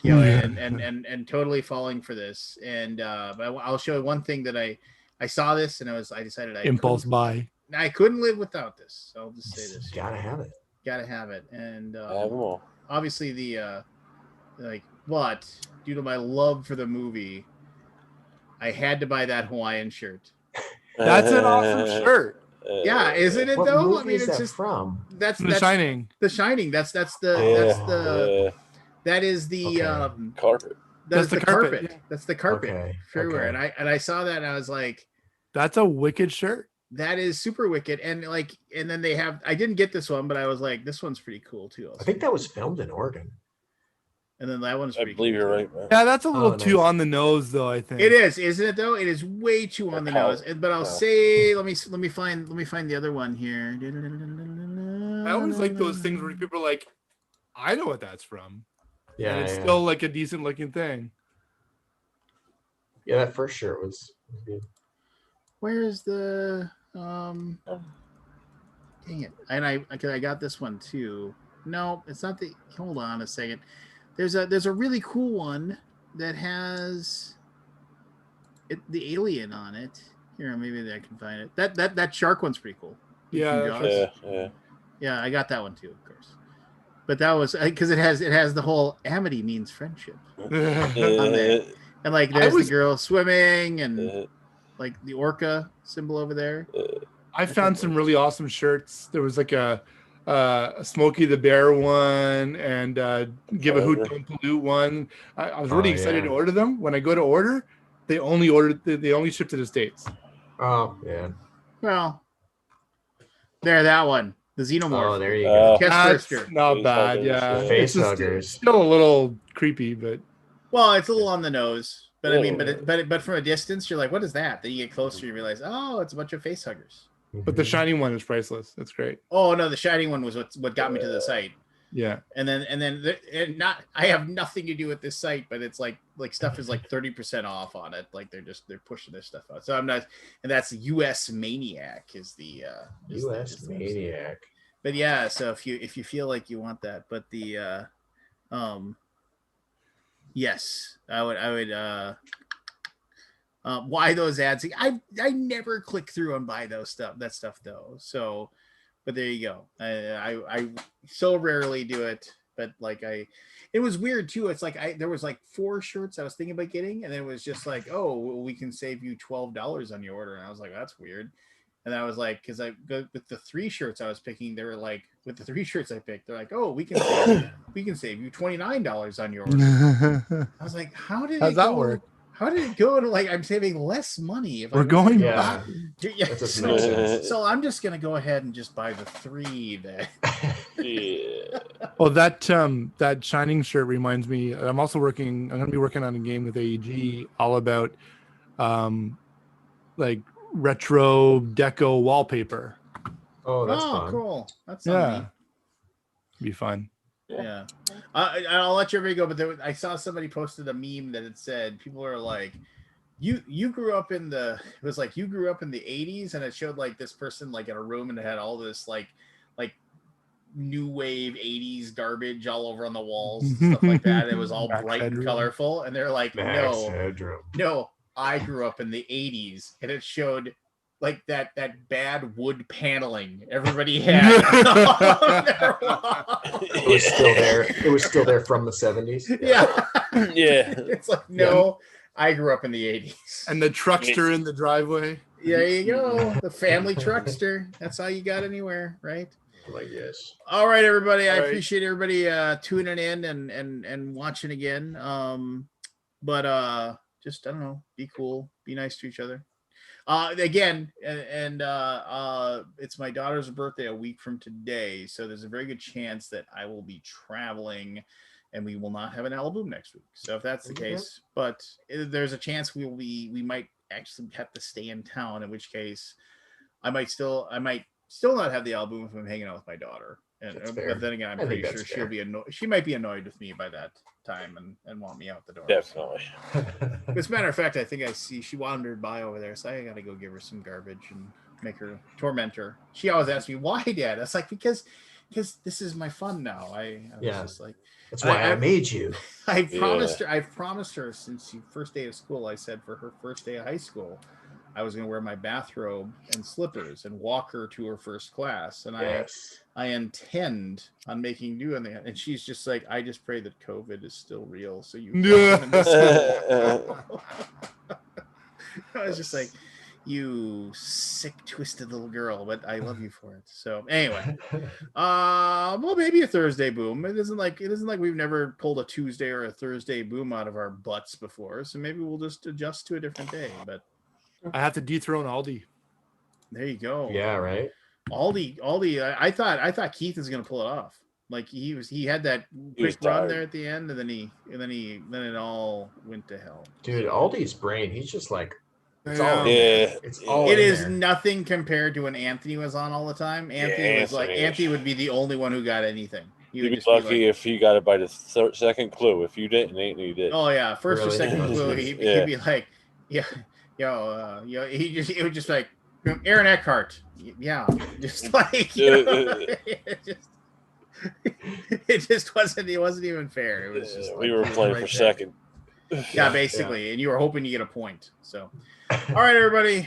S1: and totally falling for this. And but I'll show you one thing that I saw this, and I decided
S6: impulse buy.
S1: I couldn't live without this. So I'll just say this.
S8: Gotta have it.
S1: Gotta have it. And
S2: have them all.
S1: obviously the but due to my love for the movie, I had to buy that Hawaiian shirt.
S6: That's an awesome shirt.
S1: Yeah, isn't it
S8: What
S1: though?
S8: movie
S1: I mean,
S8: is
S1: it's
S8: that
S1: just
S8: from?
S1: that's
S6: The Shining.
S1: The Shining. That is the
S2: carpet.
S1: That's
S6: the
S1: the
S6: carpet,
S1: carpet.
S6: yeah.
S1: That's the carpet.
S8: Okay,
S1: Everywhere.
S8: okay.
S1: And I saw that and I was like,
S6: That's a wicked shirt.
S1: that is super wicked. And then they have, I didn't get this one, but I was like, this one's pretty cool too.
S8: I think that was filmed in Oregon.
S1: And then that one's
S2: I
S1: pretty
S2: believe
S1: cool
S2: you're
S1: too.
S2: right, man.
S6: Yeah, that's a little
S8: nice.
S6: too on the nose, though. I think
S1: It is, isn't it though? It is way too on the nose. But I'll say, let me find the other one here.
S6: I always like those things where people are like, I know what that's from.
S8: Yeah,
S6: And it's still like a decent looking thing.
S8: Yeah, that first shirt was good.
S1: Where's the dang it. And I got this one too. No, it's not the hold on a second. There's a really cool one that has the alien on it. Here, maybe I can find it. That shark one's pretty cool.
S6: Yeah,
S1: From
S6: that's
S1: Jaws.
S2: Yeah.
S1: Yeah, I got that one too, of course. But that was because it has the whole amity means friendship on there, and like there's the girl swimming and like the orca symbol over there.
S6: I found some really awesome shirts. There was like a Smokey the Bear one and Give a Hoot Don't Pollute one. I was really excited to order them. When I go to order, they only ship to the States.
S8: Oh yeah.
S1: Well, that one, the Xenomorph.
S8: Oh, there you go.
S1: That's
S6: not bad. Yeah,
S8: Face
S6: it's
S8: huggers.
S6: Still a little creepy, but
S1: well, it's a little on the nose. But I mean, but from a distance, you're like, what is that? Then you get closer, you realize, oh, it's a bunch of face huggers.
S6: But the shining one is priceless. That's great.
S1: Oh no, the shining one was what got me to the site.
S6: Yeah.
S1: And not I have nothing to do with this site, but it's like stuff is like 30% off on it. Like they're pushing this stuff out. So I'm not, and that's US Maniac is the
S8: US Maniac.
S1: But yeah, so if you feel like you want that, but the yes, I would why those ads? I never click through and buy that stuff though. So, but there you go. I so rarely do it, but like it was weird too. It's like there was like 4 shirts I was thinking about getting, and it was just like, oh, well, we can save you $12 on your order, and I was like, that's weird. And I was like, because I go with the 3 shirts I was picking, they were like, with the 3 shirts I picked, they're like, oh, we can save you $29 on your order. I was like, how's that work? How did it go to like I'm saving less money if
S6: we're going
S8: back?
S1: Yeah. So I'm just gonna go ahead and just buy the 3 then.
S2: Yeah.
S6: Well, that shining shirt reminds me. I'm gonna be working on a game with AEG all about like retro deco wallpaper.
S8: Oh, that's fun.
S1: Cool. That's
S6: neat. Be fun.
S1: Yeah. I'll let you go, but I saw somebody posted a meme that it said people are like, you grew up in the 80s, and it showed like this person like in a room and it had all this like new wave 80s garbage all over on the walls and stuff like that. It was all bright and colorful, and they're like, no, I grew up in the 80s, and it showed like that bad wood paneling everybody had.
S8: It was still there. It was still there from the 70s.
S1: Yeah. It's like, no, I grew up in the 80s.
S6: And the truckster in the driveway.
S1: There you go. The family truckster. That's how you got anywhere, right?
S8: I guess.
S1: All right, everybody. I appreciate everybody tuning in and watching again. But just, I don't know, be cool, be nice to each other. Again, and it's my daughter's birthday a week from today, so there's a very good chance that I will be traveling, and we will not have an Alaboom next week. So if that's the case, but there's a chance we might actually have to stay in town, in which case I might still not have the Alaboom if I'm hanging out with my daughter. But then again, I'm pretty sure she'll be annoyed. She might be annoyed with me by that time and want me out the door.
S2: Definitely.
S1: As a matter of fact, I think I see she wandered by over there, so I got to go give her some garbage and torment her. She always asks me, "Why, Dad?" It's like because this is my fun now. I was just like,
S8: that's why I made you.
S1: I've promised her since the first day of school. I said for her first day of high school, I was going to wear my bathrobe and slippers and walk her to her first class. And I intend on making do on that. And she's just like, I just pray that COVID is still real. So you. I was just like, you sick, twisted little girl, but I love you for it. So anyway, well, maybe a Thursday boom. It isn't like we've never pulled a Tuesday or a Thursday boom out of our butts before. So maybe we'll just adjust to a different day. But
S6: I have to dethrone Aldi.
S1: There you go.
S8: Yeah, right.
S1: Aldi. I thought Keith was gonna pull it off. Like he had that quick run there at the end, and then it all went to hell.
S8: Dude, Aldi's brain. He's just like,
S1: it's all. It is nothing compared to when Anthony was on all the time. Anthony would be the only one who got anything.
S2: You'd be lucky if he got it by the second clue. If you didn't, Anthony did.
S1: Oh yeah, first or second clue, he'd be like, Yeah, it was just like Aaron Eckhart. Yeah, just like it just wasn't. It wasn't even fair. It was just
S2: we
S1: like,
S2: were
S1: he was
S2: playing
S1: right
S2: for
S1: there.
S2: second.
S1: Yeah, basically, and you were hoping to get a point. So, all right, everybody.